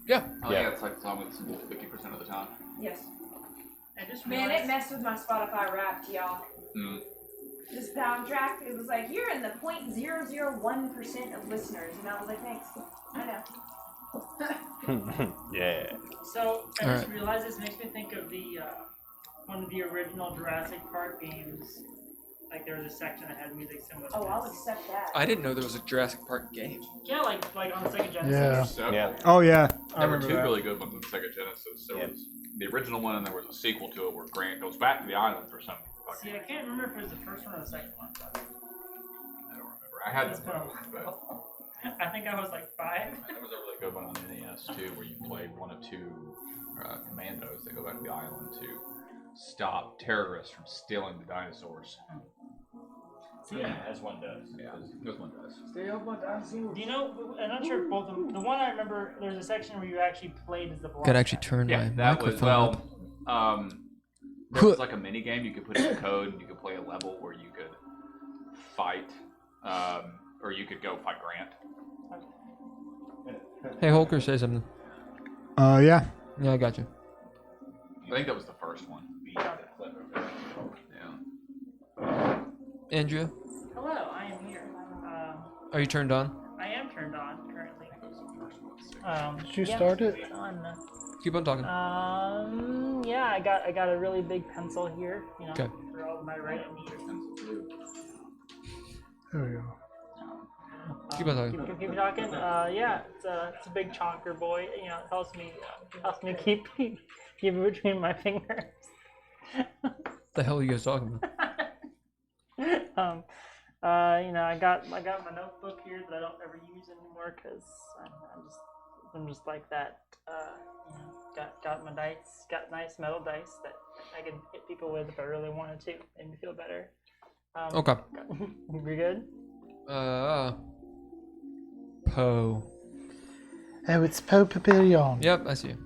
Yeah. Oh yeah, it's like the song with 50% of the time. Yes. I just Man, realized, it messed with my Spotify Wrapped, y'all. Mm. This soundtrack, it was like, you're in the 0.001% of listeners. And I was like, thanks. I know. Yeah. So I All just right. realized this makes me think of the one of the original Jurassic Park games. Like there was a section that had music similar to Oh, I'll this. accept that. I didn't know there was a Jurassic Park game. Yeah, like on the Sega Genesis. Yeah. So, Yeah. Oh yeah. There I were remember two that. really good ones on the Sega Genesis. There was the original one, and there was a sequel to it where Grant goes back to the island for some See, fucking. I can't remember if it was the first one or the second one. But I don't remember. I had It's them been a both, but I think I was like 5. there was a really good one on the NES too, where you play one of two commandos that go back to the island to stop terrorists from stealing the dinosaurs. Yeah. as one does. Yeah, this one does. Stay up my dinosaurs. Do you know? I'm not sure if both of them. The one I remember, there's a section where you actually played as the Velociraptor. Could actually turn Yeah, my that was microphone up. there was like a mini game you could put in the code, and you could play a level where you could fight, or you could go fight Grant. Hey, Holker, say something. Yeah. Yeah, I got you. I think that was the first one. Yeah. Andrea, Hello, I am here. are you turned on? I am turned on currently. That was the first one. Did you yeah, start it? On, Keep on talking. yeah, I got a really big pencil here, you know, Okay. for all of my writing needs. There we go. Keep on talking. Keep talking. Yeah, it's a big chonker boy. You know, it helps me keep keep it between my fingers. The hell are you guys talking about? You know, I got my notebook here that I don't ever use anymore because I'm just like that. You know, got my dice, got nice metal dice that I can hit people with if I really wanted to, make me feel better. Okay. We good? Poe. Oh, it's Poe Papillon. Yep, I see you.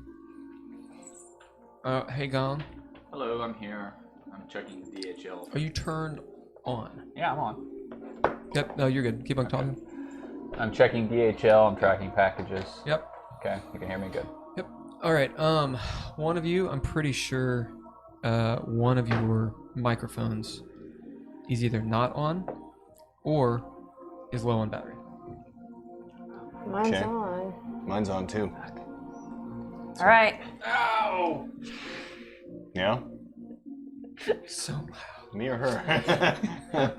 Hey, Gone. Hello, I'm here. I'm checking DHL. Are you turned on? Yeah, I'm on. Yep, no, you're good. Keep on talking. I'm checking DHL. I'm tracking packages. Yep. Okay, you can hear me good. Yep. All right. One of you, I'm pretty sure, one of your microphones is either not on or is low on battery. Mine's Okay. on. Mine's on too. All right. Ow! Yeah? So loud. Me or her?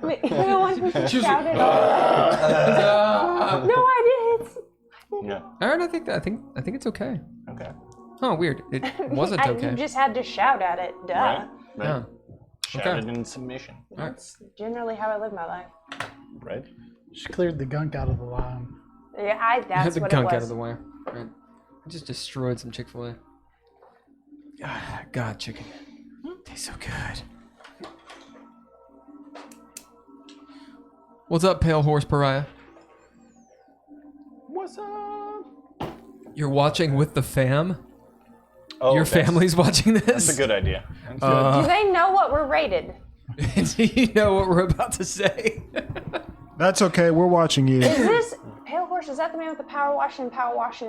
Wait, you're the one who She was shouted. like, No, I didn't. Yeah. All right, I think it's okay. Okay. Oh, weird. It wasn't You okay. just had to shout at it. Duh. Right? Yeah. Shouted in submission. That's generally how I live my life. Right? She cleared the gunk out of the line. Yeah, I had that's the what gunk it out was. of the way. Right. I just destroyed some Chick-fil-A. God, chicken. Tastes so good. What's up, Pale Horse Pariah? What's up? You're watching with the fam? Oh, Your family's watching this? That's a good idea. Do they know what we're rated? Do you know what we're about to say? That's okay. We're watching you. Is this Pale Horse? Is that the man with the power washing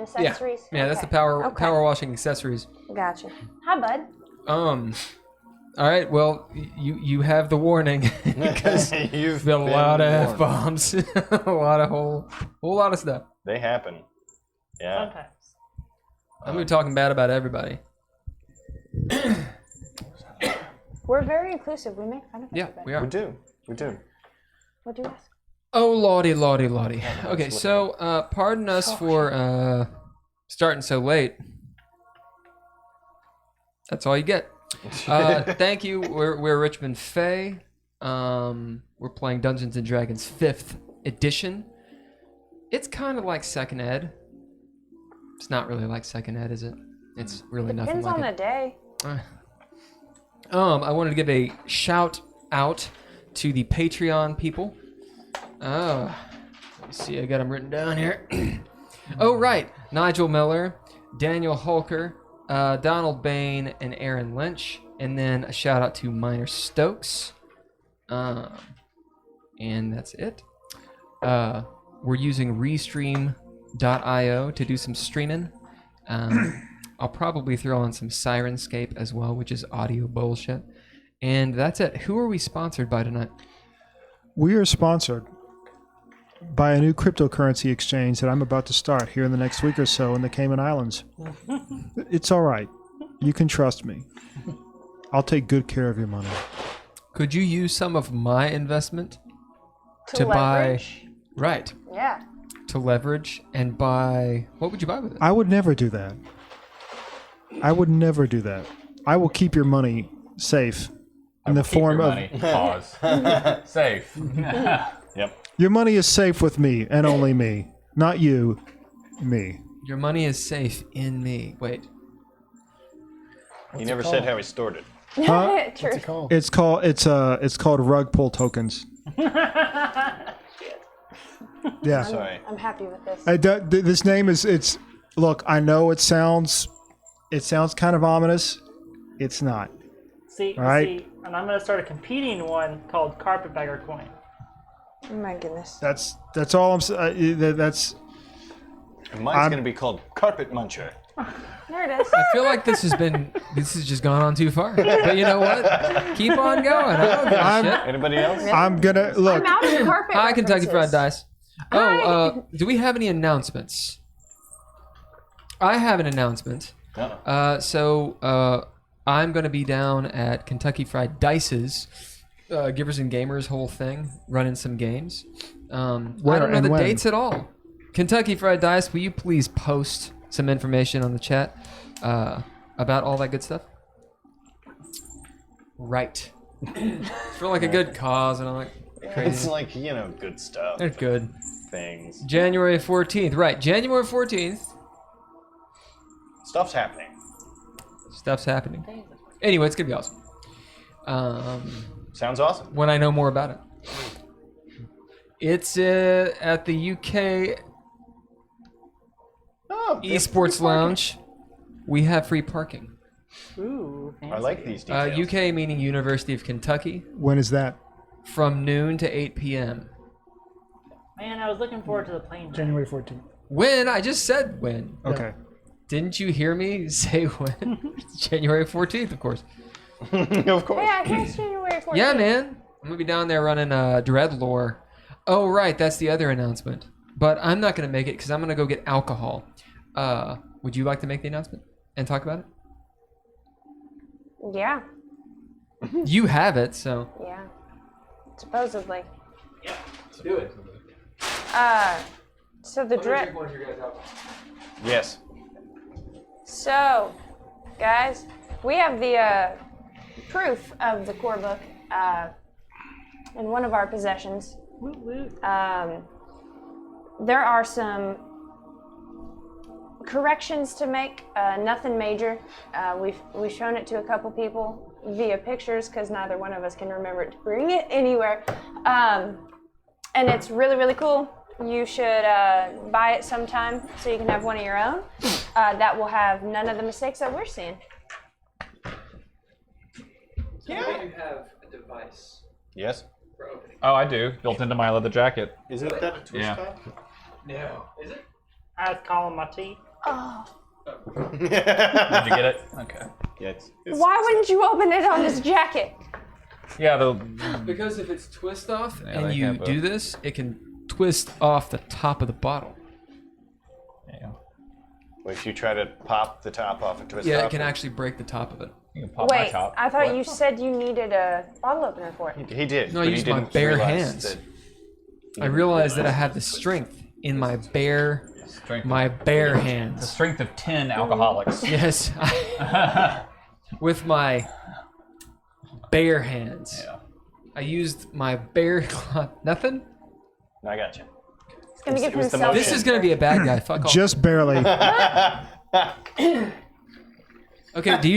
accessories? Yeah, that's the Okay. power Okay. power washing accessories. Gotcha. Hi, bud. All right. Well, you have the warning because You've been a lot of warned. F-bombs, a lot of whole lot of stuff. They happen. Yeah. Sometimes. I'm gonna be talking bad about everybody. We're very inclusive. We make fun of Yeah, everybody. we are. We do. We do. What'd you ask? Oh, lordy. Okay, so pardon us for starting so late. That's all you get. Thank you. We're Richmond Fay. We're playing Dungeons and Dragons 5th edition. It's kind of like second ed. It's not really like second ed, is it? It's really nothing Depends like on it. the day. I wanted to give a shout out to the Patreon people. Let me see, I got them written down here. Oh, right. Nigel Miller, Daniel Hulker, Donald Bain, and Aaron Lynch. And then a shout out to Minor Stokes. And that's it. We're using Restream.io to do some streaming. I'll probably throw on some Sirenscape as well, which is audio bullshit. And that's it. Who are we sponsored by tonight? We are sponsored by a new cryptocurrency exchange that I'm about to start here in the next week or so in the Cayman Islands. It's all right. You can trust me. I'll take good care of your money. Could you use some of my investment To leverage. Right. Yeah. To leverage and buy. What would you buy with it? I would never do that. I would never do that. I will keep your money safe in the Keep form your of money. Pause. Safe. Yep. your money is safe with me and only me, not you, me. Your money is safe in me. Wait. He never said how he stored it. Huh? True. It's called rug pull tokens. Yeah. Sorry. I'm happy with this. This name is look, I know it sounds kind of ominous. It's not. See, All right. see, and I'm gonna start a competing one called Carpetbagger Coin. Oh my goodness. That's all I'm saying. That's And mine's going to be called Carpet Muncher. There it is. I feel like this has just gone on too far. But you know what? Keep on going. I don't give a shit. Anybody else? I'm gonna look. I'm out of carpet. Hi, Kentucky Fried references. Dice. Oh, do we have any announcements? I have an announcement. No. I'm going to be down at Kentucky Fried Dice's Givers and Gamers whole thing, running some games. I Where don't know and the when? dates at all. Kentucky Fried Dice, will you please post some information on the chat about all that good stuff? Right. For like a good cause and all that It's crazy. like, good stuff. They're good. Things. January 14th. Right, January 14th. Stuff's happening. Stuff's happening. Anyway, it's going to be awesome. Sounds awesome. When I know more about it. It's at the UK Oh, Esports Lounge. We have free parking. Ooh, fancy. I like these details. UK meaning University of Kentucky, When is that? from noon to 8 p.m. Man, I was looking forward to the plane ride. January 14th. When? I just said when. Okay. Didn't you hear me say when? It's January 14th, of course. Of course. Yeah, I think it's January 14th. Yeah, man. I'm going to be down there running Dreadlore. Oh, right. That's the other announcement. But I'm not going to make it because I'm going to go get alcohol. Would you like to make the announcement and talk about it? Yeah. You have it, so. Yeah. Supposedly. Do it. So the drip. Yes. So, guys, we have the proof of the core book in one of our possessions. Woot woot. There are some corrections to make, nothing major. We've shown it to a couple people via pictures because neither one of us can remember to bring it anywhere. And it's really, really cool. You should buy it sometime so you can have one of your own. That will have none of the mistakes that we're seeing. Yeah. You have a device Yes. for opening. Oh, I do. Built into my leather jacket. Is it that a twist Yeah. top? No. Is it? I was calling my teeth. Oh. Did you get it? Okay. Yeah, it's Why wouldn't you open it on this jacket? Yeah, the Because if it's twist off Yeah, and they you have a- do this, it can twist off the top of the bottle. yeah. Well, if you try to pop the top off a twist Yeah, top, it can actually break the top of it. You can pop my Wait, top. I thought What? you said you needed a bottle opener for it. He did. No, I but he used my didn't bare realize hands. that- I realized that I have the strength in my bare The hands. strength of 10 alcoholics. Yes, with my bare hands. Yeah. I used my bare nothing. I got you. It's gonna give it was the himself. This is gonna be a bad guy. Fuck off. Just barely. Okay. Do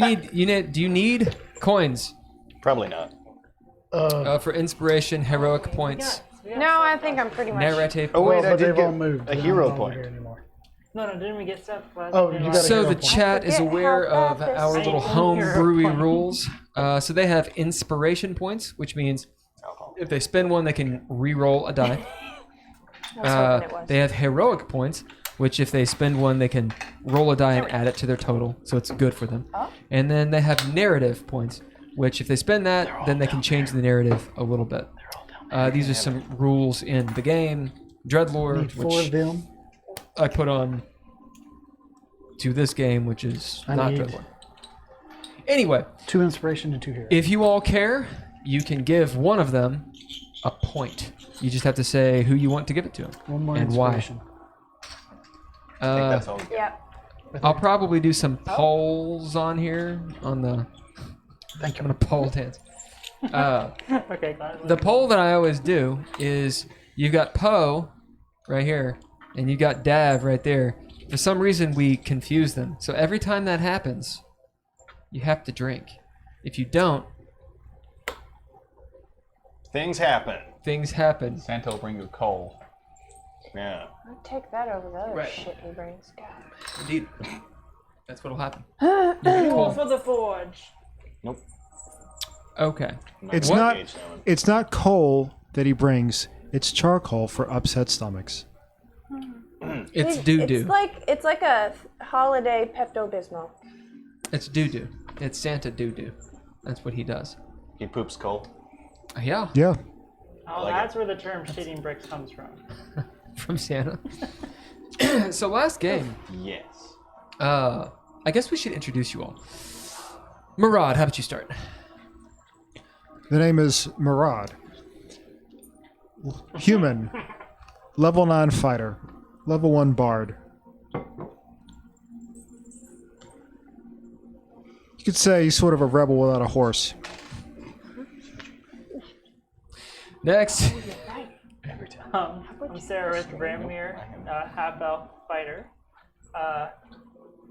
you need coins Probably not. for inspiration, heroic points, No, I think I'm pretty much. narrative? Oh wait, Well, I but did they've get all moved. a They're hero not over point. here anymore. No, didn't we get stuff? Oh, you got a So hero the point. chat is forget aware how of bad this our is. little home brewery rules. So they have inspiration points, which means if they spend one, they can re-roll a die. I was hoping it was. They have heroic points, which if they spend one, they can roll a die and add it to their total, so it's good for them. Oh. And then they have narrative points, which if they spend that, then they can change the narrative a little bit. These are some rules in the game. Dreadlore, Need 4 of which them. I put on to this game, which is I not need- Dreadlore. Anyway, 2 inspiration and 2 hero. if you all care, you can give one of them a point. You just have to say who you want to give it to them. 1 more and why. inspiration. I think that's all we got. Yeah. I'll probably do some polls on here on the. Thank I'm you. gonna poll dance. Okay, glad. The poll that I always do is you've got Poe right here, and you got Dav right there. For some reason, we confuse them. So every time that happens, you have to drink. If you don't, Things happen. things happen. Santa will bring you coal. Yeah. I'll take that over the other Right. shit he brings. God. Indeed, that's what'll happen. Fuel for the forge. Nope. Okay. It's gonna not. engage that one. It's not coal that he brings. It's charcoal for upset stomachs. It's doo doo. It's like a holiday Pepto Bismol. It's doo doo. It's Santa doo doo. That's what he does. He poops coal. Yeah, Yeah. Oh, like that's where the term shitting bricks comes from. from Santa. So last game, Yes. I guess we should introduce you all. Murad, how about you start? The name is Murad. Human. Level 9 fighter. Level 1 bard. You could say he's sort of a rebel without a horse. Next. I'm Sarah Bramir, half elf fighter.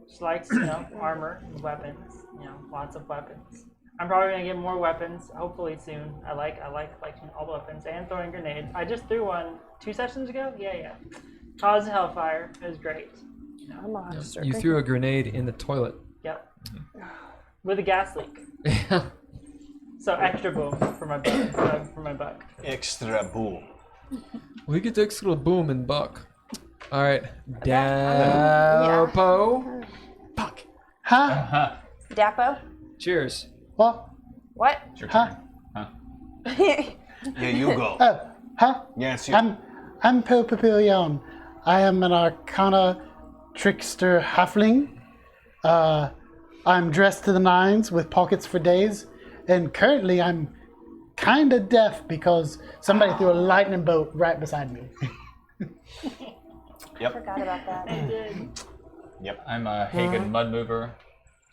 She likes, armor and weapons. Lots of weapons. I'm probably gonna get more weapons, hopefully soon. I like collecting all the weapons and throwing grenades. I just threw one 2 sessions ago. Yeah. Caused hellfire. It was great. I'm gonna have to start You drinking. threw a grenade in the toilet. Yep. With a gas leak. So extra boom for my buck. Extra boom. We get extra boom and buck. All right. Yeah. Dapo. Uh-huh. Huh? Dapo? Cheers. What? What? It's your Huh? turn. Yeah, you go. Oh, huh? Yes, you. I'm Poe Papillon. I am an Arcana trickster halfling. I'm dressed to the nines with pockets for days, and currently I'm kind of deaf because somebody threw a lightning bolt right beside me. Yep. Forgot about that. Yep. I'm a Hagen Mudmover.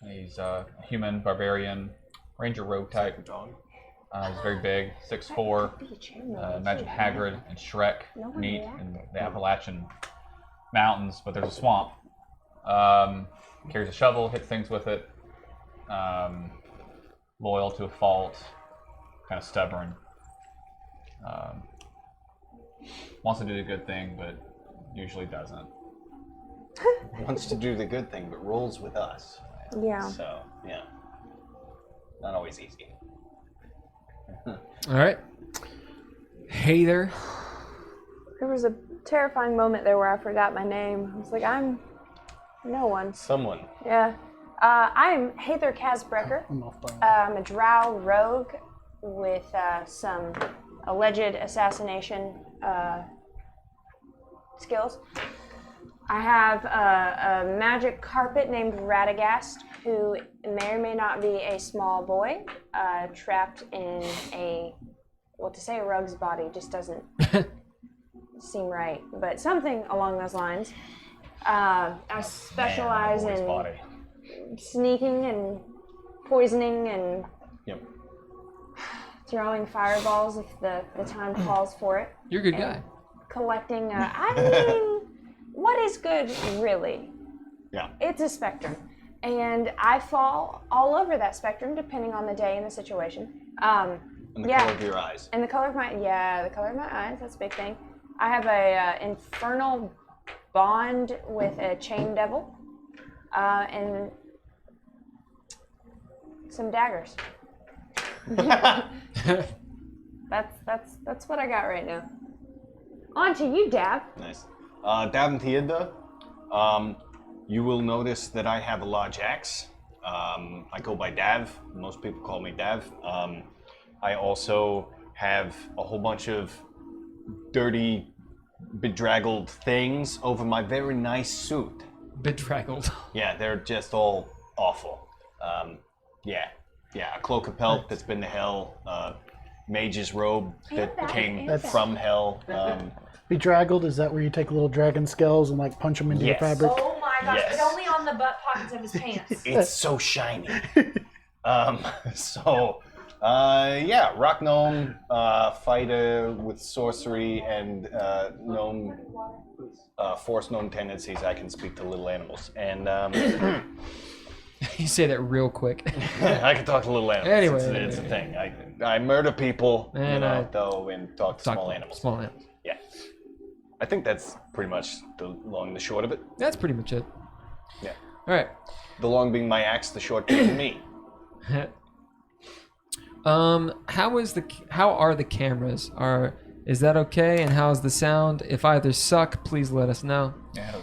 He's a human, barbarian, ranger rogue type. He's very big, 6'4". Imagine Hagrid and Shrek meet in the Appalachian Mountains, but there's a swamp. Carries a shovel, hits things with it. Loyal to a fault, kind of stubborn. Wants to do the good thing, but usually doesn't. Wants to do the good thing, but rolls with us. Yeah. So, yeah. Not always easy. All right. Hey there. There was a terrifying moment there where I forgot my name. I was like, I'm no one. Someone. Yeah. I'm Hather Kazbrecker. I'm a drow rogue with some alleged assassination skills. I have a magic carpet named Radagast, who may or may not be a small boy trapped in a, well, to say a rogue's body just doesn't seem right, but something along those lines. I specialize Man, in body. sneaking and poisoning and Yep. throwing fireballs if the time calls for it. You're a good guy. Collecting, I mean, what is good, really? Yeah. It's a spectrum. And I fall all over that spectrum depending on the day and the situation. And the yeah. color of your eyes. And the color of my, the color of my eyes, that's a big thing. I have a infernal bond with a chain devil and some daggers. That's what I got right now. On to you, Dab. Nice. Davin Tiida, You will notice that I have a large axe. I go by Dav. Most people call me Dav. I also have a whole bunch of dirty, bedraggled things over my very nice suit. Bedraggled. Yeah, they're just all awful. Yeah, a cloak of pelt that's been to hell. Mage's robe that came from hell. Bedraggled, is that where you take little dragon scales and like punch them into Yes. the fabric? Oh my gosh, Yes. but only on the butt pockets of his pants. It's so shiny. Rock gnome, fighter with sorcery and gnome, force gnome tendencies. I can speak to little animals, and You say that real quick. I can talk to little animals. Anyway, it's a thing. I murder people, And and talk to small animals. Small animals. Yeah, I think that's pretty much the long and the short of it. That's pretty much it. Yeah, All right. the long being my axe, the short being me. How are the cameras? Is that okay? And how's the sound? If either suck, please let us know. Yeah,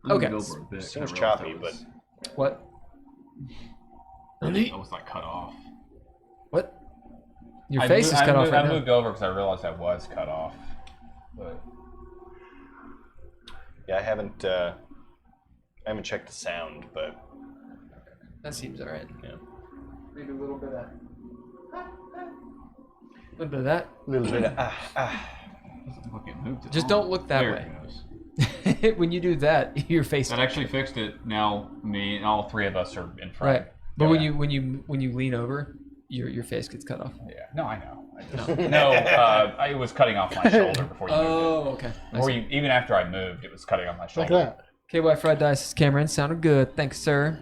Okay. over a bit. Seems choppy, but What? I was like cut off. What? Your face is cut off right I now. moved over because I realized I was cut off. But yeah, I haven't checked the sound, but That seems alright. yeah. Maybe a little bit of that. A little bit of look, it moved it Just on. don't look that There way. it goes. When you do that, your face. That actually fixed it. Now me and all three of us are in front. Right. But Yeah. when you lean over, your face gets cut off. Yeah. No, I know. I was cutting off my shoulder before you moved Oh, okay. it. Before you, even after I moved, it was cutting off my Like shoulder. that. KY Fried Dice Cameron sounded good. Thanks, sir.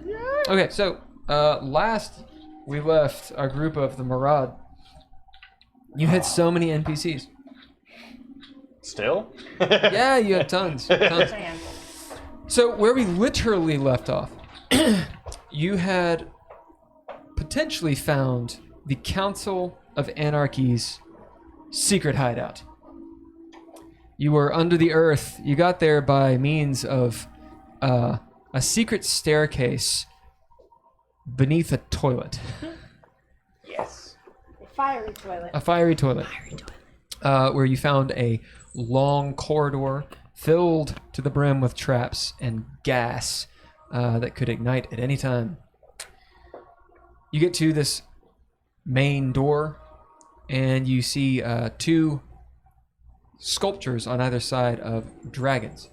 Okay, so last we left our group of the Marad. You had so many NPCs. Still? Yeah, you had tons. So where we literally left off, you had potentially found the Council of Anarchy's secret hideout. You were under the earth. You got there by means of a secret staircase beneath a toilet. Fiery toilet. A fiery toilet. Where you found a long corridor filled to the brim with traps and gas that could ignite at any time. You get to this main door, and you see two sculptures on either side of dragons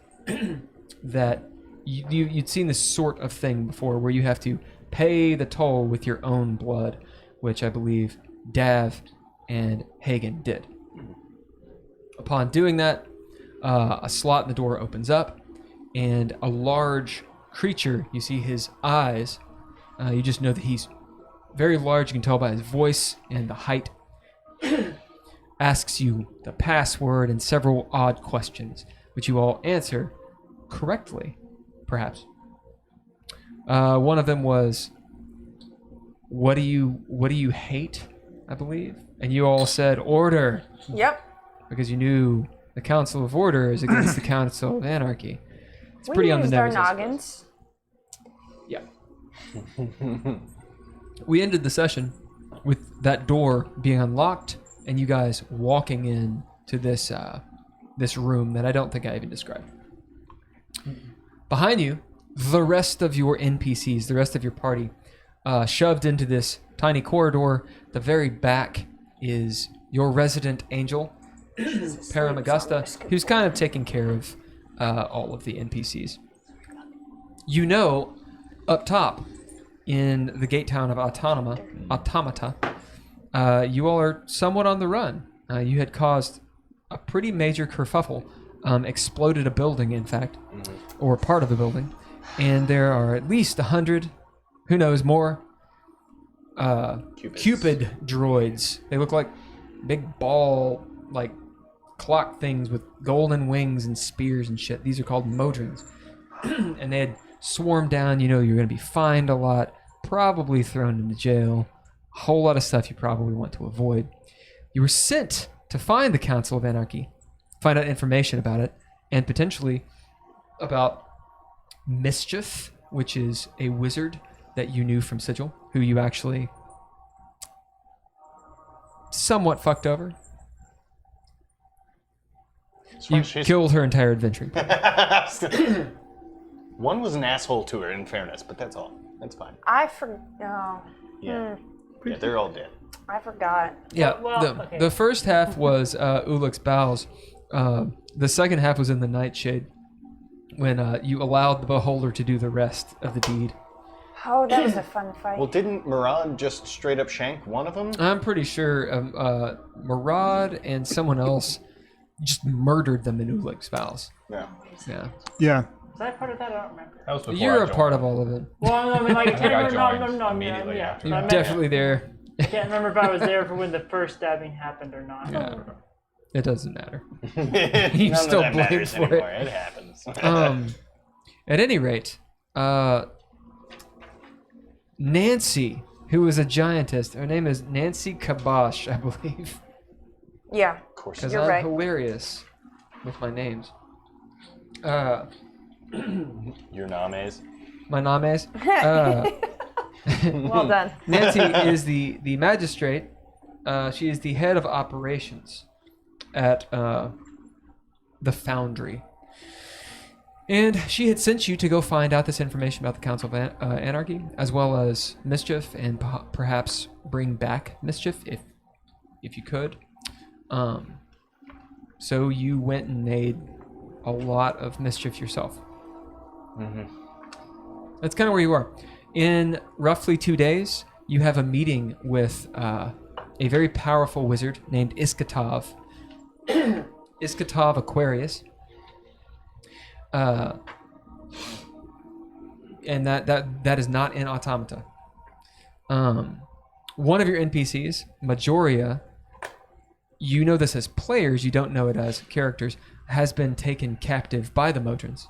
that you'd seen this sort of thing before, where you have to pay the toll with your own blood, which I believe Dav and Hagen did. Upon doing that, a slot in the door opens up, and a large creature, you see his eyes, you just know that he's very large, you can tell by his voice and the height, asks you the password and several odd questions, which you all answer correctly, perhaps. One of them was, what do you hate, I believe? And you all said order, Yep. because you knew the Council of Order is against the Council of Anarchy. It's We pretty on the used our nose. I suppose. noggins. Yeah. We ended the session with that door being unlocked and you guys walking in to this this room that I don't think I even described. Behind you, the rest of your NPCs, the rest of your party, shoved into this tiny corridor. The very back is your resident angel, Paramagusta, who's kind of taking care of all of the NPCs. You know, up top in the gate town of Automata, you all are somewhat on the run. You had caused a pretty major kerfuffle, exploded a building, in fact, or part of the building, and there are at least 100, who knows more, Cupid droids. They look like big ball, like clock things with golden wings and spears and shit. These are called Modrons. And they had swarmed down. You know, you're going to be fined a lot, probably thrown into jail, a whole lot of stuff you probably want to avoid. You were sent to find the Council of Anarchy, find out information about it, and potentially about Mischief, which is a wizard that you knew from Sigil, who you actually somewhat fucked over. You killed her entire adventuring party. One was an asshole to her, in fairness, but that's all. That's fine. I forgot. Yeah. Yeah, they're all dead. I forgot. Yeah, Well, okay. the first half was Uluk's bowels. The second half was in the Nightshade, when you allowed the beholder to do the rest of the deed. Oh, that was a fun fight. Well, didn't Murad just straight up shank one of them? I'm pretty sure Murad and someone else just murdered them in Uluk's bowels. Yeah. Yeah. Yeah. Was I part of that? I don't remember. That was before You're I a part joined. of all of it. Well, I mean, like, I I think can't I remember. joined No, immediately yeah. after. but I You're meant- definitely there. I can't remember if I was there for when the first stabbing happened or not. Yeah. It doesn't matter. None of still that blamed matters for it. anymore. It happens. At any rate, Nancy, who was a giantess, her name is Nancy Kabosh, I believe. Yeah. Of course. Because You're I'm right. hilarious with my names. Your names. My names. Well done. Nancy is the magistrate. She is the head of operations at the Foundry. And she had sent you to go find out this information about the Council of Anarchy, as well as Mischief, and perhaps bring back Mischief if you could. So you went and made a lot of mischief yourself. That's kind of where you are. In roughly 2 days, you have a meeting with a very powerful wizard named Iskatov. Iskatov Aquarius. And that is not in Automata. One of your NPCs, Majoria, you know this as players, you don't know it as characters, has been taken captive by the Modrons.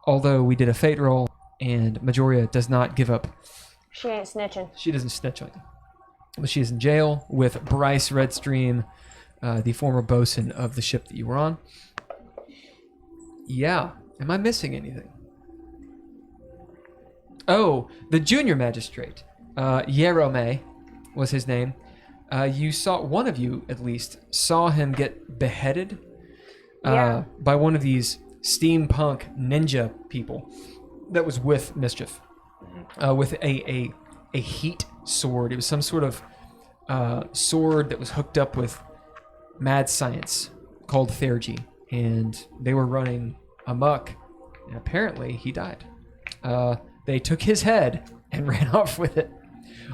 Although we did a fate roll, and Majoria does not give up. She ain't snitching. She doesn't snitch on you. But she is in jail with Bryce Redstream, the former bosun of the ship that you were on. Yeah. Am I missing anything? Oh, the junior magistrate, Yerome was his name. You saw, one of you at least, saw him get beheaded Yeah. by one of these steampunk ninja people that was with Mischief, with a heat sword. It was some sort of sword that was hooked up with mad science called Thergy, and they were running amok, and apparently he died. They took his head and ran off with it.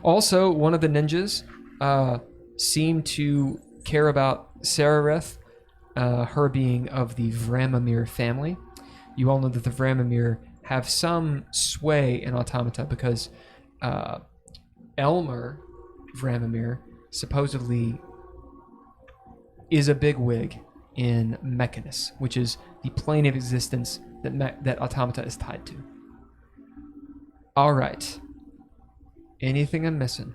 Also, one of the ninjas seemed to care about Sarareth, her being of the Vramamir family. You all know that the Vramamir have some sway in Automata because Elmer Vramamir supposedly is a bigwig in Mechanus, which is the plane of existence that Automata is tied to. All right. Anything I'm missing?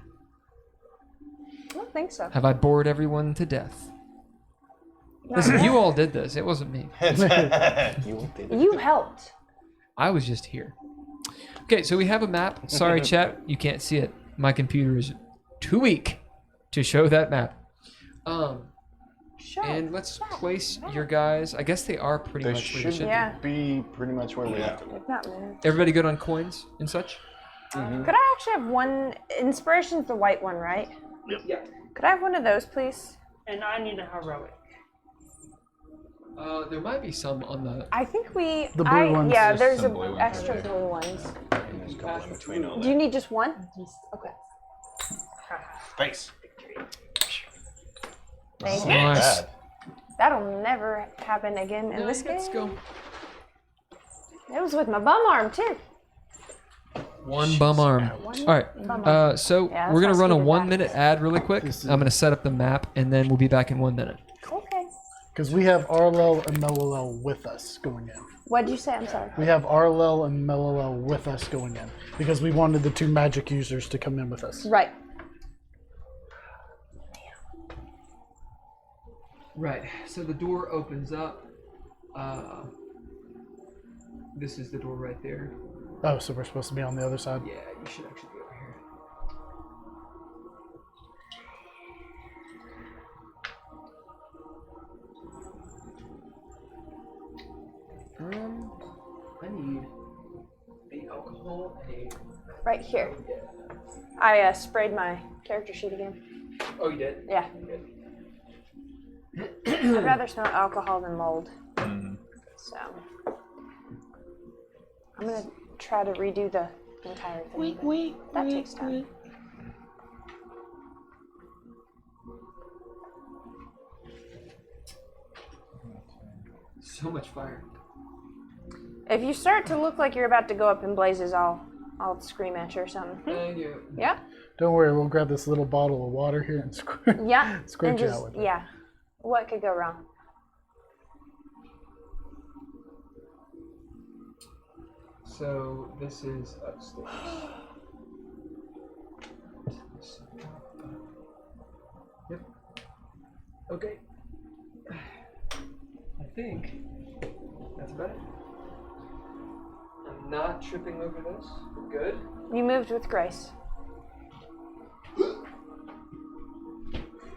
I don't think so. Have I bored everyone to death? Listen, you all did this. It wasn't me. You helped. I was just here. Okay, so we have a map. Sorry, chat, you can't see it. My computer is too weak to show that map. And let's place your guys. I guess they are pretty They much where they should should Yeah. be pretty much where we left them. They've not moved. be. Everybody good on coins and such? Could I actually have one? Inspiration's the white one, right? Yeah. Could I have one of those, please? And I need a heroic. There might be some on the. I think we. The blue ones. Yeah, There's there's some blue a ones extra right there. blue ones. There's a couple in between all Do you that. need just one? Okay. Face. Thank you. Nice. That'll never happen again in this game. Let's go. It was with my bum arm too. One bum arm. All right. So Yeah, we're that's gonna run how a stupid 1 that minute is. ad really quick. I'm gonna set up the map, and then we'll be back in 1 minute. Okay. Because we have Arlel and Melilel with us going in. What did you say? I'm sorry. We have Arlel and Melilel with us going in because we wanted the two magic users to come in with us. Right. Right. So the door opens up. This is the door right there. Oh, so we're supposed to be on the other side? Yeah, you should actually be over here. I need the alcohol and Right here. I sprayed my character sheet again. Oh, you did? Yeah. I'd rather smell alcohol than mold. So I'm gonna try to redo the entire thing. but that takes time. So much fire. If you start to look like you're about to go up in blazes, I'll scream at you or something. Thank you. Yeah. Don't worry, we'll grab this little bottle of water here and squirt. Yeah. Squirt and you just, out with it. yeah. What could go wrong? So this is upstairs. Yep. Okay. I think that's about it. I'm not tripping over this. We're good. You moved with grace.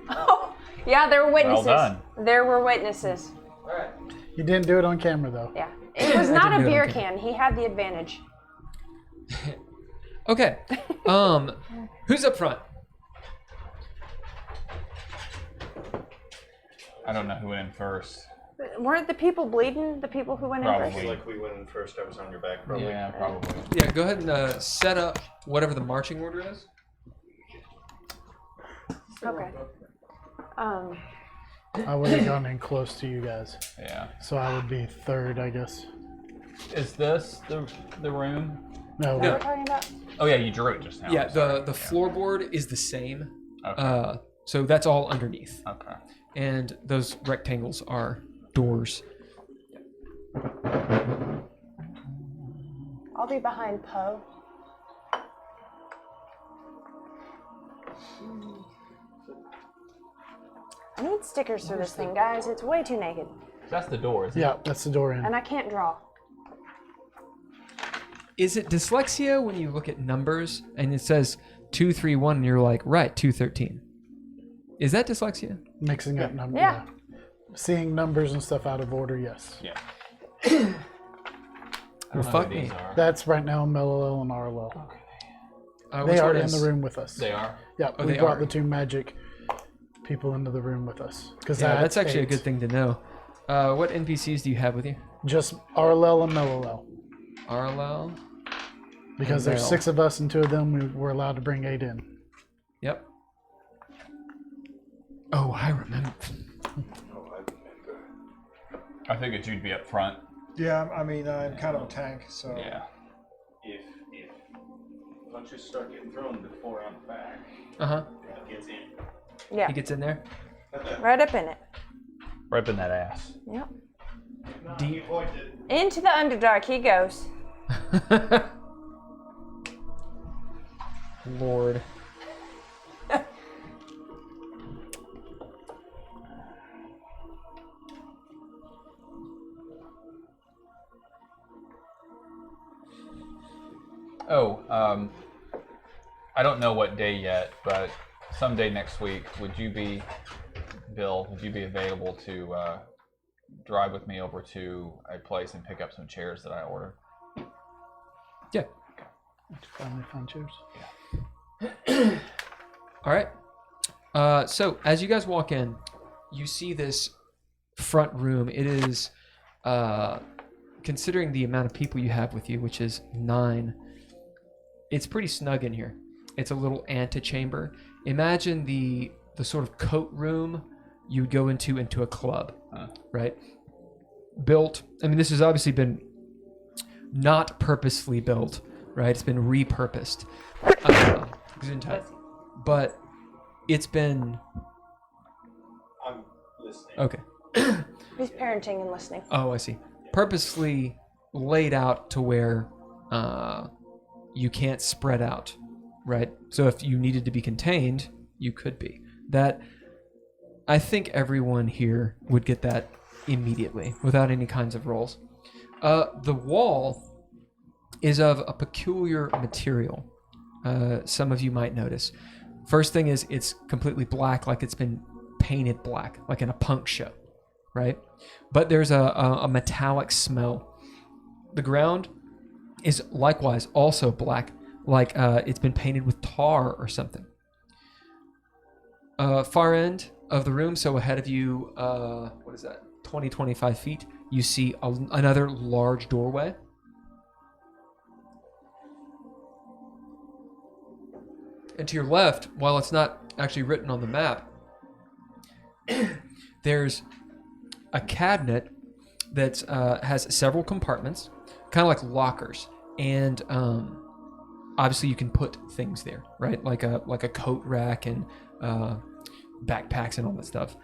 Oh, yeah, there were witnesses. done. There were witnesses. All right. You didn't do it on camera, though. Yeah. It was not didn't a do it beer on can. He had the advantage. Okay. Who's up front? I don't know who went in first. Weren't the people bleeding? The people who went in Probably. first? Like we went in first, I was on your back, probably. Yeah, probably. Yeah, go ahead and set up whatever the marching order is. Okay. I would have gone in close to you guys. Yeah. So I would be third, I guess. Is this the room? No, What are we talking about? Oh yeah, you drew it just now. Yeah, I'm sorry. the floorboard is the same. Okay. So that's all underneath. Okay. And those rectangles are doors. I'll be behind Poe. I need stickers for this thing, guys. It's way too naked. That's the door, isn't yeah, that's the door in. And I can't draw. Is it dyslexia when you look at numbers and it says 231 and you're like, right, 213? Is that dyslexia? Mixing up numbers. Yeah. Seeing numbers and stuff out of order, yes. Yeah. Well, fuck me. That's right now Mello and Arlo. Which They are one in is- the room with us. They are. Yeah, Oh, we they brought are. the two magic people into the room with us. Yeah, that's actually a 8. good thing to know. What NPCs do you have with you? Just Arlo and Mello. Arlo. Because And there's Mel. 6 of us and 2 of them, we were allowed to bring 8 in. Yep. Oh, I remember. I figured you'd be up front. Yeah, I mean, I'm kind of a tank, so. Yeah. If punches start getting thrown before I'm back, Uh-huh. that gets in. Yeah. He gets in there. Right up in it. Right up in that ass. Yep. Deep. Into the Underdark he goes. Lord. Oh, I don't know what day yet, but someday next week, Bill, would you be available to drive with me over to a place and pick up some chairs that I ordered? Yeah. Finally found chairs. All right. So as you guys walk in, you see this front room. It is, considering the amount of people you have with you, which is 9, it's pretty snug in here. It's a little antechamber. Imagine the sort of coat room you would go into a club, right? Built. I mean, this has obviously been not purposefully built, right? It's been repurposed. Gesundheit. But it's been I'm listening. okay. He's parenting and listening. Oh, I see. Purposely laid out to where you can't spread out, right? So if you needed to be contained, you could be. That I think everyone here would get that immediately without any kinds of rolls. The wall is of a peculiar material. Some of you might notice. First thing is it's completely black, like it's been painted black, like in a punk show, right? But there's a metallic smell. The ground is likewise also black, like it's been painted with tar or something. Far end of the room, so ahead of you, what is that, 20, 25 feet, you see another large doorway. And to your left, while it's not actually written on the map, there's a cabinet that has several compartments, kind of like lockers, and obviously you can put things there, right? Like a coat rack and backpacks and all that stuff.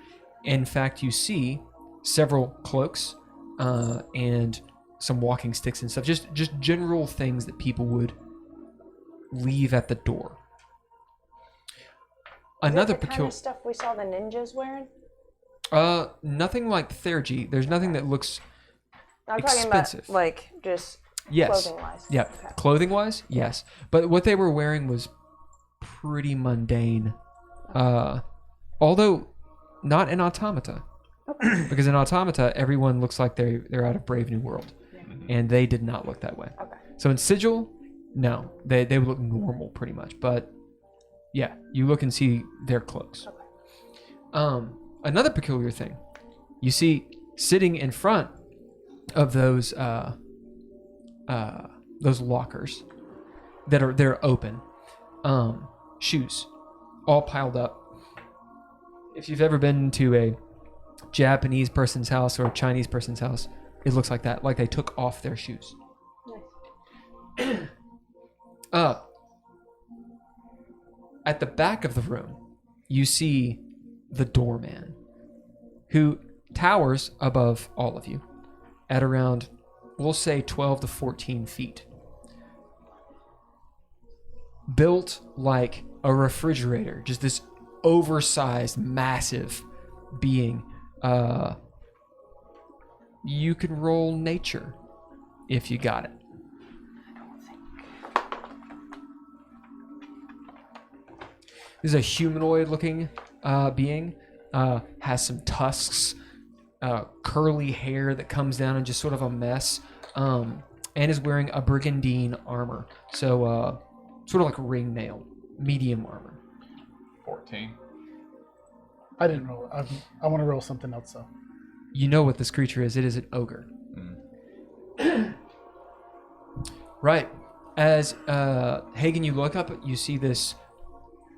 In fact, you see several cloaks and some walking sticks and stuff, just general things that people would leave at the door. Another the kind of stuff we saw the ninjas wearing? Nothing like Theurgy. There's nothing that looks I'm expensive. talking about like just Yes. clothing-wise. Yeah. Okay. Clothing-wise, yes. But what they were wearing was pretty mundane. Although not in Automata. Because in Automata, everyone looks like they're out of Brave New World. And they did not look that way. Okay. So in Sigil, no. They would look normal pretty much. But yeah, you look and see their cloaks. Okay. Another peculiar thing, you see sitting in front of those lockers they're open, shoes all piled up. If you've ever been to a Japanese person's house or a Chinese person's house, it looks like that, like they took off their shoes. Nice. At the back of the room, you see the doorman, who towers above all of you at around, we'll say 12 to 14 feet. Built like a refrigerator, just this oversized, massive being. You can roll nature if you got it. This is a humanoid-looking being. Has some tusks, curly hair that comes down in just sort of a mess, and is wearing a brigandine armor. So, sort of like ringmail, medium armor. 14. I didn't roll. I want to roll something else though. You know what this creature is. It is an ogre. Right. As Hagen, you look up, you see this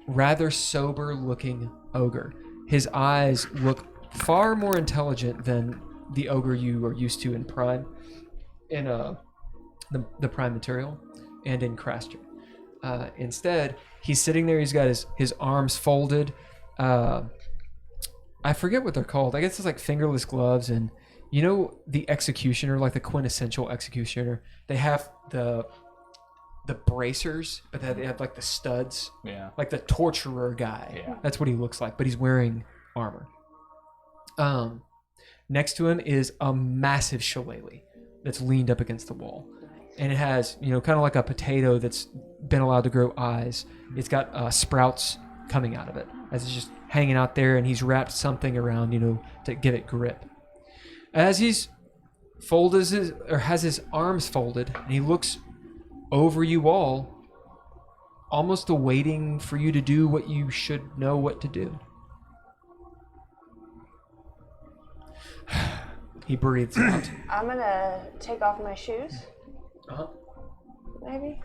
rather sober-looking ogre. His eyes look far more intelligent than the ogre you are used to in Prime, in the Prime material, and in Craster. Instead, he's sitting there. He's got his arms folded. I forget what they're called. I guess it's like fingerless gloves, and you know the executioner, like the quintessential executioner. They have the bracers, but they have like the studs. Yeah. Like the torturer guy. Yeah. That's what he looks like, but he's wearing armor. Next to him is a massive shillelagh that's leaned up against the wall. And it has, kind of like a potato that's been allowed to grow eyes. It's got sprouts coming out of it as it's just hanging out there, and he's wrapped something around, to give it grip. As he's has his arms folded, and he looks over you all, almost awaiting for you to do what you should know what to do. He breathes out. I'm gonna take off my shoes, Uh-huh. maybe,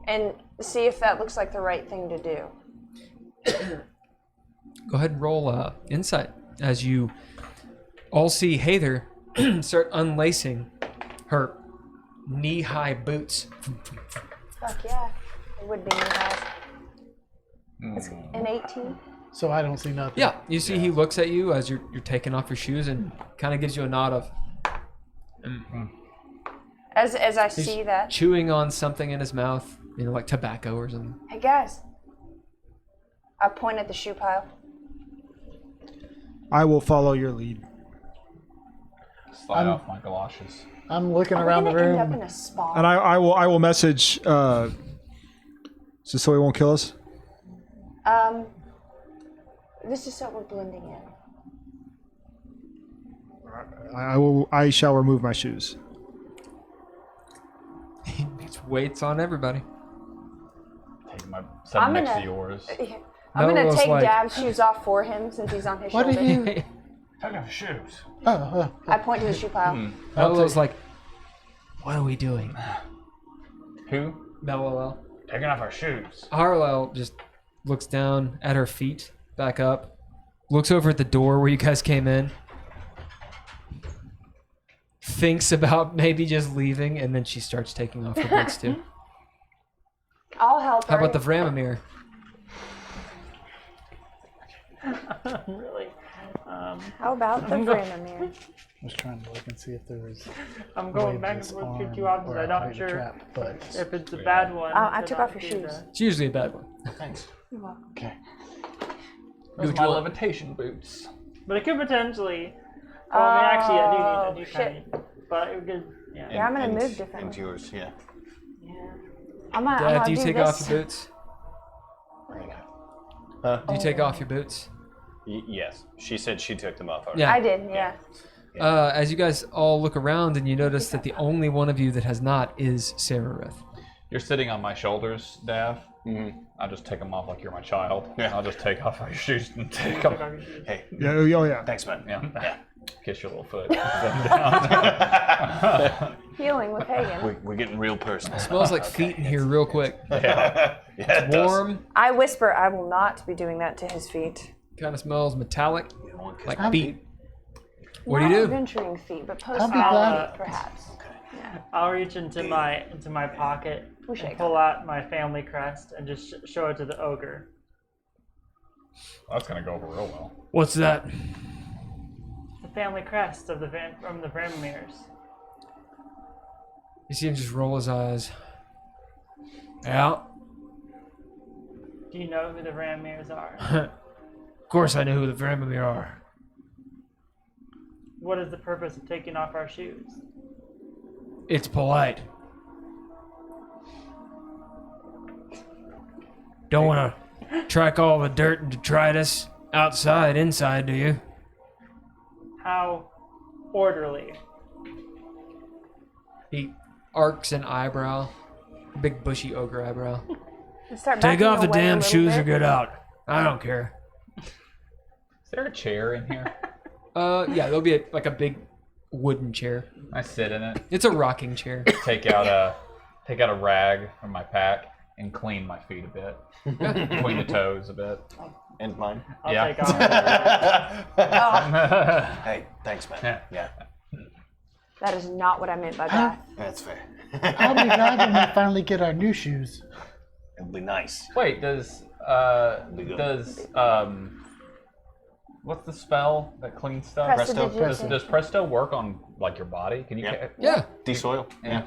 and see if that looks like the right thing to do. Go ahead and roll insight as you all see Heather start unlacing her knee-high boots. Fuck yeah, it would be nice. It's an 18. So I don't see nothing. Yeah, you see he looks at you as you're taking off your shoes and kind of gives you a nod of As I he's see that, chewing on something in his mouth, like tobacco or something. hey guys, I point at the shoe pile. I will follow your lead. Slide off my galoshes. I'm looking Are we around the gonna end up in room. a spa? And I will message. Just so he won't kill us. This is so we're blending in. I shall remove my shoes. It's weights on everybody. Take my set I'm next gonna- to yours. I'm gonna Mello's take like- Dab's shoes off for him since he's on his What shoulder. are you? Take off shoes. I point to the shoe pile. Mello's like, what are we doing? Who? Mello. Taking off our shoes. Harlow just looks down at her feet, back up, looks over at the door where you guys came in, thinks about maybe just leaving, and then she starts taking off her boots too. I'll help her. How about the Vramamir? Really. How about the Vramamir? I was trying to look and see if there was. I'm going back and waves forth on between two options. or I'm not outside the sure trap, but if it's a bad one. I to took not off your do shoes. that. It's usually a bad one. Thanks. okay. Those are my levitation boots. But it could potentially. Well, I mean, actually, I do shit. kind of need. But it could. Yeah. Yeah, I'm gonna And- move differently. And yours, yeah. I'm gonna Dad, do you do take this. off your boots? Huh? Do you take off your boots? Yes. She said she took them off already. Yeah. I did, yeah. As you guys all look around and you notice that the only one of you that has not is Sararith. You're sitting on my shoulders, Dav. Mhm. I'll just take them off like you're my child. Yeah. I'll just take off your shoes and take Take them. off your shoes. Hey, Yeah. Oh yeah. thanks, man. Yeah. Kiss your little foot. Bend down. Healing with Hagen. We're getting real personal. Smells like feet in here real quick. Yeah, it does. Warm, I whisper, I will not be doing that to his feet. kind of smells metallic, like I'll feet. What do Not you do? adventuring feet, but post I'll be glad. feet, perhaps. I'll reach into my pocket We shake and pull out my family crest and just show it to the ogre. That's gonna go over real well. What's that? The family crest of from the Vramamirs. You see him just roll his eyes. Yeah, Do you know who the Vramamirs are? of course I know who the Vramamir are. What is the purpose of taking off our shoes? It's polite. Don't want to track all the dirt and detritus outside, inside, do you? How orderly. He arcs an eyebrow, big bushy ogre eyebrow. Start Take backing off the away a damn little shoes bit. or get out. I don't care. Is there a chair in here? Yeah, there'll be like a big wooden chair. I sit in it. It's a rocking chair. Take out a rag from my pack and clean my feet a bit. Between the toes a bit. And mine. I'll Yeah. take off. Hey, thanks, man. Yeah, That is not what I meant by that. that's fair. I'll be glad when we finally get our new shoes. It'll be nice. Wait, does what's the spell that cleans stuff? Prestidigitation. Does Presto work on like your body? Can you? Yeah. Yeah, De-soil? Yeah.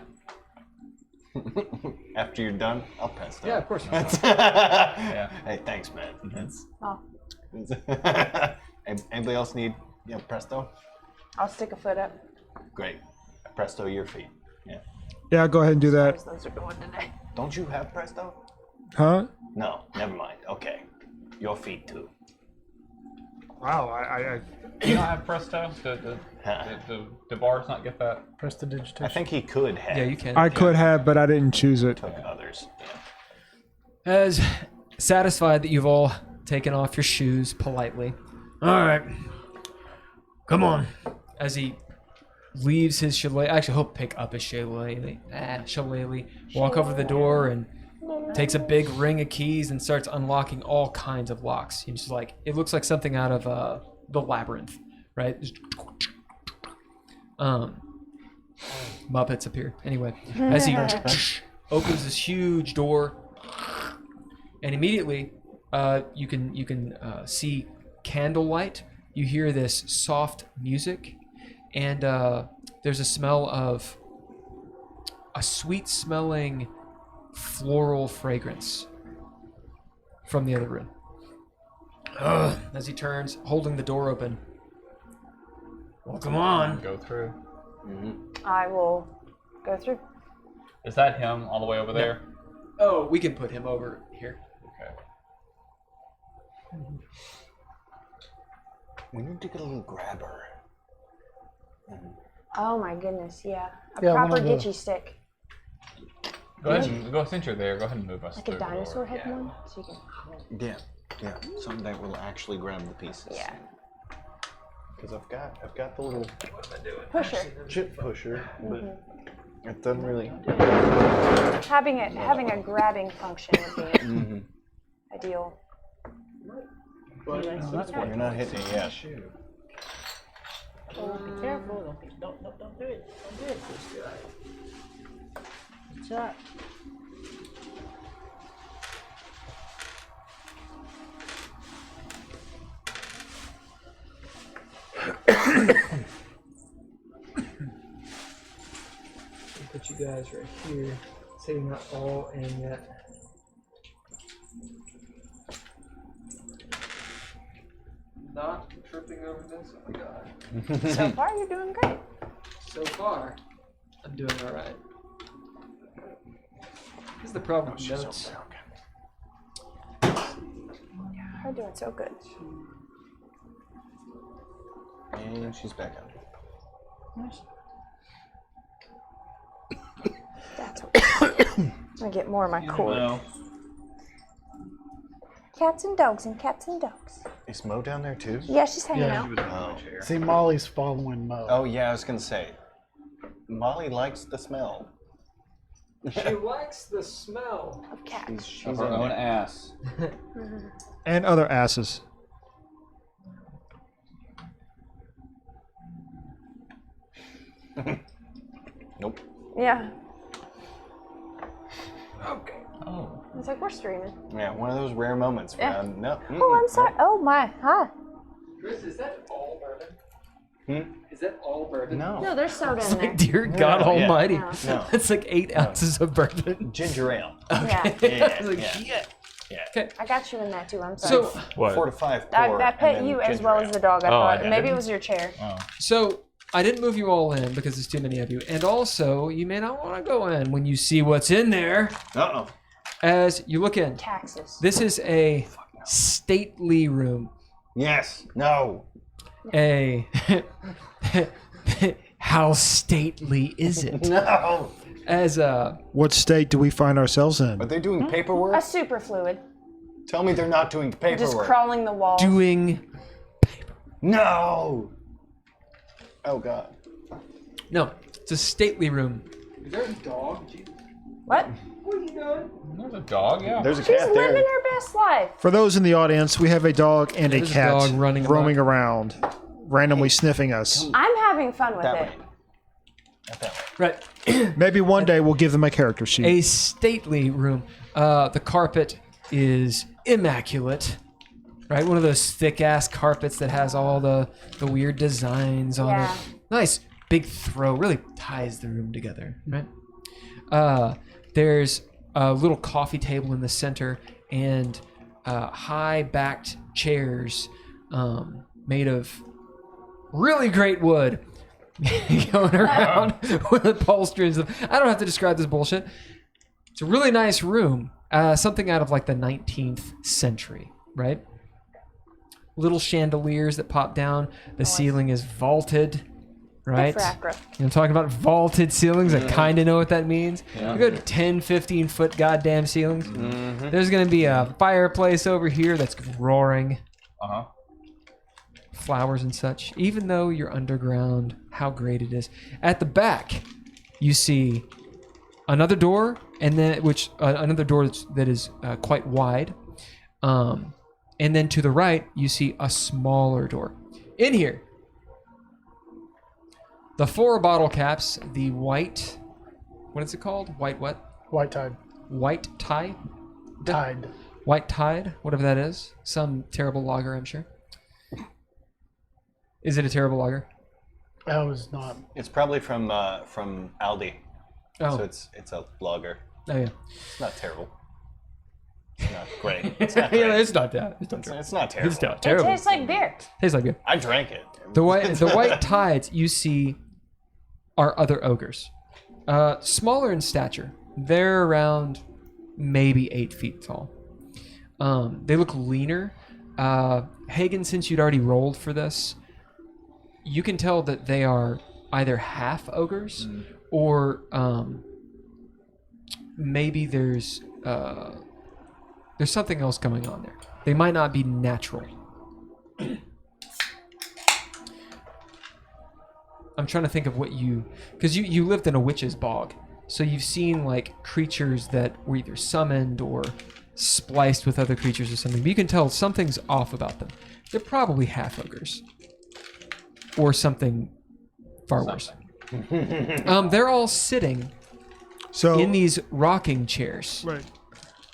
After you're done, I'll press that. yeah, of course. Yeah. Hey, thanks, man. That's, Oh, anybody else need presto? I'll stick a foot up. Great. Presto your feet. Yeah. Yeah. Go ahead and do that. Those are going today. Don't you have presto? Huh? No, never mind. Okay. Your feet too. Wow. I You don't have Presto? Do bars not get that? Prestidigitation. I think he could have. Yeah, you can. I could have, but I didn't choose it. Took others. As satisfied that you've all taken off your shoes politely. All right, come on. As he leaves his shillelagh, actually he'll pick up his shillelagh, walk over to the door and takes a big ring of keys and starts unlocking all kinds of locks. He's just like, it looks like something out of the Labyrinth, right? Just Muppets appear. Anyway, as he opens this huge door, and immediately you can see candlelight. You hear this soft music, and there's a smell of a sweet-smelling floral fragrance from the other room. As he turns, holding the door open. Well, come on. Go through. I will go through. Is that him all the way over there? Oh, we can put him over here. Okay. We need to get a little grabber. Oh my goodness, yeah. A Yeah, one proper of the- Gitchy stick. Go ahead and go. Since you're there, go ahead and move us. Like a through the dinosaur door. head one? So you can. Yeah. Something that will actually grab the pieces. Yeah. Because I've got the little Pusher. chip pusher, but it doesn't really. Having a grabbing function would be ideal. You're not hitting it yet. Oh, be careful. Don't do it. Don't do it. Good shot. Put you guys right here. Say you're not all in yet. Not tripping over this. Oh my god. So far, you're doing great. So far, I'm doing all right. This is the problem with notes. You're doing so good. And she's back out. That's okay. I'm gonna get more of my cord. No. Cats and dogs and cats and dogs. Is Mo down there too? Yeah, she's hanging Yeah. out. Oh. See, Molly's following Mo. Oh yeah, I was gonna say. Molly likes the smell. She likes the smell. Of cats. She's Of her in own there. ass. And other asses. Nope. Yeah. Okay. Oh. It's like we're streaming. Yeah, one of those rare moments where Yeah. I'm no. Oh, I'm sorry. Oh my. Hi. Chris, is that all bourbon? Hmm? Is that all bourbon? No. No, there's soda in there. Like, dear God No, yeah. Almighty. No. No. That's like 8 ounces of bourbon. Ginger ale. Yeah. Yeah, I was like, yeah. shit. Yeah. Okay. I got you in that too. I'm sorry. So, 4 to 5 I pour, and pet then you as ginger well ale. as the dog. I Oh, thought I maybe it didn't. was your chair. Oh. so I didn't move you all in because there's too many of you. And also, you may not want to go in when you see what's in there Uh-oh. as you look in. Taxes. This is a stately room. Yes. No. A how stately is it? No. As a What state do we find ourselves in? Are they doing paperwork? A super fluid. Tell me they're not doing Just paperwork. crawling the wall. doing No. Oh God. no, it's a stately room. Is there a dog? What? What are you doing? There's a dog, yeah. There's a She's cat living there. her best life. For those in the audience, we have a dog and a There's a cat dog running roaming around, randomly sniffing us. I'm having fun with That it. way. Not that way. Right. Maybe one day we'll give them a character sheet. A stately room. The carpet is immaculate. Right? One of those thick ass carpets that has all the weird designs on Yeah. it. Nice big throw. Really ties the room together. Right? There's a little coffee table in the center and high backed chairs made of really great wood. Going around with upholstery and stuff. I don't have to describe this bullshit. It's a really nice room. Something out of like the 19th century, right? Little chandeliers that pop down. The ceiling is vaulted, right? Good for Acra. You know, I'm talking about vaulted ceilings. I kind of know what that means. You go to 10, 15 foot goddamn ceilings. There's going to be a fireplace over here that's roaring. Uh-huh. Flowers and such. Even though you're underground, how great it is. At the back, you see another door, and then another door that is quite wide. And then to the right, you see a smaller door. In here, the 4 bottle caps, the white, what is it called? White what? White Tide. White tie? Tide. White Tide, whatever that is. Some terrible lager, I'm sure. Is it a terrible lager? I was not. It's probably from Aldi. Oh, So it's a lager. oh yeah. It's not terrible. It's not great. It's not Yeah, great. it's not that. It's not terrible. It's not terrible. It's not It terrible. tastes like beer. Tastes like good. I drank it. The white tides, you see are other ogres. Smaller in stature. They're around maybe 8 feet tall. They look leaner. Hagen, since you'd already rolled for this, you can tell that they are either half ogres or maybe there's something else going on there. They might not be natural. I'm trying to think of what because you lived in a witch's bog, so you've seen like creatures that were either summoned or spliced with other creatures or something. But you can tell something's off about them. They're probably half ogres or something far worse. They're all sitting in these rocking chairs. Right.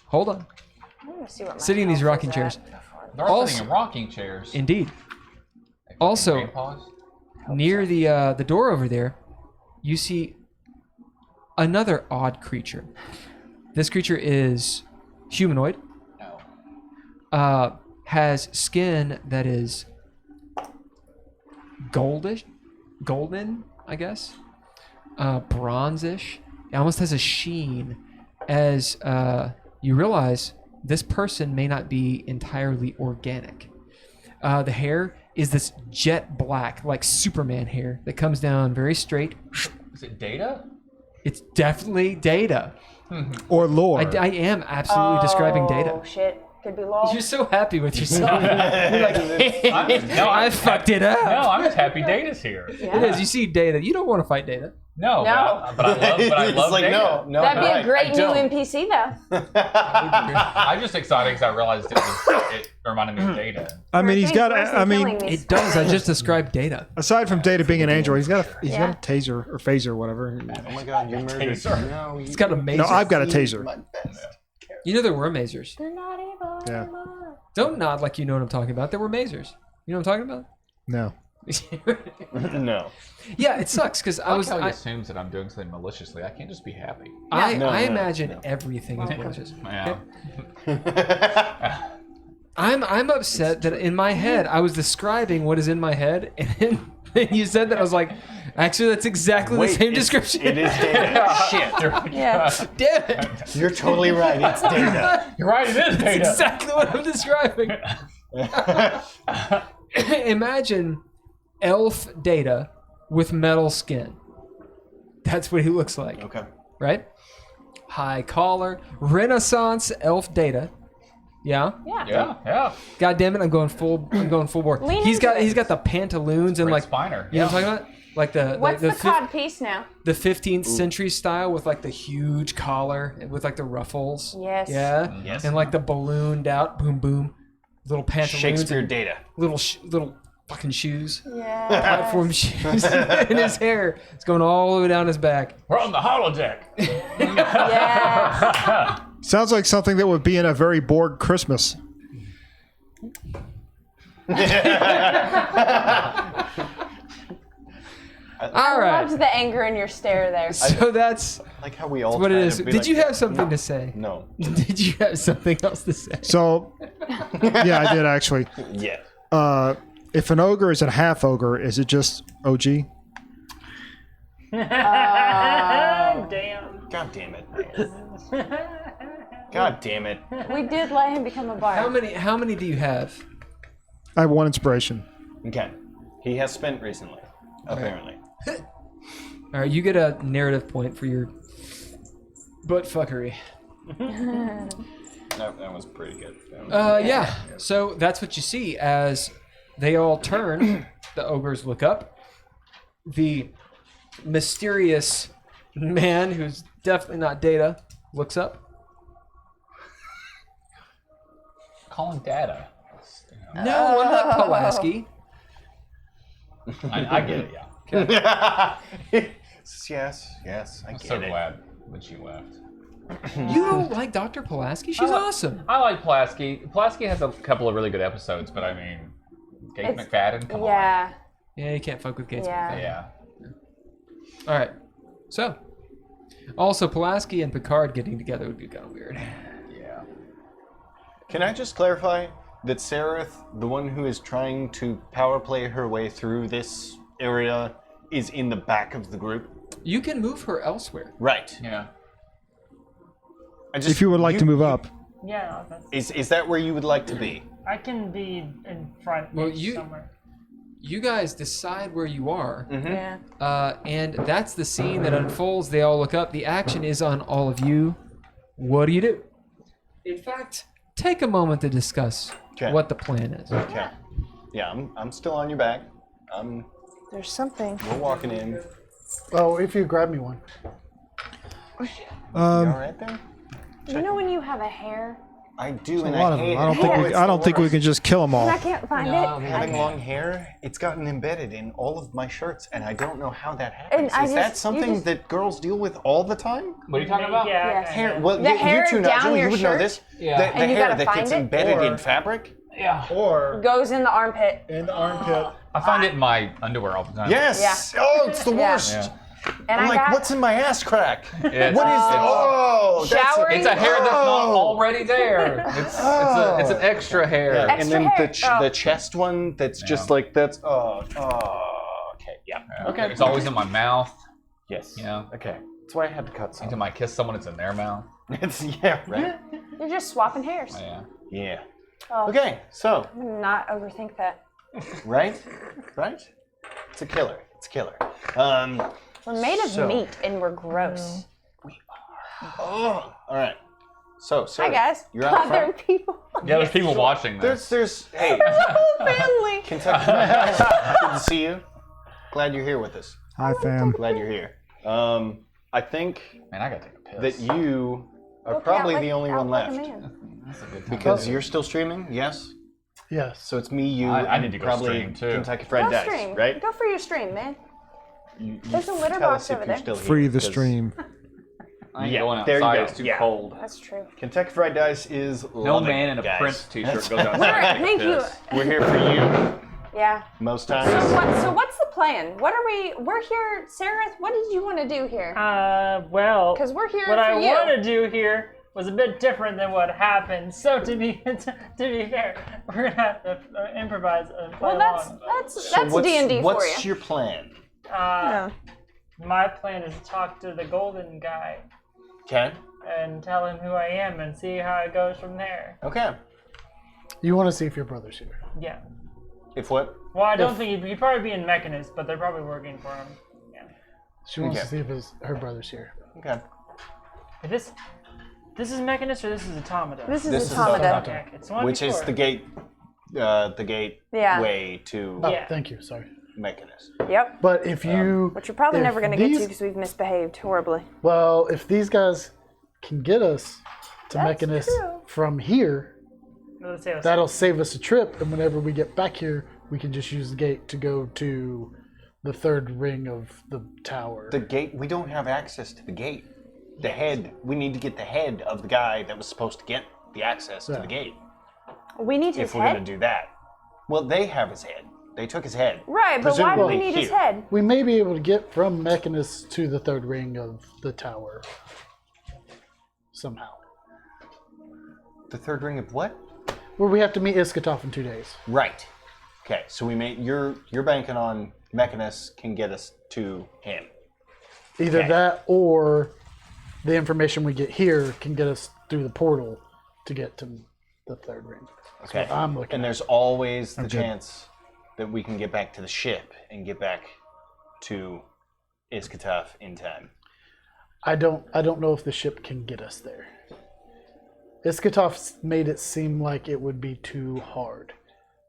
Hold on. I'm gonna see what my Sitting in these health rocking is chairs. at. They're all sitting in rocking chairs. Indeed. Like Also, grandpas. near the door over there, you see another odd creature. This creature is humanoid. No. Has skin that is golden, I guess. Bronzish. It almost has a sheen. As you realize, this person may not be entirely organic. The hair is this jet black, like Superman hair, that comes down very straight. Is it Data? It's definitely Data. Or lore. I am absolutely describing Data. Oh shit, could be lol. You're so happy with yourself. You're like, I fucked it up. No, I'm just happy Data's here. It is. You see Data. You don't want to fight Data. No, No. but I It's love like, Data. no, That'd be I a great new don't. NPC though. I'm just excited because I realized it reminded me of Data. I mean, he's got. I mean, It does. I just described Data. aside from Data being an android, he's got a taser or phaser, whatever. Oh my god, you murdered. Taser. No, It's got a mazer. No, I've got a taser. You know there were mazers. They're not evil. Yeah. Don't nod like you know what I'm talking about. There were mazers. You know what I'm talking about? No. No. Yeah, it sucks because I like how he assumes that I'm doing something maliciously. I can't just be happy. I No, imagine no. everything is malicious. Yeah. I'm upset that in my head I was describing what is in my head, and then you said that I was like, actually that's exactly the same description. It is Data. Shit. Yeah. Damn it! You're totally right. It's Data. You're right, it is That's Data. exactly what I'm describing. Imagine elf Data with metal skin. That's what he looks like, Okay. right? High collar, Renaissance elf Data. Yeah. Yeah. Yeah. God damn it! I'm going full board. Lean He's got into it. the pantaloons and Great like Spiner. you know what I'm talking about? Like What's the fif- cod piece now? the 15th century style with like the huge collar with like the ruffles. Yes. Yeah. Yes. And like the ballooned out boom boom little pantaloons. Shakespeare and Data. little fucking shoes. Yeah. Platform shoes. And his hair is going all the way down his back. We're on the holodeck. Yes. Sounds like something that would be in a very bored Christmas. All right. Loves the anger in your stare there. So that's Like how we all. what it try is. to be Did like you that. have something to say? No. Did you have something else to say? So, yeah, I did actually. Yeah. If an ogre is a half ogre, is it just OG? Damn. God damn it. God damn it. We did let him become a bard. How many do you have? I have one inspiration. Okay. He has spent recently, apparently. All right, you get a narrative point for your butt fuckery. That was pretty good. Yeah. So that's what you see as they all turn. The ogres look up. The mysterious man, who's definitely not Data, looks up. Call him Data. No, I'm not Pulaski. I get it, yeah. Yes, I I'm get so it. glad that she left. You don't like Dr. Pulaski? She's awesome. I like Pulaski. Pulaski has a couple of really good episodes, but I mean, Gates It's- McFadden, come Yeah. Yeah, you can't fuck with Gates. Yeah. on. Yeah. All right. So, also Pulaski and Picard getting together would be kind of weird. Yeah. Can I just clarify that Sereth, the one who is trying to power play her way through this area, is in the back of the group. You can move her elsewhere. Right. Yeah. If you would like to move up. Yeah, that's, Is that where you would like to be? I can be in front Well, you- somewhere. You guys decide where you are, Yeah. and that's the scene that unfolds. They all look up. The action is on all of you. What do you do? In fact, take a moment to discuss Okay. what the plan is. Okay. Yeah, I'm still on your back. There's something. We're walking in. Oh, if you grab me one. You all right there? You know when you have a hair? I do, A and lot I of hate them. I don't it. think Oh, we. it's I the don't think we worst. can just kill them all. I can't find No, it. Having long hair, it's gotten embedded in all of my shirts, and I don't know how that happens. I Is that you something just- that girls deal with all the time? What are you talking about? Yeah. Yes. Hair. Well, The hair you two, down Nigel, your you would know shirt? this. Yeah. The And you hair gotta that gets find it? embedded in Or- fabric. Yeah. Or Goes in the armpit. in the armpit. I find it in my underwear all the time. Yes. Oh, it's the Yeah. worst. Yeah. And I'm I like, got what's in my ass crack? It's, What is it? Oh, that's Showering? It's a hair that's not Oh. already there. It's an extra hair. Yeah, Extra and then hair. the Oh. chest one that's just like that's okay, yeah. Okay. It's always in my mouth. Yes. You know. Okay. That's why I had to cut some. Anytime I kiss someone, it's in their mouth. It's right. You're just swapping hairs. Yeah. Yeah. Oh, Okay, so I'm gonna not overthink that. right? It's a killer. It's a killer. We're made of So- meat and we're gross. Oh, all right. So, Hi Sarah, guys. you're out Other front. people. Yeah, there's people watching this. There's hey, Whole family. Kentucky Fried Guys. Good to see you. Glad you're here with us. Hi, fam. Glad you're here. I think Man, I gotta take a that piss. you are Look probably out the like- only out one like a left man. That's a good time. because you're still streaming. Yes. Yes. So it's me, you, I and need to go probably stream, too. Kentucky Fried Go Dice, stream. right? Go for your stream, man. You There's a litter tell box us if over you're there. still here, Free the 'cause stream. I ain't Yeah, going there you outside. go. It's too Yeah. cold. That's true. Kentucky Fried Dice is No loving man it, in a guys. Prince t-shirt goes Where- outside. to thank take a you. piss. We're here for you Yeah. most So, times. what's the plan? What are we? We're here, Sarah. What did you want to do here? Well, 'Cause we're here what for I you. want to do here was a bit different than what happened. So to be fair, we're gonna have to improvise and play Well, that's along. that's what's, D&D for what's you. your plan? My plan is to talk to the golden guy Okay. and tell him who I am and see how it goes from there. Okay. You want to see if your brother's here. Yeah. If what? Well, I don't think he'd probably be in Mechanist, but they're probably working for him. Yeah. She wants Okay. to see if her brother's here. Okay. If this is Mechanist or this is Automata? This is This is Automata. Automata. Okay, it's one Which is before. the gate Yeah. way to Oh, Yeah. thank you. Sorry. Mechanist. Yep. But if you, Which you're probably if never going to get to these- because we've misbehaved horribly. well, if these guys can get us to That's Mechanist true. from here, Let's say that'll save us a trip. And whenever we get back here, we can just use the gate to go to the third ring of the tower. The gate. We don't have access to the gate. The head. We need to get the head of the guy that was supposed to get the access to Yeah. the gate. We need his If we're gonna head. do that. Well, they have his head. They took his head. Right, but why do we Presumably need his here. head? We may be able to get from Mechanist to the third ring of the tower somehow. The third ring of what? Where we have to meet Iskatov in 2 days. Right. Okay, so we made you're banking on Mechanist can get us to him. Either Okay. that or the information we get here can get us through the portal to get to the third ring. That's Okay. what I'm looking And at. there's always the good. chance that we can get back to the ship and get back to Iskatov in time. I don't know if the ship can get us there. Iskatov made it seem like it would be too hard.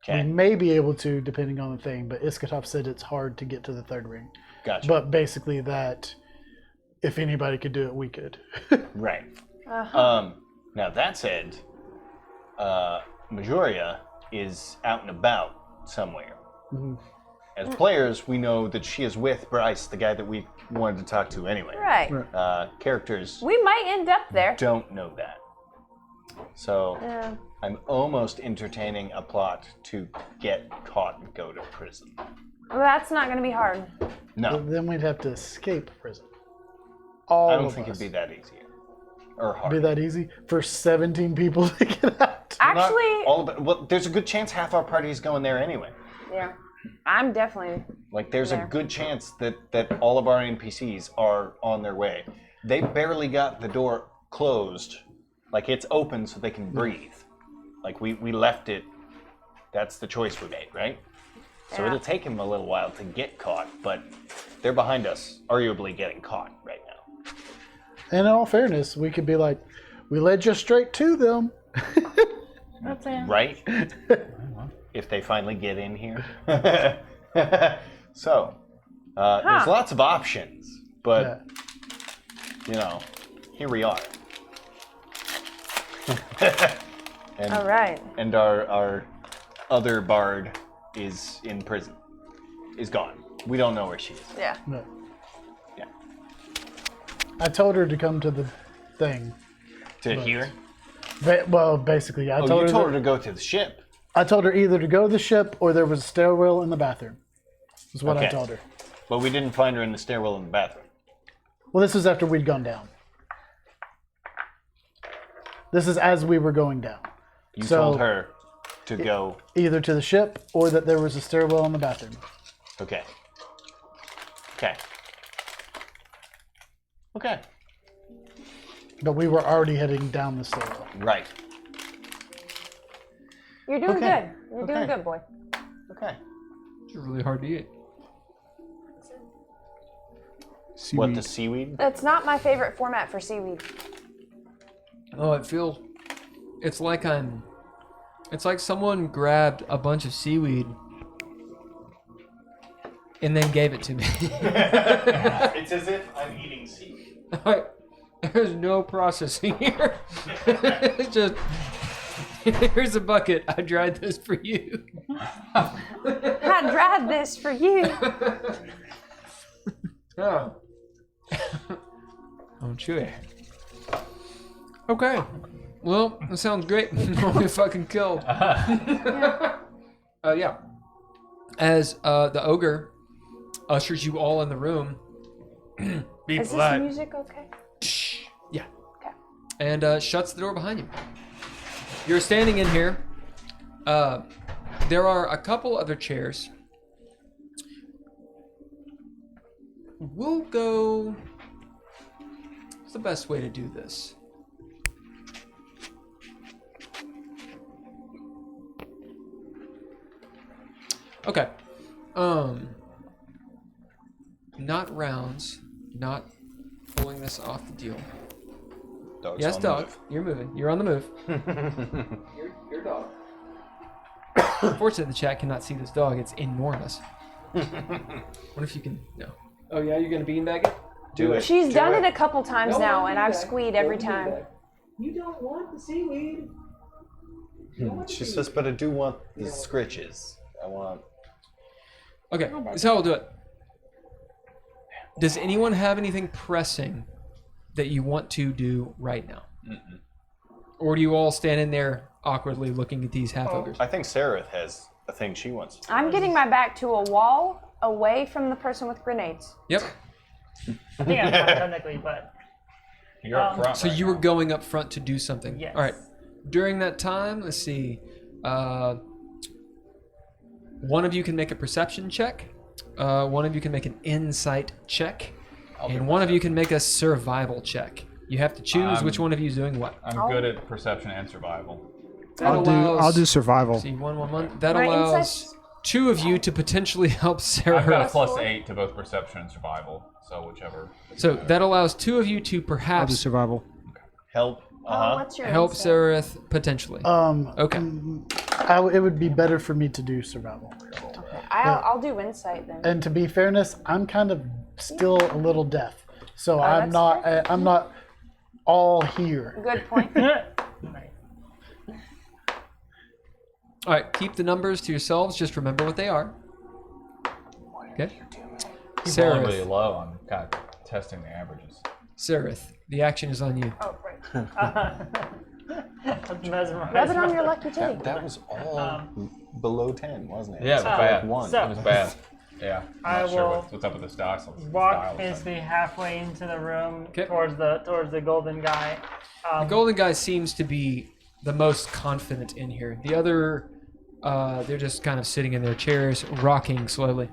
We Okay. may be able to, depending on the thing, but Iskatov said it's hard to get to the third ring. Gotcha. But basically that if anybody could do it, we could. Right. Uh-huh. Now that said, Majoria is out and about somewhere. Mhm. As players, we know that she is with Bryce, the guy that we wanted to talk to anyway. Right. Characters We might end up there. don't know that. So Yeah. I'm almost entertaining a plot to get caught and go to prison. Well, that's not going to be hard. No, Then we'd have to escape prison. All I don't of think us. it'd be that easy. Or hard. Be that easy for 17 people to get out. Not Actually, all of it. Well, there's a good chance half our party is going there anyway. yeah. I'm definitely. Like, there's a There. good chance that all of our NPCs are on their way. They barely got the door closed. Like, it's open so they can breathe. Like, we left it. That's the choice we made, right? So Yeah. it'll take him a little while to get caught, but they're behind us, arguably getting caught right now. And in all fairness, we could be like, we led you straight to them. That's it. Right? If they finally get in here. So, there's lots of options, but, you know, here we are. And, All right. and our other bard is in prison. Is gone. We don't know where she is. Yeah. No. Yeah. I told her to come to the thing. To here? Well, basically, I Oh, told you her told her to go to the ship. I told her either to go to the ship or there was a stairwell in the bathroom. Is what I Okay. told her. But we didn't find her in the stairwell in the bathroom. Well, this is after we'd gone down. This is as we were going down. You So- told her to go. Either to the ship or that there was a stairwell in the bathroom. Okay. Okay. Okay. But we were already heading down the stairwell. Right. You're doing Okay. good. You're doing Okay. good, boy. Okay. It's really hard to eat. What, the seaweed? That's not my favorite format for seaweed. Oh, it feels. It's like someone grabbed a bunch of seaweed and then gave it to me. It's as if I'm eating seaweed. There's no processing here. It's just here's a bucket. I dried this for you. I dried this for you. Oh. Oh, chewy. Okay. Well, that sounds great. We'll get fucking killed. Yeah. As the ogre ushers you all in the room. Be Is this polite. music okay? Yeah. Okay. And shuts the door behind you. You're standing in here. There are a couple other chairs. We'll go. What's the best way to do this? Okay. Not rounds. Not pulling this off the deal. Dog's Yes, on the dog. move. You're moving. You're on the move. Your dog. Unfortunately, the chat cannot see this dog. It's enormous. What if you can? No. Oh yeah, you're gonna beanbag it? Do it. She's Do done it. it a couple times Don't now, want and I've beanbag. squeed Don't every want time. beanbag. You don't want the seaweed. She says, but I do want the scritches. I want. Okay, this is how we'll do it. Does anyone have anything pressing that you want to do right now? Or do you all stand in there awkwardly looking at these half ogres? I think Sarah has a thing she wants to do. I'm getting my back to a wall away from the person with grenades. Yep. I think I'm fine technically, but You're up front. So right you now. were going up front to do something. Yes. All right. During that time, let's see. One of you can make a perception check. One of you can make an insight check. And one of you can make a survival check. You have to choose which one of you is doing what. I'm good at perception and survival. That I'll do survival. See, 1. That My allows insights- two of you to potentially help Sarah. I've got a +8 to both perception and survival, so whichever. So that allows two of you to I'll do perhaps survival. Help. Oh, what's your help insight? Sereth potentially. Okay. It would be better for me to do survival. I'll do insight then. And to be fairness, I'm kind of still a little deaf, so that's I'm not all here. Good point. All right. Keep the numbers to yourselves. Just remember what they are. Okay. Keep rolling really Sereth. low. I'm kind of testing the averages. Sereth. The action is on you. Oh, right. mesmerized. Rub it on your lucky titty. That was all below 10, wasn't it? Yeah, it was bad. One. It was bad. Yeah. I'm I not sure will what's up with this dice. Walk basically halfway into the room 'Kay. towards the golden guy. The golden guy seems to be the most confident in here. The other They're just kind of sitting in their chairs, rocking slowly.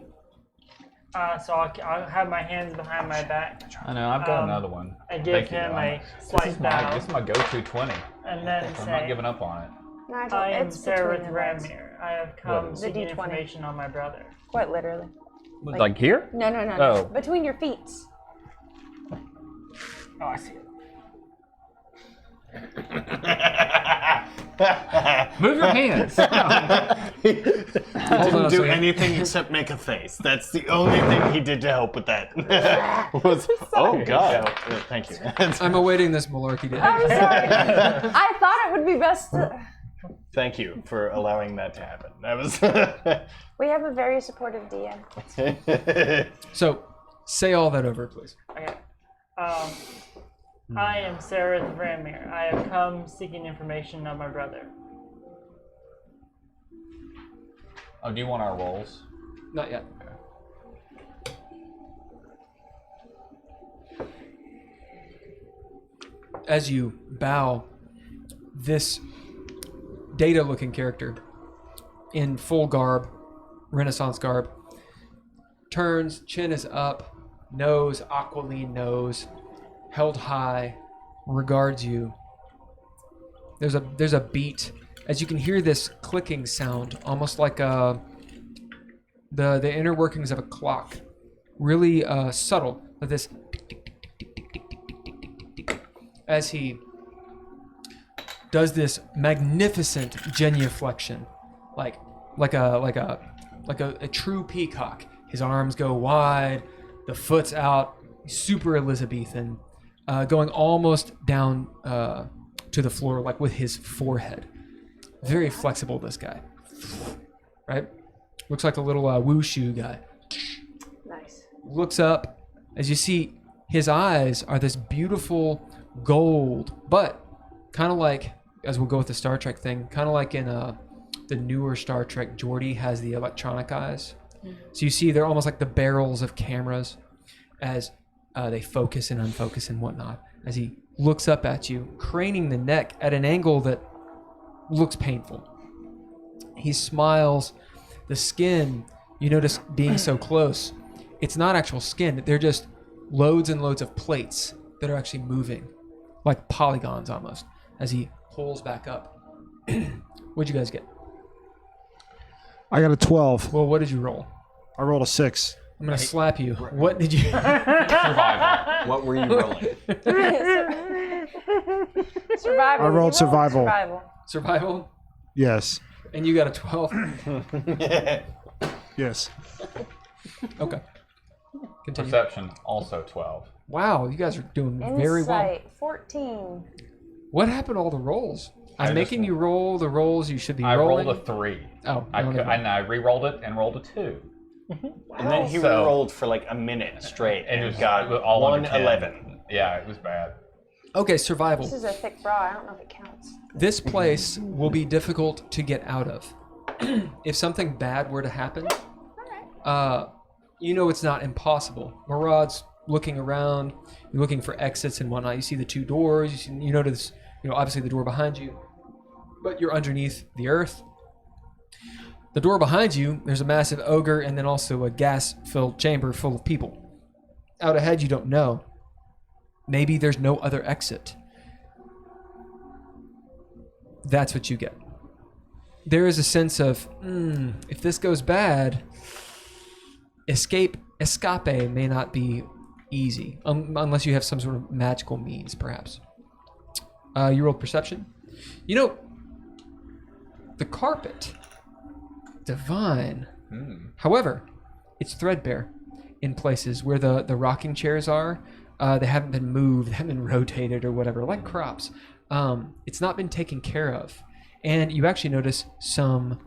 So I'll have my hands behind my back. I know, I've got another one. I give Thank you, him though. a slight bow. This is my go-to 20. And then I'm not say, giving up on it. Nigel, I am it's Sarah between your legs. Ramir. I have come What? seeking D20. information on my brother. Quite literally. Like here? No. Oh. Between your feet. Oh, I see it. Move your hands. He Hold on didn't a do second. anything except make a face. That's the only thing he did to help with that. Oh God! Thank you. I'm awaiting this malarkey to I'm sorry. I thought it would be best to... Thank you for allowing that to happen. That was. We have a very supportive DM. So, say all that over, please. Okay. I am Sarah Ramir. I have come seeking information on my brother. Oh, do you want our rolls? Not yet. As you bow, this Data-looking character in full garb, Renaissance garb, turns, chin is up, nose, aquiline nose, held high, regards you. There's a beat as you can hear this clicking sound, almost like the inner workings of a clock, really subtle, but this tick, tick, tick, tick, tick, tick, tick, tick, tick, tick, tick, tick, as he does this magnificent genuflection, like a true peacock. His arms go wide, the foot's out, super Elizabethan, going almost down to the floor, like with his forehead. Very flexible, this guy. Right? Looks like a little wushu guy. Nice. Looks up, as you see, his eyes are this beautiful gold, but kind of like, as we'll go with the Star Trek thing, kind of like in the newer Star Trek, Geordi has the electronic eyes. So you see they're almost like the barrels of cameras as they focus and unfocus and whatnot. As he looks up at you, craning the neck at an angle that looks painful. He smiles. The skin, you notice being so close, it's not actual skin. They're just loads and loads of plates that are actually moving, like polygons almost, as he pulls back up. What'd you guys get? I got a 12. Well, what did you roll? I rolled a 6. I'm gonna slap you. What did you? Survival. What were you rolling? Survival. I rolled You rolled survival. Survival, Yes. and you got a 12. Yes. Okay. Continue. Perception, also 12. Wow, you guys are doing very well. Insight, 14. What happened to all the rolls? I'm I making just- you roll the rolls you should be I rolling. rolled a 3. Oh, I no, could, never mind. and I re-rolled it and rolled a 2. And then he So- rolled for like a minute straight And and it was got it was all under 10. 111. Yeah, it was bad. Okay, survival. This is a thick bra. I don't know if it counts. This place will be difficult to get out of. If something bad were to happen, you know it's not impossible. Murad's looking around, you're looking for exits and whatnot. You see the two doors, you notice, obviously the door behind you, but you're underneath the earth. The door behind you, there's a massive ogre and then also a gas-filled chamber full of people. Out ahead, you don't know. Maybe there's no other exit. That's what you get. There is a sense of, if this goes bad, escape may not be easy, unless you have some sort of magical means, perhaps. You rolled perception. The carpet, divine. However, it's threadbare in places where the rocking chairs are. They haven't been moved, they haven't been rotated or whatever, like crops. It's not been taken care of. And you actually notice some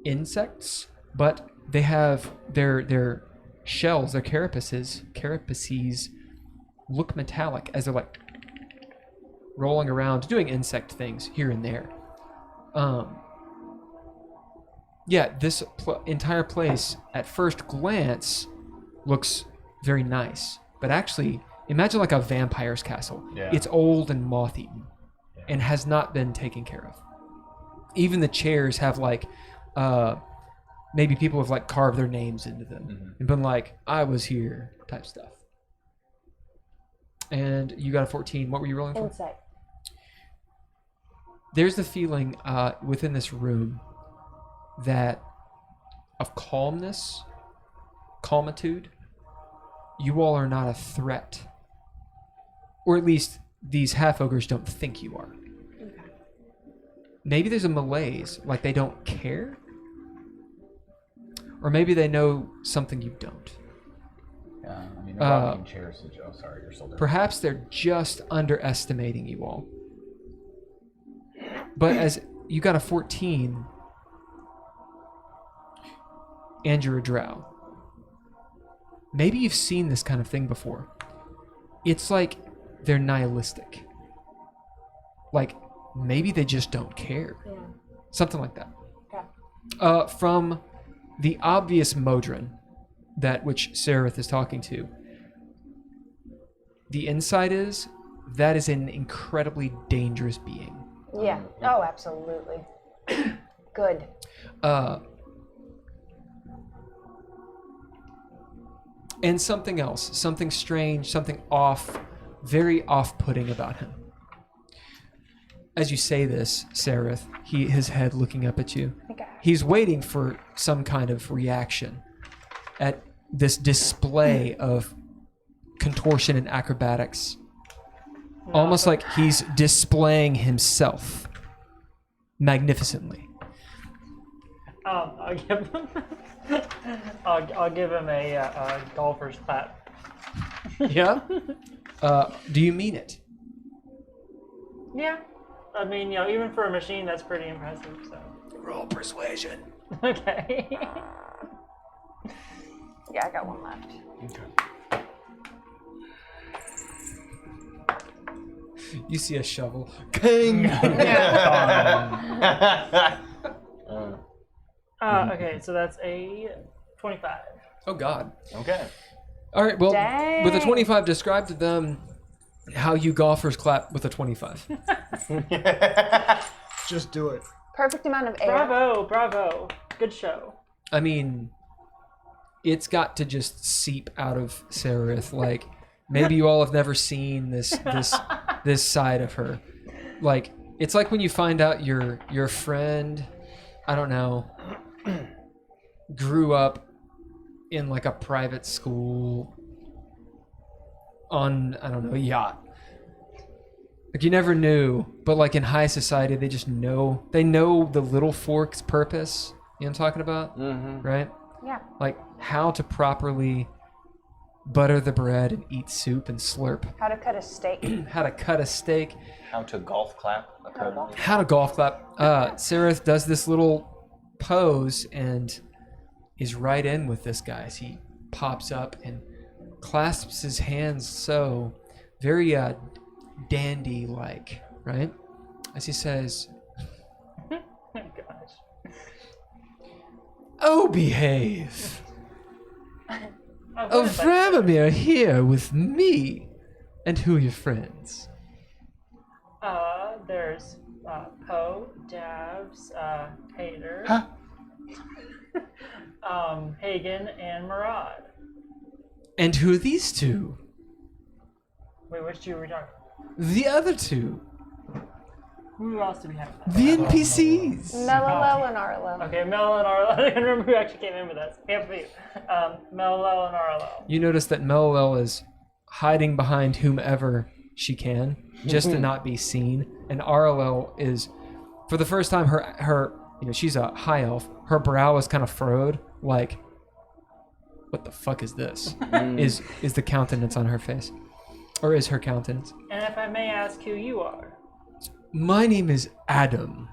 insects, but they have their shells, their carapaces look metallic as they're like rolling around, doing insect things here and there. This entire place at first glance looks very nice, but actually imagine like a vampire's castle. Yeah. It's old and moth-eaten and has not been taken care of. Even the chairs have like, maybe people have like carved their names into them and been like, "I was here" type stuff. And you got a 14. What were you rolling for? Insight. There's the feeling within this room that of calmness, calmitude. You all are not a threat, or at least these half ogres don't think you are. Maybe there's a malaise, like they don't care, or maybe they know something you don't. Yeah, I mean, the rocking chairs. Oh, sorry, you're still there. Perhaps they're just underestimating you all. But as you got a 14, and you're a drow, maybe you've seen this kind of thing before. It's like they're nihilistic. Like, maybe they just don't care. Yeah. Something like that. Okay. From the obvious Modron, that which Seraph is talking to, the insight is that is an incredibly dangerous being. Yeah. Oh, absolutely. Good. And something else, something strange, something off, very off-putting about him. As you say this, Seraph, his head looking up at you, he's waiting for some kind of reaction at this display of contortion and acrobatics. Almost like he's displaying himself magnificently. I'll give him. I'll give him a golfer's clap. Yeah? Do you mean it? Yeah. I mean, even for a machine, that's pretty impressive. So. Roll persuasion. Okay. Yeah, I got one left. Okay. You see a shovel. King! Okay, so that's a 25. Oh, God. Okay. All right, well, Dang. with a 25, describe to them how you golfers clap with a 25. Just do it. Perfect amount of air. Bravo. Good show. I mean, it's got to just seep out of Seraph. Like, maybe you all have never seen this side of her. Like, it's like when you find out your friend, I don't know, grew up in like a private school on, I don't know, a yacht. Like, you never knew, but like in high society, they just know. They know the little fork's purpose. You know what I'm talking about? Mm-hmm. Right? Yeah. Like how to properly butter the bread and eat soup and slurp. How to cut a steak. How to cut a steak. How to golf clap. How to golf clap. Seraph does this little pose and is right in with this guy as he pops up and clasps his hands so very dandy-like, right? As he says, Oh gosh. "Oh, behave. Oh, Oh, what if I- Vramamir here with me. And who are your friends?" There's Poe, Davs, Hader, Huh? Hagen, and Murad. "And who are these two?" Wait, which two are we talking? "The other two. Who else do we have? The NPCs." Mello and Arlo. Okay, Mel and Arlo. I don't remember who actually came in with us. We have a few. Mello and Arlo. You notice that Melilel is hiding behind whomever she can, just to not be seen. And Arlo is, for the first time, her she's a high elf. Her brow is kind of furrowed, like, what the fuck is this? Is the countenance on her face, or is her countenance? And if I may ask who you are. My name is Adam.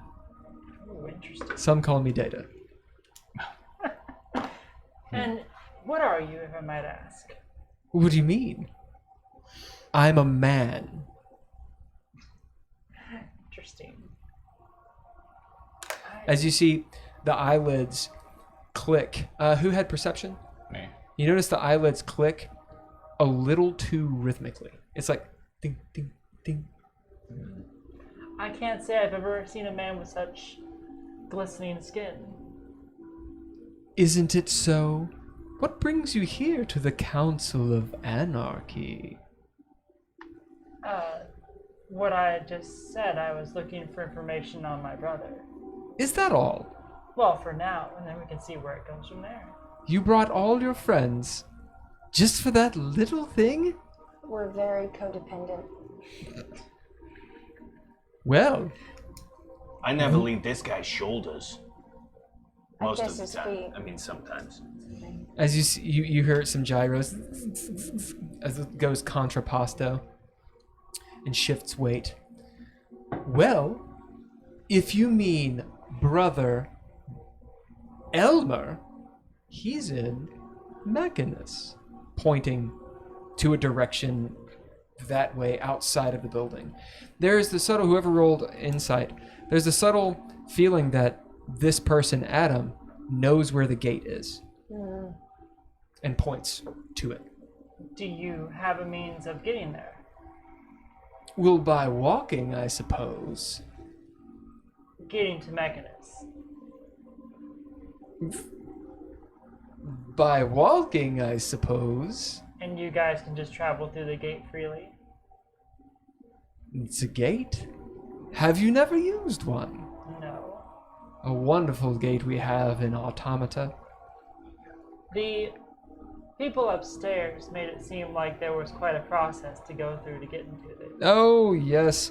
Ooh, interesting. Some call me Data. And what are you, if I might ask? What do you mean? I'm a man. Interesting. As you see, the eyelids click. Who had perception? Me. You notice the eyelids click a little too rhythmically. It's like ding, ding, ding. I can't say I've ever seen a man with such glistening skin. Isn't it so? What brings you here to the Council of Anarchy? What I just said, I was looking for information on my brother. Is that all? Well, for now, and then we can see where it goes from there. You brought all your friends just for that little thing? We're very codependent. Well, I never leave this guy's shoulders. I Most guess of the his time. feet. I mean, sometimes. as you see, you hear some gyros as it goes contrapposto and shifts weight. Well, if you mean brother Elmer, he's in Mechanus, pointing to a direction that way outside of the building. There's the subtle, whoever rolled insight, there's the subtle feeling that this person, Adam, knows where the gate is and points to it. Do you have a means of getting there? Well, by walking, I suppose. Getting to Mechanus. By walking, I suppose. And you guys can just travel through the gate freely? It's a gate? Have you never used one? No. A wonderful gate we have in Automata. The people upstairs made it seem like there was quite a process to go through to get into it. Oh, yes.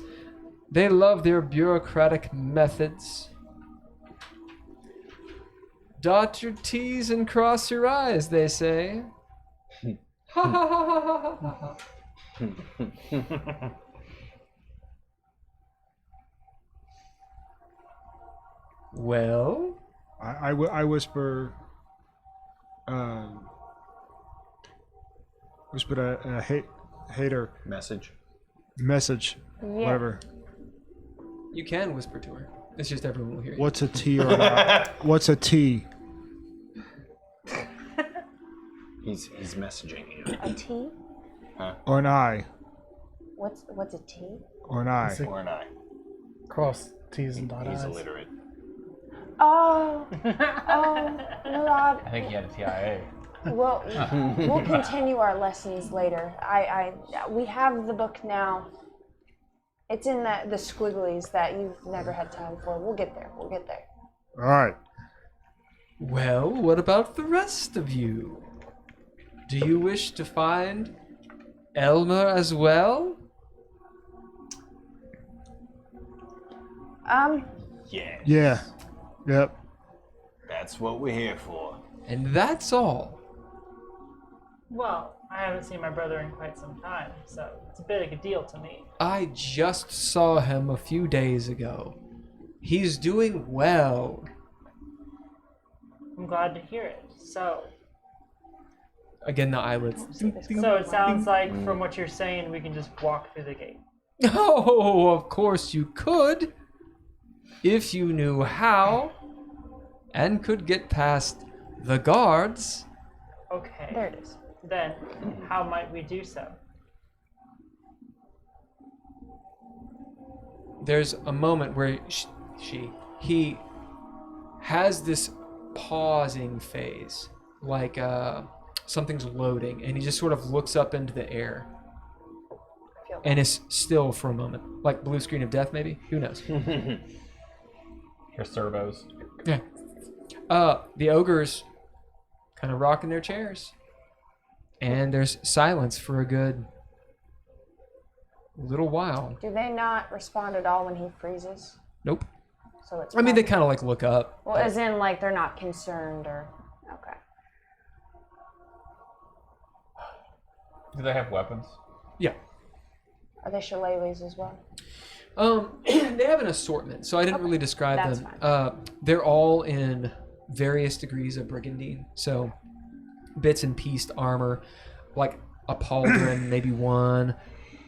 They love their bureaucratic methods. Dot your T's and cross your I's, they say. Ha ha ha ha ha ha. Well, I whisper, whispered a hater Message. message, Yeah. whatever. you can whisper to her. It's just everyone will hear you. What's a T or an I? What's a T? He's messaging you. A T? Or an I? What's a T? Or an I? Or an I. Cross T's and dot He's I's. illiterate. Oh, Rob. I think he had a TIA. Well, we'll continue our lessons later. We have the book now. It's in the squigglies that you've never had time for. We'll get there. We'll get there. All right. Well, what about the rest of you? Do you wish to find Elmer as well? Yeah. Yeah. Yep. That's what we're here for. And that's all. Well, I haven't seen my brother in quite some time, so it's a bit of a deal to me. I just saw him a few days ago. He's doing well. I'm glad to hear it. So Again, the eyelids. it sounds like from what you're saying, we can just walk through the gate. Oh, of course you could. If you knew how and could get past the guards. Okay. There it is. Then, how might we do so? There's a moment where he has this pausing phase, like something's loading, and he just sort of looks up into the air and is still for a moment, like blue screen of death, maybe. Who knows? Your servos. Yeah. The ogres kind of rocking their chairs, and there's silence for a good little while. Do they not respond at all when he freezes? Nope. So it's. I mean, they fine. kind of like look up. Well, as in, like they're not concerned or. Okay. Do they have weapons? Yeah. Are they shillelaghs as well? They have an assortment, so I didn't really describe That's them. They're all in various degrees of brigandine, so bits and pieced armor, like a pauldron, maybe one.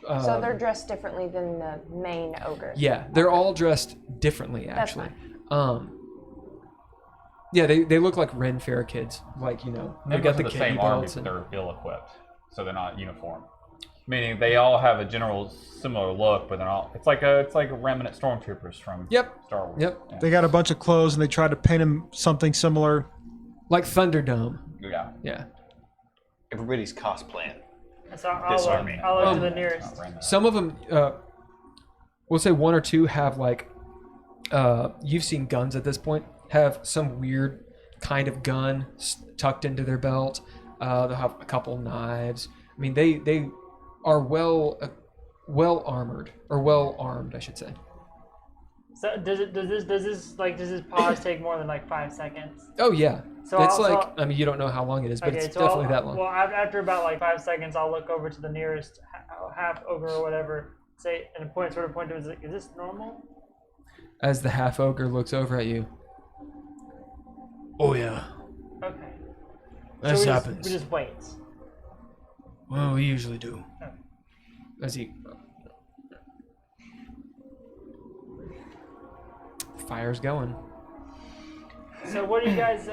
So they're dressed differently than the main ogre. Yeah, they're all dressed differently, That's actually. Yeah, they look like Ren Fair kids, like, you know, they Maybe got the the same candy army, belts but and they're ill-equipped, so they're not uniform. Meaning they all have a general similar look, but they're all. It's like a remnant stormtroopers from Star Wars. Yep. Yeah. They got a bunch of clothes and they tried to paint them something similar. Like Thunderdome. Yeah. Yeah. Everybody's cosplaying. So This I'll army. look to the nearest. Some of them, we'll say one or two have like, you've seen guns at this point, have some weird kind of gun tucked into their belt. They'll have a couple knives. I mean, they are well armored, or well armed, I should say. So does this pause take more than like 5 seconds? Oh yeah. So It's I'll- like, so- I mean, you don't know how long it is, but Okay, it's so definitely that long. Well, after about like 5 seconds, I'll look over to the nearest half ogre or whatever, say, and point to him. Is this normal? As the half ogre looks over at you. Oh yeah, Okay. this so happens. We just wait. Well, we usually do. Okay. As he fire's going. So what do you guys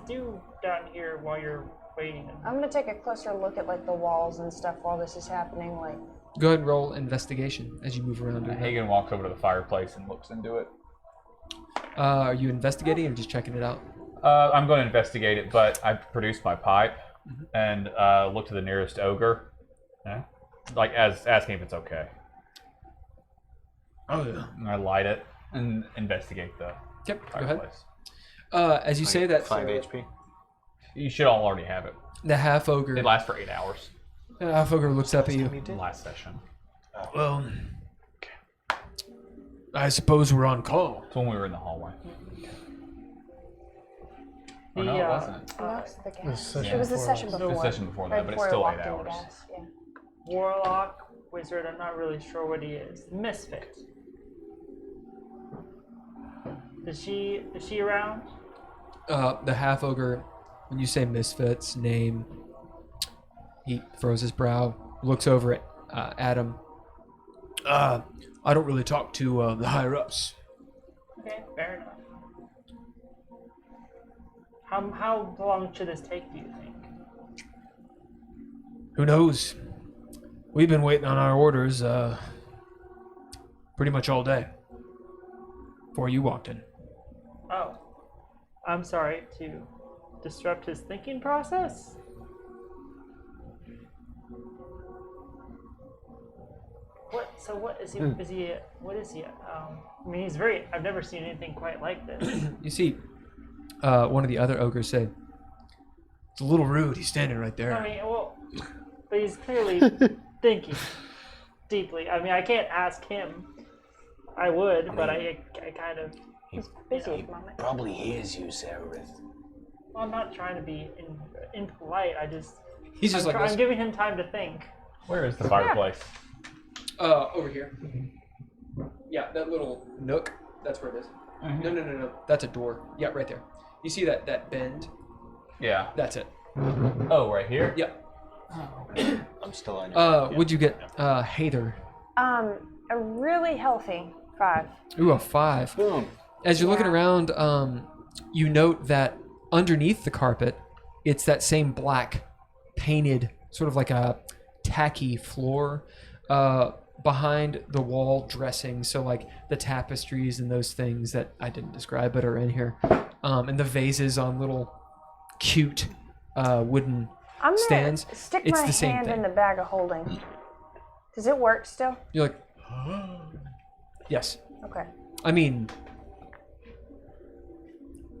do down here while you're waiting? I'm gonna take a closer look at like the walls and stuff while this is happening. Like, Go ahead and roll investigation as you move around. Hagen walks over to the fireplace and looks into it. Are you investigating or just checking it out? I'm going to investigate it, but I produced my pipe and look to the nearest ogre. Yeah. Like asking if it's okay. Oh yeah. And I light it and investigate the Yep. Go ahead. fireplace. As you say that, 5 HP. You should all already have it. the half ogre. It lasts for 8 hours. The half ogre looks up at you. Last session. Well, I suppose we're on call. It's when we were in the hallway. The, Oh, no, it wasn't. no, it's the gas. session It was the before session last. It was before. the session before Right that, but it's before I still 8 walked into hours. gas, yeah. Warlock, wizard. I'm not really sure what he is. Misfit. Is she around? The half ogre, when you say misfits name, he froze his brow, looks over at Adam. I don't really talk to the higher ups. Okay, fair enough. How long should this take, do you think? Who knows? We've been waiting on our orders pretty much all day before you walked in. Oh, I'm sorry to disrupt his thinking process. What is he? What is he? I mean, he's very. I've never seen anything quite like this. You see, one of the other ogres said, "It's a little rude. He's standing right there." I mean, well, but he's clearly thinking deeply. I mean, I can't ask him. I would, but I kind of. He's busy at the moment. Probably hears you, Sarah. Well, I'm not trying to be impolite. I just. He's just I'm giving him time to think. Where is the fireplace? Over here. Yeah, that little nook. That's where it is. No. That's a door. Yeah, right there. You see that bend? Yeah. That's it. Oh, right here? Yep. I'm still on your What'd you get, Hather? A really healthy 5. Ooh, a 5. Boom. As you're looking around, you note that underneath the carpet, it's that same black painted, sort of like a tacky floor. Behind the wall dressing, so like the tapestries and those things that I didn't describe but are in here, and the vases on little cute wooden I'm gonna stands. stick It's my the same hand thing. in the bag of holding. Does it work still? You're like, yes. Okay. I mean,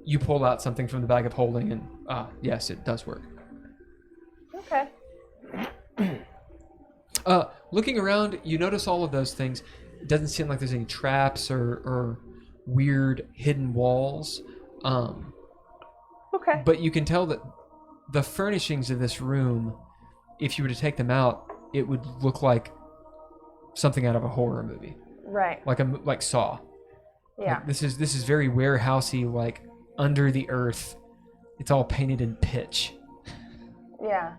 you pull out something from the bag of holding, and yes, it does work. Okay. Looking around, you notice all of those things. It doesn't seem like there's any traps or weird hidden walls. Okay. But you can tell that the furnishings of this room, if you were to take them out, it would look like something out of a horror movie, Right. like Saw. Yeah. Like, this is very warehousey, like under the earth. It's all painted in pitch, Yeah.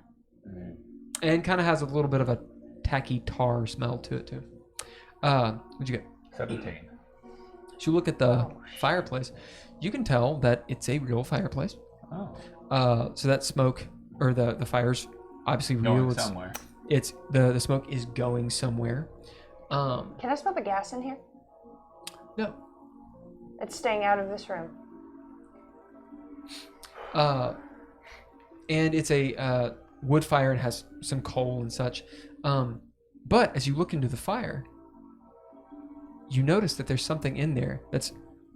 and kind of has a little bit of a tacky tar smell to it too. What'd you get? 17. As you look at the fireplace, you can tell that it's a real fireplace. Oh. So that smoke or the fire's obviously real. Going It's somewhere. It's the smoke is going somewhere. Can I smell the gas in here? No. It's staying out of this room. And it's a wood fire and has some coal and such. But as you look into the fire, you notice that there's something in there that's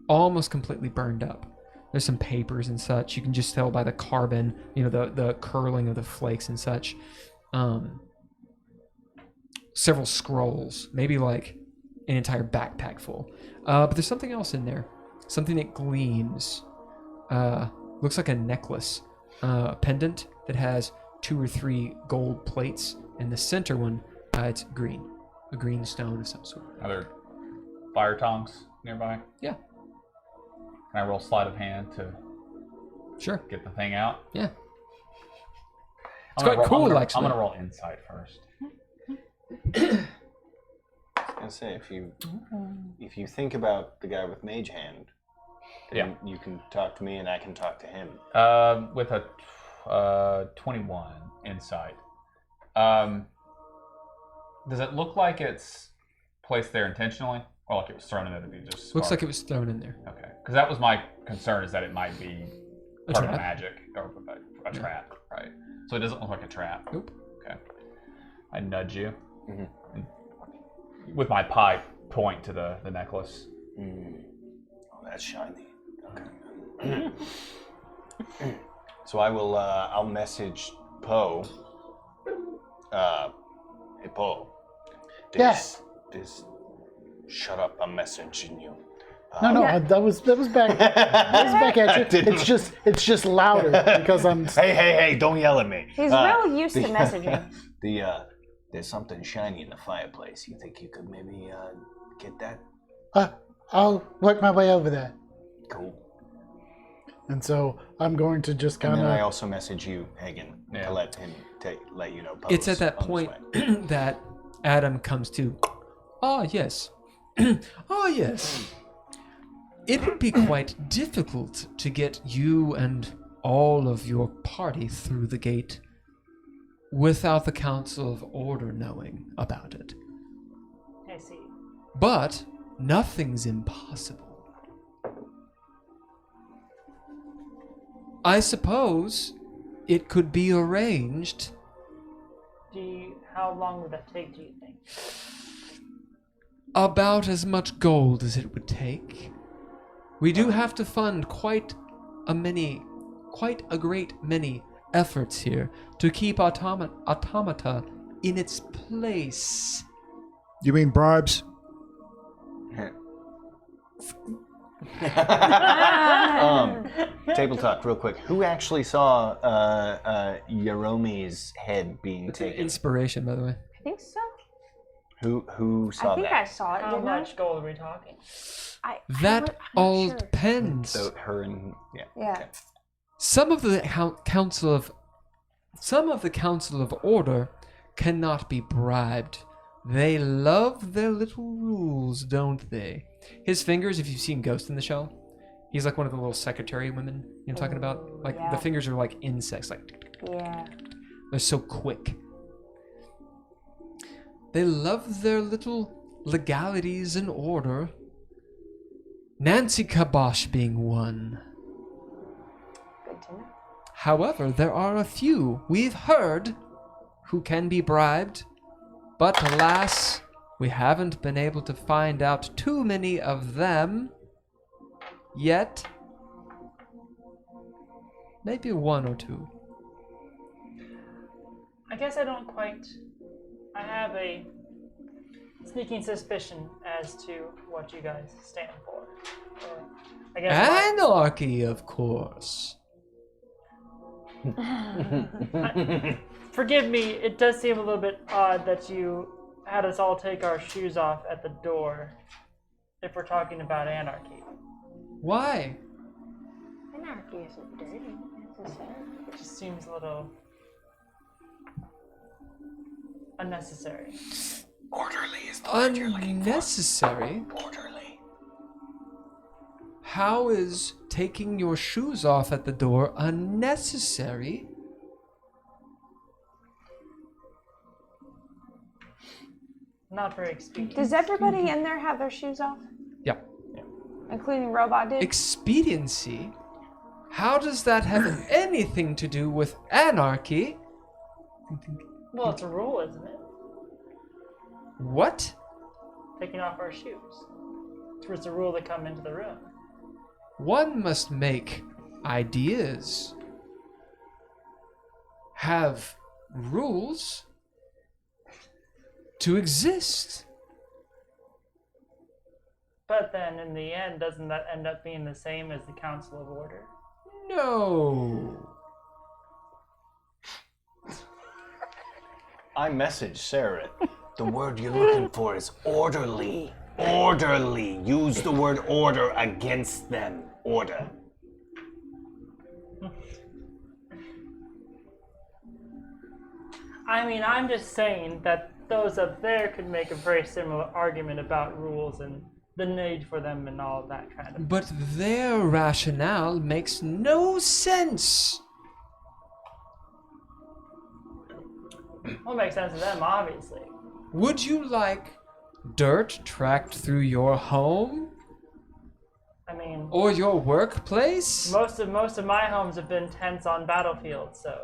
almost completely burned up. There's some papers and such. You can just tell by the carbon, the curling of the flakes and such. Several scrolls, maybe like an entire backpack full. But there's something else in there. Something that gleams. Looks like a necklace. A pendant that has 2 or 3 gold plates. And the center one, it's green. A green stone of some sort. Are there fire tongs nearby? Yeah. Can I roll sleight of hand to Sure. get the thing out? Yeah. I'm quite gonna cool, I'm gonna, actually. I'm gonna roll insight first. I was gonna say if you think about the guy with mage hand, then you can talk to me and I can talk to him. With a 21 insight. Does it look like it's placed there intentionally, or like it was thrown in there to be just? Looks like it was thrown in there. Okay, because that was my concern, is that it might be A part of trap? magic or a trap, right? So it doesn't look like a trap. Nope. Okay. I nudge you Mhm. and with my pipe, point to the necklace. Oh, that's shiny. Okay. So I will. I'll message Poe. Hey Poe. Yes. This. Shut up! I'm messaging you. No, that was back. That was back at you. It's just louder because I'm. Hey! Don't yell at me. He's real used to messaging. There's something shiny in the fireplace. You think you could maybe get that? I'll work my way over there. Cool. And so I'm going to just And kind then I of. also message you, Hagen, to let him let you know. Poe's It's at that on his point way. that Adam comes to. Ah, yes. Ah, yes. It would be quite difficult to get you and all of your party through the gate without the Council of Order knowing about it. I see. But nothing's impossible. I suppose it could be arranged. How long would that take, do you think? About as much gold as it would take. We do have to fund quite a great many efforts here to keep automata in its place. You mean bribes? Table talk, real quick. Who actually saw Yaromi's head being It's an taken? inspiration, by the way. I think so. Who saw I think that? I saw it. How Didn't much gold are we talking? That I'm not all sure. depends. So her and Yeah. Okay. Some of the council of order cannot be bribed. They love their little rules, don't they? His fingers, if you've seen Ghost in the Shell, he's like one of the little secretary women. You know what I'm talking about? Like Yeah. the fingers are like insects, like Yeah. they're so quick. They love their little legalities and order. Nancy Kabosh being one. Good to know. However, there are a few we've heard who can be bribed, but alas, we haven't been able to find out too many of them yet. Maybe one or two. I guess I don't quite. I have a sneaking suspicion as to what you guys stand for. Or, I guess. Anarchy, of course. Forgive me, it does seem a little bit odd that you had us all take our shoes off at the door if we're talking about anarchy. Why? Anarchy isn't dirty necessarily. It just seems a little unnecessary. Orderly is the word you're looking for. Unnecessary? Orderly. How is taking your shoes off at the door unnecessary? Not very expedient. Does everybody in there have their shoes off, Yeah. including Robot Dude? Expediency? How does that have anything to do with anarchy? Well, it's a rule, isn't it? What? Taking off our shoes. It's a rule to come into the room. One must make ideas, have rules to exist. But then, in the end, doesn't that end up being the same as the Council of Order? No. I messaged Sarah. The word you're looking for is orderly. Orderly. Use the word order against them. Order. I mean, I'm just saying that those up there could make a very similar argument about rules and the need for them and all of that kind of. But their rationale makes no sense. Well, it makes sense to them, obviously. Would you like dirt tracked through your home I mean, or your workplace? most of my homes have been tents on battlefields, so.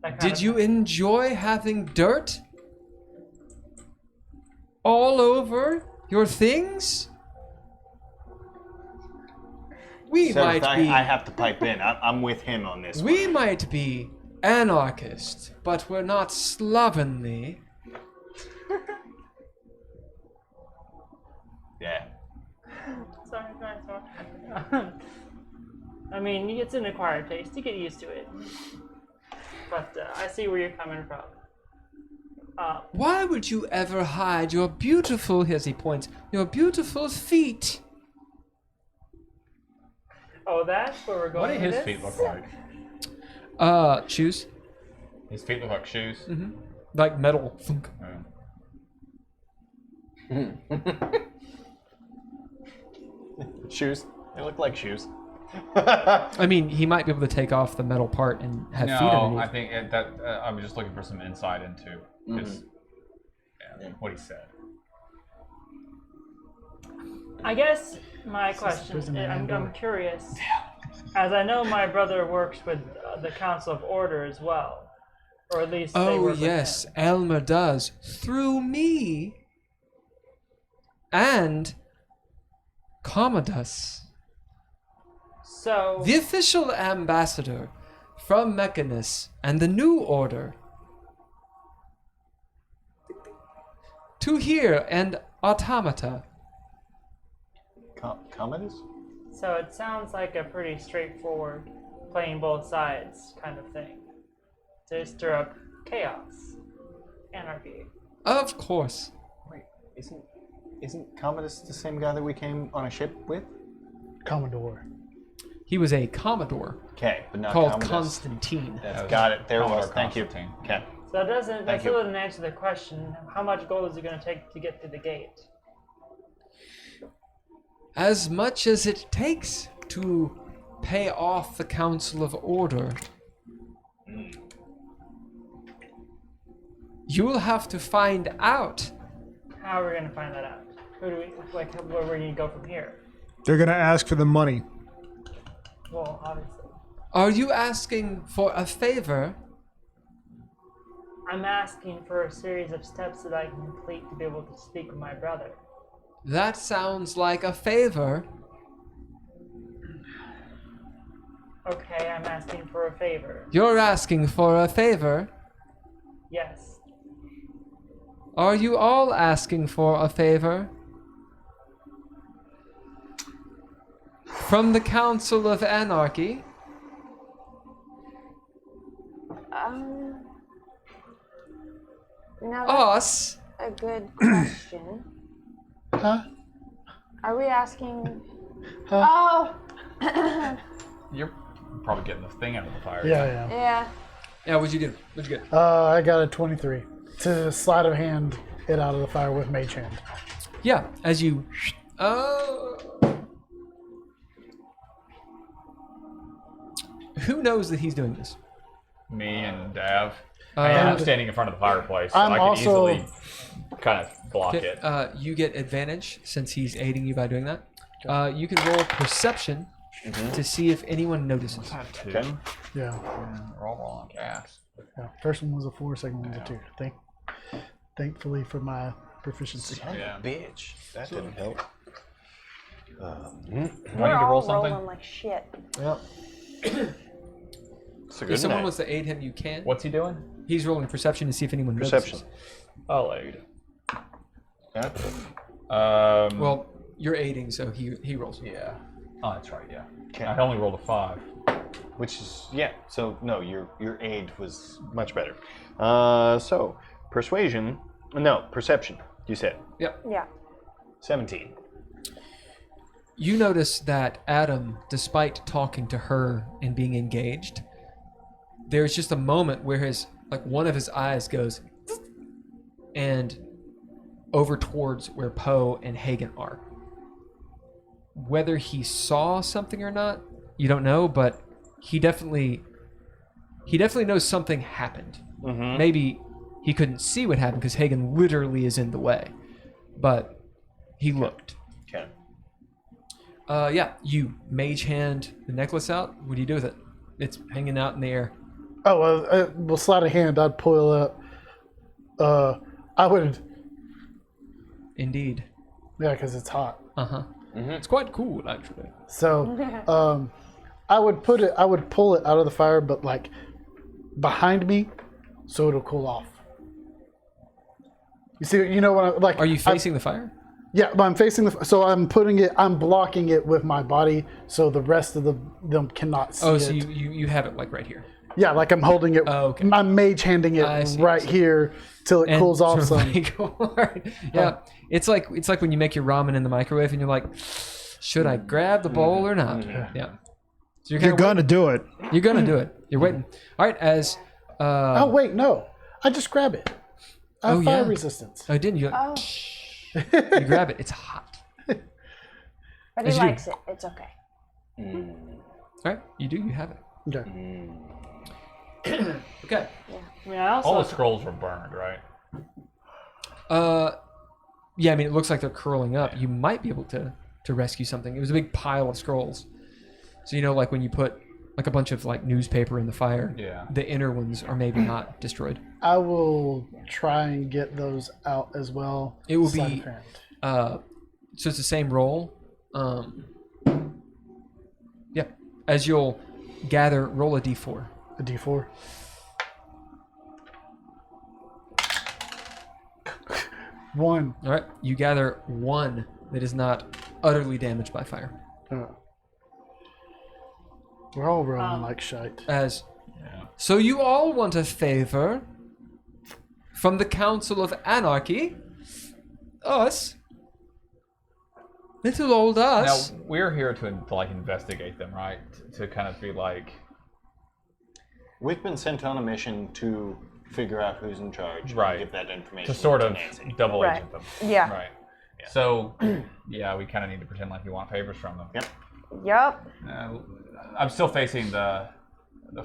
That kind Did of you enjoy having dirt all over your things? We Sarah, might be I have to pipe in. I'm with him on this. we might be anarchists, but we're not slovenly. Yeah. Sorry. I mean, it's an acquired taste. You get used to it. But I see where you're coming from. Why would you ever hide your beautiful, as he points, your beautiful feet? Oh, that's where we're going. What do with his this? feet look like? Shoes. His feet look like shoes. Like metal. Thunk. Shoes. They look like shoes. I mean, he might be able to take off the metal part and have feet No, underneath. I think I'm just looking for some insight into his, what he said. I guess my question, I'm curious, as I know my brother works with the Council of Order as well, or at least they Oh, work yes, with him. Elmer does. Through me. And Commodus. So, The official ambassador from Mechanus and the New Order. To here and Automata. Commodus? so it sounds like a pretty straightforward, playing both sides kind of thing. To stir up chaos, anarchy. Of course. Wait, isn't Commodus the same guy that we came on a ship with? Commodore. He was a Commodore Okay, but not called Commodus. Constantine. Got it. There it Commodore was. Thank you. Constantine. Okay. So that Thank still you. doesn't answer the question, how much gold is it going to take to get through the gate? As much as it takes to pay off the Council of Order. You'll have to find out. How are we going to find that out? Who do we, like, where are we going to go from here? They're going to ask for the money. Well, obviously. Are you asking for a favor? I'm asking for a series of steps that I can complete to be able to speak with my brother. That sounds like a favor. Okay, I'm asking for a favor. You're asking for a favor. Yes. Are you all asking for a favor? From the Council of Anarchy? Now that's Us? a good question. Huh? Are we asking? Oh, You're probably getting the thing out of the fire. Yeah. yeah. Yeah, what'd you do? What'd you get? I got a 23 to sleight of hand it out of the fire with Mage Hand. Yeah, as you... Oh... Who knows that he's doing this? Me and Dav. I'm standing in front of the fireplace, so I'm I can also- easily kind of block Okay, it. you get advantage since he's aiding you by doing that. You can roll perception to see if anyone notices. Okay. Yeah. We're all on gas. Yeah. First one was a 4, second one was a 2. Thankfully for my proficiency. Yeah. Bitch. That didn't help. Do I We're need to all roll something? rolling like shit. Yep. It's a If good someone night. wants to aid him, you can. What's he doing? He's rolling perception to see if anyone Perception. notices. I'll aid. Yeah. Well, you're aiding, so he rolls. Yeah. Oh, that's right. Yeah. Okay. I only rolled a 5. Which is so no, your aid was much better. So persuasion, no, perception. You said Yeah. 17. You notice that Adam, despite talking to her and being engaged, there's just a moment where one of his eyes goes and over towards where Poe and Hagen are. Whether he saw something or not, you don't know, but he definitely knows something happened. Mm-hmm. Maybe he couldn't see what happened because Hagen literally is in the way, but he looked. Okay. You mage hand the necklace out. What do you do with it? It's hanging out in the air. Oh, well, sleight of hand, I'd pull it up. I would, Indeed. yeah, because it's hot. Uh-huh. Mm-hmm. It's quite cool, actually. So, I would pull it out of the fire, but like behind me, so it'll cool off. You see, you know what I'm like? Are you facing the fire? Yeah, but I'm facing so I'm blocking it with my body, so the rest of them cannot see Oh, it. so you have it like right here. Yeah, like I'm holding it. Oh, okay. I'm mage handing it I see, right here till it cools off sort some. of like, yeah, it's like when you make your ramen in the microwave and you're like, should I grab the bowl or not? Yeah. So You're gonna do it. You're gonna do it. You're waiting. All right. As Oh wait, no! I just grab it. I have Oh, fire yeah. resistance. oh, didn't you? Oh, You grab it. It's hot. but As he you do. likes it. It's okay. All right. You do. You have it. Okay. Okay. I mean, I also All the scrolls were burned, right? Yeah. I mean, it looks like they're curling up. You might be able to rescue something. It was a big pile of scrolls. So like when you put like a bunch of like newspaper in the fire, Yeah. the inner ones are maybe not destroyed. I will try and get those out as well. It will Sleight be of hand. so it's the same roll. Yeah. As you'll gather, roll a d4. A D4. One. All right. You gather one that is not utterly damaged by fire. We're all rolling like shite. As so, you all want a favor from the Council of Anarchy. Us, little old us. Now we're here to like investigate them, right? To kind of be like, We've been sent on a mission to figure out who's in charge. Right. And give that information to sort of Nancy. double Right. agent them. Yeah. Right. So, yeah, we kind of need to pretend like we want favors from them. Yep. Yup. I'm still facing the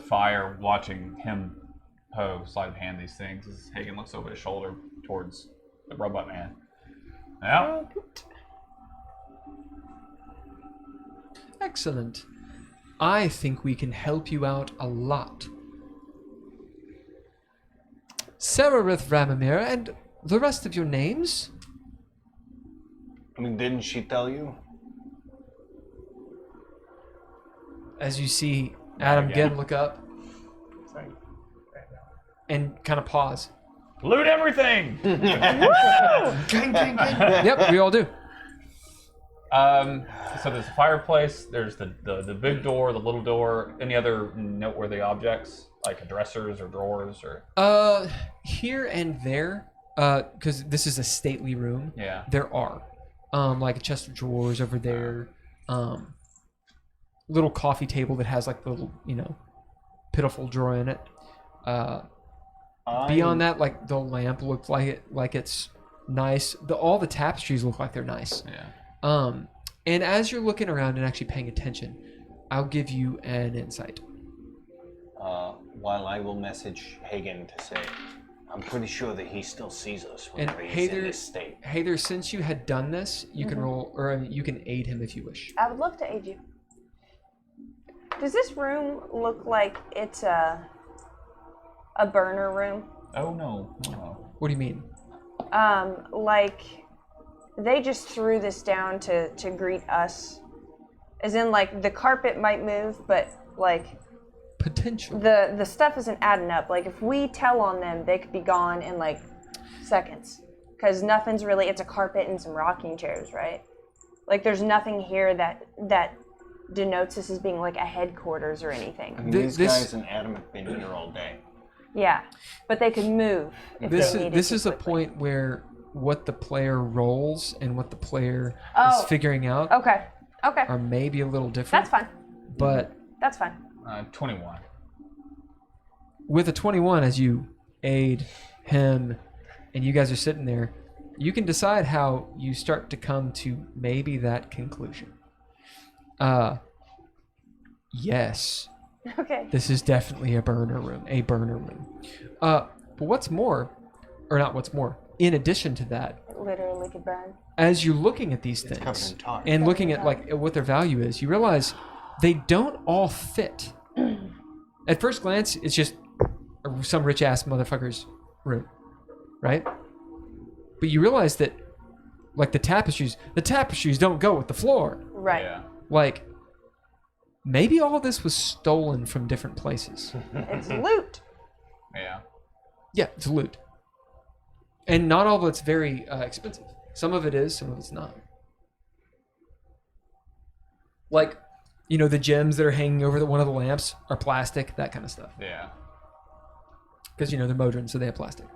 fire, watching him sleight of hand these things as Hagen looks over his shoulder towards the robot man. Yeah. Excellent. I think we can help you out a lot. Serarith Ramamir and the rest of your names? I mean, didn't she tell you? As you see Adam again look up and kind of pause. Loot everything. Yep, we all do. So there's a fireplace. There's the big door, the little door. Any other noteworthy objects like dressers or drawers or? Here and there, because this is a stately room. Yeah. There are, like a chest of drawers over there. Little coffee table that has like the little, pitiful drawer in it. Beyond that, like the lamp looks like it's nice. All the tapestries look like they're nice. Yeah. And as you're looking around and actually paying attention, I'll give you an insight. While I will message Hagen to say, I'm pretty sure that he still sees us And whenever he's in Hayder, this state. Hayder, since you had done this, you can roll, or you can aid him if you wish. I would love to aid you. Does this room look like it's a burner room? Oh no. No. What do you mean? Like they just threw this down to greet us. As in, like, the carpet might move, but like Potential. the stuff isn't adding up. Like if we tell on them, they could be gone in like seconds. Because nothing's really, it's a carpet and some rocking chairs, right? Like there's nothing here that denotes this as being like a headquarters or anything. I mean, This- these guys and Adam have been here all day. Yeah, but they could move if This they is needed this to is a quickly. point where what the player rolls and what the player Oh. is figuring out Okay. are maybe a little different. That's fine. But That's fine. 21. with a 21, as you aid him and you guys are sitting there, you can decide how you start to come to maybe that conclusion. Yes, Okay. this is definitely a burner room. But what's more, or not what's more, in addition to that, It literally could burn. as you're looking at these covered things in tar. and looking at like what their value is, you realize they don't all fit. At first glance, it's just some rich ass motherfucker's room, right? But you realize that, like the tapestries don't go with the floor. Right. Yeah. Like maybe all of this was stolen from different places. It's loot. Yeah. Yeah, it's loot. And not all of it's very expensive. Some of it is, some of it's not. Like, you know, the gems that are hanging over one of the lamps are plastic, that kind of stuff. Yeah. Because, you know, they're Modron, so they have plastic.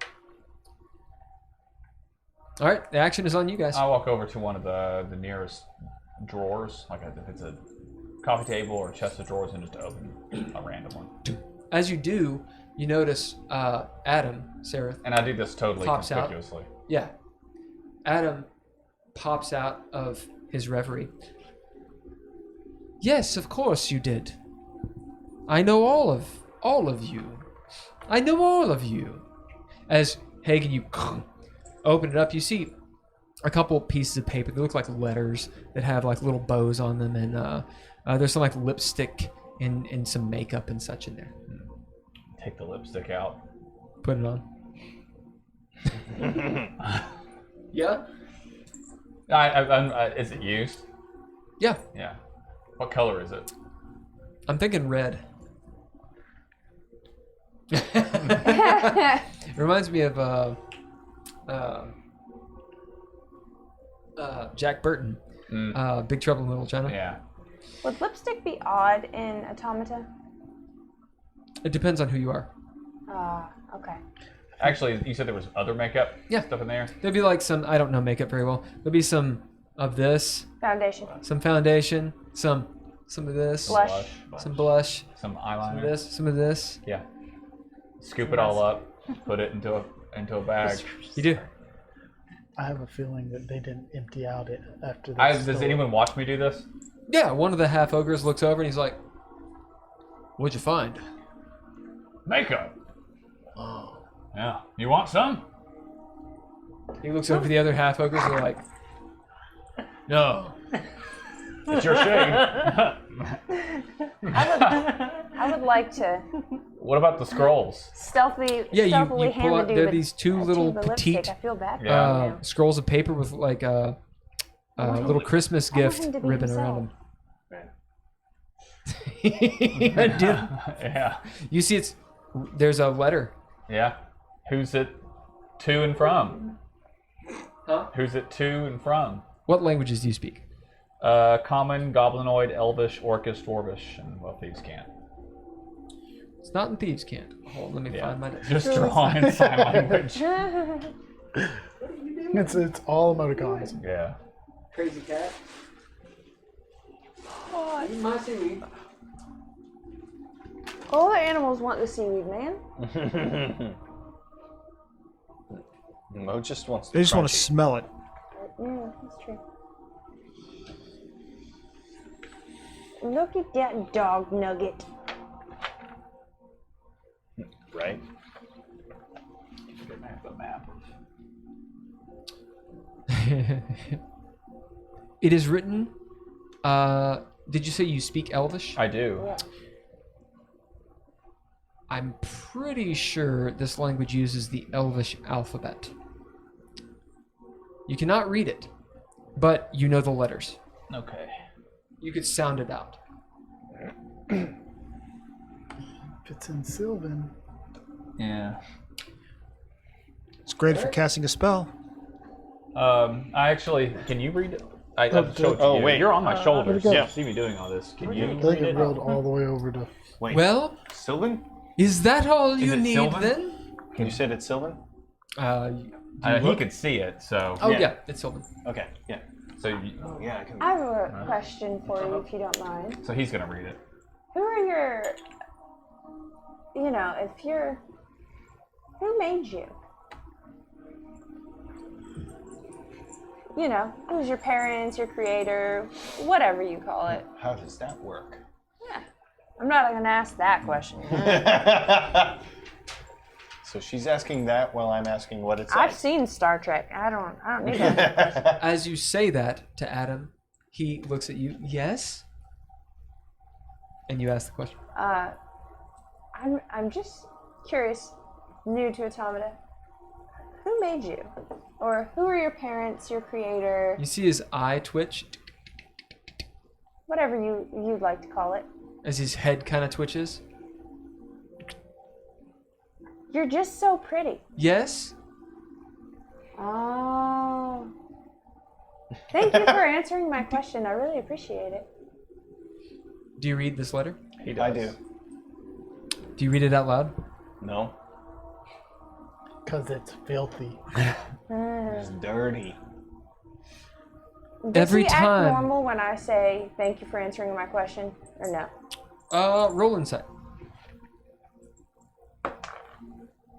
All right, the action is on you guys. I walk over to one of the nearest drawers, like if it's a coffee table or a chest of drawers, and just open a random one. As you do, you notice Adam, Sarah. And I do this totally Pops out. conspicuously. Yeah. Adam pops out of his reverie. Yes, of course you did. I know all of you. I know all of you. As Hagen, you open it up, you see a couple pieces of paper. They look like letters that have like little bows on them, and there's some like lipstick and some makeup and such in there. Take the lipstick out. Put it on. Yeah? Is it used? Yeah. Yeah. What color is it? I'm thinking red. It reminds me of Jack Burton, Big Trouble in Little China. Yeah. Would lipstick be odd in Automata? It depends on who you are. Okay. Actually, you said there was other makeup stuff in there? There'd be like some, I don't know makeup very well. There'll be some of this, Foundation. some foundation, some of this, Blush. some blush, Some some eyeliner. of this, some of this. Yeah. Scoop it all up, put it into a bag. You do. I have a feeling that they didn't empty out it after they Does stole it. anyone watch me do this? Yeah, one of the half ogres looks over and he's like, "What'd you find?" Makeup. Oh. Yeah. You want some? He looks over to the other half ogres and they're like, "No." It's your shade. I would like to What about the scrolls? Yeah, you stealthily pull hand out. the There dude are these two a little tube of petite lipstick. I feel bad for Yeah. him now. scrolls of paper with like a little Christmas I want gift him to be ribbon around himself. them. I did. Yeah. You see, there's a letter. Yeah. Who's it to and from? Huh? Who's it to and from? What languages do you speak? Common, Goblinoid, Elvish, Orcish, Dwarvish, and well, thieves can't. It's not in Thieves' Cant. Hold on, let me Yeah. find my. Just draw in sign language. It's all emoticons. Yeah. Crazy cat. Eat my seaweed. All the animals want the seaweed, man. Mo just wants. They just want crunchy. to smell it. Yeah, that's true. Look at that dog nugget. Right. It is written. Did you say you speak Elvish? I do. I'm pretty sure this language uses the Elvish alphabet. You cannot read it, but you know the letters. Okay. You could sound it out. If it's in Sylvan. Yeah. It's great for casting a spell. I actually. Can you read it? I showed it to oh, you. wait. You're on my shoulders. go? You see me doing all this. Can you I think read it it? rolled all the way over to. Wait. Well, Sylvan? is that all you it need Sylvan? then? You said it's Sylvan? He could see it, so. Oh Yeah. yeah, it's Sylvan. Okay. Yeah. So, you, Oh yeah. I can. I have a question for you, if you don't mind. so he's gonna read it. Who are your, who made you? Who's your parents, your creator, whatever you call it. How does that work? Yeah. I'm not going to ask that question. So she's asking that while I'm asking what it's I've like. seen Star Trek. I don't need that. As you say that to Adam, he looks at you. Yes. And you ask the question. I'm just curious, new to Automata. Who made you? Or who are your parents, your creator, You see his eye twitch whatever you'd like to call it. as his head kind of twitches. You're just so pretty. Yes. Oh. Thank you for answering my question. I really appreciate it. Do you read this letter? He does. I do. Do you read it out loud? No. Because it's filthy. It's dirty. Does Every he time. act normal when I say thank you for answering my question, or no? Roll insight.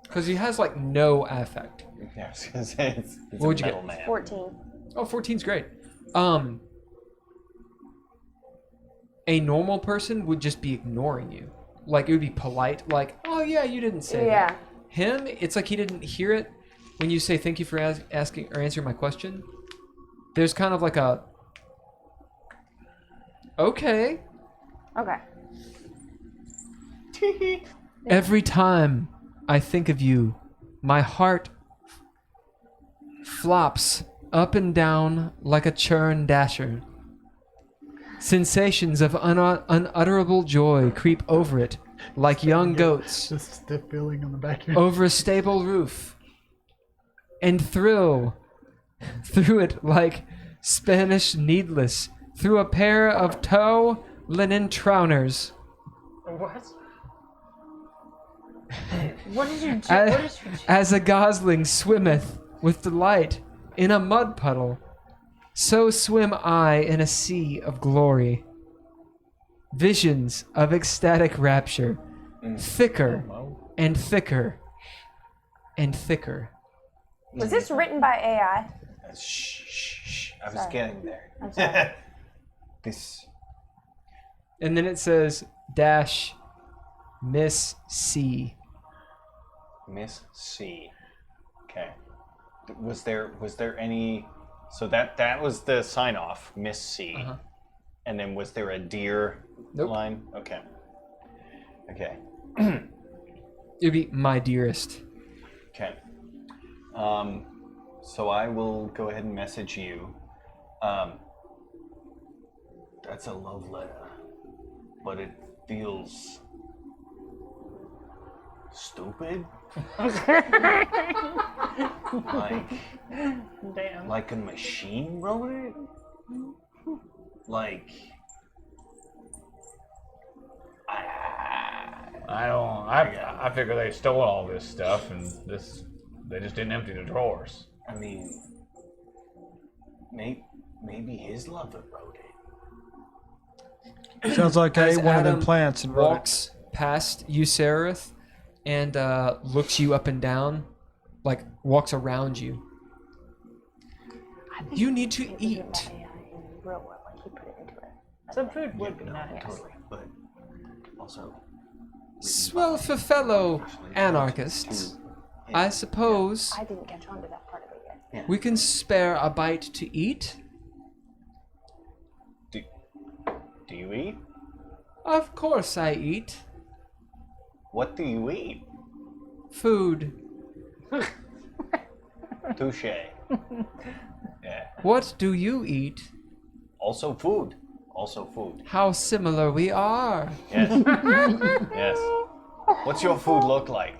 Because he has like no affect. Yeah, I was gonna say it's What would a you metal get? man. 14. Oh, 14's great. A normal person would just be ignoring you. Like, it would be polite, like, oh yeah, you didn't say Yeah. that. Him, it's like he didn't hear it when you say thank you for asking or answering my question. There's kind of like a, okay. Okay. Every time I think of you, my heart flops up and down like a churn dasher. Sensations of unutterable joy creep over it like young goats Just stiff feeling on the back of your over a stable roof, and thrill through it like Spanish needless through a pair of tow linen trouners. What? What did you do? As, What did you do? as a gosling swimmeth with delight in a mud puddle, so swim I in a sea of glory. Visions of ecstatic rapture, thicker and thicker and thicker. Was this written by AI? Shh, shh, shh. I was Sorry. getting there. I'm sorry. This. And then it says dash Miss C. Miss C. Okay. Was there any? So that was the sign off, Miss C. Uh-huh. And then was there a deer Nope. line? Okay. Okay. It'd be my dearest. Okay. So I will go ahead and message you. That's a love letter, but it feels stupid. Damn. Like a machine wrote it? Like I figure they stole all this stuff and they just didn't empty the drawers. I mean, maybe his lover wrote it. Sounds like As one of them Adam plants and wrote it. walks past you, Seraph, and looks you up and down, like walks around you. You need to eat. Real well, like he put it into it. Some food would be No, nice. totally. But also, Well, for fellow anarchists, I suppose I didn't catch on to that part of it yet. We can spare a bite to eat. Do you eat? Of course I eat. What do you eat? Food. Touche. Yeah. What do you eat? Also food. Also food. How similar we are. Yes. Yes. What's your food look like?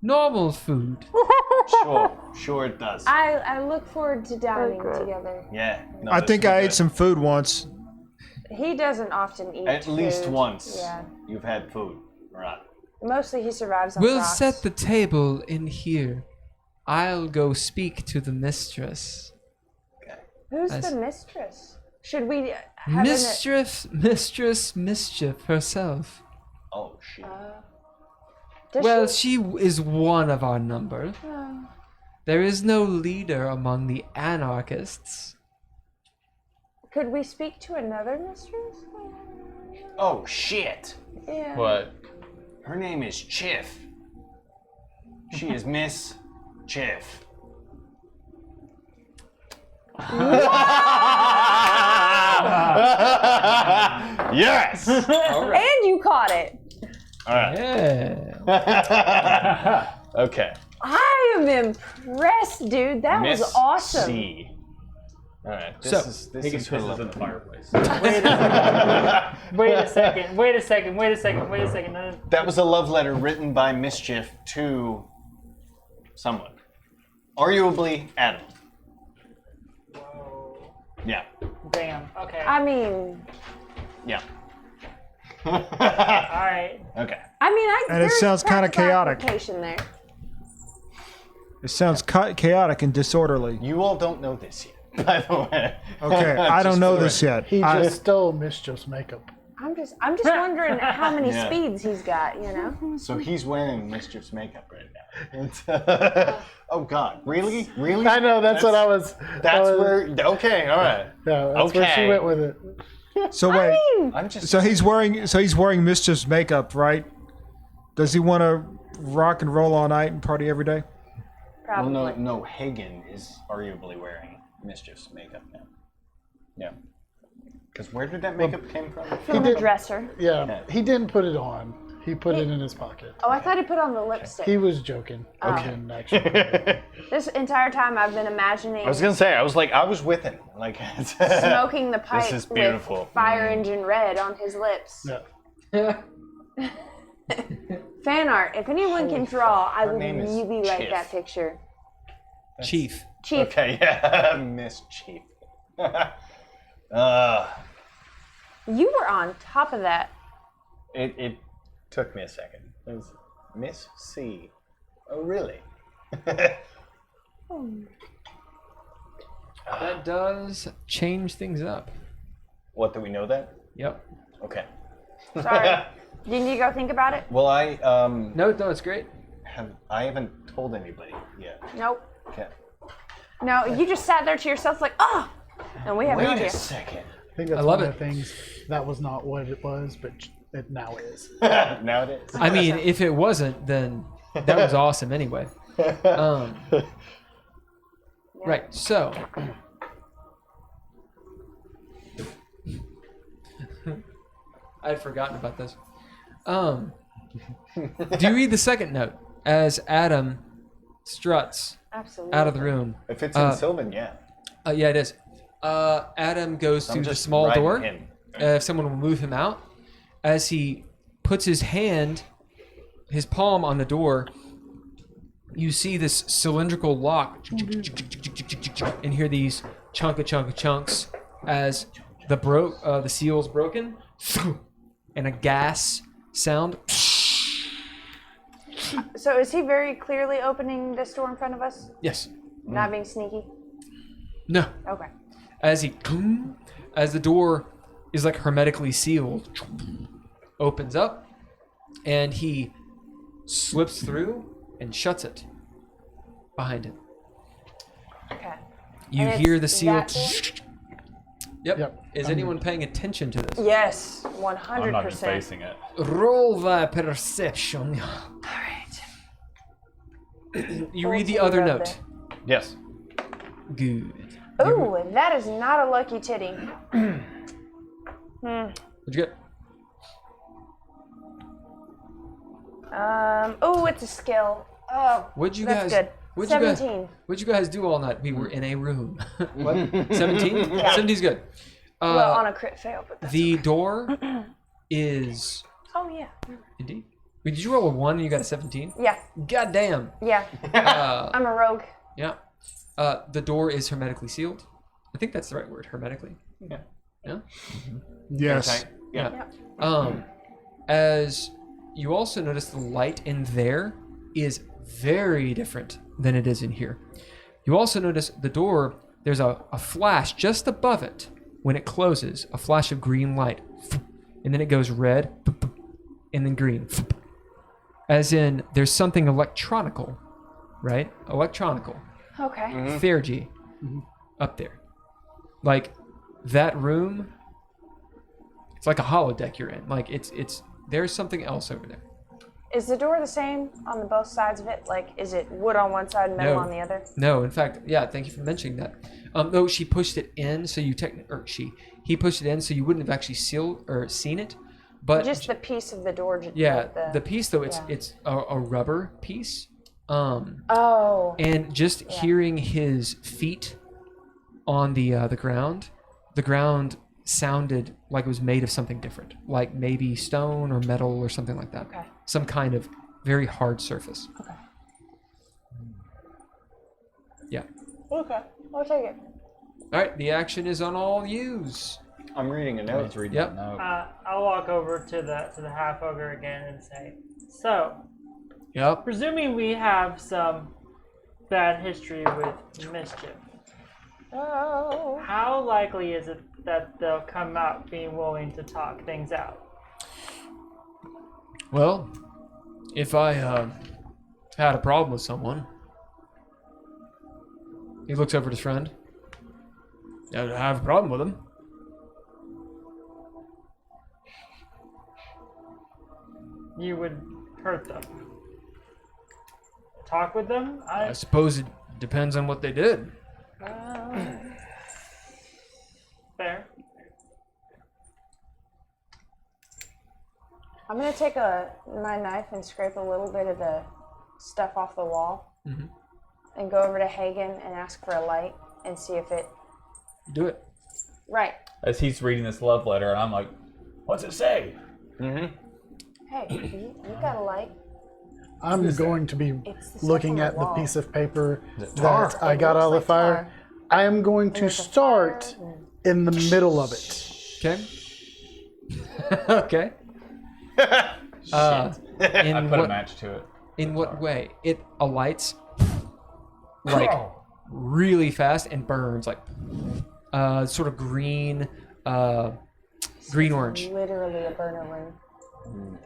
Normal food. Sure it does. I look forward to dining together. Yeah. No, I this think was I ate good. some food once. He doesn't often eat At least food. once. Yeah. You've had food. Right. Mostly he survives on We'll rocks. set the table in here. I'll go speak to the mistress. Who's I s- the mistress? Should we have Mischief herself. Oh shit. Does Well, she? she is one of our number. Oh. There is no leader among the anarchists. Could we speak to another mistress? Oh shit. Yeah. What? Her name is Chiff. She is Miss Chiff. Yes. And you caught it. All right. Yeah. Okay. I am impressed, dude. That Miss was awesome. C. All right. This So, is He can her piss level. in the fireplace. Wait a second. No, That was a love letter written by Mischief to someone. Arguably Adam. Yeah. damn. Okay. I mean, Yeah. All right. Okay. I And it there's sounds kinda practical chaotic. application there. It sounds chaotic and disorderly. You all don't know this yet, by the way. Okay, I don't Just know for the this record. yet. He I- just stole Mischief's makeup. I'm just wondering how many Yeah. speeds he's got. You know. So he's wearing Mischief's makeup right now. It's, oh God, really? Really? I know, that's what I was. That's I was- where. Okay, all right. Yeah, that's where she Okay. went with it. So wait, I'm just. so he's wearing Mischief's makeup, right? Does he want to rock and roll all night and party every day? Well, Probably. no. Hagen is arguably wearing Mischief's makeup now. Yeah. Because where did that makeup came from? From the dresser. Yeah, he didn't put it on. He put it in his pocket. Oh, I thought he put on the lipstick. He was joking. He didn't actually. This entire time I've been imagining I was gonna say, I was with him. Like, smoking the pipe is beautiful. with fire engine red on his lips. Yeah. Fan art. If anyone can draw, I Her would name is really like Chiff. that picture. Chief. Chief. Okay, yeah, Miss Chief. You were on top of that. It took me a second. It was Miss C. Oh, really? That does change things up. What, do we know that? Yep. Okay. Sorry. Didn't you go think about it? Well, I No, it's great. haven't told anybody yet. Nope. Okay. No, you just sat there to yourself like, oh, and we have no Wait idea. a second. I think that's I love one it. of the things that was not what it was, but it now is. Now it is. I mean, if it wasn't, then that was awesome anyway. Right, so. I had forgotten about this. Do you read the second note as Adam struts Absolutely. out of the room? If it's in Sylvan, yeah. Yeah, it is. Adam goes I'm through the just small riding door. him. If someone will move him out, as he puts his palm on the door, you see this cylindrical lock, and hear these chunks as the seal's broken, and a gas sound. So is he very clearly opening this door in front of us? Yes. Not being sneaky? No. Okay. As the door is like hermetically sealed, opens up, and he slips through and shuts it behind him. Okay. You And hear it's the seal. that door? Yep. Is anyone paying attention to this? Yes, I'm not even 100%. facing it. Roll the perception. All right. You read the other note. Yes. Good. Ooh, that is not a lucky titty. What'd you get? Oh, it's a skill. Oh, What'd you that's guys? good. What'd you guys? 17. What'd you guys do all night? We were in a room. What? 17? Yeah. 17's good. Well, on a crit fail, but that's The door is Oh, yeah. indeed. Wait, did you roll a 1 and you got a 17? Yeah, God damn. yeah. I'm a rogue. Yeah. The door is hermetically sealed. I think that's the right word, hermetically. Yeah. Yeah. Yes. Yeah. As you also notice, the light in there is very different than it is in here. You also notice the door, there's a flash just above it when it closes, a flash of green light. And then it goes red, and then green. As in, there's something electronical, right? Electronical. Okay. Theurgy up there. Like that room, it's like a holodeck you're in. Like it's there's something else over there. Is the door the same on the both sides of it? Like, is it wood on one side and metal No. on the other? No, in fact, yeah, thank you for mentioning that. Though she pushed it in, so you he pushed it in, so you wouldn't have actually seen it. But Just the piece of the door. yeah, like the piece though, it's yeah. it's a rubber piece. Oh. And just hearing his feet on the ground sounded like it was made of something different, like maybe stone or metal or something like that. Okay. Some kind of very hard surface. Okay. Yeah. Okay. I'll take it. All right, the action is on all yous. I'm reading a note. He's reading Yep. that note. I'll walk over to the half ogre again and say, so, Yep. presuming we have some bad history with mischief, Oh. how likely is it that they'll come out being willing to talk things out? Well, if I had a problem with someone, he looks over at his friend. I have a problem with him. You would hurt them. Talk with them? I suppose it depends on what they did. Fair. I'm gonna take my knife and scrape a little bit of the stuff off the wall, and go over to Hagen and ask for a light and see if it. Do it. Right. As he's reading this love letter, and I'm like, what's it say? Hey, you got a light? I'm going to be It's the stuff looking on the at the wall. piece of paper tar? that I got out of the looks like fire. tar. I am going to there's a start fire in the middle of it. Okay. Okay. I In put a what, match to it. in what way? It alights like really fast and burns like sort of green, green orange. Literally a burner room.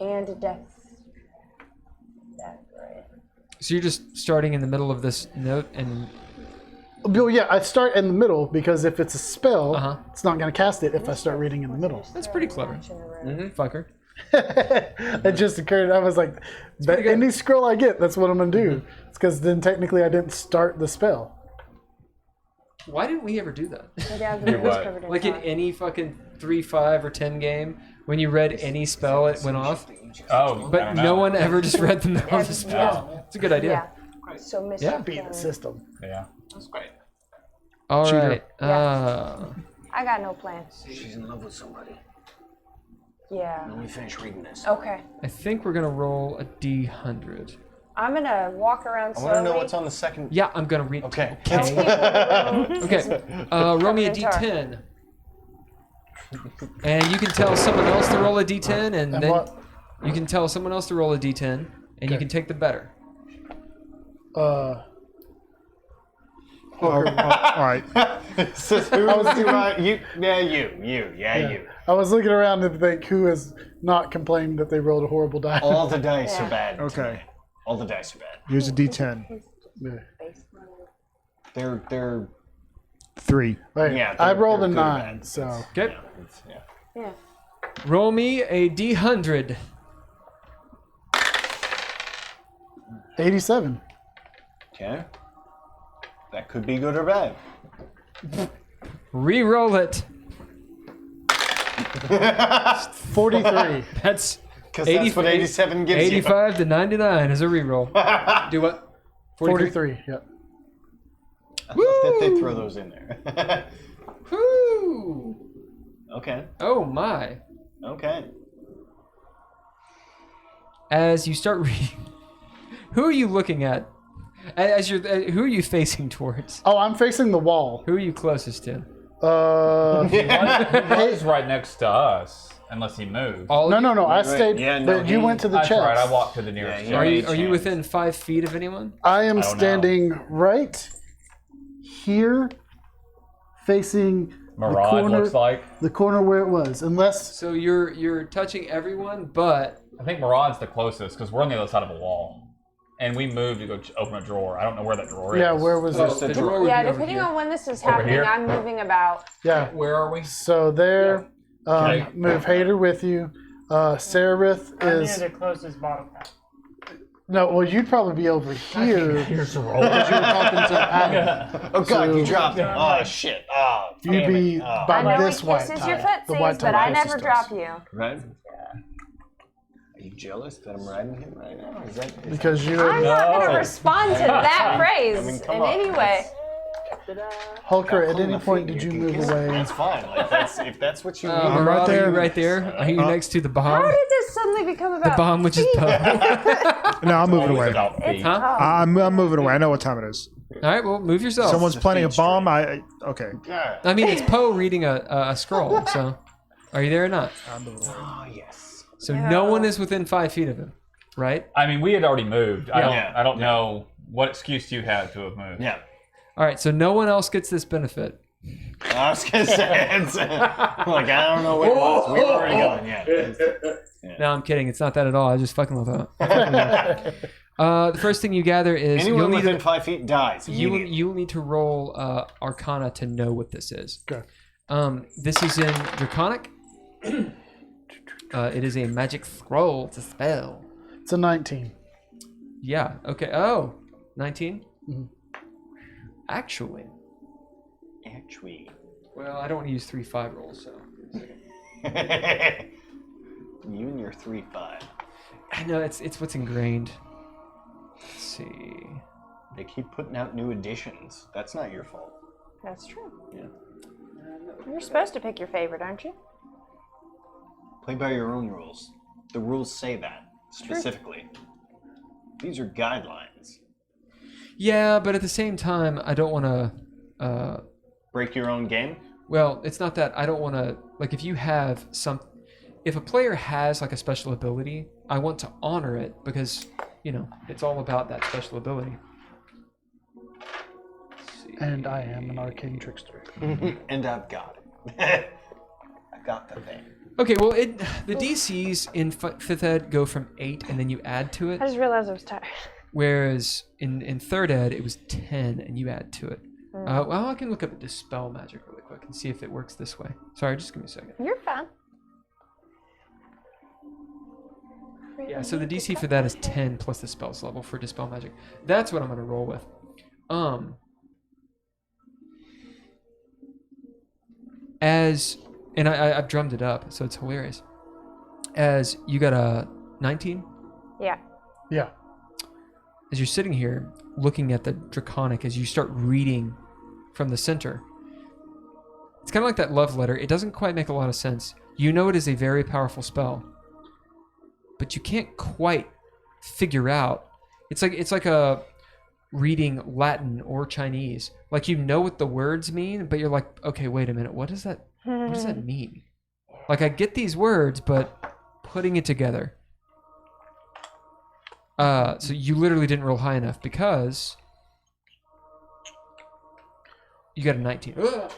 And death. That right. So you're just starting in the middle of this note and Well, yeah, I start in the middle because if it's a spell, Uh-huh. it's not going to cast it if I start reading in the middle. that's pretty clever. Fucker. It just occurred. I was like, pretty good. any scroll I get, that's what I'm going to do. It's because then technically I didn't start the spell. Why didn't we ever do that? Maybe I've Do been what? covered in Like in tar. any fucking 3, 5, or 10 game, when you read any spell, it went off. Oh, I But don't no know. one ever just read the middle of the spell. It's a good idea. Yeah. So Mr. Yeah. Beat the system. Yeah. That's great. All Cheater. right. I got no plans. She's in love with somebody. Yeah. Let me finish reading this. Okay. I think we're gonna roll a D100. I'm gonna walk around I slowly. want to know what's on the second. Yeah, I'm gonna read. Okay. Tell people the room. Okay. Roll me a Covered in tar. D10. And you can tell someone else to roll a D10, and And then what? you can tell someone else to roll a D10, and you can take the better. All right. So who was you? You. Yeah, you. Yeah, you. I was looking around to think who has not complained that they rolled a horrible die. All the dice are bad. Okay. All the dice are bad. Here's a D10. They're 3. Right. Yeah, I they're- rolled they're a good or 9, bad. so Okay. yeah. Yeah. Roll me a D100. 87. Okay. That could be good or bad. Re-roll it. 43. That's Because that's what 87 gives 85 to 99 is a re-roll. Do what? 43. Yep. you. I love that they throw those in there. Woo! Okay. Oh my. Okay. As you start reading, who are you looking at? As you're, who are you facing towards? Oh, I'm facing the wall. Who are you closest to? He was right next to us, unless he moved. All No, of no, you? no. I Right. stayed. Yeah, no, but you he- went to the That's chest. right. I walked to the nearest. Yeah, chest. Are you chance. within 5 feet of anyone? I am I don't know. standing right here, facing Mirage corner- looks like. the corner where it was. Unless So you're touching everyone, but I think Mirage's the closest because we're on the other side of a wall, and we moved to go open a drawer. I don't know where that drawer is. yeah, where was oh, it? the drawer would Yeah, be over depending here. on when this is Over happening, here? I'm moving about. Yeah. Where are we? So there, Okay. move Hader with you. Seraph I'm near is the closest bottom half. no. Well, you'd probably be over here. Here's the roll. You were talking to Adam. Oh god, you So- dropped it. Oh shit. Oh, You'd damn be it. Oh. by I know this it white kisses tie. your The white footsies, tie but I kisses never us. drop you. Right? Are you jealous that I'm riding him right now? Is that Because you I'm and not going No. to respond to that phrase I mean, come in on, any way. Hulker, at Cool, any my point feet, did you can move kiss it. away? That's fine. Like if that's what you need. I'm Murad, right there. Are you right there? Are you next to the How bomb? did this suddenly become about The bomb, which is feet? Poe. No, I'm moving Always away. about feet. Huh? I'm moving away. I know what time it is. All right, well, move yourself. Someone's the planting a feet bomb. Okay. God. I mean, it's Poe reading a scroll. So, are you there or not? Oh yes. So no one is within 5 feet of him, right? I mean, we had already moved. Yeah. I don't know what excuse you had to have moved. Yeah. All right, so no one else gets this benefit. I was gonna say it's like I don't know what it was. We were already going. Yeah. No, I'm kidding. It's not that at all. I just fucking love that. The first thing you gather is Anyone you'll need within to, 5 feet dies. immediately. you'll need to roll Arcana to know what this is. Okay. This is in Draconic. It is a magic scroll. It's a spell. It's a 19. Yeah. Okay. Oh, 19? Mhm. Actually. Well, I don't want to use 3-5 rolls, so. You and your 3-5. I know it's what's ingrained. Let's see. They keep putting out new editions. That's not your fault. That's true. Yeah. You're supposed to pick your favorite, aren't you? Play by your own rules. The rules say that specifically. These are guidelines. Yeah, but at the same time, I don't want to. Break your own game. Well, it's not that I don't want to. Like, if you have some. If a player has, like, a special ability, I want to honor it because, you know, it's all about that special ability. Let's see. And I am an arcane trickster. And I've got it. I got the thing. Okay, well, the DCs in 5th Ed go from 8 and then you add to it. I just realized I was tired. Whereas in 3rd Ed, it was 10 and you add to it. Well, I can look up Dispel Magic really quick and see if it works this way. Sorry, just give me a second. You're fine. Yeah, so the DC for that is 10 plus the spells level for Dispel Magic. That's what I'm going to roll with. And I've drummed it up, so it's hilarious. As you got a 19? Yeah. Yeah. As you're sitting here looking at the Draconic, as you start reading from the center, it's kind of like that love letter. It doesn't quite make a lot of sense. You know it is a very powerful spell, but you can't quite figure out. It's like a reading Latin or Chinese. Like, you know what the words mean, but you're like, okay, wait a minute, what does that mean? Like, I get these words, but putting it together. So you literally didn't roll high enough because you got a 19. Ugh.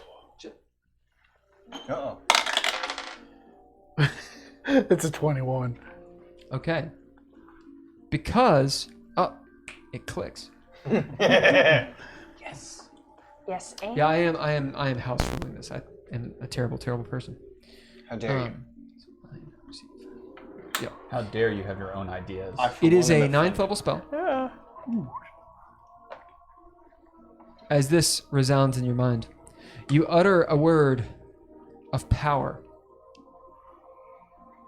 Uh-oh. It's a 21. Okay. Because it clicks. Yes, and Yeah, I am house ruling this. I am a terrible, terrible person. How dare you? How dare you have your own ideas? I, for It is one, a am 9th offended. level spell. Yeah. As this resounds in your mind, you utter a word of power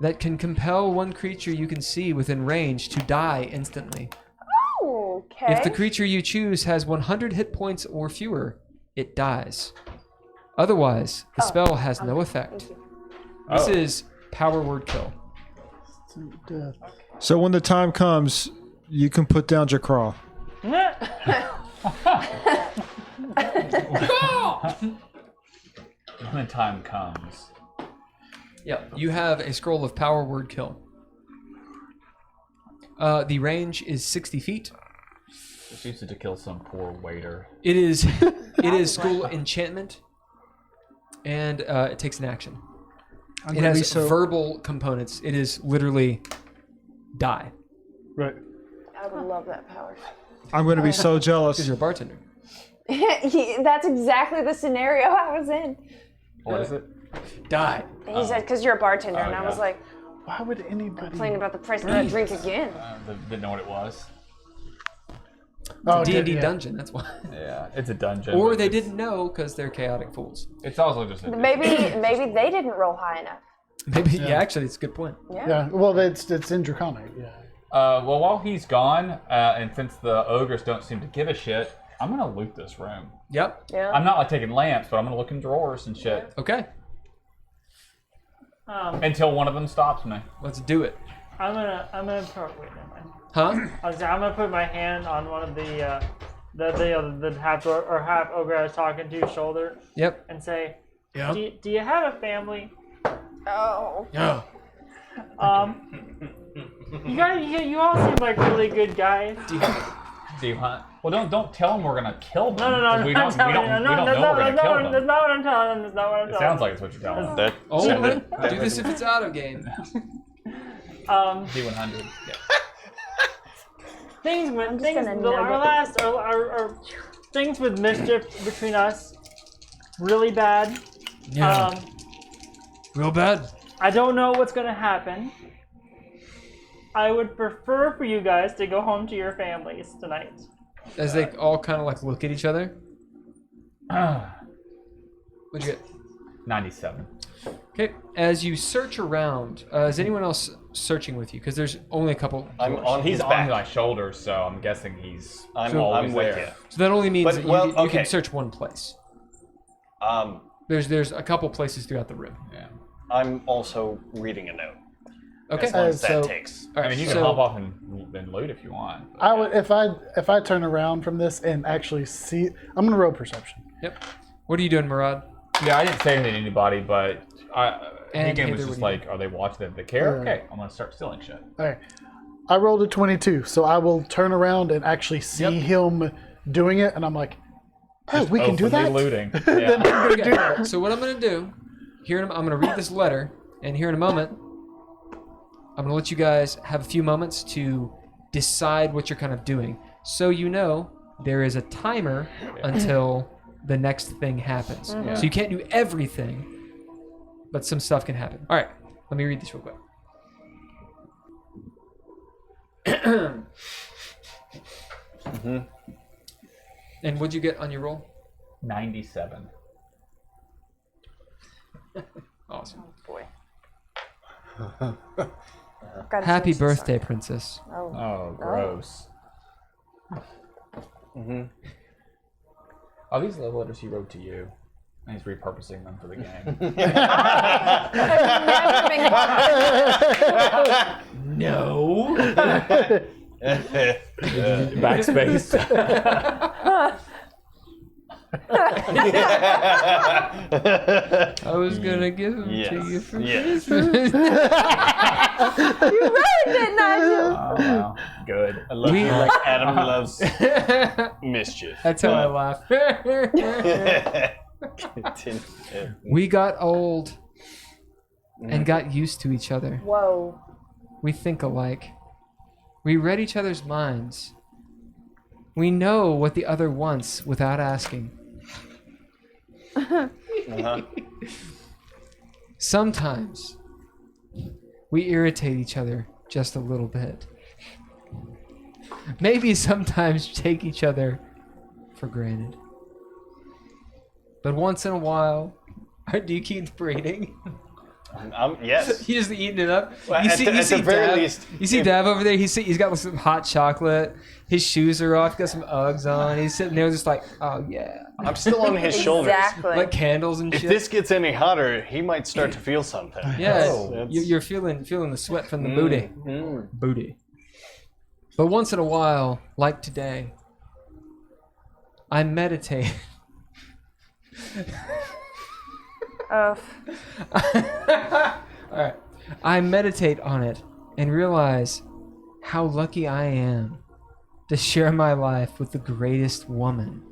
that can compel one creature you can see within range to die instantly. Okay. If the creature you choose has 100 hit points or fewer, it dies. Otherwise, the spell has no effect. This is power word kill. So when the time comes, you can put down Jakra. When the time comes. Yeah, you have a scroll of power word kill. The range is 60 feet. Just used it to kill some poor waiter. It is school enchantment, and it takes an action. I'm It gonna be has so verbal components. It is literally die. right. I would love that power. I'm going to be so Because jealous. you're a bartender. That's exactly the scenario I was in. What is it? Die. He said, because you're a bartender. Oh, and I was yeah. like, Why would anybody? complaining about the price of that drink again. Didn't know what it was. Oh, D&D yeah. dungeon, that's why. Yeah, it's a dungeon. Or but they it's- didn't know because they're chaotic fools. It's also just a Maybe they didn't roll high enough. Maybe, yeah, actually, it's a good point. Yeah. Yeah. Well, it's in Draconic. Yeah. Well, while he's gone, and since the ogres don't seem to give a shit, I'm gonna loot this room. Yep. Yeah. I'm not like taking lamps, but I'm gonna look in drawers and shit Okay, until one of them stops me. let's do it. I'm gonna put. Wait, never mind. Huh? I'm gonna put my hand on one of the half ogre I was talking to's shoulder Yep. and say, Yeah. do you have a family? Oh. Yeah. You all seem like really good guys. Do you hunt? Well, don't tell them we're gonna kill them. No, 'cause we don't know we're gonna kill them. That's not what I'm telling them. That's not what I'm It telling sounds them. like it's what you're telling them. That Oh, sounded- do this if it's out of game. D100. Yeah. Things with things. gonna nug Our it. last our things with mischief between us. Really bad. Yeah. Real bad. I don't know what's gonna happen. I would prefer for you guys to go home to your families tonight. As they all kind of like look at each other. What'd you get? 97. Okay. As you search around, is anyone else searching with you? Because there's only a couple. I'm on He's his on back. my shoulders, so I'm guessing he's I'm always with there. So that only means But, that well, you okay. can search one place. you. There's a couple places throughout the room. Yeah. I'm also reading a note. Okay. As long as that so, takes. all right, I mean, you can so- hop off and loot if you want. but- I would if I turn around from this and actually see. I'm gonna roll perception. Yep. What are you doing, Murad? Yeah, I didn't say anything to anybody, but And Higgin was Heather, just what do you like, are they watching? They care? Yeah. Okay, I'm gonna start stealing shit. All right. I rolled a 22, so I will turn around and actually see him doing it, and I'm like, "Oh, we can do Openly that." looting. Yeah. Okay. So what I'm gonna do here, I'm gonna read this letter, and here in a moment, I'm gonna let you guys have a few moments to decide what you're kind of doing. So you know there is a timer until the next thing happens. So you can't do everything, but some stuff can happen. All right, let me read this real quick. And what'd you get on your roll? 97. Awesome. Boy. Gotta Happy change this birthday, princess. song. Oh, gross. Are these love letters he wrote to you? And he's repurposing them for the game. No. Backspace. I was gonna give them to you for Yes. Christmas. You ruined it, Nigel. Oh, wow. Good. I love We- you like Adam loves mischief. That's how I laugh. We got old and got used to each other. Whoa. We think alike. We read each other's minds. We know what the other wants without asking. Uh-huh. Sometimes we irritate each other just a little bit. maybe sometimes take each other for granted. But once in a while, do you keep breathing? Yes. He's just eating it up. Well, you at see, the- you at see the very Dav. least, You see if- Dav over there. He's got some hot chocolate. His shoes are off. He's got some Uggs on. He's sitting there just like, oh yeah, I'm still on his shoulders. Exactly. like candles and If shit. this gets any hotter, he might start to feel something. Yeah, That's- you're feeling the sweat from the booty. Mm. Booty. But once in a while, like today, I meditate. Oh, Alright. I meditate on it and realize how lucky I am to share my life with the greatest woman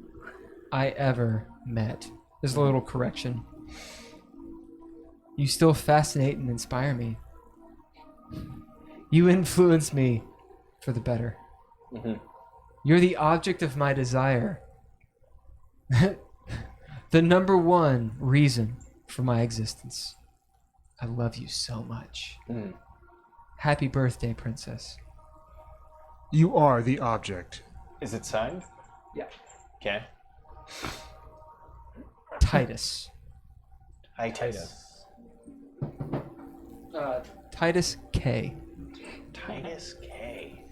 I ever met. There's a little correction. You still fascinate and inspire me. You influence me for the better. Mhm. You're the object of my desire. The number one reason for my existence. I love you so much. Mm. Happy birthday, princess. You are the object. Is it signed? Yeah. Okay. Titus. Titus. Titus K. Titus K.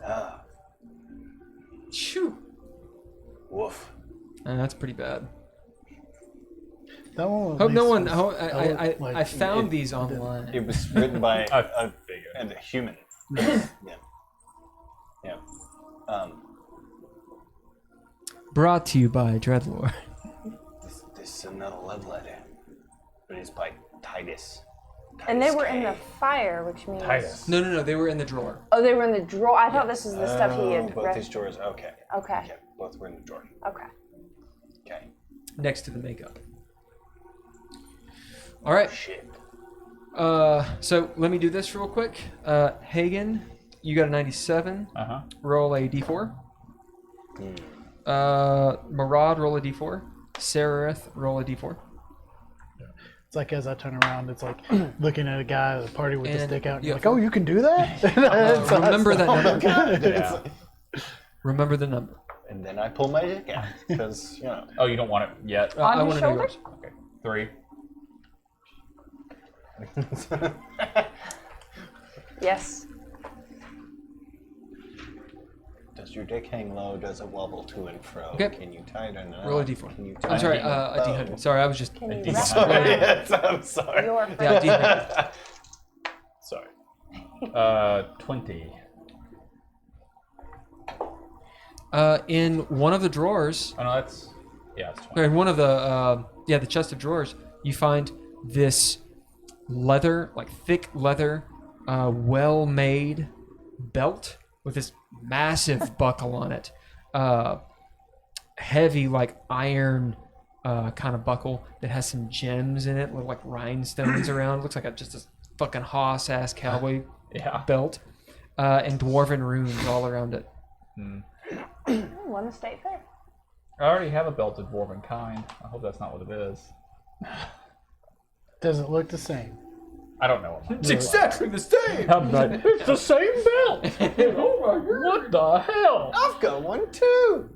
Ah. Shoo. Woof. That's pretty bad. That one at Hope no least one. was- I found it- these online. It was written by I a figured. human. Yeah. Yeah. Brought to you by Dreadlord. This is another love letter, but it's by Titus. and they Titus were in the K. fire, which means. Titus. No. They were in the drawer. Oh, they were in the drawer. I thought this was the stuff he had. Both these drawers. Okay. Okay. Okay. Both were in the drawer. Okay. Okay. Next to the makeup. All right. Shit. So let me do this real quick. Hagen, you got a 97. Uh huh. Roll a d4. Marad, roll a d4. Sereth, roll a d4. It's like as I turn around, it's like looking at a guy at a party with the And stick out. And you you're have like, oh, you can do that? remember that number. Yeah. Remember the number. And then I pull my dick out because Oh, you don't want it yet. I On want his to know shoulders? yours. Okay. 3. Yes. Does your dick hang low? Does it wobble to and fro? Okay. Can you tie it or not? Roll a d4. Can you I'm sorry, it? a d100. Sorry, I was just. Can you D100. wrap Sorry, around yes, I'm sorry. your Yeah, friend? d100. Sorry. 20. In one of the drawers, Oh no, that's it's 20. or in one of the the chest of drawers, you find this leather, like thick leather, well-made belt with this massive buckle on it. Heavy, like iron kind of buckle that has some gems in it, with like rhinestones around. Looks like just a fucking hoss-ass cowboy Yeah. belt, and dwarven runes all around it. Won the state fair. I already have a belt of dwarven kind. I hope that's not what it is. Does it look the same? I don't know. It's exactly the same. I'm like, it's the same belt. Oh my god. What the hell? I've got one too.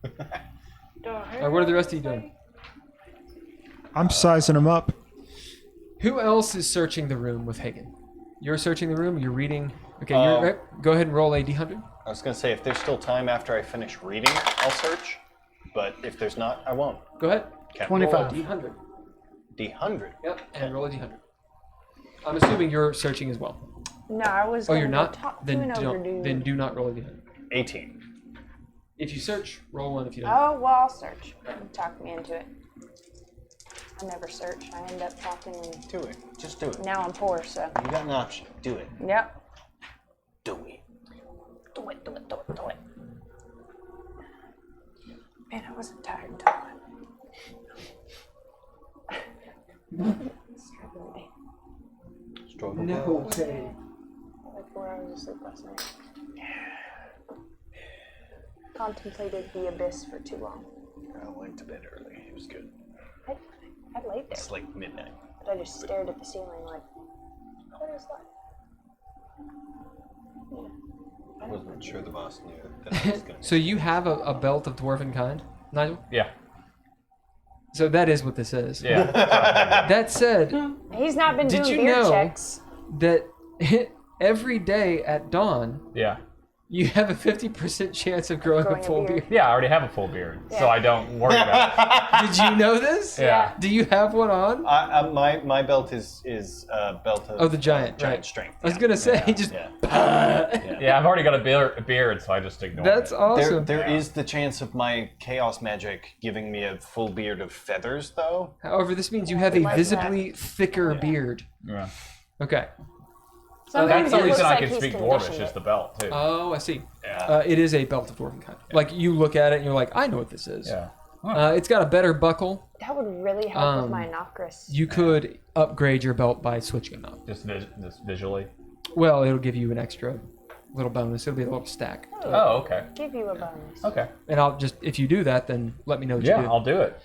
All right, what are the rest of you doing? I'm sizing them up. Who else is searching the room with Hagen? You're searching the room. You're reading. Okay, Um, you're right. Go ahead and roll a d100. I was gonna say if there's still time after I finish reading, I'll search. But if there's not, I won't. Go ahead. Okay. 25. D100. D100. Yep, and roll a d100. I'm assuming you're searching as well. No, I was. Oh, gonna you're go not. Talk to Then an older don't. dude. Then do not roll a d100. 18. If you search, roll one. If you don't. Oh, well, I'll search. Talk me into it. I never search. I end up talking, and Do it. Just do it. now I'm poor, so. You got an option. Do it. Yep. Do it. Do it, do it, do it, do it. Man, I wasn't tired until Struggling me. Struggle. Like 4 hours of sleep last night. Contemplated the abyss for too long. I went to bed early. It was good. I laid there, It's like midnight. but I just stared at the ceiling like, what is that? Yeah. I wasn't sure the boss knew that I was going to. So you have a belt of dwarven kind, Nigel? Yeah. So that is what this is. Yeah. That said, He's not been Did doing you beard know- checks. that every day at dawn, Yeah. you have a 50% chance of growing Growing a a full beard. beard. Yeah, I already have a full beard, so Yeah. I don't worry about it. Did you know this? Yeah. Do you have one on? My belt is belt of Oh, the giant, giant right. strength. I was yeah. gonna say, just Yeah. Yeah, I've already got a beard, so I just ignore that's it. awesome. There is the chance of my chaos magic giving me a full beard of feathers, though. However, this means you have a like visibly thicker beard. Yeah. Okay. Sometimes That's the it looks reason I like can he's speak conditioned Dwarvish, is it. the belt, too. Oh, I see. Yeah. It is a belt of dwarven kind. Like you look at it and you're like, I know what this is. Yeah. It's got a better buckle. That would really help with Um, my Nocris. You could upgrade your belt by switching them up. Just visually. Well, it'll give you an extra little bonus. It'll be a little stack. Oh, okay. Give you a bonus. Okay. And I'll just, if you do that, then let me know what Yeah, you do. I'll do it.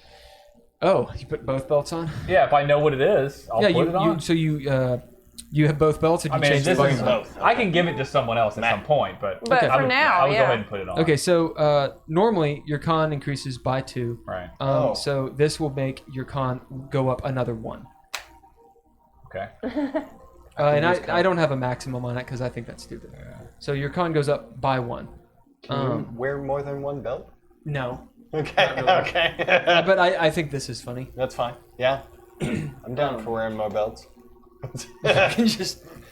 Oh, you put both belts on? Yeah, if I know what it is, I'll Yeah, put it on. so you have both belts, or do I you mean, change the this buttons? is both. I can give it to someone else at some point, but But Okay. for now, I would yeah. go ahead and put it on. Okay, so normally your con increases by 2. Right. Oh. So this will make your con go up another 1. Okay. And I don't have a maximum on it because I think that's stupid. So your con goes up by 1. Can you wear more than one belt? No. Okay. Okay. But I think this is funny. That's fine. Yeah. I'm down for wearing more belts.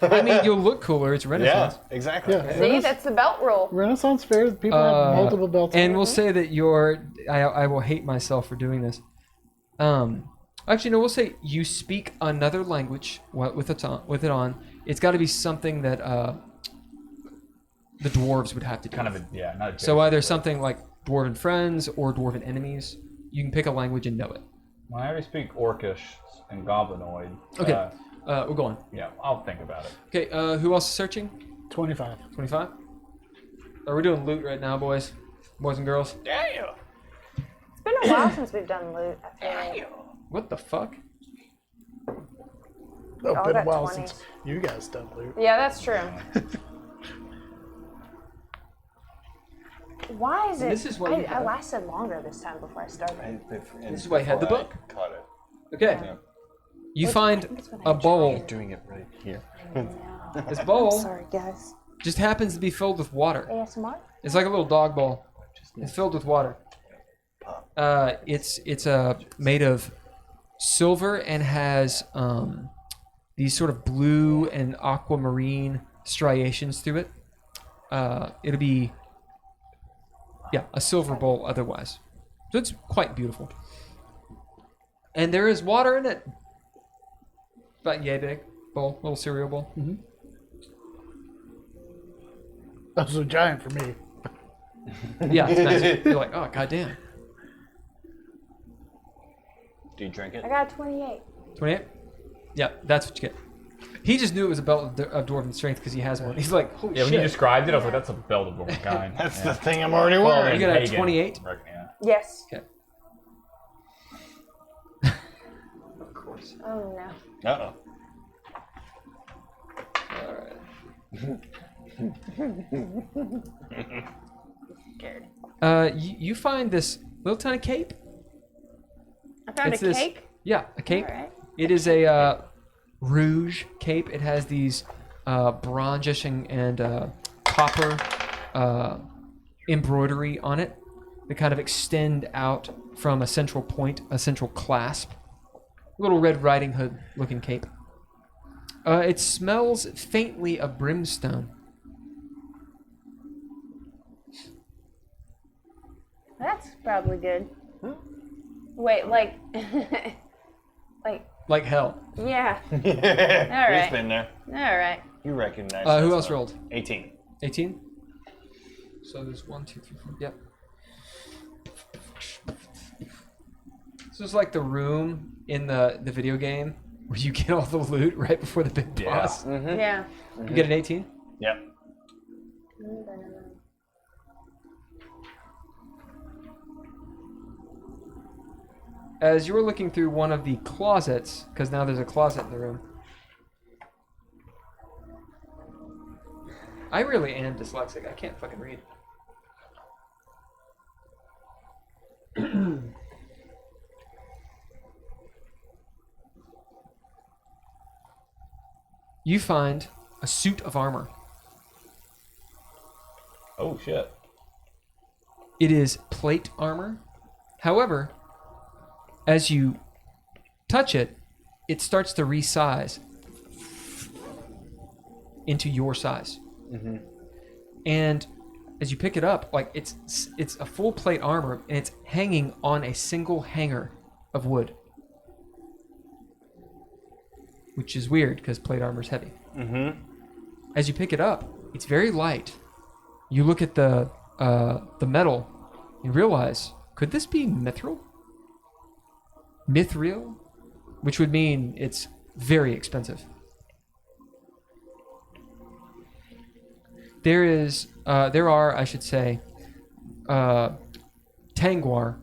I mean, you'll look cooler. It's Renaissance. Yeah, exactly. Yeah. See, that's the belt rule. Renaissance fairs, people have multiple belts. And we'll say that I will hate myself for doing this. Actually, no, we'll say you speak another language with it on. It's got to be something that the dwarves would have to do. Kind of not a So either something like dwarven friends or dwarven enemies. You can pick a language and know it. Well, I already speak Orcish and Goblinoid. Okay, we're going. Yeah, I'll think about it. Okay, who else is searching? 25. 25? Oh, we're doing loot right now, boys and girls. Damn. It's been a while since we've done loot. I feel like. What the fuck? Oh, I been a got while 20. since you guys done loot. Yeah, that's true. Why is it? This is why you I have- lasted longer this time before I started. This is why I had the Before I book. Caught it. Okay. Yeah. You find a bowl. Doing it right here. This bowl Sorry, guys. just happens to be filled with water. ASMR? It's like a little dog bowl. It's filled with water. It's made of silver and has these sort of blue and aquamarine striations through it. It'll be a silver bowl otherwise. So it's quite beautiful. And there is water in it. About yay big bowl, little cereal bowl. That was a giant for me. Yeah, it's nice. You're like, oh goddamn. Do you drink it? I got a 28. 28? Yeah, that's what you get. He just knew it was a belt of dwarven strength because he has one. He's like, holy Yeah, when shit. you described it, I was like, that's a belt of one kind. That's yeah. the thing I'm already You wearing. got a Pagan, 28? I reckon, yeah. Yes. Okay. Of course. Oh no. Uh-oh. Scared. You find this little tiny cape. I found It's a this- cake. Yeah, a cape. All right. It is a rouge cape. It has these bronzish and copper embroidery on it that kind of extend out from a central point, a central clasp. Little Red Riding Hood looking cape. It smells faintly of brimstone. That's probably good. Wait, like, Like hell. yeah. All right. We've been there. All right. You recognize Who that else smell. rolled? 18. 18? So there's 1, 2, 3, 4. Yep. This is like the room in the video game where you get all the loot right before the big boss. Yeah. You get an 18? Yep. As you were looking through one of the closets, because now there's a closet in the room, I really am dyslexic. I can't fucking read. You find a suit of armor. Oh shit. It is plate armor. However, as you touch it, it starts to resize into your size. Mm-hmm. And as you pick it up, like it's a full plate armor, and it's hanging on a single hanger of wood, which is weird because plate armor is heavy. Mm-hmm. As you pick it up, it's very light. You look at the metal, and realize, could this be mithril? Mithril, which would mean it's very expensive. There are, I should say, Tangwar,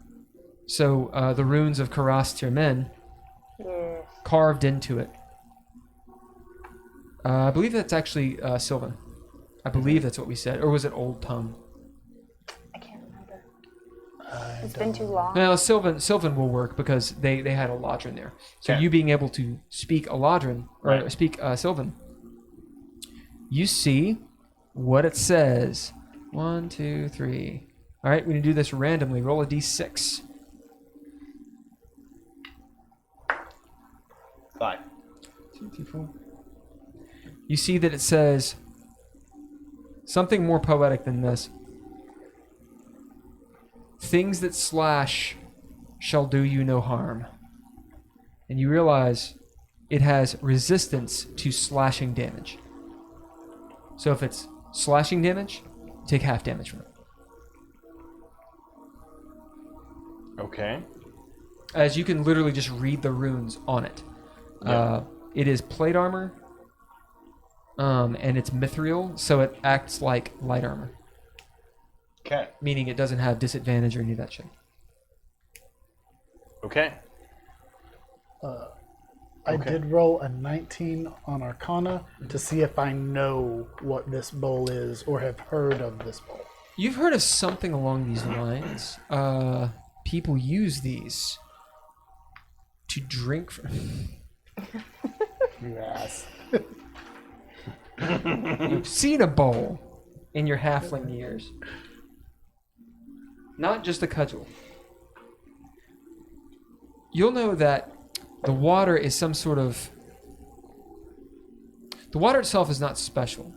so the runes of Karas Tirmen, Yes. carved into it. I believe that's actually Sylvan. I believe that's what we said, or was it Old Tongue? I can't remember. It's been too long. No, Sylvan will work because they had Eladrin there. So Yeah. you being able to speak Eladrin, or Right. speak Sylvan, you see what it says. 1, 2, 3. All right, we're going to do this randomly. Roll a d6. 5. 2, 3, 4. You see that it says something more poetic than this. Things that slash shall do you no harm. And you realize it has resistance to slashing damage. So if it's slashing damage, take half damage from it. Okay. As you can literally just read the runes on it. Yeah. It is plate armor, and it's mithril, so it acts like light armor, Okay. meaning it doesn't have disadvantage or any of that shit. Okay. I Okay. did roll a 19 on Arcana to see if I know what this bowl is or have heard of this bowl. You've heard of something along these lines. People use these to drink from. Yes. You've seen a bowl in your halfling years. Not just a cudgel. You'll know that the water is some sort of... The water itself is not special.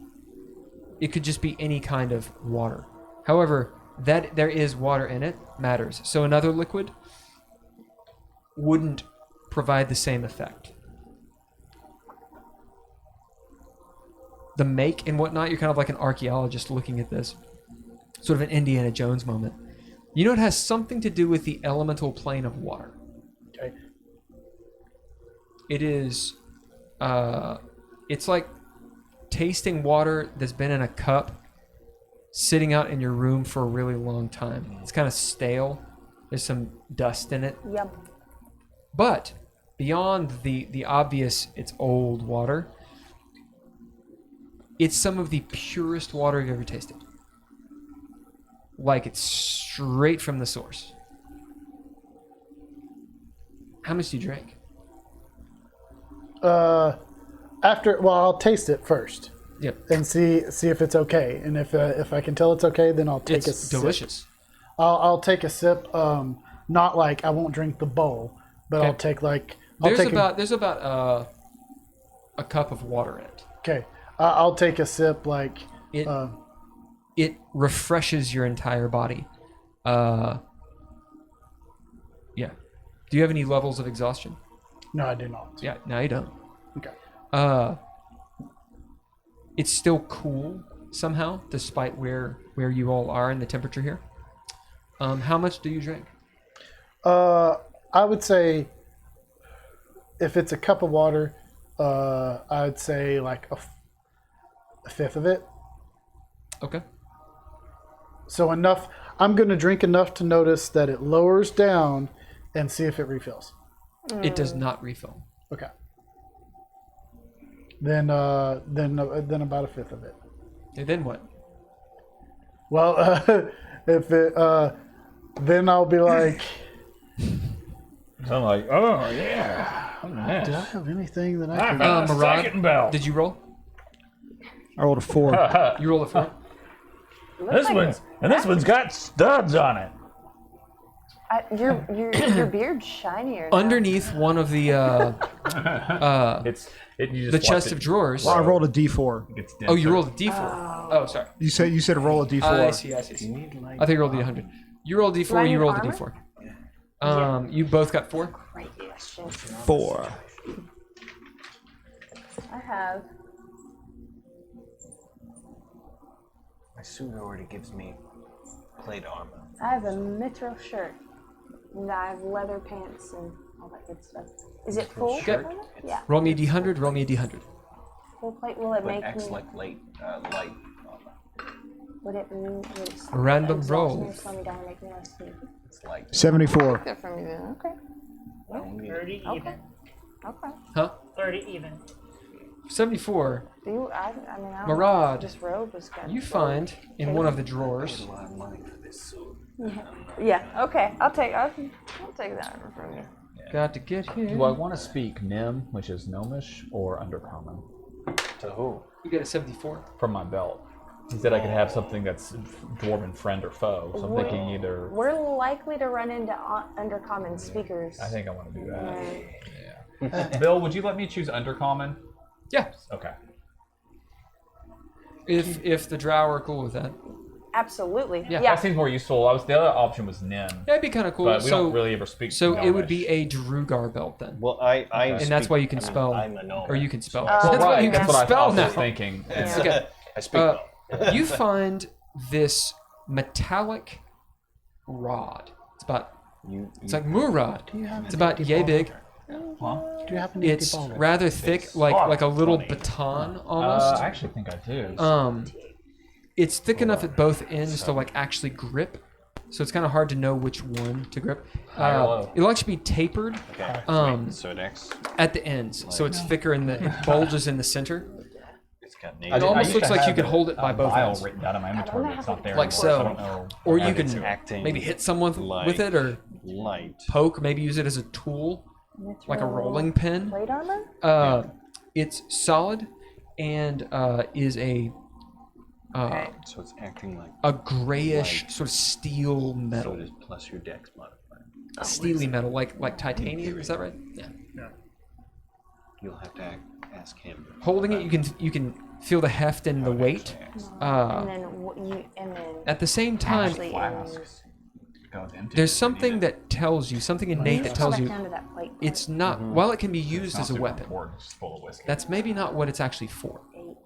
It could just be any kind of water. However, that there is water in it matters. So another liquid wouldn't provide the same effect. The make and whatnot, you're kind of like an archaeologist looking at this. Sort of an Indiana Jones moment. You know, it has something to do with the elemental plane of water. Okay. It is, it's like tasting water that's been in a cup sitting out in your room for a really long time. It's kind of stale. There's some dust in it. Yum. But beyond the obvious, it's old water, it's some of the purest water you've ever tasted. Like it's straight from the source. How much do you drink? I'll taste it first Yep. and see if it's okay. And if I can tell it's okay, then I'll take a It's sip. delicious. I'll take a sip. Not like I won't drink the bowl, but Okay. I'll take like There's about a cup of water in it. okay. I'll take a sip like It it refreshes your entire body. Yeah. Do you have any levels of exhaustion? no, I do not. Yeah. No, you don't. Okay. It's still cool somehow, despite where you all are and the temperature here. How much do you drink? I would say if it's a cup of water, I'd say like a fifth of it. Okay. So enough. I'm going to drink enough to notice that it lowers down and see if it refills. It does not refill. Okay. Then about a fifth of it. And then what? Well, if it, then I'll be like, So I'm like, oh yeah. do I have anything that I can? Marad, belt. did you roll? I rolled a 4. You rolled a 4. This one's got studs on it. Your beard's shinier. Now. Underneath one of the You just the watch chest it of drawers. Well, I rolled a D4. gets Oh, you denser. rolled a D4. Oh, sorry. You said roll a D4. I see. I thought you rolled a D100. You rolled a D4. Light You rolled a armor? D4. You both got 4. Great question. 4. I have. My suit already gives me plate armor. I have a mithril shirt. And I have leather pants and all that good stuff. Is it full? Good. Yeah. Roll me a D100. Roll me a D100. Full plate. Will it But make X me? like light armor. Would it Random exhaust me roll. or slow me down and make me less sleepy? It's like 74. Good for me then. Okay. 30 Okay. even. Okay. Huh? 30 even. 74. Do you? I mean, I don't know. Marad, This robe was good. you find in one of the drawers. a lot of money for this suit. Yeah. Okay. I'll take that from you. Got to get here. Do I want to speak Nim, which is Gnomish, or Undercommon, To who? You get a 74. from my belt? He said I could have something that's dwarven friend or foe. So I'm thinking either. We're likely to run into undercommon speakers. I think I want to do that. Mm. Yeah. Bill, would you let me choose Undercommon? Yeah. Okay. If the drow are cool with that. Absolutely. Yeah. That seems more useful. The other option was Nim, That'd be kind of cool. but we so don't really ever speak. so it would be Gnomish. a Drugar belt then. Well, I And that's why you can spell. I'm a gnome. Or you can spell. Oh, That's why right. you can That's what I spell was now. thinking. Okay. I speak. You find this metallic rod. It's about. It's like Murad. It's about yay big. Do you happen to It's rather thick, like a little baton almost. I actually think I do. It's thick enough at both ends to like actually grip. So it's kind of hard to know which one to grip. High or low? It'll actually be tapered Okay. So it X. at the ends, so it's thicker and it bulges in the center. It's got I It names. did- I almost used looks to like you have could hold it by both vial ends. written down in my inventory, but it's not there Like anymore, so. I don't know. Or you how can to do it. acting maybe hit someone with it or light. poke, maybe use it as a tool, like a rolling pin. Plate armor? It's solid and is a So it's acting like. a grayish Light. sort of steel So metal, it is plus your dex modifier. steely metal, like titanium. Is that right? Yeah. You'll have to ask him. Holding it, you can feel the heft and the weight. and then and then At the same time, actually Flasks. Goes into there's it. something that tells you, something innate that tells back you down to that plate. it's not. While it can be used Not as a super weapon, important, it's full of whiskey. that's maybe not what it's actually for.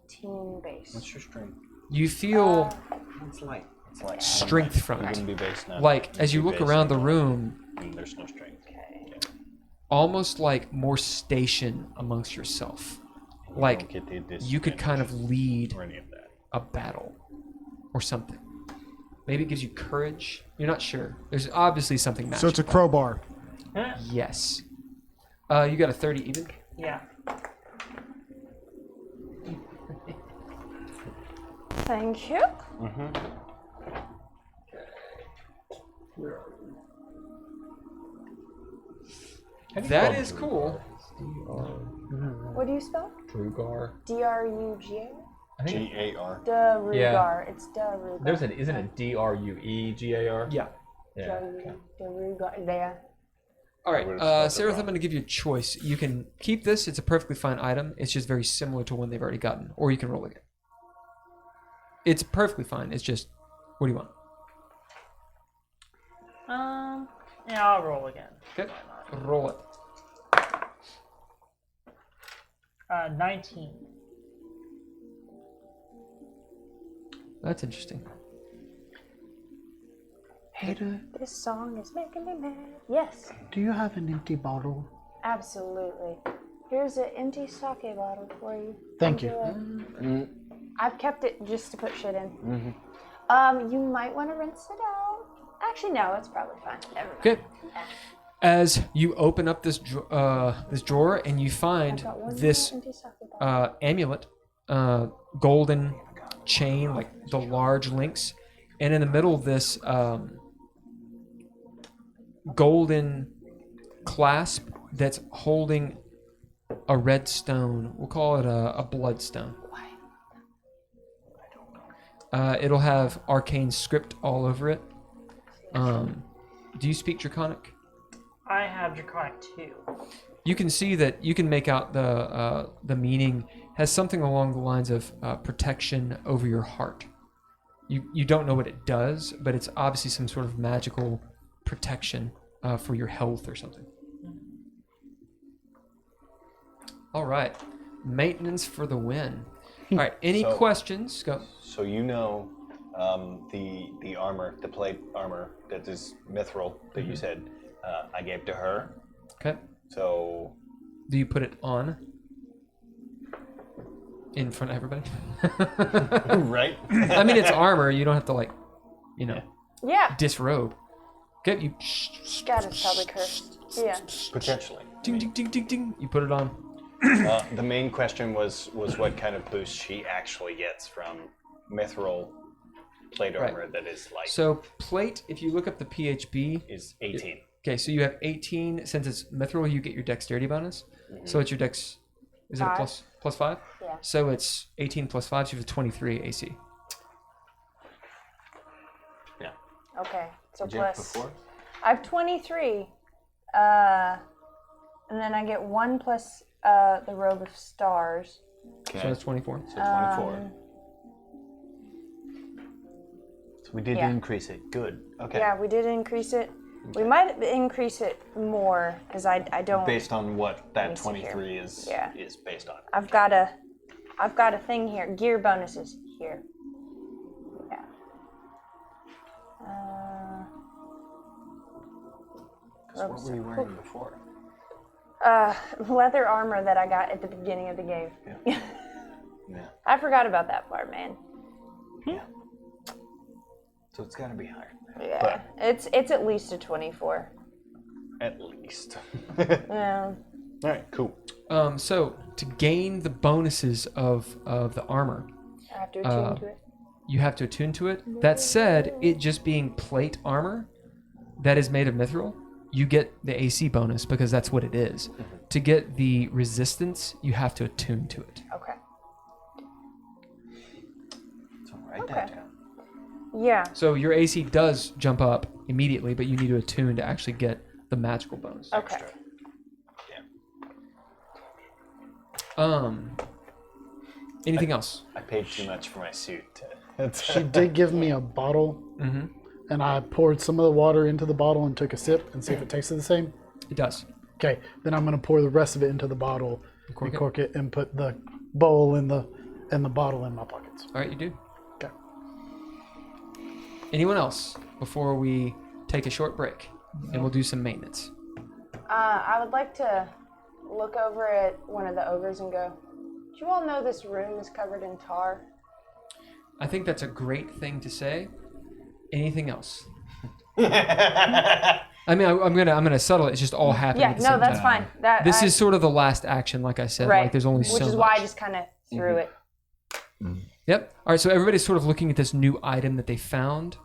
18 base. What's your strength? You feel It's light. It's light. strength from It it. wouldn't be based on. Like as you look around the room, There's no strength. almost like more station amongst yourself. You Like don't get the you could kind of lead or any of that. a battle or something. Maybe it gives you courage. You're not sure. There's obviously something magical. So it's a crowbar. Yes. You got a 30 even? Yeah. Thank you. That is cool. What do you spell? Drugar. D-R-U-G-A? I think G-A-R. Darugar. Yeah. It's Darugar. there's an isn't it D-R-U-E-G-A-R? Yeah. Yeah. Darugar. There. All right, would've spelled it Sarah, I'm wrong. going to give you a choice. You can keep this. It's a perfectly fine item. It's just very similar to one they've already gotten. Or you can roll again. It's perfectly fine. It's just, what do you want? Yeah, I'll roll again. Okay. Roll it. 19. That's interesting. Hater, This song is making me mad. Yes, do you have an empty bottle? absolutely. Here's an empty sake bottle for you. Thank you. Enjoy. I've kept it just to put shit in. You might want to rinse it out. Actually, no, it's probably fine. Never mind. Okay. As you open up this this drawer and you find Got one more this empty sake bottle. amulet, golden chain, like the large links, and in the middle of this golden clasp that's holding a red stone. We'll call it a bloodstone. It'll have arcane script all over it. Do you speak Draconic? I have Draconic too. You can see that you can make out the meaning has something along the lines of protection over your heart. You don't know what it does, but it's obviously some sort of magical protection for your health or something. All right, maintenance for the win. All right, any So- questions? Go. So you know the armor, the plate armor that is mithril that you said I gave to her. Okay. So Do you put it on in front of everybody? right? I mean, it's armor. You don't have to Yeah. disrobe. Okay, you God, it's probably cursed. Yeah. Potentially. ding ding ding ding ding. You put it on. The main question was what kind of boost she actually gets from mithril plate Right. armor that is like So plate, if you look up the PHB, is 18. okay, so you have 18. Since it's mithril, you get your dexterity bonus. So it's your dex. Is it a Five. plus 5? Yeah. So it's 18 plus 5, so you have a 23 AC. Yeah. Okay. So Did you have plus. before? I have 23. And then I get 1 plus the robe of stars. Okay. So that's 24. So 24. So we did yeah. increase it. Good. Okay. Yeah, we did increase it. We might increase it more because I don't. Based on what Let that me see 23 here. is Yeah. is based on. I've got a thing here. Gear bonuses here. Yeah. What were you wearing before? Leather armor that I got at the beginning of the game. Yeah. I forgot about that part, man. Yeah. So it's got to be higher. Yeah, it's at least a 24. At least. Yeah. All right. Cool. So to gain the bonuses of the armor, I have to attune to it. you have to attune to it. That said, it just being plate armor that is made of mithril, you get the AC bonus because that's what it is. To get the resistance, you have to attune to it. Okay. So write that down. Yeah. So your AC does jump up immediately, but you need to attune to actually get the magical bonus. Okay. Extra. Yeah. Anything else? I paid too much for my suit. She did give me a bottle, and I poured some of the water into the bottle and took a sip and see if it tasted the same. It does. Okay, then I'm gonna pour the rest of it into the bottle, Cork it. cork it, and put the bowl and the bottle in my pockets. All right, you do. Okay. Anyone else before we take a short break and we'll do some maintenance? I would like to look over at one of the ogres and go, do you all know this room is covered in tar? I think that's a great thing to say. Anything else? I mean, I'm gonna settle it. It's just all happening. Yeah, at the no, same that's time. fine. This is sort of the last action, like I said. right. Like there's only Which so is much. why I just kind of threw it. Yep. All right. So everybody's sort of looking at this new item that they found.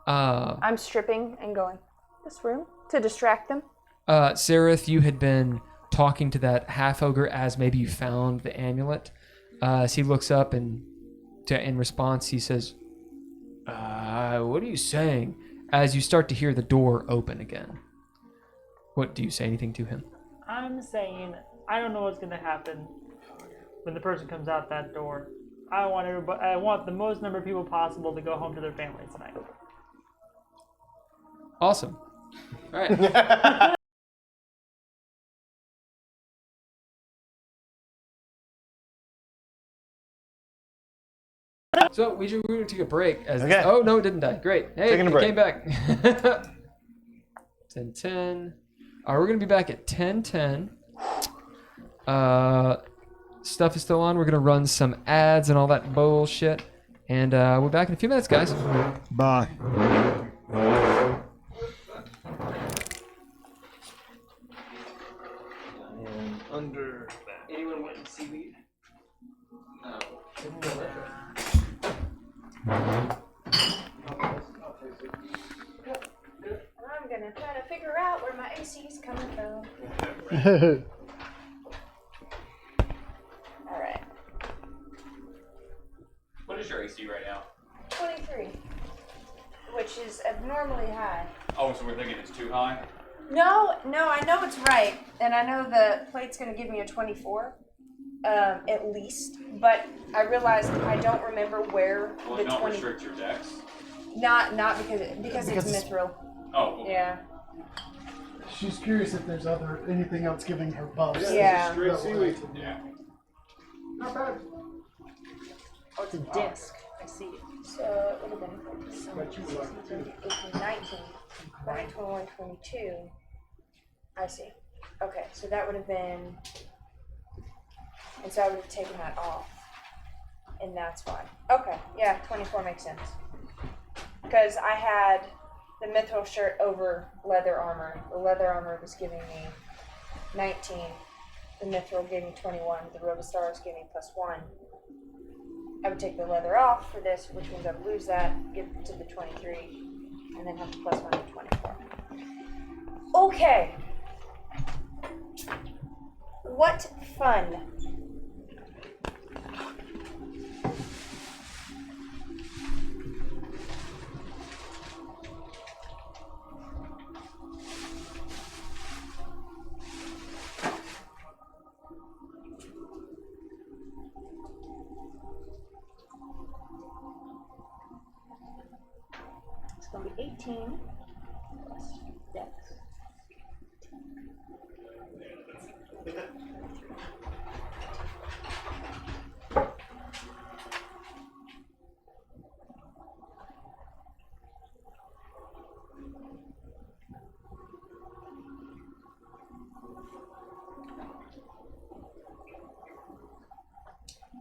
I'm stripping and going, this room? To distract them? Sereth, you had been talking to that half ogre as maybe you found the amulet. As he looks up and in response he says, "What are you saying?" As you start to hear the door open again. What do you say? Anything to him? I'm saying I don't know what's gonna happen when the person comes out that door. I want the most number of people possible to go home to their families tonight. Awesome. All right. So we're going to take a break. Okay. Oh no, it didn't die. Great. Hey, Taking a it break. came back. 10:10. All right, we're going to be back at 10:10. Stuff is still on. We're going to run some ads and all that bullshit. And we're back in a few minutes, guys. Bye. Anyone want seaweed? No. I'm gonna try to figure out where my AC is coming from. All right, What is your AC right now? 23, which is abnormally high. Oh, so we're thinking it's too high? No, I know it's right, and I know the plate's gonna give me a 24, at least. But I realized I don't remember where Will the it not 20. restrict your dex? Not because it's it's- mithril. Oh, okay. Yeah. She's curious if there's anything else giving her buffs. Yeah. Straight seaweed. Yeah. Not bad. Oh, it's a disc. I see it. So it would have been 18, 19, 20, 21, 22. I see. Okay, so that would have been, and so I would have taken that off, and that's why. Okay, yeah, 24 makes sense. Because I had the mithril shirt over leather armor. The leather armor was giving me 19. The mithril gave me 21. The Robostars gave me +1. I would take the leather off for this, which means I would lose that, get to the 23, and then have the +1 to 24. Okay. What fun. It's going to be 18 plus dex.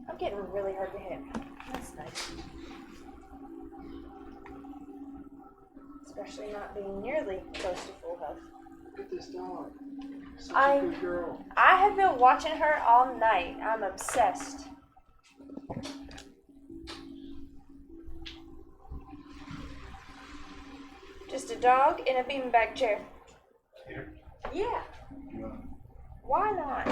I'm getting really hard to hit. That's nice. Especially not being nearly close to full health. Look at this dog. Such I- a good girl. I have been watching her all night. I'm obsessed. Just a dog in a beanbag chair. Here? Yeah, You want why not?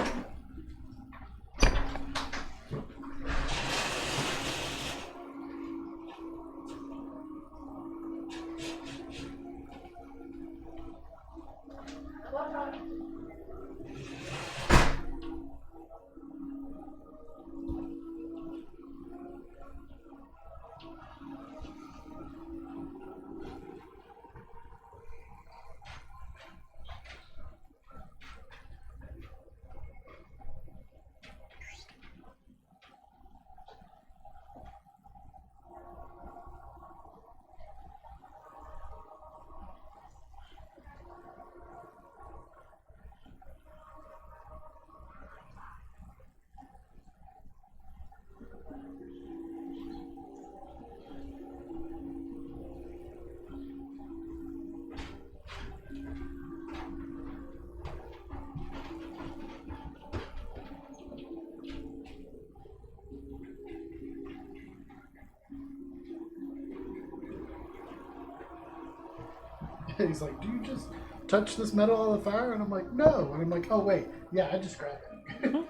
He's like, do you just touch this metal on the fire? And I'm like, no. And I'm like, oh, wait. Yeah, I just grabbed it.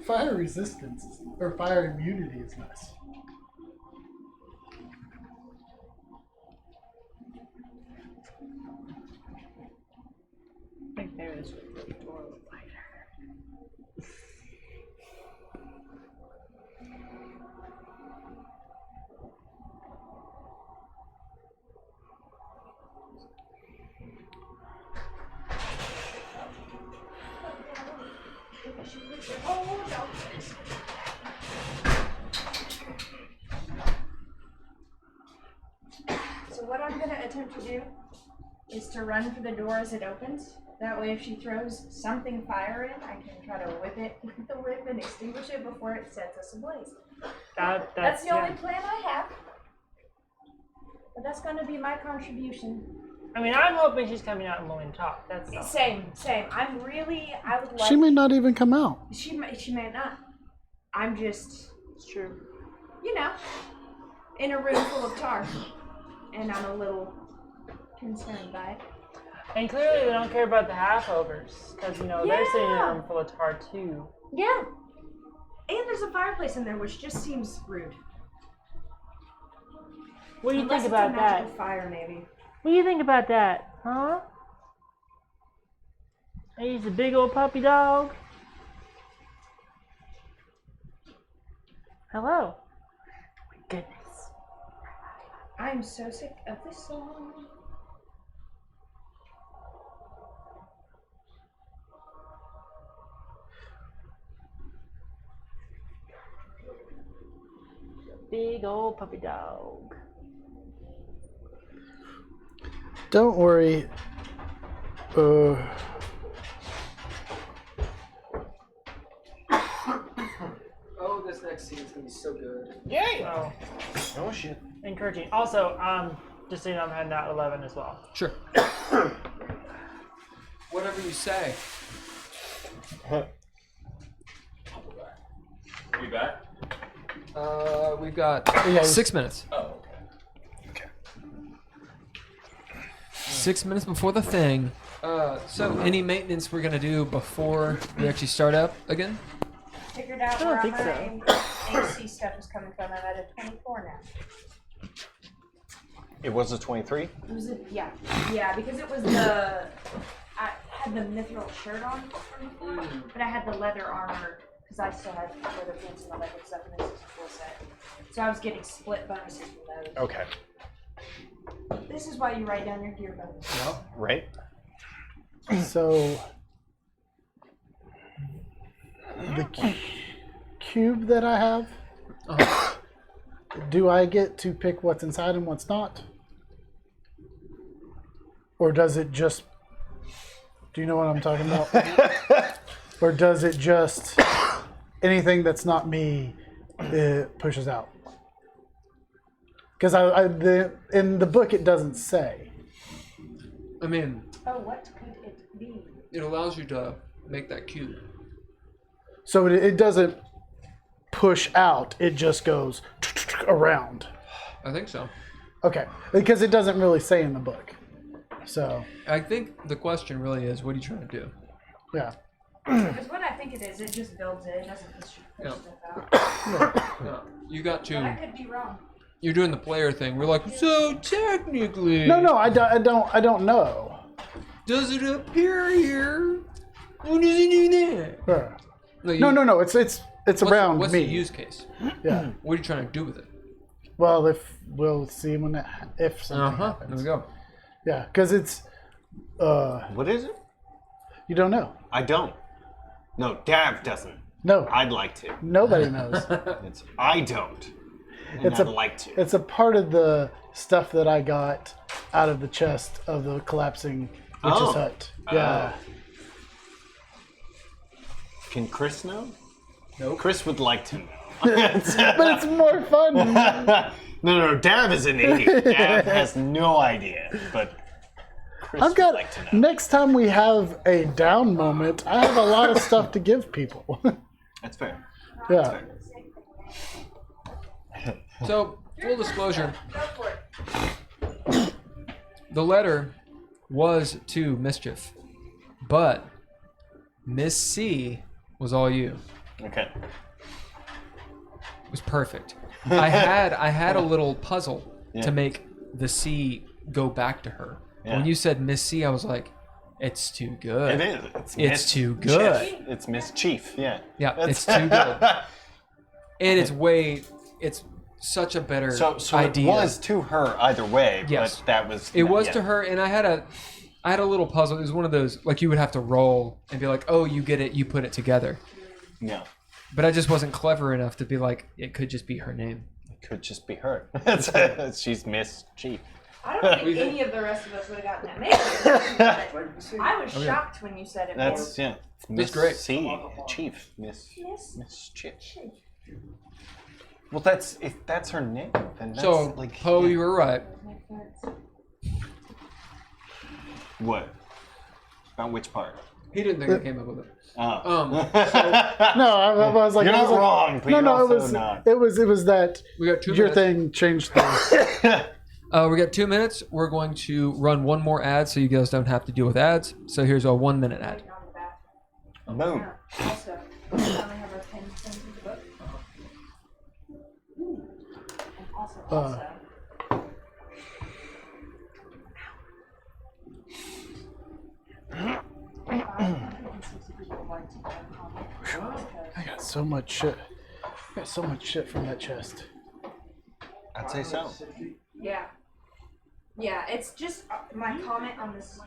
Fire resistance, or fire immunity is nice. I think maybe this would be a door a little lighter. So what I'm going to attempt to do is to run for the door as it opens. That way if she throws something fire in, I can try to whip it with the whip and extinguish it before it sets us ablaze. That's the only plan I have. But that's going to be my contribution. I mean, I'm hoping she's coming out and blowing top. That's all. Same. I would like... She may not even come out. She may not. I'm just, It's true. you know. in a room full of tar, and I'm a little concerned by it. And clearly they don't care about the half-ogres, because, they're sitting in a room full of tar, too. Yeah. And there's a fireplace in there, which just seems rude. What do you Unless think it's about a that? magical fire, maybe. What do you think about that, huh? He's a big old puppy dog. Hello. My goodness. I'm so sick of this song. Big old puppy dog. Don't worry. Oh, this next scene is gonna be so good. Yeah. Oh shit. Encouraging. Also, just so you know, I'm heading out at 11 as well. Sure. Whatever you say. You back? We've got 6 minutes. Oh, okay. 6 minutes before the thing. So any maintenance we're gonna do before we actually start up again? Figured out I don't where think my AC stuff is coming from. I'm at a 24 now. It was a 23? It was yeah, because it was I had the mithril shirt on from before, but I had the leather armor because I still had leather pants and all that good stuff, and this is a full set. So I was getting split bonuses from those. Okay. This is why you write down your gear bonuses. Right? So the cube that I have, do I get to pick what's inside and what's not? Or does it just, do you know what I'm talking about? Or does it just, anything that's not me, it pushes out? Because in the book it doesn't say. I mean, Oh, what could it be? it allows you to make that cube. So it doesn't push out, it just goes around. I think so. Okay, because it doesn't really say in the book. So, I think the question really is, what are you trying to do? yeah. Because what I think it is, it just builds it. It doesn't push Yeah. stuff out. No, you got But I to. could be wrong. You're doing the player thing. We're like, so technically, No, I don't know. does it appear here? What does it do there? Yeah. You- No. It's What's, around what's me. the use case? Yeah. What are you trying to do with it? Well, if we'll see when if something There happens. we go. Yeah, because it's What is it? you don't know. I don't. No, Dav doesn't. No, I'd like to. nobody knows. It's I don't. And It's I'd a- like to. It's a part of the stuff that I got out of the chest of the collapsing witch's Oh. hut. Yeah. Can Chris know? Nope. Chris would like to know. But it's more fun. No, Dav is an idiot. Dav has no idea, but Chris I've got would like to know. next time we have a down moment, I have a lot of stuff to give people. That's fair. Yeah. So, full disclosure, Go for it. the letter was to Mischief, but Miss C was all you. Okay. It was perfect. I had a little puzzle Yeah. to make the C go back to her. Yeah. When you said Miss C, I was like, it's too good. It is. It's It's too Chief. good. It's Miss Chief. Yeah. Yeah, That's- it's too good. And it's such a better So idea. it was to her either way, Yes. but that was It was yeah. to her, and I had a little puzzle. It was one of those like you would have to roll and be like, oh, you get it, you put it together. Yeah. But I just wasn't clever enough to be like, it could just be her name. It could just be her. She's Miss Chief. I don't think any of the rest of us would have gotten that. Maybe. But I was shocked when you said it. That's yeah. It's Miss great. C. Chief. Miss Chief. Chief. Well, if that's her name, then that's So, like Poe, yeah. you were right. What? About which part? He didn't think I came up with it. Oh. No, I was like, You're I was not like- wrong, but no, you're no, also it was not. it was that We got 2 your minutes. thing changed things. We got 2 minutes. We're going to run one more ad so you guys don't have to deal with ads. So here's a 1 minute ad. On the back. Boom. Yeah. Also, we finally have our pen things in the book. And also. 560 people would like to go and comment because I got so much shit. I got so much shit from that chest. I'd say so. Yeah. Yeah, it's just my comment on this.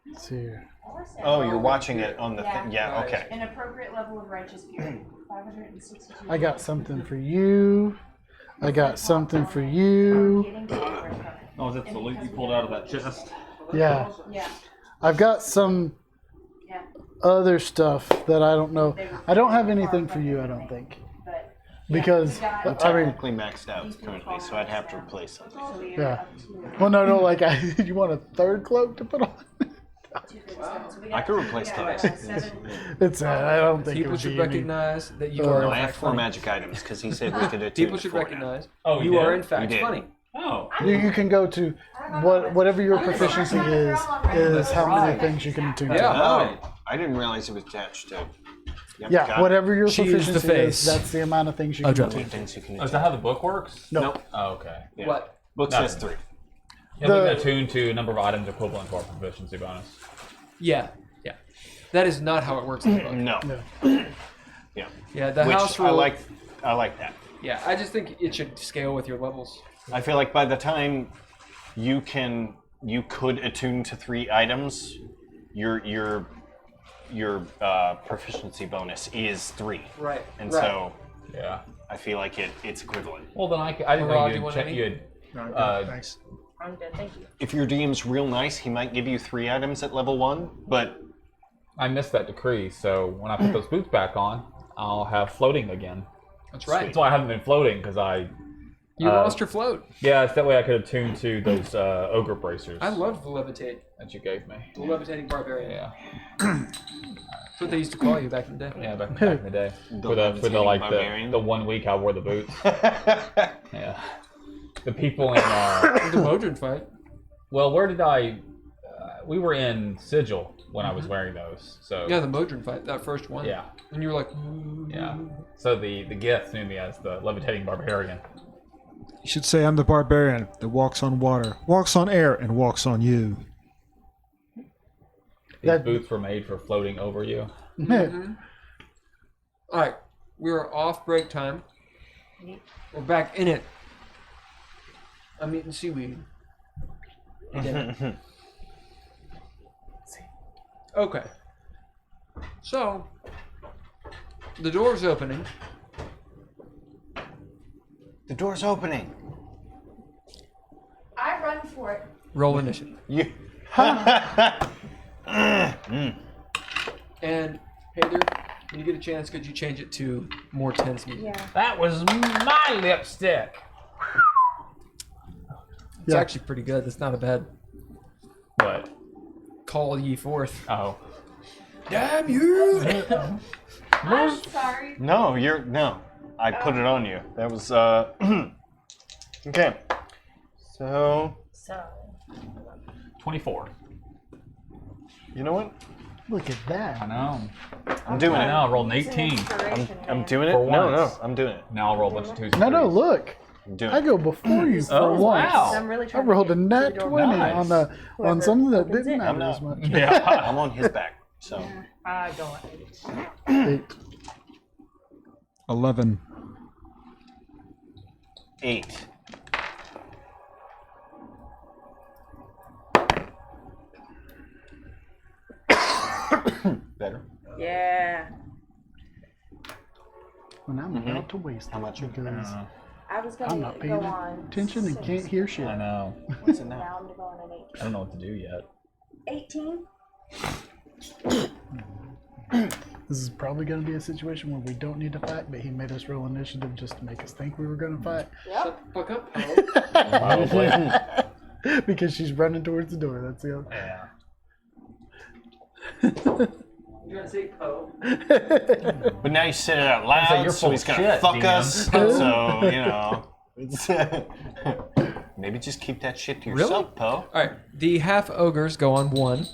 Let's see here. Oh, you're watching it on the Yeah. thing. Yeah, okay. An appropriate level of righteous fear. 562. I got something for you. I got something for you. Getting to where it's coming. Oh, is that the loot you pulled out of that chest? Yeah. Yeah. I've got some Yeah. other stuff that I don't know. I don't have anything for you, I don't think. But Because, yeah, I mean, Technically maxed out currently, so I'd have to replace something. so we yeah. are up to Well, no, like, you want a third cloak to put on? 257. So we I got- could replace we got, those. 7. It's, I don't think it People would should be any. recognize that you No, are No, in I have fact 4 funny. magic items because he said we could attune People to should 4 now. recognize Oh, you are in fact did. funny. Oh. You can go to whatever your proficiency is how many things you can attune to. Yeah. Oh, I didn't realize it was attached to. Yep, Yeah, got it. whatever your She is the proficiency is, face that's the amount of things you of can Drumlin. attune to. Things you can Oh, is attune. that how the book works? No. Oh, okay. Yeah. What? Book says Nothing. 3. Yeah, we can attune to a number of items equivalent to our proficiency bonus. Yeah. Yeah. That is not how it works in the book. No. No. Yeah. Yeah, the Which house rule. I like that. Yeah, I just think it should scale with your levels. I feel like by the time you could attune to 3 items, your proficiency bonus is 3. Right. And right. so Yeah. I feel like it's equivalent. Well, then I didn't Rob, know do you you want had, any? you had Thanks. I'm good, thank you. If your DM's real nice, he might give you 3 items at level 1, but I missed that decree, so when I put those boots back on, I'll have floating again. That's right. That's why I haven't been floating, because I... You lost your float. Yeah, it's that way I could attune to those ogre bracers I love the levitate. that you gave me. The levitating barbarian. Yeah, That's what they used to call you back in the day. yeah, back in the day. The For the levitating like barbarian? the 1 week I wore the boots. Yeah. The people in The Modron fight. well, where did I? We were in Sigil when I was wearing those. So Yeah, the Modron fight, that first one. yeah, And you were like, yeah. So the Gith knew me as the levitating barbarian. You should say I'm the barbarian that walks on water, walks on air, and walks on you. These That- boots were made for floating over you. all right, we're off break time. We're back in it. I'm eating seaweed. Hey, Dad. Okay. So, the door's opening. the door's opening. I run for it. Roll initiative. You. And Heather, when you get a chance, could you change it to more tense music? Yeah. That was my lipstick. It's Yeah. actually pretty good. That's not a bad What? call ye forth. Oh. Damn you! I'm sorry. No, no. I put it on you. That was okay. So So, 24. you know what? Look at I that. know. I'm doing I it. know. I rolled an 18. I'm doing it. For No, once. I'm doing it. Now I'll roll a bunch of twos. and No, threes. look. I'm doing I it. go before you for Oh, once. wow. I'm really I trying rolled to a get nat to the door. 20 Nice. on the on Whoever something that opens didn't it. matter I'm as not. much. Yeah. I'm on his back. So I go at 8. 8. 11. 8. Better. Yeah. And I'm about to waste How much? because I was I'm gonna not go paying on. attention and 6. can't hear shit. I know. What's it now? Now I'm going on an I don't know what to do yet. 18. This is probably going to be a situation where we don't need to fight, but he made us roll initiative just to make us think we were going to fight. Yep. Fuck up. Probably. because she's running towards the door. That's the only. Yeah. You want to say Poe? But now you said it out loud, So you're so full he's of gonna shit, fuck DM. us. So, you know. It's maybe just keep that shit to Really? yourself, Poe. All right. The half ogres go on 1.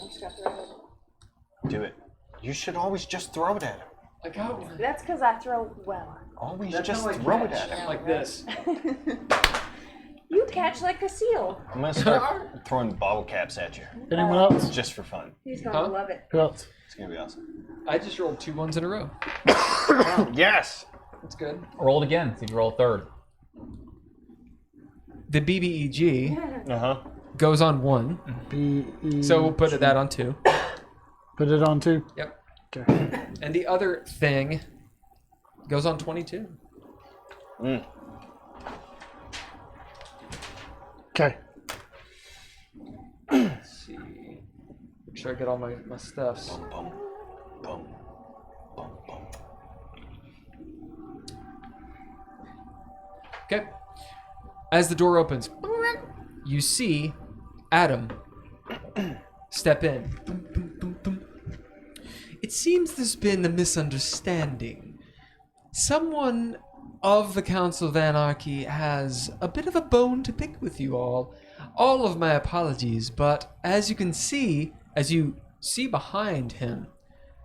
Do it. You should always just throw it at him. I got one. That's because I throw well. Always That's just how I throw it catch, at him. like this. You catch like a seal. I'm gonna start throwing bottle caps at you, Anyone else? just for fun. He's gonna Huh? love it. Who else? It's gonna be awesome. I just rolled 2 1s in a row. Yes. That's good. Roll it again. See if you roll a third. The BBEG Uh huh. goes on 1, B-E- so we'll put that on 2. Put it on 2. Yep. Okay. And the other thing goes on 22. Okay. Let's see. Make sure I get all my stuffs. Bum, bum, bum, bum, bum. Okay. As the door opens, you see Adam step in. It seems there's been a misunderstanding. Someone of the Council of Anarchy has a bit of a bone to pick with you all. All of my apologies, but as you see behind him,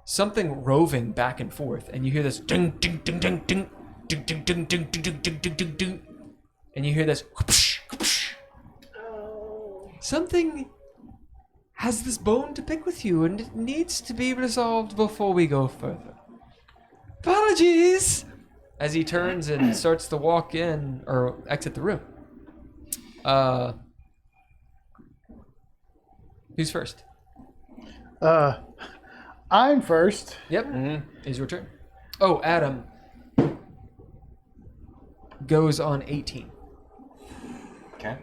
something roving back and forth, and you hear this ding ding ding ding ding ding ding ding ding ding ding ding ding ding ding, and you hear this whoosh, whoosh. Something has this bone to pick with you, and it needs to be resolved before we go further. Apologies! As he turns and starts to walk in or exit the room. Who's first? I'm first. Yep. Is your turn. Oh, Adam goes on 18. Okay.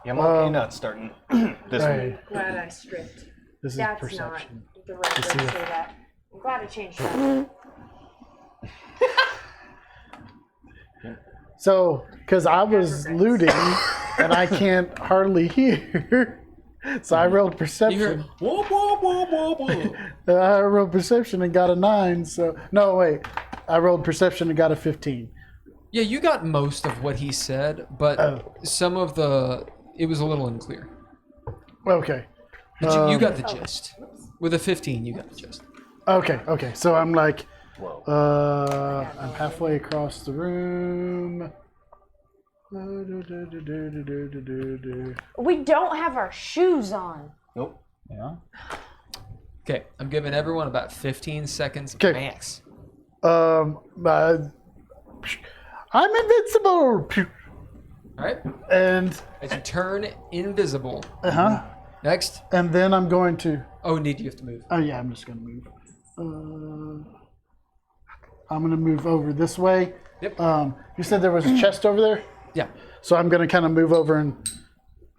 Yeah, I'm okay not starting this Right. one. Glad I stripped. This is That's perception. not the right way to see say if- that. I'm glad I changed that. So, because I was looting and I can't hardly hear, so I rolled You hear perception. whoa, whoa, whoa, whoa, whoa. I rolled perception and got a 9. So no, wait. I rolled perception and got a 15. Yeah, you got most of what he said, but Oh. some of it was a little unclear. Okay. But you got the gist. With a 15, you got the gist. Okay. Okay. So I'm like, Whoa. I'm halfway across the room. We don't have our shoes on. Nope. Yeah. Okay, I'm giving everyone about 15 seconds 'Kay. max. I'm invincible. All right? And As you turn invisible. Next. and then I'm going to. Oh, indeed, you have to move. Oh yeah, I'm just gonna move. I'm gonna move over this way. Yep. You said there was a chest over there, Yeah. so I'm gonna kind of move over and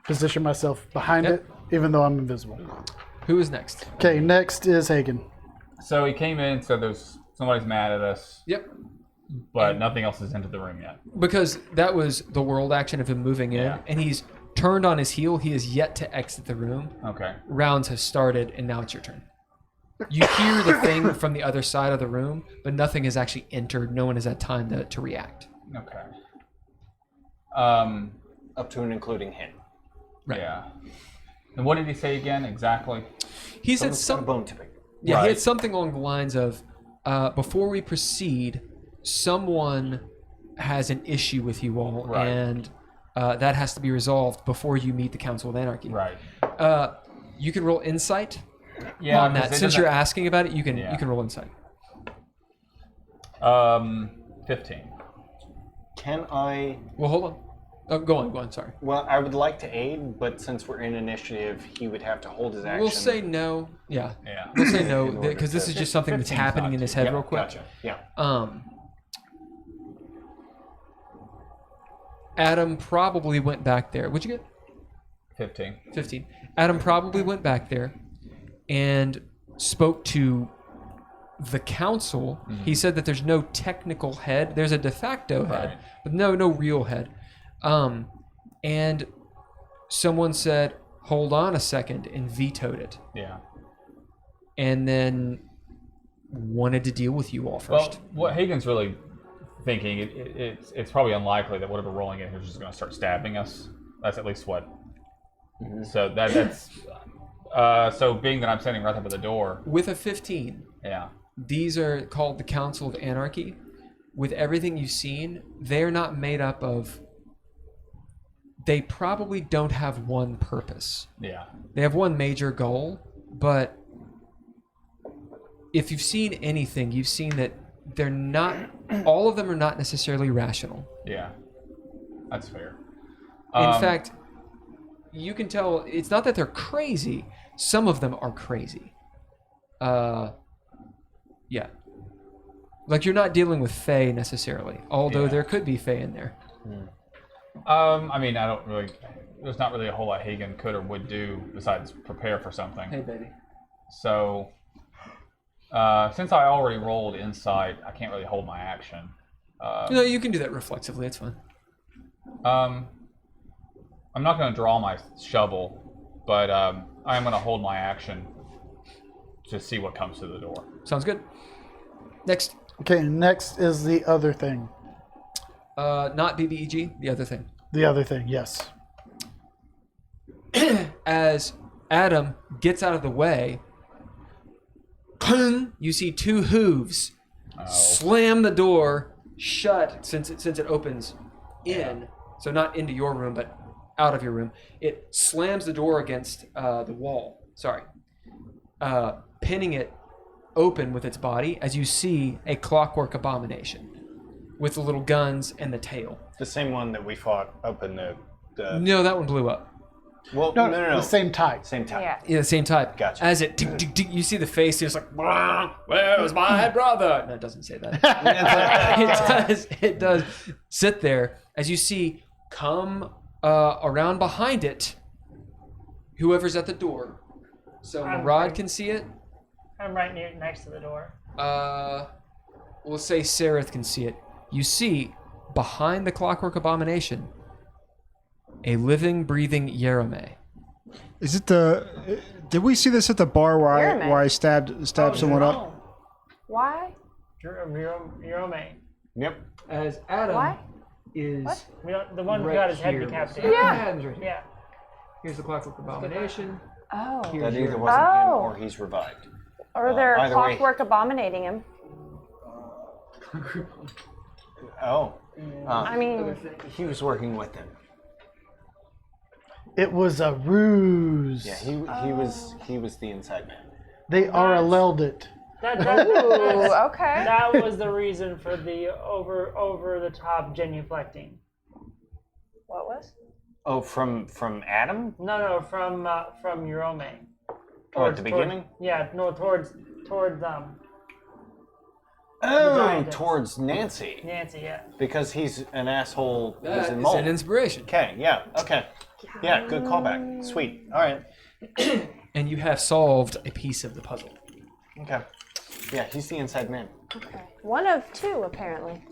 position myself behind Yep. it, even though I'm invisible. Who is next? Okay, next is Hagen. So he came in, so somebody's mad at us, Yep. but nothing else has entered the room yet. Because that was the world action of him moving in, Yeah. and he's turned on his heel. He is yet to exit the room. Okay. Rounds have started, and now it's your turn. You hear the thing from the other side of the room, but nothing has actually entered. No one has had time to react. Okay. Up to and including him. Right. Yeah. And what did he say again exactly? He said Someone's got a some. bone to pick. Yeah, he Right. had something along the lines of, before we proceed, someone has an issue with you all, Right. and that has to be resolved before you meet the Council of Anarchy. Right. You can roll insight Yeah. on that. 'cause it Since you're doesn't- asking about it, you can Yeah. you can roll insight. 15. Can I? Well, hold on. Oh, go on. Sorry. Well, I would like to aid, but since we're in initiative, he would have to hold his action. We'll say no. Yeah. Yeah. We'll say no In order because this to- is just something that's 15's happening not in his too- head Yeah, real quick. Gotcha. Yeah. Adam probably went back there. What'd you get? 15. 15. Adam probably went back there and spoke to the council. He said that there's no technical head. There's a de facto head, Right. but no real head. And someone said, "Hold on a second," and vetoed it, Yeah. and then wanted to deal with you all Well, first. what Hagen's really thinking, it's probably unlikely that whatever rolling in here is just going to start stabbing us. That's at least what. So that's. So being that I'm standing right up at the door. With a 15, Yeah. these are called the Council of Anarchy. With everything you've seen, they're not made up of. They probably don't have one purpose. Yeah. They have one major goal, but if you've seen anything, you've seen that they're not. All of them are not necessarily rational. Yeah. That's fair. In fact, you can tell it's not that they're crazy. Some of them are crazy. Yeah. Like you're not dealing with Fae necessarily, although Yeah. there could be Fae in there. I mean, I don't really. There's not really a whole lot Hagen could or would do besides prepare for something. Hey, baby. So, since I already rolled insight, I can't really hold my action. No, you can do that reflexively. It's fine. I'm not going to draw my shovel, but I am going to hold my action to see what comes through the door. Sounds good. Next. Okay, next is the other thing. Not BBEG, the other thing. The other thing, yes. As Adam gets out of the way, you see two hooves slam the door shut since it opens in. So not into your room, but out of your room. It slams the door against the wall. Sorry. Pinning it open with its body as you see a clockwork abomination with the little guns and the tail. The same one that we fought up in the. No, that one blew up. Well, No, no. the same type. Same time. Yeah. Yeah, the same type. Gotcha. As it, you see the face, it's like, where's my brother? No, it doesn't say that. It does sit there as you see come around behind it, whoever's at the door. So I'm Murad right. can see it. I'm right next to the door. We'll say Sareth can see it. You see, behind the clockwork abomination, a living, breathing Yerome. Is it the? Did we see this at the bar where Jeremy. I stabbed someone up? Why? Jerome. Yep. As Adam Why? is The one who right got his head here. decapitated. Yeah. Adam's right here. Yeah. Here's the clockwork abomination. Oh. That Here's either your- wasn't him Oh. or he's revived. Or they're either way. clockwork abominating him. Oh. I mean, He was working with them. It was a ruse. Yeah, he was the inside man. They RLL'd it. ooh, okay. That was the reason for the over the top genuflecting. What was? Oh, from Adam? No, from Jerome. Oh, at the beginning? Towards Oh, Giantess. towards Nancy. Nancy. Yeah. Because he's an asshole who's That in is mold. an inspiration. Okay, yeah, okay. Yeah, good callback. Sweet. All right. And you have solved a piece of the puzzle. Okay. Yeah, he's the inside man. Okay. One of two, apparently.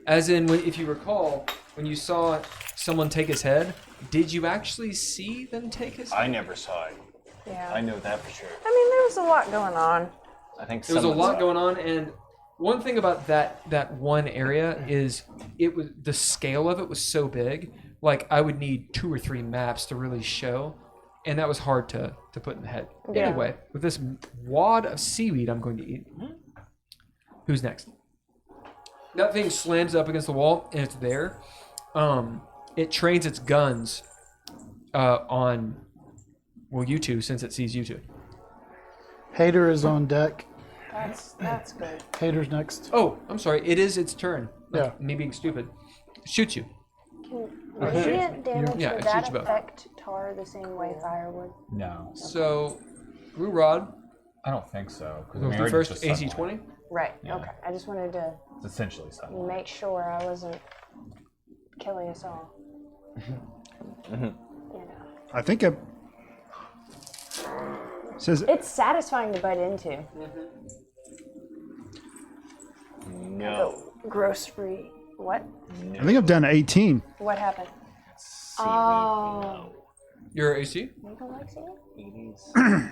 As in, if you recall, when you saw someone take his head, did you actually see them take his head? I never saw it. Yeah. I know that for sure. I mean, there was a lot going on. I think There was a someone lot saw going on, and one thing about that one area is it was the scale of it was so big. Like I would need 2 or 3 maps to really show, and that was hard to put in the head. Yeah. Anyway, with this wad of seaweed, I'm going to eat. Who's next? That thing slams up against the wall, and it's there. It trains its guns on, well, you two, since it sees you two. Hater is on deck. That's good. Hater's next. Oh, I'm sorry. It is its turn. Like, Yeah. me being stupid. Shoots you. Radiant damage, Yeah, would it that shoots you both. affect tar the same way fire would? No, So, Rurod I don't think so. Because goes to first, AC 20. Right, Yeah. okay. I just wanted to It's essentially sunlight. make sure I wasn't killing us all. You know. I think it says It's satisfying to bite into. No. Grocery. What? I think I'm down to 18. What happened? Seaweed, Oh. Your AC? You don't like seaweed? no. It is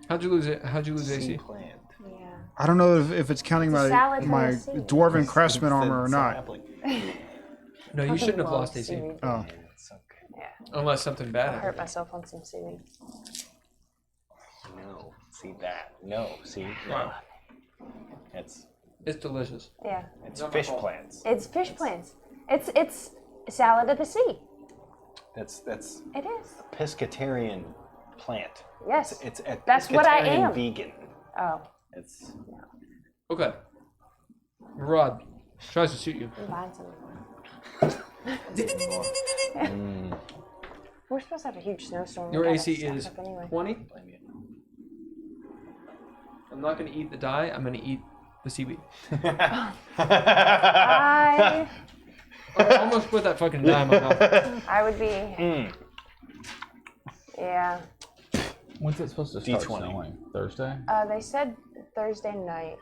How'd you lose it? How'd you lose sea AC? plant. Yeah. I don't know if it's counting It's a my salad from my the sea. dwarven craftsman armor or It's not. sapling. No, you shouldn't have Love lost AC. seaweed. Oh, It's okay. Yeah. Unless something bad I hurt happened. myself on some seaweed. No. See that? No. See? Wow. It's It's delicious. Yeah. it's Not my fish fault. plants. It's fish plants. It's salad of the sea. That's It is. pescatarian plant. Yes. It's a That's what I pescatarian am. vegan. Oh, It's Okay. Rod tries to shoot you. I'm buying some. We're supposed to have a huge snowstorm. We Your gotta AC stock is up anyway. 20. I'm not going to eat the dye. I'm going to eat the seaweed. I I almost put that fucking dye in my mouth. I would be. Yeah. When's it supposed to start D20. snowing? Thursday? They said Thursday night.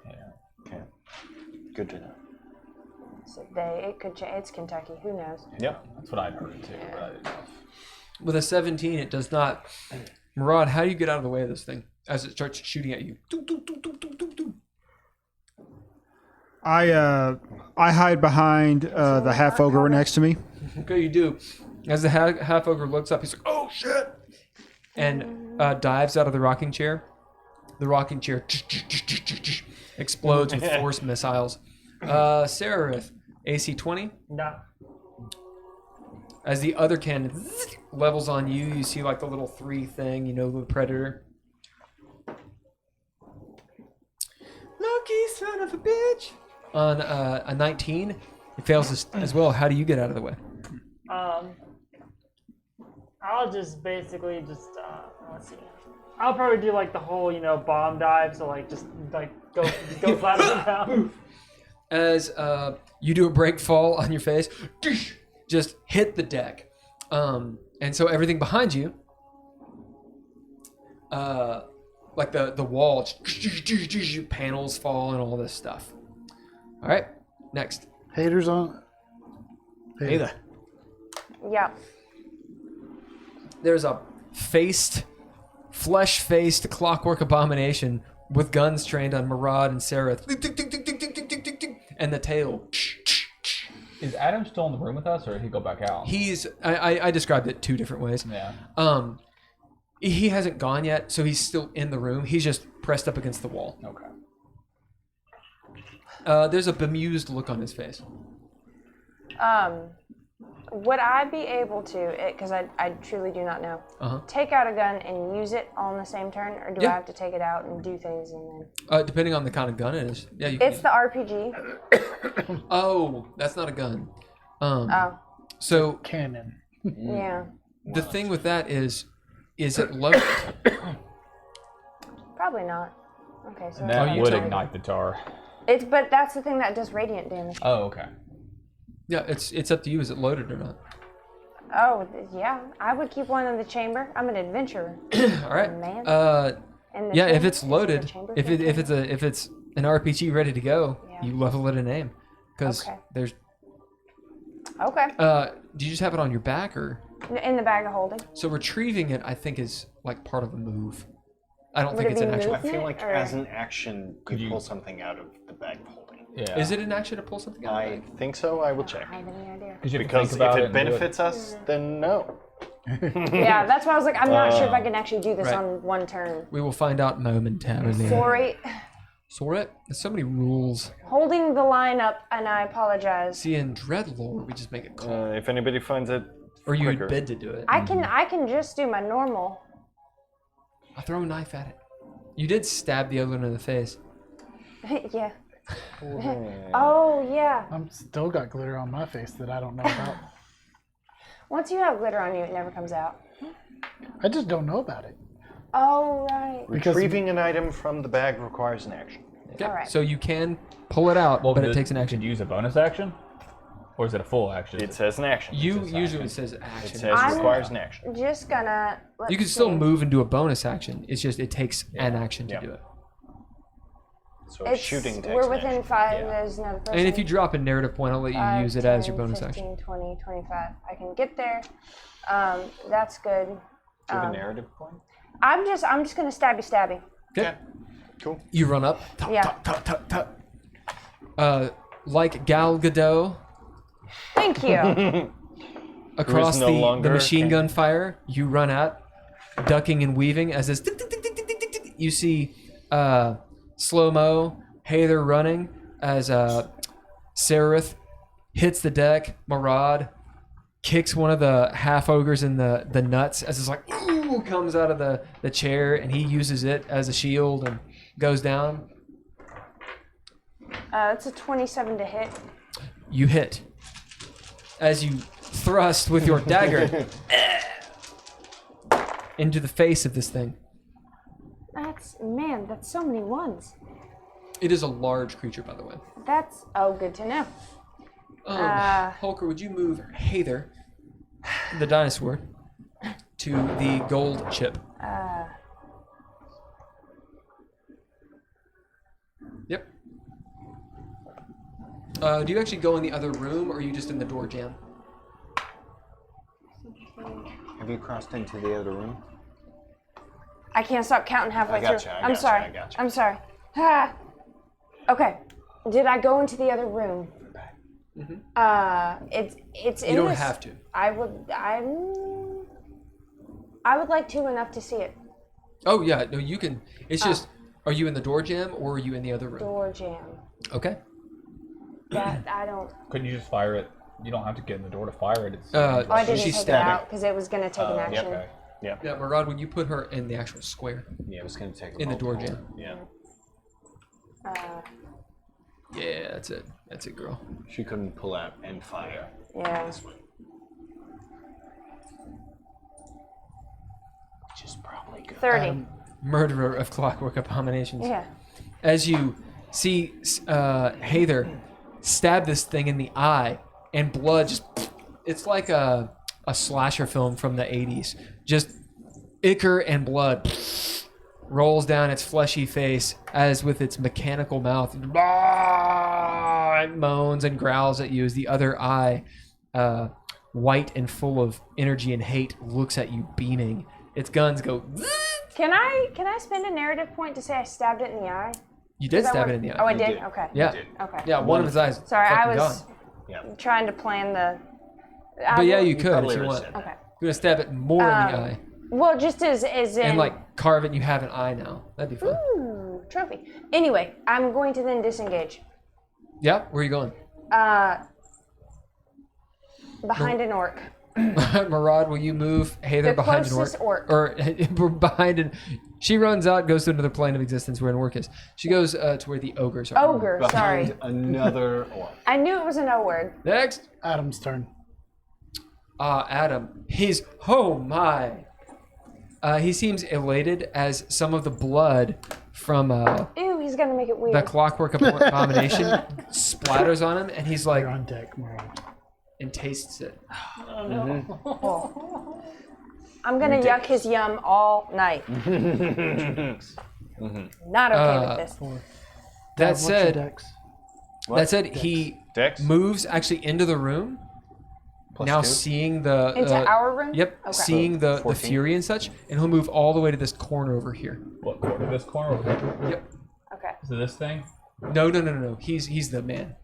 okay. Good to know. So it could change. It's Kentucky. Who knows? Yep. That's what I'd heard too. But I didn't know. With a 17, it does not. Murad, how do you get out of the way of this thing as it starts shooting at you? Doo, doo, doo, doo, doo, doo, doo. I hide behind the half ogre next to me. Okay, you do. As the half ogre looks up, he's like, "Oh shit!" and dives out of the rocking chair. The rocking chair explodes with force missiles. Seraph, AC 20. No. As the other cannon levels on you, you see like the little 3 thing, you know, the predator. Lucky son of a bitch. On a 19, it fails as well. How do you get out of the way? I'll just basically let's see. I'll probably do like the whole, bomb dive, so like just like go flat on the ground. As you do a break fall on your face, just hit the deck. And so everything behind you, like the wall, panels fall and all this stuff. All right, next. Haters on. Hey there. Yeah. There's a flesh-faced clockwork abomination with guns trained on Murad and Sarah. And the tail. Is Adam still in the room with us, or did he go back out? He's. I described it 2 different ways. Yeah. He hasn't gone yet, so he's still in the room. He's just pressed up against the wall. Okay. There's a bemused look on his face. Would I be able to, because I truly do not know, take out a gun and use it on the same turn, or do Yeah. I have to take it out and do things and then? Depending on the kind of gun it is. Yeah, you It's can. the RPG. Oh, that's not a gun. Oh, So Cannon. yeah. the thing with that is it loaded? Probably not. Okay, so And that you would told me. ignite the tar. but that's the thing that does radiant damage. Oh, okay. Yeah, it's up to you. Is it loaded or not? Oh, yeah. I would keep one in the chamber. I'm an adventurer. All right. Man. Yeah, In the if chamber? it's Is it the loaded, chamber? if it's an RPG ready to go, Yeah. you level it a name, because Okay. there's. Okay. Do you just have it on your back or? In the bag of holding. So retrieving it, I think, is like part of a move. I don't Would think it it's be an actual. I feel like Or- as an action, Could you you- pull something out of the bag of holding. Yeah. Is it an action to pull something out? I think so. I will check. I have any idea. Because you have to Because think about if it and do benefits us, then no. Yeah, that's why I was like, I'm not sure if I can actually do this Right. on one turn. We will find out momentarily. Sorry. Sorry, there's so many rules. Holding the line up, and I apologize. See, in Dreadlore, we just make it call, If anybody finds it, or you quicker. bid to do it. I can just do my normal. I'll throw a knife at it. You did stab the other one in the face. Yeah. Oh yeah. I'm still got glitter on my face that I don't know about. Once you have glitter on you, it never comes out. I just don't know about it. Oh right. Because retrieving an item from the bag requires an action. Okay, All right. So you can pull it out, but it takes an action. Could you use a bonus action? Or is it a full action? It says an action. You says usually action. it says It action. says I'm- requires an action. Just gonna. You can still move and do a bonus action. It's just it takes an action to Yeah. do it. So It's, shooting text. we're within action. 5. Yeah. There's another person. And if you drop a narrative point, I'll let you 5, use it 10, as your bonus 15, action. 20, 25. I can get there. That's good. Do you have a narrative point? I'm just gonna stabby. Okay. Cool. You run up. Tut, Yeah. tut, tut, tut, tut. Like Gal Gadot, Thank you. across no the longer machine can- gun fire, you run out, ducking and weaving as this. Tick, tick, tick, tick, tick, tick, tick, tick. You see slow mo Hather running as Seraph hits the deck. Marad kicks one of the half ogres in the nuts as it's like ooh comes out of the chair, and he uses it as a shield and goes down. It's a 27 to hit. You hit as you thrust with your dagger into the face of this thing. That's so many ones. It is a large creature, by the way. That's good to know. Holker, would you move Hather, the dinosaur, to the gold chip? Yep. Do you actually go in the other room, or are you just in the door jam? Have you crossed into the other room? I can't stop counting halfway I gotcha, through. I I'm gotcha, sorry. I gotcha. I'm sorry. Ah. Okay. Did I go into the other room? It's in You don't this- have to. I would like to enough to see it. Oh yeah, no, you can. It's just, are you in the door jam or are you in the other room? Door jam. Okay. That I don't. Couldn't you just fire it? You don't have to get in the door to fire it. It's, Oh, I didn't She's take it stabbing. out because it was gonna take an action. Okay. Yeah. Yeah, Marad, would you put her in the actual square? Yeah, I was gonna take In the door multiple. jam. Yeah. Yeah, that's it. That's it, girl. She couldn't pull out and fire. Yeah. Which is probably good. 30. Murderer of Clockwork Abominations. Yeah. As you see Hather stab this thing in the eye, and blood just, it's like a slasher film from the 80s. Just ichor and blood rolls down its fleshy face as with its mechanical mouth it moans and growls at you as the other eye, white and full of energy and hate, looks at you beaming. Its guns go. Can I spend a narrative point to say I stabbed it in the eye? You did Does that stab work? it in the eye. Oh, I You did? did. Okay. Yeah. Okay. Yeah, one of his eyes. Sorry, I fucking was gone. Yeah. trying to plan the. But yeah, you could if probably you would've want. said You're Okay. gonna stab it more in the eye Well, just as in. and like carve it. And you have an eye now. That'd be fun. Ooh, trophy. Anyway, I'm going to then disengage. Yeah. Where are you going? Behind an orc. Marad, will you move Hather The behind an closest orc. Or behind an. She runs out, goes to another plane of existence where an orc is. She goes to where the ogres are. Ogre, sorry. Behind another orc. I knew it was an O word. Next. Adam's turn. Adam. He's oh my. He seems elated as some of the blood from Ew, he's gonna make it weird. the Clockwork Abomination splatters on him, and he's like, You're on deck, Merle. and tastes it. I'm gonna yuck his yum all night. Not okay with this. That What's your said, dex? that said, he Dex? moves actually into the room. Plus Now 2? seeing the Into our room? Yep, Okay. seeing the 14. fury and such, and he'll move all the way to this corner over here. What corner? This corner? Over here? Yep. Okay. Is it this thing? No. He's the man.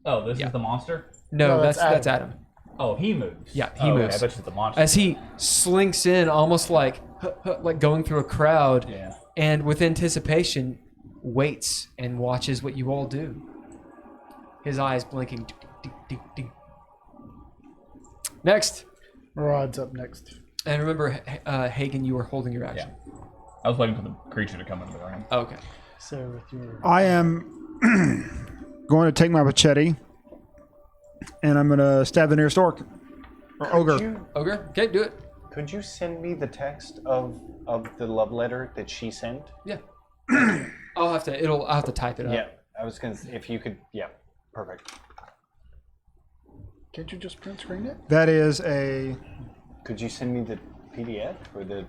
Oh, this Yeah. is the monster? No, No, that's that's Adam. Oh, he moves. Yeah, he Okay, moves. I bet it's the monster. As he slinks in, almost like going through a crowd, Yeah. and with anticipation, waits and watches what you all do. His eyes blinking. Ding, ding, ding. Next, Marad's up next. and remember, Hagen, you were holding your action. I was waiting for the creature to come into the room. Okay. So with your I am going to take my machete and I'm going to stab the nearest orc or ogre. Ogre? Okay, do it. Could you send me the text of the love letter that she sent? Yeah. I'll have to type it up. Yeah, I was gonna. If you could, yeah, perfect. Can't you just print screen it? That is a Could you send me the PDF or the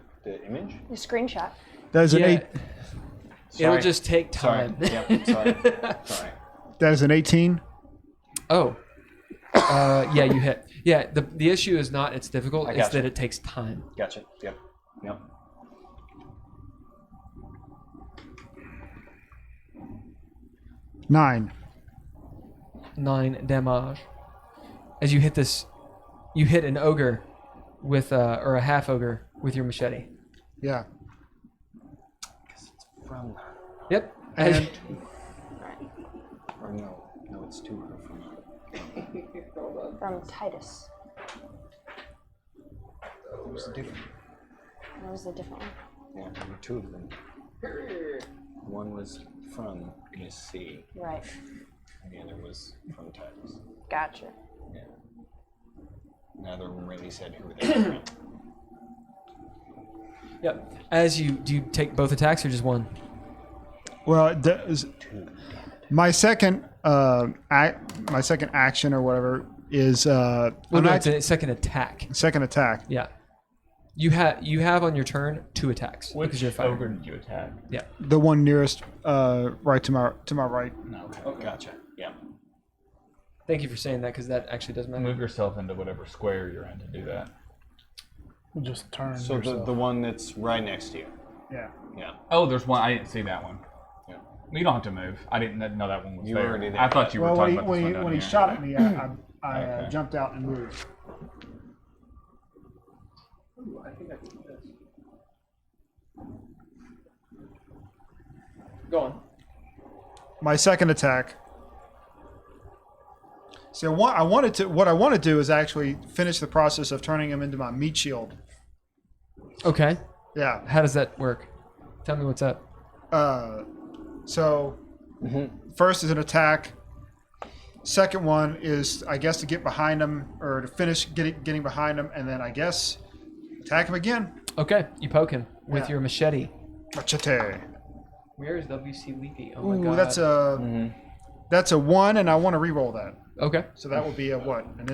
image? The screenshot. that is an Yeah. It'll Sorry. just take Sorry. time. Yep. Sorry. Sorry. That is an 18. Oh. Yeah, you hit. Yeah, the issue is not it's difficult, it's gotcha. that it takes time. Gotcha. Yep. Yep. 9. 9 damage. As you hit this, you hit an ogre with, or a half ogre with your machete. Yeah. From. Yep. And Or no, it's to her from. From Titus. It was different. What was the different one? Yeah, there were two of them. One was from Miss C, Right. and the other was from Titus. Gotcha. Yeah. Neither of them really said who they were from. Yep. As you do you take both attacks or just one? well, my second my second action or whatever is Well, no, it's a second attack. second attack. Yeah. You have on your turn 2 attacks because Which you're fighting. ogre did you attack? Yeah. The one nearest right to my right. No, okay. Gotcha. Yeah. Thank you for saying that because that actually does matter. Move yourself into whatever square you're in to do that. We'll just turn. So the one that's right next to you. Yeah. Yeah. Oh, there's one. I didn't see that one. Yeah. You don't have to move. I didn't know that one was You there. already did I thought you were Well, talking about this one down when he here. shot at me, I Okay. jumped out and moved. Ooh, I think I can do this. Go on. My second attack. So what I want to do is actually finish the process of turning him into my meat shield. Okay. Yeah. How does that work? Tell me what's up. So first is an attack. Second one is, I guess, to get behind him or to finish getting behind him, and then I guess attack him again. Okay. You poke him with Yeah. your machete. Machete. Where is WC Leafy? Oh my Ooh, god. that's a 1, and I want to re-roll that. Okay. So that would be a what? An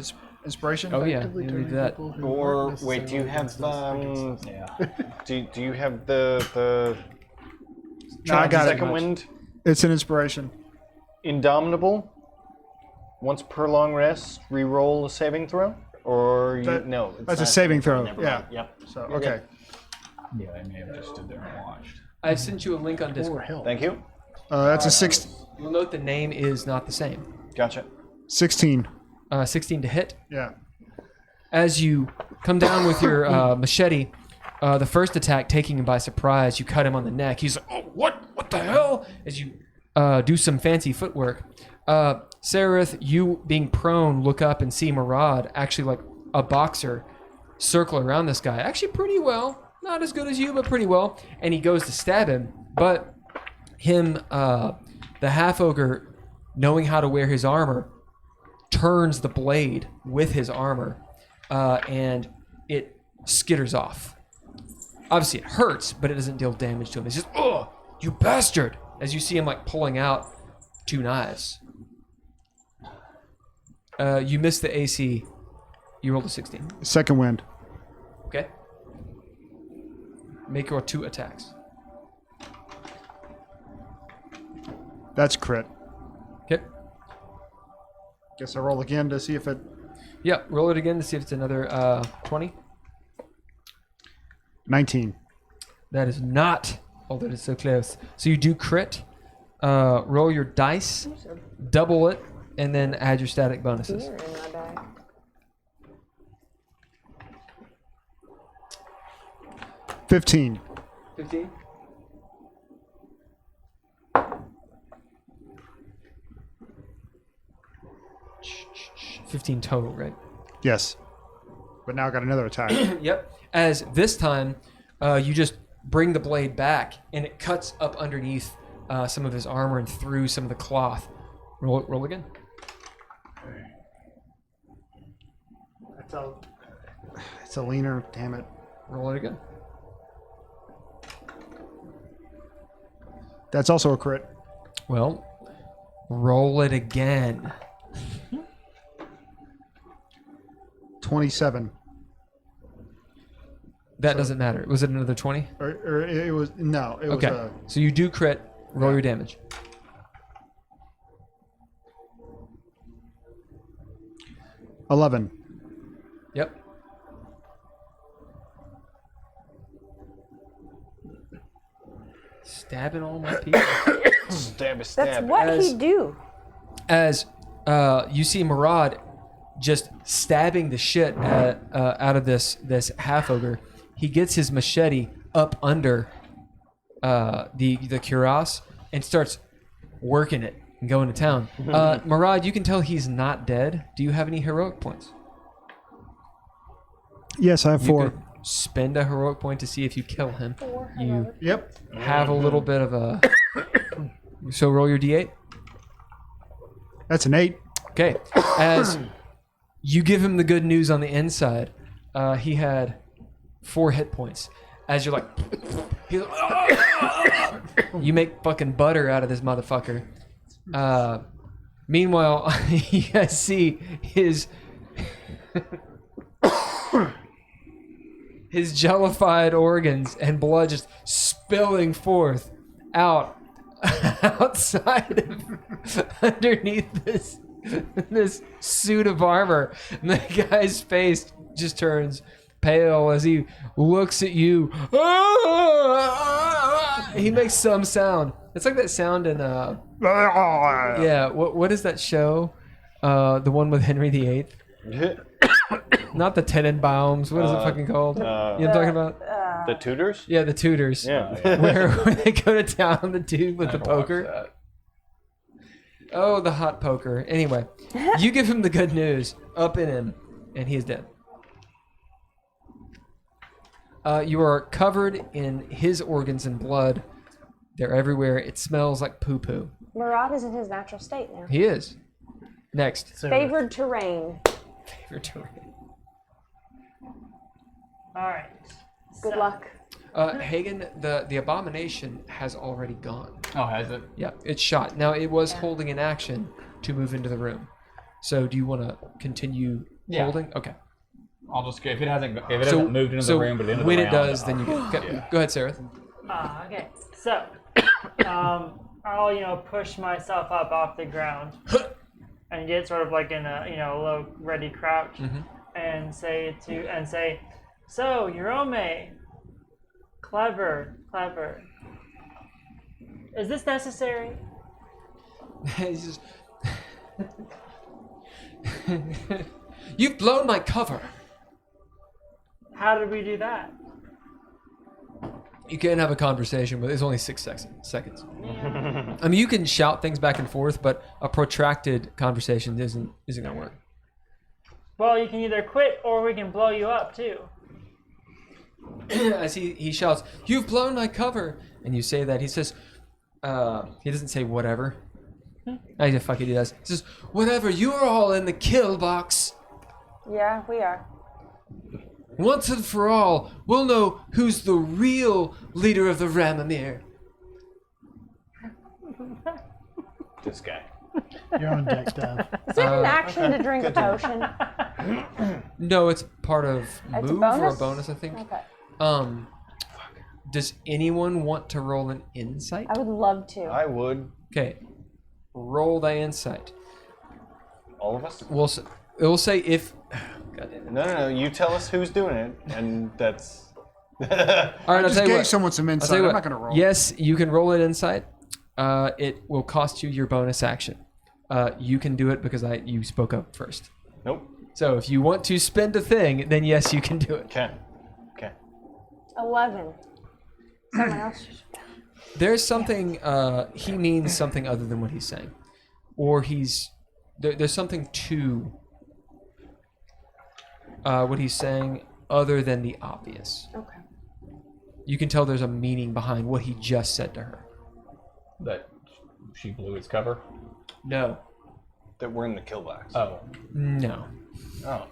inspiration? Oh yeah. Effectively You turning need that. people who Or weren't wait, do you have necessarily Yeah. do you have the No, I got it. second wind? It's an inspiration. Indomitable. Once per long rest, re-roll a saving throw, or you That- it's that's a not saving throw, Never yeah. mind. Yep. So You're okay. Yeah, they may have just stood there and watched. I sent you a link on Or Discord. help. Thank you. That's a 6, You'll note the name is not the same. Gotcha. 16. 16 to hit. Yeah. As you come down with your machete, the first attack taking him by surprise, you cut him on the neck. He's like, "Oh, what the hell?" As you do some fancy footwork. Sereth, you being prone, look up and see Murad actually like a boxer circle around this guy. Actually pretty well. Not as good as you, but pretty well. And he goes to stab him, but him, the half ogre, knowing how to wear his armor, turns the blade with his armor, and it skitters off. Obviously, it hurts, but it doesn't deal damage to him. It's just, "Oh, you bastard!" As you see him like pulling out 2 knives. You missed the AC. You rolled a 16. Second wind. Okay. Make your 2 attacks. That's crit. Okay. Guess I roll again to see if it. Yep. Roll it again to see if it's another 20. 19. That is not. Oh, that is so close. So you do crit. Roll your dice, double it, and then add your static bonuses. You're in my bag. $15. 15. $15 total, right? Yes. But now I got another attack. Yep. As this time, you just bring the blade back, and it cuts up underneath some of his armor and through some of the cloth. Roll again. It's a leaner, damn it. Roll it again. That's also a crit. Well, roll it again. 27. That doesn't matter. Was it another 20? Or it was no. It Okay. was So you do crit. Roll your damage. 11. Yep. Stabbing all my people. Stab a That's stab. what As- he do. As you see Murad just stabbing the shit out of this half ogre, he gets his machete up under the cuirass and starts working it and going to town. Murad, you can tell he's not dead. Do you have any heroic points? Yes, I have You 4. could spend a heroic point to see if you kill him. You Yep. have a little bit of a. So roll your d8. That's an 8. Okay. As you give him the good news on the inside, he had 4 hit points. As you're like, you make fucking butter out of this motherfucker. Meanwhile, you guys see his jellified organs and blood just spilling forth out outside of underneath this suit of armor. And the guy's face just turns pale as he looks at you. He makes some sound. It's like that sound in yeah, what is that show? The one with Henry VIII? Not the Tenenbaums. What is it fucking called? You know what I'm talking about? The Tudors? Yeah, the Tudors. Yeah. Where they go to town, the dude with the poker. Oh, the hot poker. Anyway, you give him the good news, up in him, and he is dead. You are covered in his organs and blood. They're everywhere. It smells like poo-poo. Murad is in his natural state now. He is. Next. Favored terrain. Favorite terrain. All right. Good luck. Hagen, the abomination has already gone. Oh, has it? Yeah, it's shot. Now, it was holding an action to move into the room. So, do you want to continue Yeah. holding? Okay. I'll just if it hasn't moved into so the room, but into when the it round, does, then you get. yeah. Go ahead, Sarah. Okay. So, I'll push myself up off the ground and get sort of like in a low ready crouch and say, so Yorome, clever. Is this necessary? He's just. You've blown my cover. How did we do that? You can't have a conversation, but it's only 6 seconds. I mean, you can shout things back and forth, but a protracted conversation isn't gonna work. Well, you can either quit or we can blow you up too. As he shouts, "You've blown my cover," and you say that, he says, he doesn't say whatever. I just fuck it, he does. He says, "Whatever. You're all in the kill box. Yeah, we are. Once and for all, we'll know who's the real leader of the Ramamir." This guy. You're on deck, Dev. Is it an action to drink a potion? No, it's part of It's a move or a bonus? bonus, I think. Okay. Does anyone want to roll an insight? I would love to. I would. Okay, roll the insight. All of us? It will say if. God damn it. No. You tell us who's doing it, and that's. All right, I'll Just tell you gave what. someone some I'll insight. tell you I'm what. not going to roll. Yes, you can roll an insight. It will cost you your bonus action. You can do it because you spoke up first. Nope. So if you want to spend a thing, then yes, you can do it. Okay. 11. Someone else. There's something. He means something other than what he's saying, or there's something to what he's saying other than the obvious. Okay. You can tell there's a meaning behind what he just said to her. That she blew its cover. No. That we're in the kill box. Oh. No. Oh.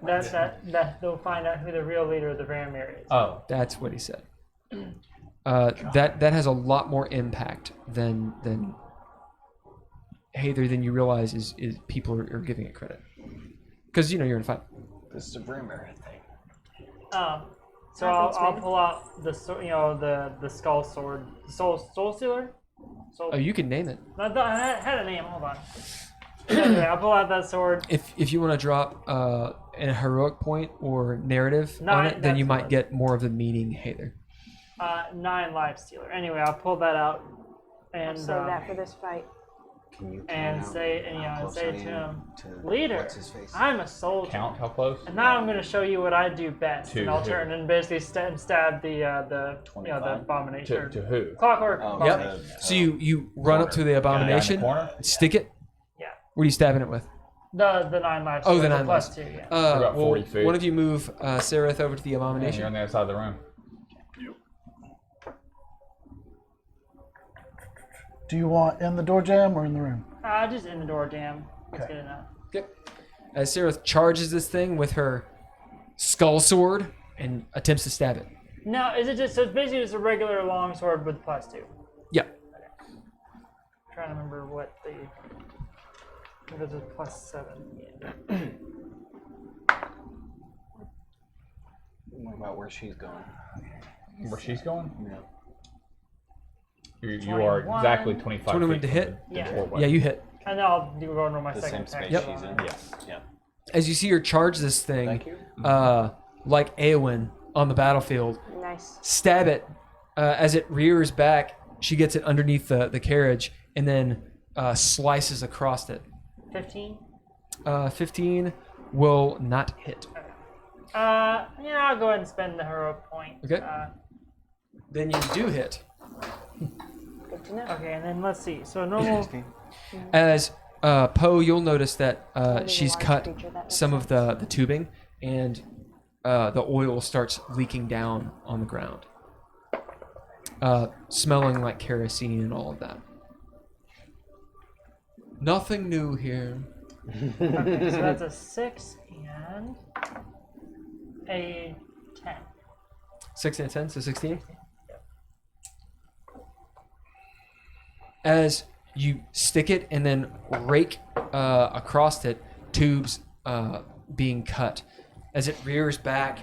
That they'll find out who the real leader of the Varamir is. Oh. That's what he said. That has a lot more impact than than you realize is people are giving it credit. Because you're in a fight. This is a Brimmer thing. So I'll pull out the the skull sword, the soul stealer. Oh, you can name it. I had a name. Hold on. Anyway, I'll pull out that sword. If you want to drop a heroic point or narrative on Nine, it, then you that's might fine. get more of the meaning, Hather. 9 life stealer. Anyway, I'll pull that out and Save that for this fight. Can you and count say how close say I to am him, to leader, what's his face? I'm a soldier. Count how close? And now I'm going to show you what I do best. To And I'll who? turn and basically stab the 25? the abomination. To who? Clockwork Oh, abomination. So you run up to the abomination, corner? stick it. Yeah. What are you stabbing it with? The 9 life. Oh, the stealer, 9 plus lives. 2. Yeah. about 40 feet. One of you move Sereth over to the Yeah, abomination. you're on the other side of the room. Do you want in the door jam or in the room? Just in the door jam. That's good enough. Yep. As Sereth charges this thing with her skull sword and attempts to stab it. No, is it just so? It's basically just a regular long sword with plus 2. Yep. Trying to remember what the. It was a plus 7. What about where she's going? Where she's going? Yeah. You are 21. exactly 25 21 feet to from hit? the Yeah. doorway. Yeah, you hit. And then I'll go into my The second same attack. space Yep. she's in? Yes. Yeah. As you see her charge this thing, Thank you. like Eowyn on the battlefield, Nice. stab it. As it rears back, she gets it underneath the carriage and then slices across it. 15. 15 will not hit. Yeah, I'll go ahead and spend the heroic point. Okay. Then you do hit. Good to know. Okay, and then let's see. So normal. As Poe, you'll notice that Only she's large cut creature, that makes some of sense. the tubing, and the oil starts leaking down on the ground, smelling like kerosene and all of that. Nothing new here. Okay, so that's a 6 and a 10. 6 and a 10, so 16. As you stick it and then rake across it, tubes being cut. As it rears back,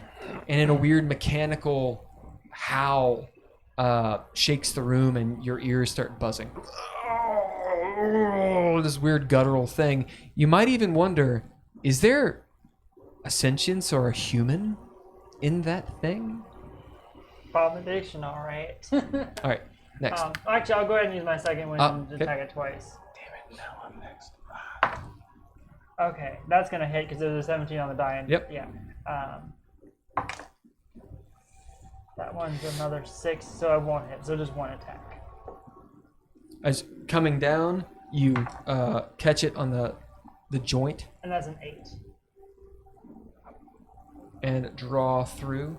and in a weird mechanical howl, shakes the room, and your ears start buzzing. This weird guttural thing. You might even wonder, is there a sentience or a human in that thing? Abomination, alright. All right, next. Actually, I'll go ahead and use my second one and okay. attack it twice. Damn it, now I'm next. Okay, that's gonna hit because there's a 17 on the die. And, Yep. Yeah. That one's another 6, so I won't hit. So just one attack. As coming down, you catch it on the joint And that's an 8. and draw through.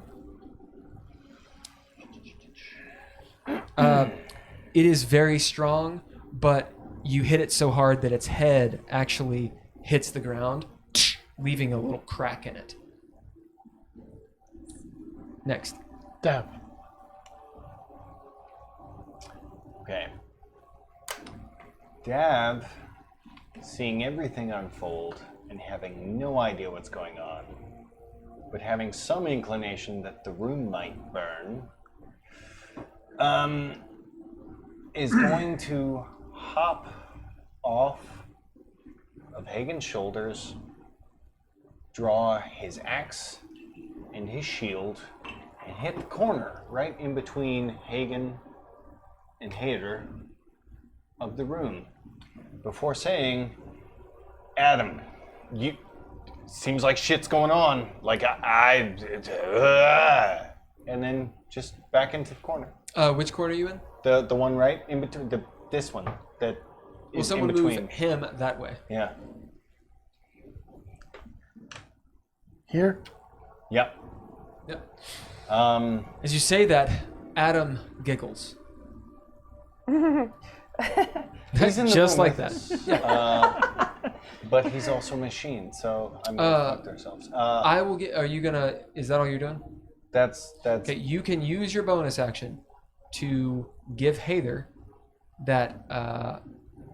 It is very strong, but you hit it so hard that its head actually hits the ground, leaving a little crack in it. Next. Dab. Okay. Dav, seeing everything unfold and having no idea what's going on, but having some inclination that the room might burn, is going to hop off of Hagen's shoulders, draw his axe and his shield, and hit the corner right in between Hagen and Hader of the room before saying, Adam, you seems like shit's going on. Like and then just back into the corner. Which corner are you in? The one right in between this one that Will is someone in between. move him that way? Yeah. Here? Yep. Yep. Um, As you say that, Adam giggles. he's in the Just room like with that. us. But he's also a machine, so I'm gonna fuck ourselves. I will get. Are you gonna? Is that all you're doing? That's Okay. You can use your bonus action to give Hather that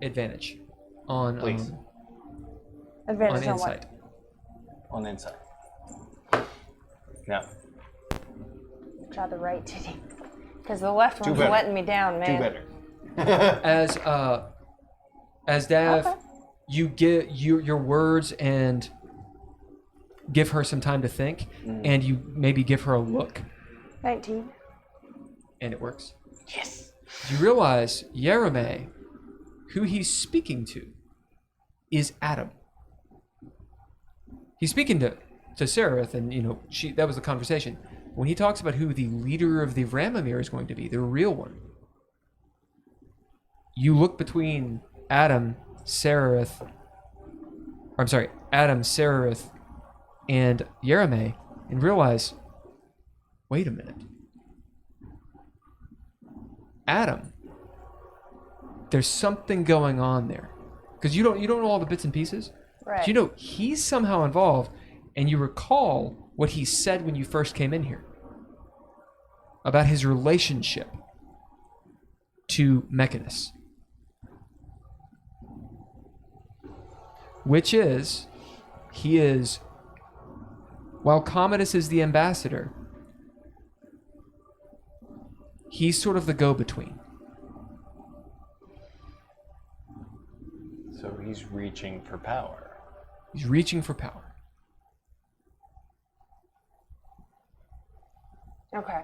advantage on Please. Advantage on on insight. what? on the inside. Now, Try the right titty. Because the left one's better. letting me down, man. Do better. As Dav, Okay. you get your words and give her some time to think, and you maybe give her a look, 19. and it works. Yes. You realize Yereme, who he's speaking to, is Adam. He's speaking to Seraph, and that was the conversation. When he talks about who the leader of the Ramamir is going to be, the real one, you look between Adam, Seraph, and Yereme, and realize, wait a minute. Adam, there's something going on there, because you don't know all the bits and pieces. Right. You know he's somehow involved, and you recall what he said when you first came in here about his relationship to Mechanus, which is while Commodus is the ambassador, he's sort of the go-between. So he's reaching for power. He's reaching for power. Okay.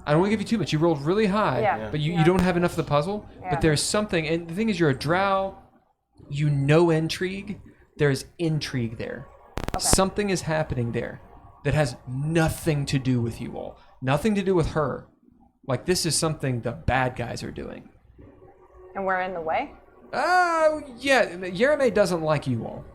I don't want to give you too much. You rolled really high, Yeah. but you don't have enough of the puzzle. Yeah. But there's something, and the thing is, you're a drow. You know intrigue. There's intrigue there. Okay. Something is happening there that has nothing to do with you all. Nothing to do with her. Like, this is something the bad guys are doing. And we're in the way? Yeah. Yereme doesn't like you all.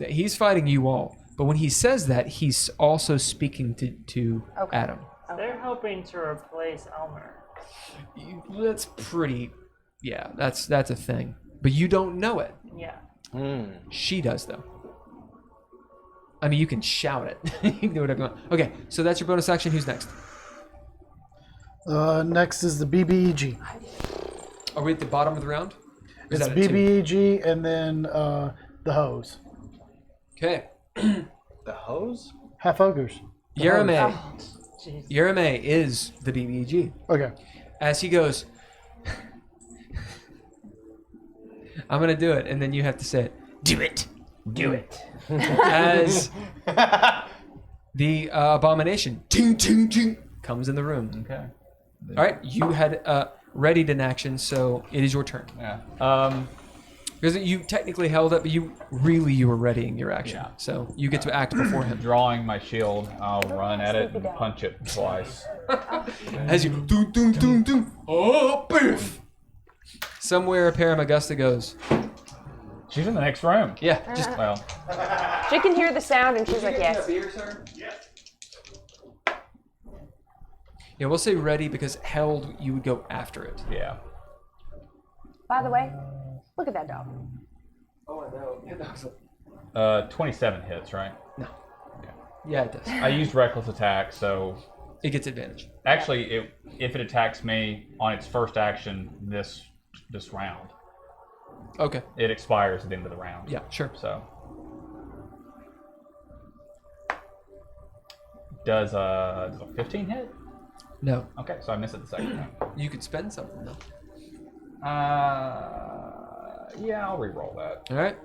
He's fighting you all. But when he says that, he's also speaking to Okay. Adam. They're hoping to replace Elmer. That's pretty. Yeah, that's a thing. But you don't know it. Yeah. She does, though. I mean, you can shout it. You can do whatever you want. Okay, so that's your bonus action. Who's next? Next is the BBEG. Are we at the bottom of the round? Or is It's that a two? BBEG and then the hose. Okay. The hose? Half ogres. Yereme. Jeez. Yereme is the BBG. Okay. As he goes, I'm going to do it, and then you have to say it. Do it. Do it. As the abomination ting, ting, ting, comes in the room. Okay. All right, you had readied an action, so it is your turn. Yeah. Because you technically held it, but you were readying your action. Yeah. So you get to act before him. Drawing my shield, I'll run at it and punch it twice. As you doom, doom, doom, doom. Oh, biff! Somewhere Paramagusta goes. She's in the next room. Yeah, just Well, She can hear the sound and she's like, yes. Yeah, we'll say ready because held, you would go after it. yeah. By the way, look at that dog. Oh, I know. 27 hits, right? No. Yeah, it does. I used reckless attack, so It gets advantage. actually, if it attacks me on its first action this round, Okay. it expires at the end of the round. Yeah, sure. So does a 15 hit? No. Okay, so I miss it the second time. You could spend something, though. Yeah, I'll re-roll that. All right.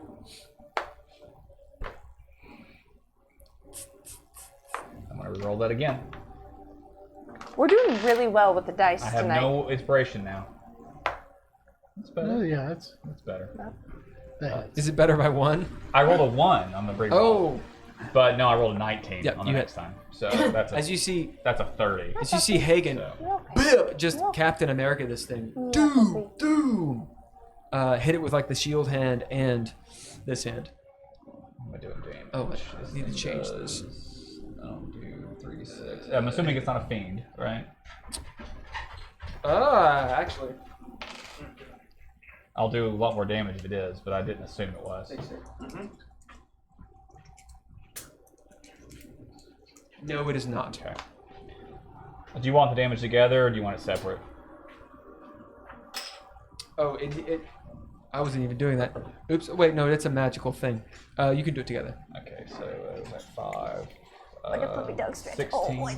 I'm gonna re-roll that again. We're doing really well with the dice I have tonight. no inspiration now. That's Oh, better. yeah, that's That's better. that. Is it better by one? I rolled a 1 on the re-roll. Oh. But no, I rolled a 19 Yep, on the you next time. So that's As you see, a 30. as you see Hagen, So. bip, just Captain America this thing. Doom, doom. Hit it with like the shield hand and this hand. What am I doing damage? Oh, I need to change this. I'll do 3, 6. I'm assuming it's not a fiend, right? Actually. I'll do a lot more damage if it is, but I didn't assume it was. No, it is not. Okay. Do you want the damage together, or do you want it separate? Oh, I wasn't even doing that. Oops. Wait, no, that's a magical thing. You can do it together. Okay, so that's 5. Like a puppy dog stretch. Oh, 16. boy.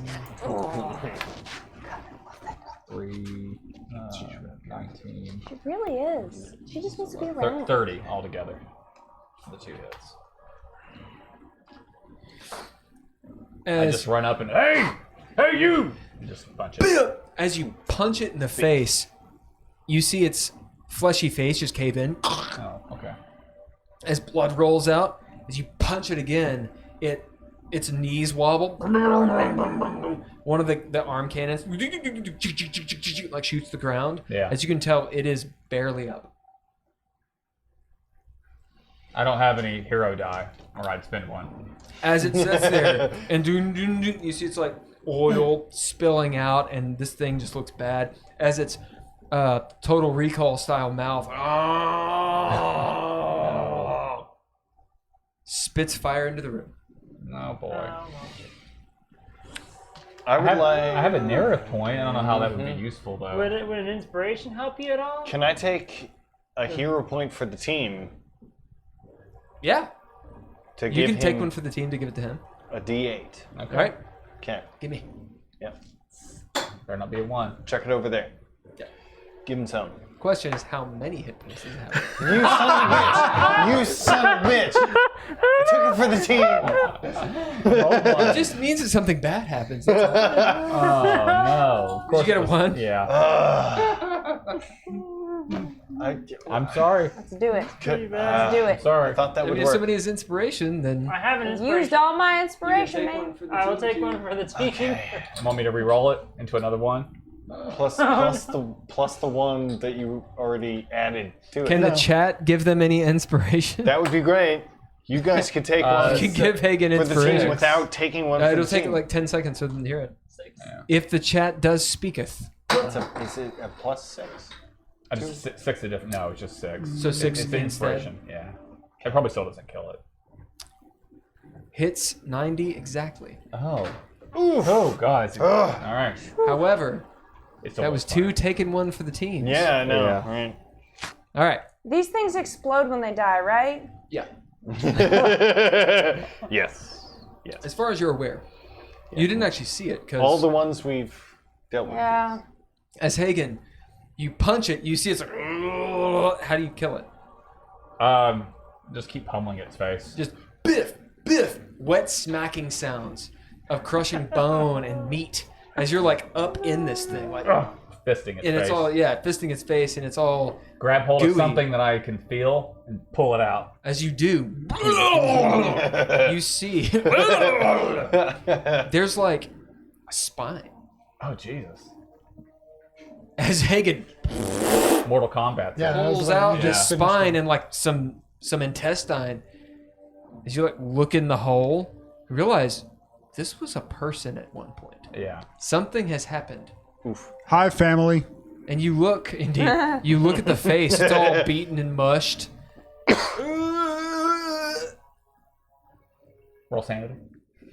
3, 19. She really is. She just wants to be Thir- around. 30 altogether. The 2 hits. I As, just run up and, hey, you! And just punch it. as you punch it in the face, you see its fleshy face just cave in. Oh, okay. As blood rolls out, as you punch it again, its knees wobble. One of the arm cannons like shoots the ground. Yeah. As you can tell, it is barely up. I don't have any hero die, or I'd spend one. As it sits there, and you see it's like oil spilling out, and this thing just looks bad. As its Total Recall style mouth spits fire into the room. Oh boy. I would I have a narrative point. I don't know how that would be useful though. Would an inspiration help you at all? Can I take a hero point for the team Yeah, to you give can take him one for the team to give it to him. a D8? Okay. All right, Okay. give me. Yep. Better not be a 1. Check it over there. Yeah. Give him some. Question is, how many hit points does it have? You son of a bitch! You son of a bitch! I took it for the team. It just means that something bad happens. That's all. Oh no. Of Did you get a 1? Yeah. I'm sorry. Let's do it. Could, Let's do it. Sorry. I thought that I would mean, if work. somebody has inspiration, then I have an inspiration. Used all my inspiration, man. I will take one for the team. Want me to re-roll it into another 1? Plus the one that you already added to it. can the chat give them any inspiration? That would be great. You guys could take one You can give Hagen for the team inspiration. without taking one for It'll the take team. like 10 seconds for them to hear it. Yeah. If the chat does speaketh. Is it a +6? I just 6 a different. No, it's just 6. So 6 It's the instead. inspiration. Yeah. It probably still doesn't kill it. Hits 90 exactly. Oh. Ooh. Oh God. All right. However, It's that was almost 2 taking 1 for the team. Yeah, I know. Yeah. Right. All right. These things explode when they die, right? Yeah. Yes. As far as you're aware, you didn't actually see it because All the ones we've dealt with. Yeah. as Hagen, you punch it, you see it's like, how do you kill it? Just keep pummeling its face. Just biff, biff, wet smacking sounds of crushing bone and meat as you're like up in this thing, like, Fisting its and face. it's all fisting its face, and it's all Grab hold gooey. of something that I can feel and pull it out. as you do. You see, there's like a spine Oh Jesus. as Hagen Mortal Kombat. Yeah. pulls what out you this just finished spine with. and like some intestine. As you like look in the hole, you realize this was a person at one point. Yeah. Something has happened. Hi, family. And you look, indeed, you look at the face. It's all beaten and mushed. Roll sanity.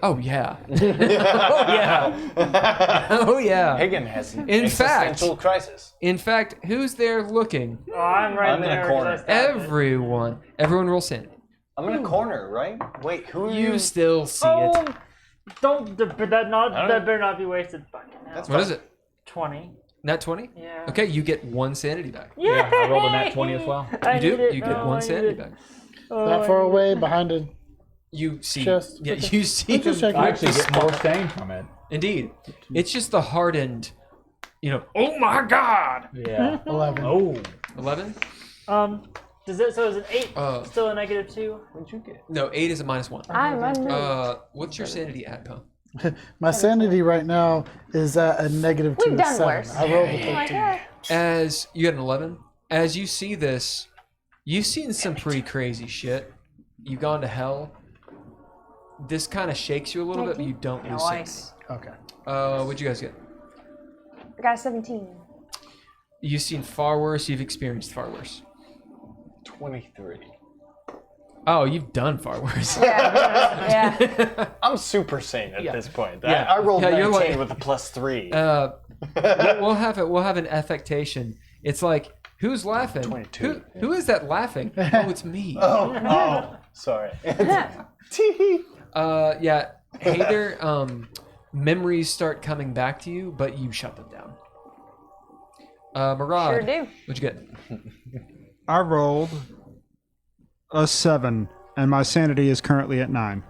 Oh yeah. Oh yeah. Oh yeah. Hagen has an In fact- existential crisis. In fact, who's there looking? Oh, I'm right I'm in a there. 'cause corner. I stopped it. Everyone. Everyone roll sanity. I'm in a corner, right? Wait, who are you? You still see Oh, it. don't. But that better not be wasted. Fucking hell. That's What is it? 20. Nat 20? Yeah. Okay, you get 1 sanity back. Yeah, I rolled a nat 20 as well. I You do? need it. You get No, 1 I need sanity it. back. Oh, That I far need away behind a You see. Chest. Yeah, you see. Just checking. I actually get more stain from it. Indeed. It's just the hardened, oh my god! Yeah. 11. Oh. 11? Does it? So is an 8 still a -2? What'd you get? No, 8 is a -1. I'm unmoved. What's your sanity at, Pum? My sanity right now is at a -2 We've done 7. worse. I rolled a Oh my 13. god. As you had an 11, as you see this, you've seen some pretty crazy shit. You've gone to hell. This kind of shakes you a little bit, but you don't lose sanity. Nice. Okay. What'd you guys get? I got a 17. You've seen far worse. You've experienced far worse. 23. Oh, you've done far worse. Yeah. Yeah. I'm super sane at Yeah. this point. Yeah. I rolled Yeah, 19 you're like- with a +3. We'll have an affectation. It's like, who's laughing? 22. Who is that laughing? Oh, it's me. oh, sorry. Yeah. Hather, memories start coming back to you, but you shut them down. Murad, Sure do. what'd you get? I rolled a 7, and my sanity is currently at 9.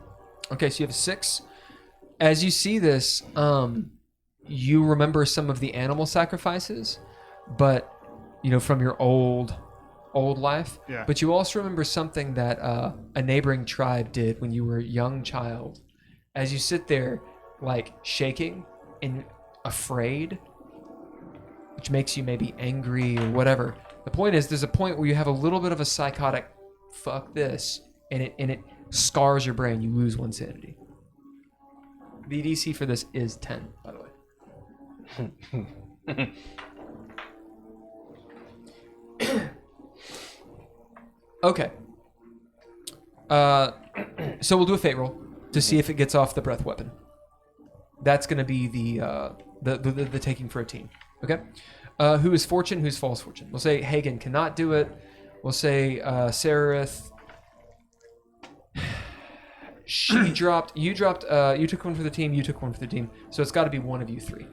Okay, so you have a 6. As you see this, you remember some of the animal sacrifices, but from your old life. Yeah. But you also remember something that a neighboring tribe did when you were a young child. As you sit there, like shaking and afraid, which makes you maybe angry or whatever. The point is, there's a point where you have a little bit of a psychotic "fuck this," and it scars your brain. You lose 1 sanity. The DC for this is 10, by the way. Okay. So we'll do a fate roll to see if it gets off the breath weapon. That's going to be the taking for a team. Okay. Who is fortune? Who's false fortune? We'll say Hagen cannot do it. We'll say Seraph. She dropped. You dropped. You took one for the team. You took one for the team. So it's got to be one of you 3.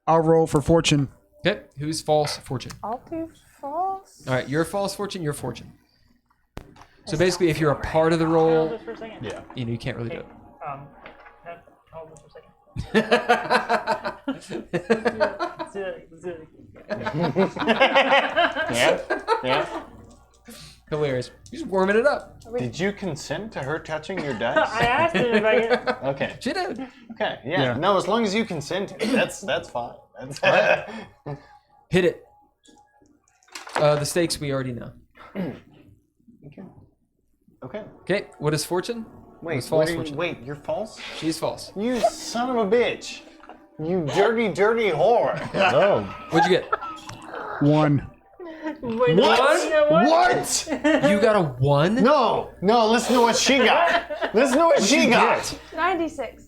I'll roll for fortune. Okay. Who's false fortune? I'll do false. All right. You're false fortune. You're fortune. So basically, if you're a part of the Hold roll, this for a second. Yeah. you can't really do Hey, it. hold this for a second. Let's do it. Yeah. Hilarious. You're just warming it up. Did you consent to her touching your I dice? asked him if I could. Okay. She did. Okay. Yeah. No, as long as you consent, that's fine. That's Hit it. The stakes we already know. Okay. Okay. What is fortune? Wait, It's false what are you- fortune. wait, you're false? She's false. You son of a bitch. You dirty, dirty whore. No. What'd you get? 1. Wait, What? what? What? You got a 1? No, listen to what she got. Listen to what she got. 96.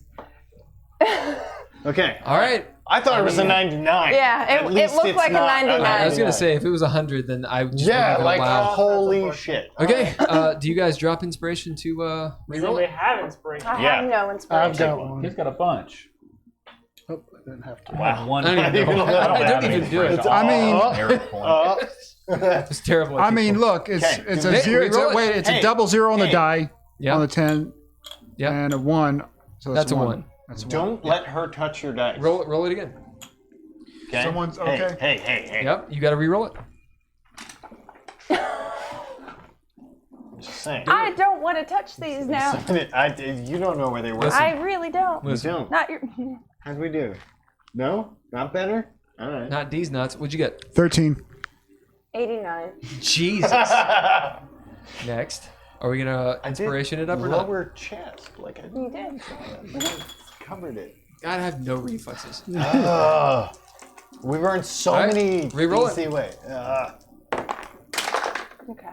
Okay. All right. I thought it was a 99. Yeah, At it least looked it's like a not 99. I was gonna say if it was 100, then I just Yeah, wouldn't like even allow. holy shit. Okay. Do you guys drop inspiration to We reroll really it? have inspiration. I Yeah. have no I've inspiration. got one. He's got a bunch. Oh, I didn't have to. Wow. One. I don't even know. I don't even do it. I mean- Eric point. It's terrible. I mean, look, it's Okay. it's Hey, a 0. It's reroll it. a, wait, it's Hey, a double 0 on the hey. die Yeah. on the 10, Yeah. and a 1. So That's a 1. 1. That's a 1. Don't let her touch your dice. Roll it again. Okay? Someone's- Hey, okay. Hey. Yep. You got to reroll it. Just saying. I don't want to touch these now. You don't know where they were. I really don't. You don't. Not your. How'd we do? No? Not better? All right. Not D's nuts. What'd you get? 13. 89. Jesus. Next. Are we gonna inspiration it up or not? Lower chest. Like I You did. covered it. God, I have no reflexes. We learned so All right, many reroll it. easy way. Okay.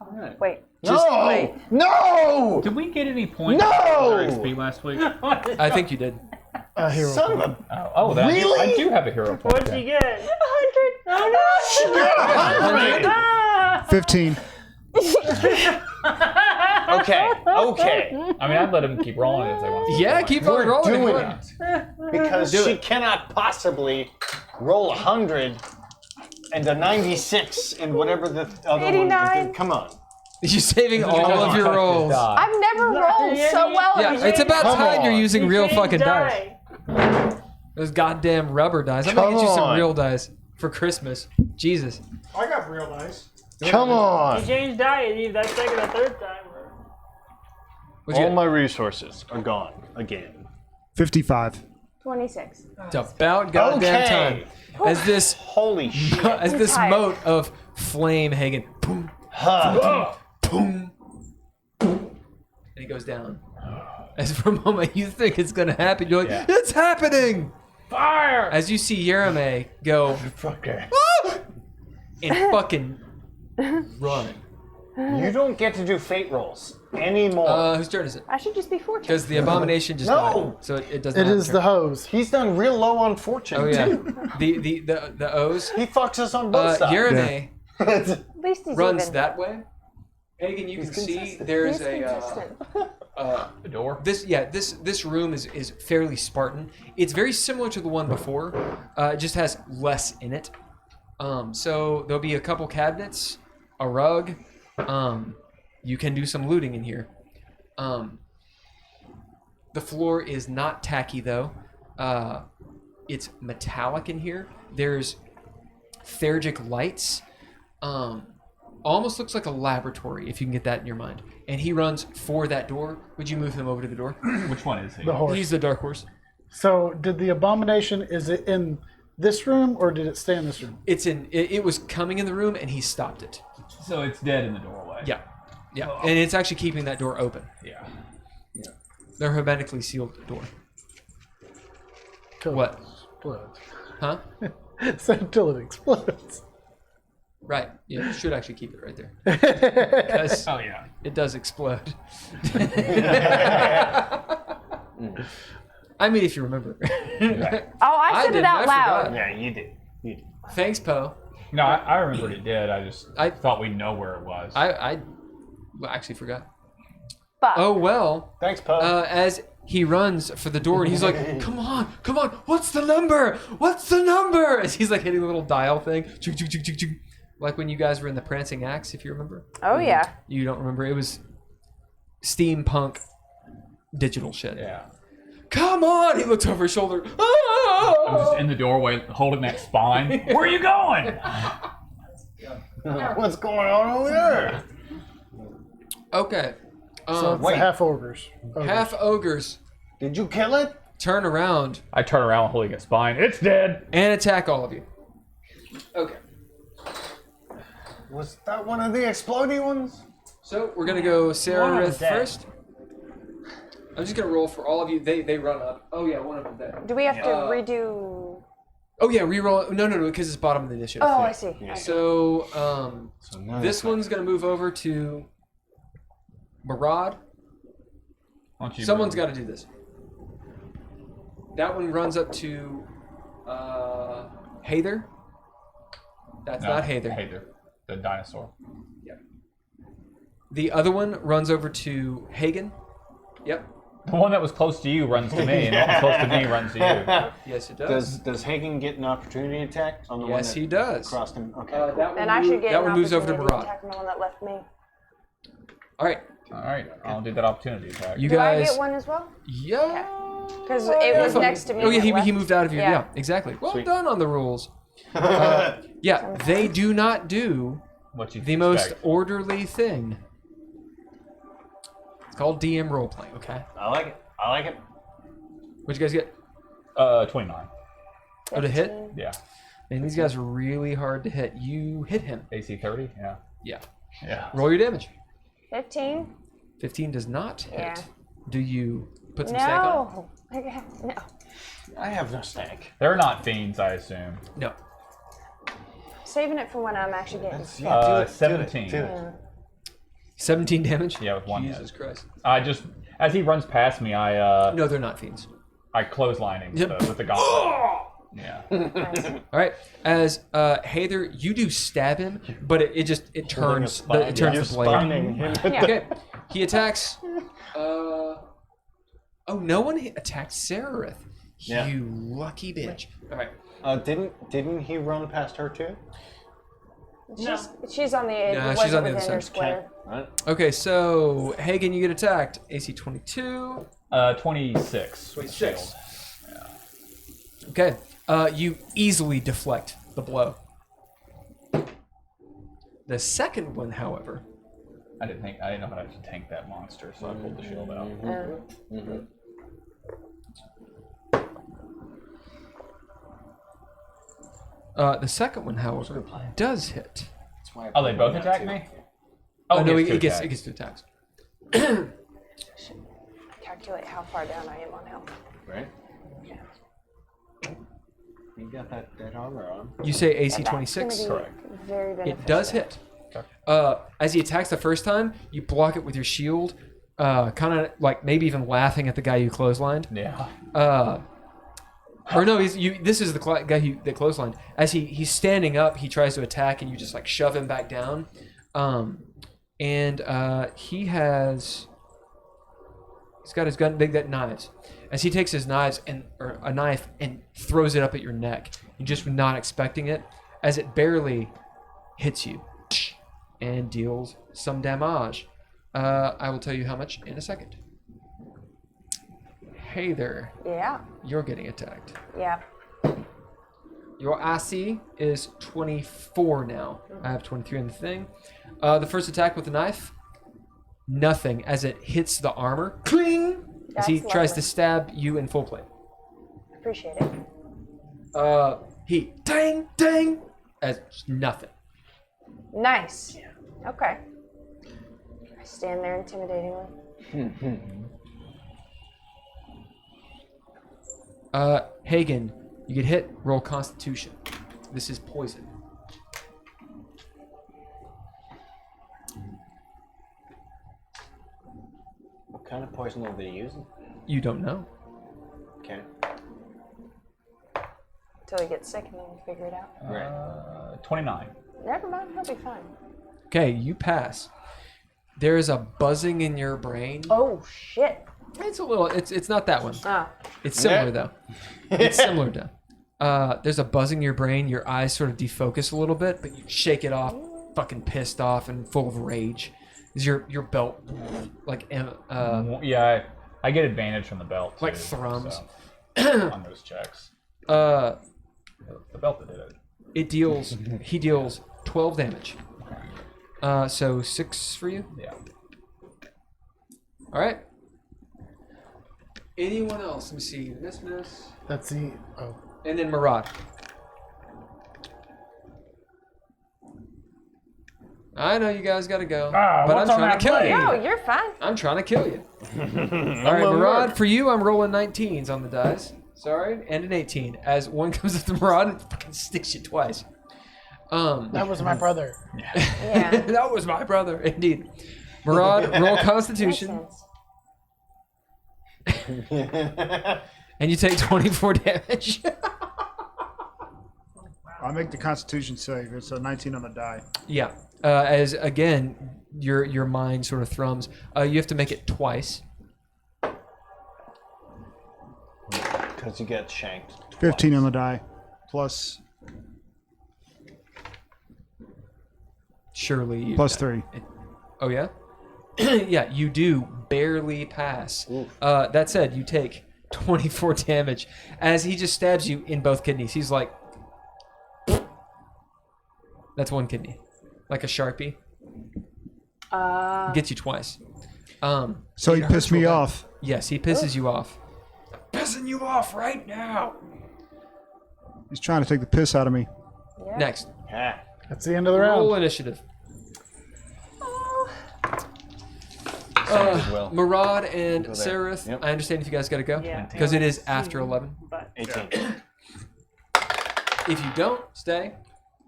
Alright. Wait. No! wait. No! Did we get any points No! for XP last week? I think you did. Hero Son of point. a... Oh, that Really? I do have a hero point. What'd you get? 100. Ah! 15. Okay. I mean, I'd let him keep rolling if they want. to. Yeah, keep on We're rolling. if you doing want. it. Because Do she it. cannot possibly roll 100 and a 96 and whatever the other 89. one. Come on. You're saving all of your rolls. I've never rolled so well. Yeah, it's about Come time you're on. using You real changed fucking dice. die. Those goddamn rubber dice. I'm gonna Come get you some on. real dice for Christmas. Jesus. I got real dice. Come You on. changed die either that second or third time. Or... What'd you All get? my resources are gone again. 55. 26. It's about goddamn Okay. time. As this Holy shit. as this tired. mote of flame Hagen, boom, Huh. boom, and he goes down. As for a moment you think it's gonna happen, you're like, Yeah. it's happening! Fire! As you see Yereme go Okay. and fucking run. You don't get to do fate rolls anymore. Whose turn is it? I should just be fortunate. Because the abomination just No. died, so it doesn't. It have a is turn. the hose. He's done real low on fortune Oh yeah, too. the O's. He fucks us on both sides. Yereme At least he's runs even. that way. Hagen, you can see consistent. there's He's a consistent. The door. This room is fairly Spartan. It's very similar to the one before. It just has less in it. So there'll be a couple cabinets, a rug. You can do some looting in here. The floor is not tacky though. It's metallic in here. There's Theurgic lights. Almost looks like a laboratory if you can get that in your mind. And he runs for that door. Would you move him over to the door? Which one is he? The horse. He's the dark horse. So, did the abomination? Is it in this room or did it stay in this room? It's in. It was coming in the room and he stopped it. So it's dead in the doorway. Yeah, and it's actually keeping that door open. Yeah. They're hermetically sealed door. Till What? It explodes. Huh? So until it explodes. Right. Yeah, you should actually keep it right there. Because Oh yeah. it does explode. I mean, if you remember. Oh, I said it didn't. out I loud. forgot. Yeah, you did. You did. Thanks, Poe. No, I remembered it did. I I- thought we'd know where it was. I actually forgot. But Oh, well. Thanks, Poe. As he runs for the door and he's like, come on, what's the number? What's the number? As he's like hitting the little dial thing. Chug, chug, chug, chug, chug. Like when you guys were in the Prancing Axe, if you remember. oh yeah, You don't remember. It was steampunk digital shit. yeah. Come on! He looks over his shoulder. I'm Ah! just in the doorway holding that spine. Where are you going? What's going on over there? Okay. So it's wait. the half ogres. Half ogres Did you kill it? turn around I turn around holding its spine. It's dead. and attack all of you. Okay. Was that one of the exploding ones? So we're gonna go Sarah One of Rith them dead. first. I'm just gonna roll for all of you. They run up. Oh yeah, one of them dead. do we have to Uh, redo? Oh yeah, reroll. No, because it's bottom of the initiative. Oh, I see. I see. So So now this one's gonna move over to Marad. Why don't you Someone's move? got to do this. That one runs up to Hather. That's No, not Hather. Hather, the dinosaur. The other one runs over to Hagen. Yep. The one that was close to you runs to me, and the one that's close to me runs to you. Yes, it does. Does Hagen get an opportunity attack on the one Yes, that he does. crossed him? Okay. That one And I should get that an one moves over to opportunity Marad. attack on the one that left me. All right, All right, I'll do that opportunity attack. you Do I guys. get one as well? Yeah. Because it was next to me. Oh yeah, and it he left. moved out of you. Yeah. Yeah, exactly. Well Sweet. done on the rules. Yeah, they do not do What you the most expect. orderly thing. It's called DM role playing. Okay. I like it. I like it. What'd you guys get? 29. Oh, to hit? Yeah. Man, these guys are really hard to hit. You hit him. AC 30. Yeah. Yeah. Yeah. Roll your damage. 15? 15 does not hit. Yeah. Do you put some stack on No. No. I have no stack. They're not fiends, I assume. it? No. Saving it for when I'm actually getting. Yeah, do it, do it, 17. do it. 17 damage? Yeah, with one Jesus hit. Christ. I just, as he runs past me, I No, they're not fiends. I clothesline him Yep. with the gauntlet. Yeah. Nice. All right. As Hather, you do stab him, but it turns the, it turns You're the blade. spawning him. Yeah. Okay. He attacks. Oh, no one attacked Sararith. Yeah. You lucky bitch. All right. Didn't he run past her too? She's on the edge. Nah, It she's on wasn't the other within her side. square. Right. Okay, so Hagen, you get attacked. AC 22. 26. with 26. shield. Okay. You easily deflect the blow. The second one, however, I didn't know how to tank that monster, so I pulled the shield out. the second one, however, does hit. That's why I Oh, they put both him attack too. me? Oh, no, two it gets attacks. 2 attacks. Calculate how far down I am on health. Right? You got that armor on. You say AC That's 26? gonna be Correct. Very beneficial. It does hit. As he attacks the first time, you block it with your shield, kind of like maybe even laughing at the guy you clotheslined. Yeah. Or no, this is the guy that clotheslined. As he's standing up, he tries to attack, and you just like shove him back down. And he has He's got his gun, big got knives. As he takes his knives or a knife and throws it up at your neck, you just were not expecting it, as it barely hits you and deals some damage. I will tell you how much in a second. Hey there, Yeah. you're getting attacked. Yeah. Your IC is 24 now. I have 23 on the thing. The first attack with the knife, nothing as it hits the armor. Cling! As he That's tries to lovely. stab you in full plate. Appreciate it. He dang, dang, as nothing. Nice. Okay. I stand there intimidatingly. Hagen, you get hit, roll Constitution. This is poison. What kind of poison are they using? You don't know. Okay. Until he gets sick and then we figure it out. Right. 29. Never mind, he'll be fine. Okay, you pass. There is a buzzing in your brain. Oh shit. It's a little. It's not that one. Ah. It's similar though. It's similar though. There's a buzzing in your brain. Your eyes sort of defocus a little bit, but you shake it off, fucking pissed off and full of rage. Is your belt like Yeah, I get advantage from the belt. like too, thrums? so, on those checks. The The belt that did it. it deals. He deals 12 damage. So 6 for you. Yeah. All right. Anyone else? Let me see. Miss. That's the. Oh. And then Murad. I know you guys gotta go, but I'm what's on trying to that kill plate? you. No, you're fine. I'm trying to kill you. All right, Murad, for you, I'm rolling 19s on the dice. Sorry, and an 18. As one comes up to Murad and fucking sticks you twice. That was my brother. Yeah. That was my brother, indeed. Murad, roll Constitution, Makes sense. and you take 24 damage. I'll make the Constitution save. It's a 19 on the die. Yeah. As again, your mind sort of thrums. You have to make it twice. Because you get shanked. 15 on the die. Plus Surely. You, plus 3. Oh yeah. Yeah, you do barely pass. That said, you take 24 damage as he just stabs you in both kidneys. He's like, that's one kidney, like a Sharpie. Gets you twice. So he it pissed hurts me real bad. off. Yes, he pisses you off. Pissing you off right now. He's trying to take the piss out of me. Yeah. Next, Ah. That's the end of the roll round. initiative. As well. Murad and Go there. Seraph, Yep. I understand if you guys got to go. Yeah. Because it is after 11. But 18. If you don't stay,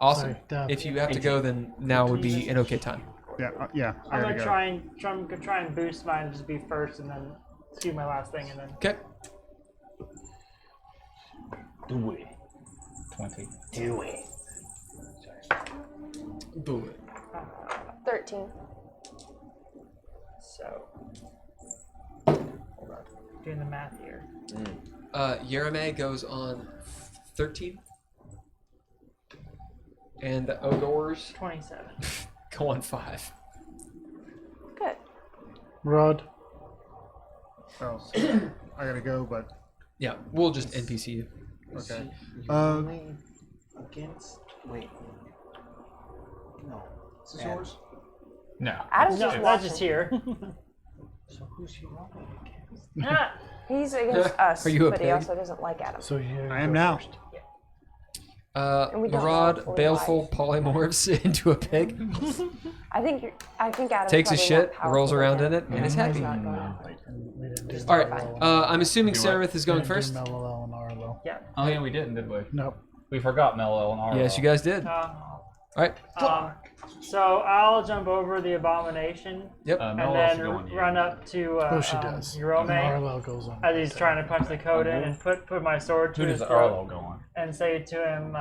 awesome. Sorry, Dab. If you have to go, then now would be an okay time. Yeah, yeah. I I'm gotta gonna go. try and boost mine and just be first, and then do my last thing, and then Okay. Do it. 20. Do it. Do it. 13. so. Hold on, doing the math here. Yereme goes on 13. And the Odors 27. go on 5. Good. Rod. Oh, I gotta go, but Yeah, we'll just NPC you. okay. Against. Wait. No. Is this yours? No. Adam's No, just that's watching. just here. So who's he rolling against? Ah, He's against us, Are you a but he pig? also doesn't like Adam. So you. I am now. And we don't know Murad fully baleful polymorphs into a pig, I think Adam takes a probably shit, more rolls powerful around than in it, him. and is He's happy. not going out. We didn't do All right. Mellow. I'm assuming Do what? Seraph is We going didn't do first. Mellow and Arlo. yeah. Oh, yeah, we didn't, did we? Nope. We forgot Mello and Arlo. Yes, you guys did. All right. So I'll jump over the abomination Yep. and Mello's then going you. run up to Oh, she does. Urome Arlo goes on. as he's trying to punch the code in and put my sword to Who his does throat Arlo go on? and say to him,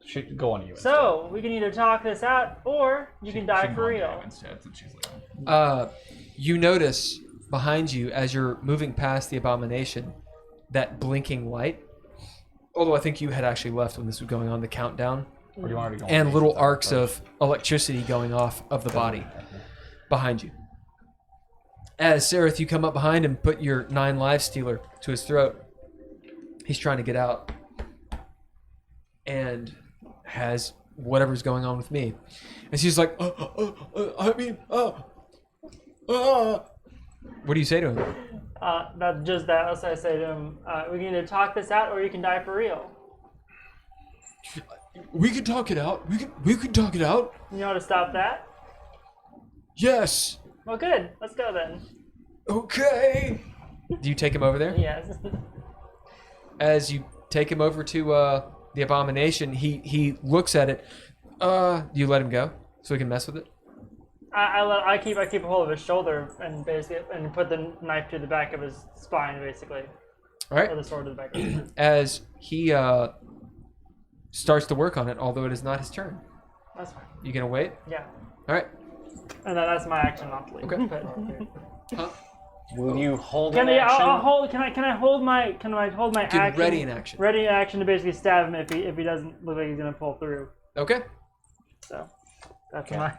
She could go on you. so we can either talk this out or you can die for real. Instead, since she's leaving. You notice behind you as you're moving past the abomination, that blinking light. Although I think you had actually left when this was going on, the countdown, Or do you want to go on and these little things arcs first? of electricity going off of the body behind you. As Sereth, you come up behind him, put your 9 live stealer to his throat. He's trying to get out, and has whatever's going on with me. And she's like, what do you say to him? Not just that. Else I say to him, we can either talk this out or you can die for real. We can talk it out. We can talk it out. You know how to stop that? Yes. Well, good. Let's go then. Okay. Do you take him over there? Yes. As you take him over to the abomination, he looks at it. You let him go so he can mess with it? I keep a hold of his shoulder and basically put the knife to the back of his spine, basically. All right. Or the sword to the back of his spine. As he starts to work on it, although it is not his turn. That's fine. You gonna wait? Yeah. All right. And that's my action, not to leave. Okay. But, Will you hold can an I? action? I'll hold. Can I hold my? Can I hold my You can action? ready in action. Ready in action to basically stab him if he doesn't look like he's gonna pull through. Okay. So that's Okay. my.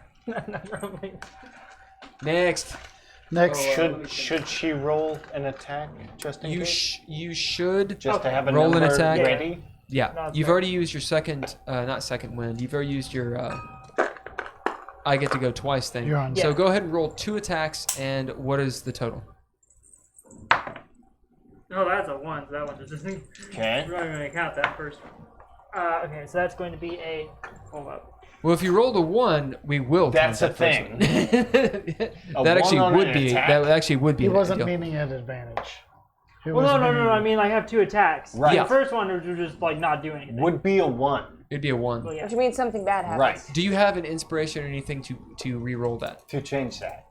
Next. Next. Should she roll an attack just in case? You should. Just to have a Roll an number attack. ready? Yeah. No, it's You've fine. already used your second, not second wind. You've already used your. I get to go twice then. You're on. So Yeah. go ahead and roll 2 attacks, and what is the total? Oh, that's a 1. So that one just isn't. Okay. We're not even gonna count that first one. Okay, so that's going to be a. Hold up. Well, if you rolled a 1, we will. count That's a that first thing. one. A that actually 1 on would an be. attack? That actually would be. He a big wasn't deal. meaning at advantage. He Well, was no. meaning- I mean, I have 2 attacks. Right. The first one was just like not doing anything. Would be a 1. It'd be a 1. Well, yeah. Which means something bad happens. Right. Do you have an inspiration or anything to re-roll that? To change that.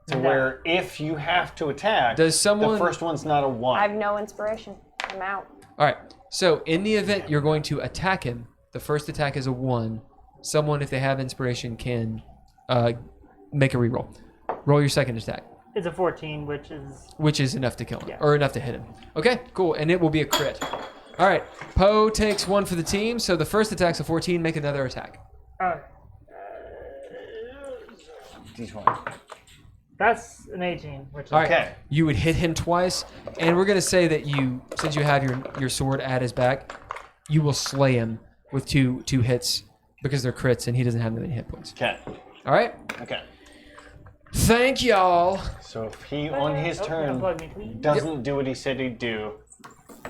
To where if you have to attack, Does someone? the first one's not a 1. I have no inspiration. I'm out. All right. So in the event you're going to attack him, the first attack is a 1. Someone, if they have inspiration, can make a re-roll. Roll your second attack, It's a 14, which is enough to kill him Yeah. or enough to hit him. Okay, cool, and it will be a crit. All right. Poe takes 1 for the team. So the first attack's a 14. Make another attack. D20. That's an 18, which is All right. Okay. You would hit him twice, and we're gonna say that you, since you have your sword at his back, you will slay him with two hits because they're crits, and he doesn't have that many hit points. Okay. All right. Okay. Thank y'all. So if he, on his turn, unplug me, please. doesn't do what he said he'd do,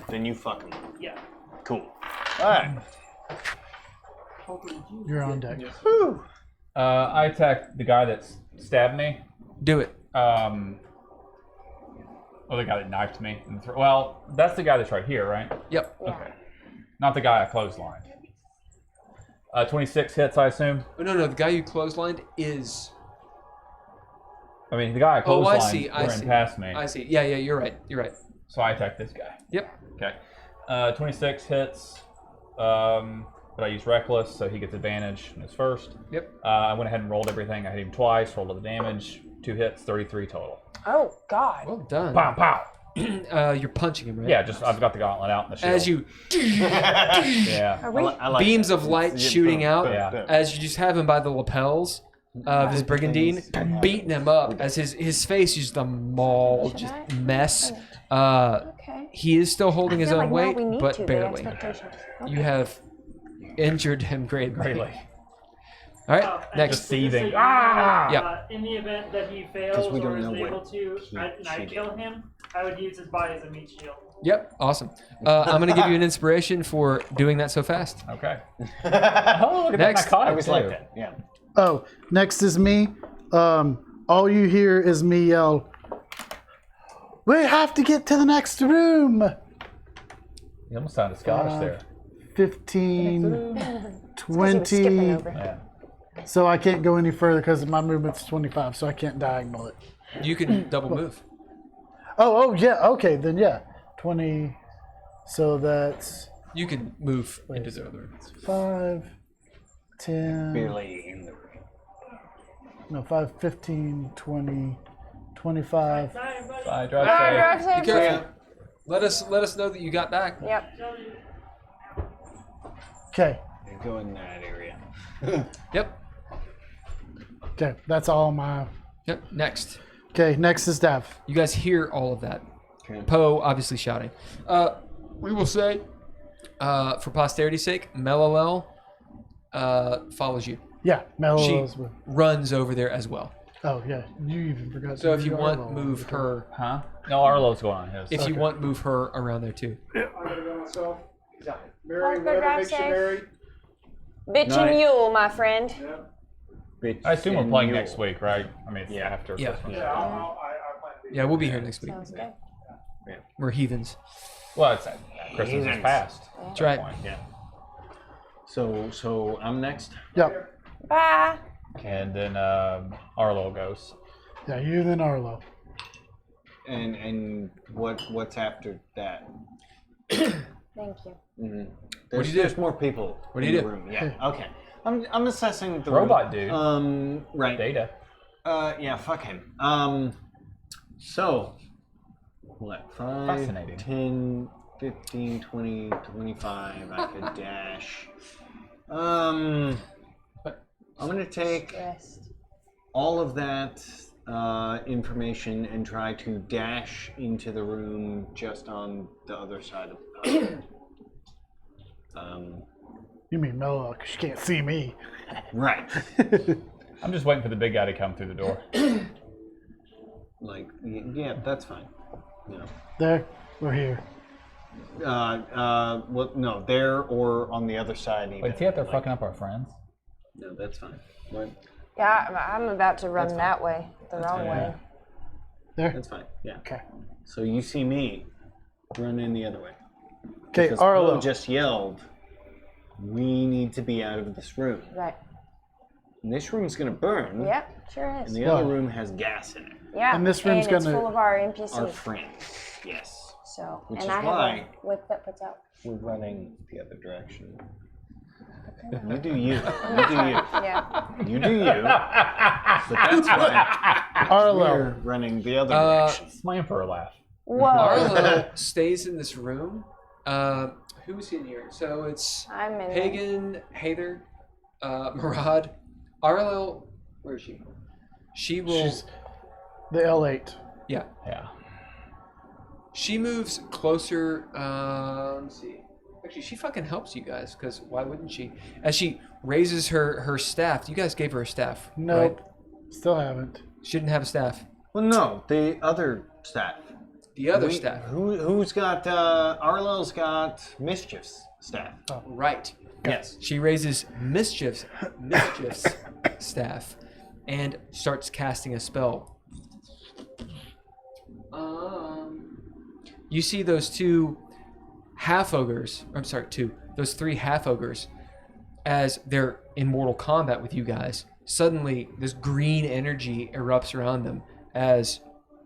then you fuck him. Yeah. Cool. Alright. You're on deck. I attacked the guy that stabbed me. Do it. Oh, the guy that knifed me. Well, that's the guy that's right here, right? Yep. Okay. Not the guy I clotheslined. 26 hits, I assume. Oh, no, the guy you clotheslined is. I mean, the guy I Oh, I clotheslined see. I ran see. past me. I see. Yeah, you're right. You're right. So I attacked this guy. Yep. Okay. 26 hits. But I used Reckless, so he gets advantage in his first. Yep. I went ahead and rolled everything. I hit him twice, rolled all the damage. 2 hits, 33 total. Oh, God. Well done. Pow, pow. You're punching him, right? Yeah, just I've got the gauntlet out in the shield. As you Yeah. Are we? I like beams that. of light Yeah, shooting boom, out, boom, Yeah. boom. as you just have him by the lapels of his brigandine, beating him up as his face is just a mauled Should just I? mess. Okay. He is still holding I his feel own like now weight, we need but to, the barely. expectations. You have injured him greatly. Greatly. All right, And next. Just seething. so you know, Yeah. in the event that he fails we don't or is know what able to, and I she kill him, I would use his body as a meat shield. Yep, awesome. I'm gonna give you an inspiration for doing that so fast. Okay. Oh, look at Next. that narcotic, I was too. like that, yeah. Oh, next is me. All you hear is me yell, "We have to get to the next room!" You almost sounded Scottish there. 15, He was skipping 20. over. Yeah. So I can't go any further because my movement's 25, so I can't diagonal it. You can double move. Oh, yeah. Okay, then yeah. 20. So that's You can move into the other room. 5, 10, Barely in the room. No, 5, 15, 20, 25. Bye, drive All right, safe. drive safe. Be careful. Let us know that you got back. Yep. Okay. Go in that area. Yep. Okay. That's all my. Yep. Next. Okay. Next is Dav. You guys hear all of that. Okay. Poe obviously shouting. We will say, for posterity's sake, Melilel follows you. Yeah. She Mellows with. runs over there as well. Oh yeah. You even forgot. So to if you do want, Arlo. move her. Huh? No, Arlo's going on his. If you want, move her around there too. I'm gonna go myself. Mary, Parker, whatever drive makes you safe. Mary. Bitch Night. and Yule, my friend. Bitch I assume we're and playing mule. next week, right? I mean, it's Yeah. after Yeah. Christmas. Yeah, I plan to be. Yeah, we'll be here next week. Sounds good. We're heathens. Well, it's Christmas is Heathens. past. That's right. Yeah. So I'm next. Yep. Bye. And then Arlo goes. Yeah. You then Arlo. And what's after that? Thank you. Mm-hmm. What do you do? There's more people. What do in you the do? room. Yeah. Okay. I'm assessing the Robot room. dude. Right. Data. Yeah. Fuck him. So. What? 5, Fascinating. 10, 15, 20, 25. I could dash. I'm gonna take Rest. all of that information and try to dash into the room just on the other side of the You mean Mello? Cause she can't see me. right. I'm just waiting for the big guy to come through the door. Like, yeah, that's fine. No. There. We're here. Well, no, there or on the other side. Even. Wait, is he out there Like, fucking up our friends? No, that's fine. What? Yeah, I'm about to run that way, the wrong fine. way. There. That's fine. Yeah. Okay. So you see me run in the other way. Okay. Because Arlo. Poe just yelled, "We need to be out of this room." Right. And this room's gonna burn. Yep, sure is. And the other room has gas in it. Yeah, And this room's it's gonna- full of our NPCs. Our friends. Yes. So, Which and is I have why- a whip that puts out. We're running the other direction. You do you. You do you. Yeah. You do you. But that's why Arlo. we're running the other Uh, direction. Slam for a laugh. Whoa. Arlo stays in this room. Who's in here? So it's I'm in there. Pagan, Hather, Murad, Arlo. Where is she? She will. She's the L8. Yeah. Yeah. She moves closer. Let's see. Actually, she fucking helps you guys, because why wouldn't she? As she raises her staff. You guys gave her a staff. Nope. Right? Still haven't. She didn't have a staff. Well, no, the other staff. The other staff. Who's got? Arlo's got Mischief's staff. Right. Yes. She raises Mischief's staff and starts casting a spell. You see those two half ogres. I'm sorry, those three half ogres, as they're in mortal combat with you guys. Suddenly, this green energy erupts around them as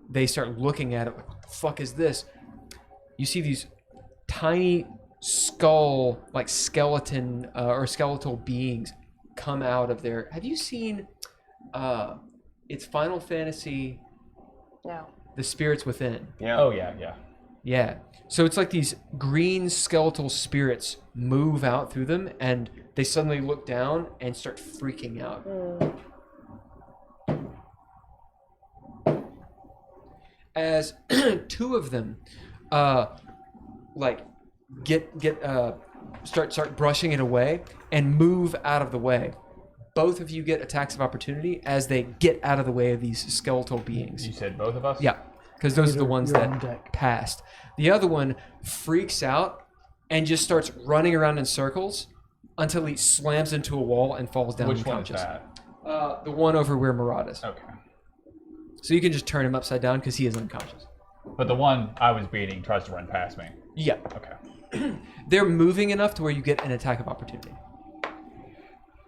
they start looking at it. Like, what the fuck is this? You see these tiny like skeleton or skeletal beings come out of there. Have you seen? It's Final Fantasy. No. The Spirits Within. Yeah. Oh yeah, yeah. Yeah. So it's like these green skeletal spirits move out through them, and they suddenly look down and start freaking out. As two of them, like start brushing it away and move out of the way. Both of you get attacks of opportunity as they get out of the way of these skeletal beings. You said both of us? Yeah, because those are the ones you're that on deck. passed. The other one freaks out and just starts running around in circles until he slams into a wall and falls down Which one is unconscious. that? The one over where Murad is. Okay. So you can just turn him upside down because he is unconscious. But the one I was beating tries to run past me. Yeah. Okay. They're moving enough to where you get an attack of opportunity.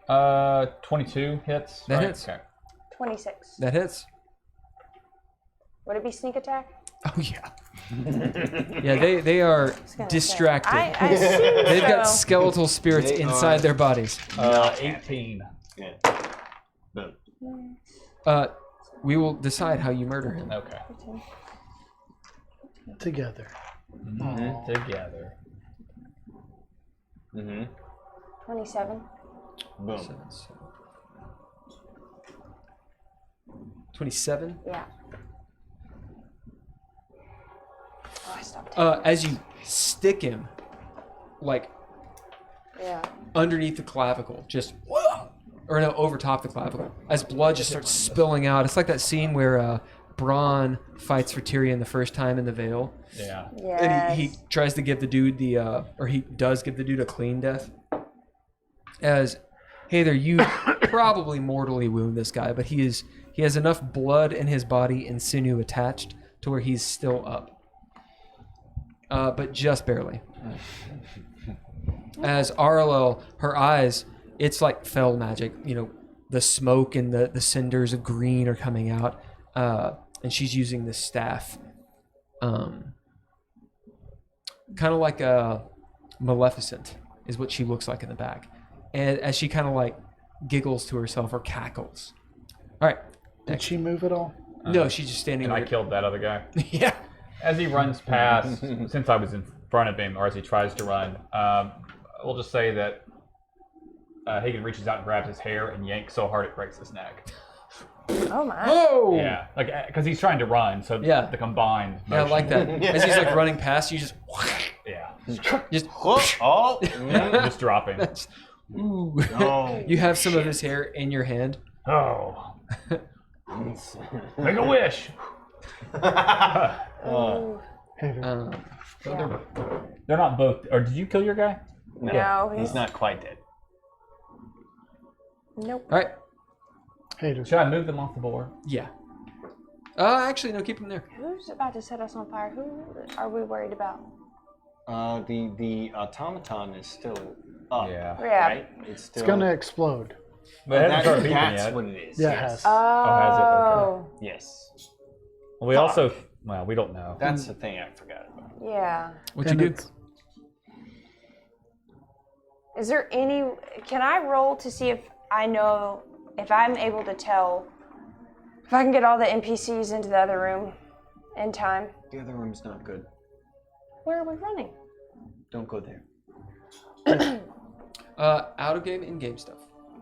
22 hits. That right? hits. Okay. 26. That hits. Would it be sneak attack? Oh yeah. Yeah, they are Gonna distracted. say. I assume They've got so. skeletal spirits They inside are- their bodies. 18. Yeah. But We will decide how you murder him. Okay. Together. Together. 27. Boom. 27. Yeah. Oh, I stopped. As you stick him, like Yeah. underneath the clavicle, just or no, over top the clavicle, as blood just starts spilling out. It's like that scene where Bronn fights for Tyrion the first time in the Vale, Yeah. Yes. and he tries to give the dude or he does give the dude a clean death. As Heather, you probably mortally wound this guy, but he has enough blood in his body and sinew attached to where he's still up, but just barely. As Arlo, her eyes, it's like fell magic. You know, the smoke and the cinders of green are coming out, and she's using this staff, kind of like a Maleficent is what she looks like in the back. And as she kind of like giggles to herself or cackles. All right. Did she move at all? No, she's just standing And I there. killed that other guy. Yeah. As he runs past, since I was in front of him, or as he tries to run, we'll just say that Hagen reaches out and grabs his hair and yanks so hard it breaks his neck. Oh my. Oh. Yeah, like because he's trying to run, so Yeah. the combined. Yeah, I like that. As he's like running past you, just Yeah, just Oh. just dropping. ooh. Oh. You have some of his hair in your hand. Oh, make a wish. Um, They're not both. Or did you kill your guy? No, He's not quite dead. Nope. all right. Hater. Should I move them off the board? Yeah. Actually, no, keep him there. Who's about to set us on fire? Who are we worried about? The automaton is still up. Yeah. Yeah. Right? It's still. It's gonna explode. But it hasn't started beeping That's yet. what it is. Yeah, it yes. has. has it? Okay. Yes. Well, we also, well, we don't know. That's the thing I forgot about. Yeah. What'd And you do? it's- Is there any? Can I roll to see if I know if I'm able to tell if I can get all the NPCs into the other room in time? The other room's not good. Where are we running? Don't go there. Out of game, in game stuff.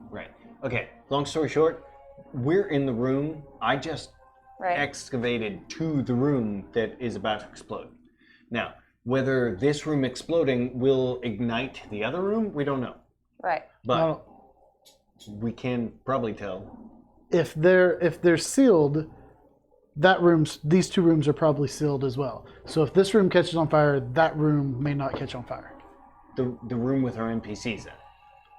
Right. Okay. Long story short, we're in the room. I just Right. excavated to the room that is about to explode. Now, whether this room exploding will ignite the other room, we don't know. Right. But Well, we can probably tell. if they're sealed, these two rooms are probably sealed as well. So if this room catches on fire, that room may not catch on fire. The room with our NPCs in.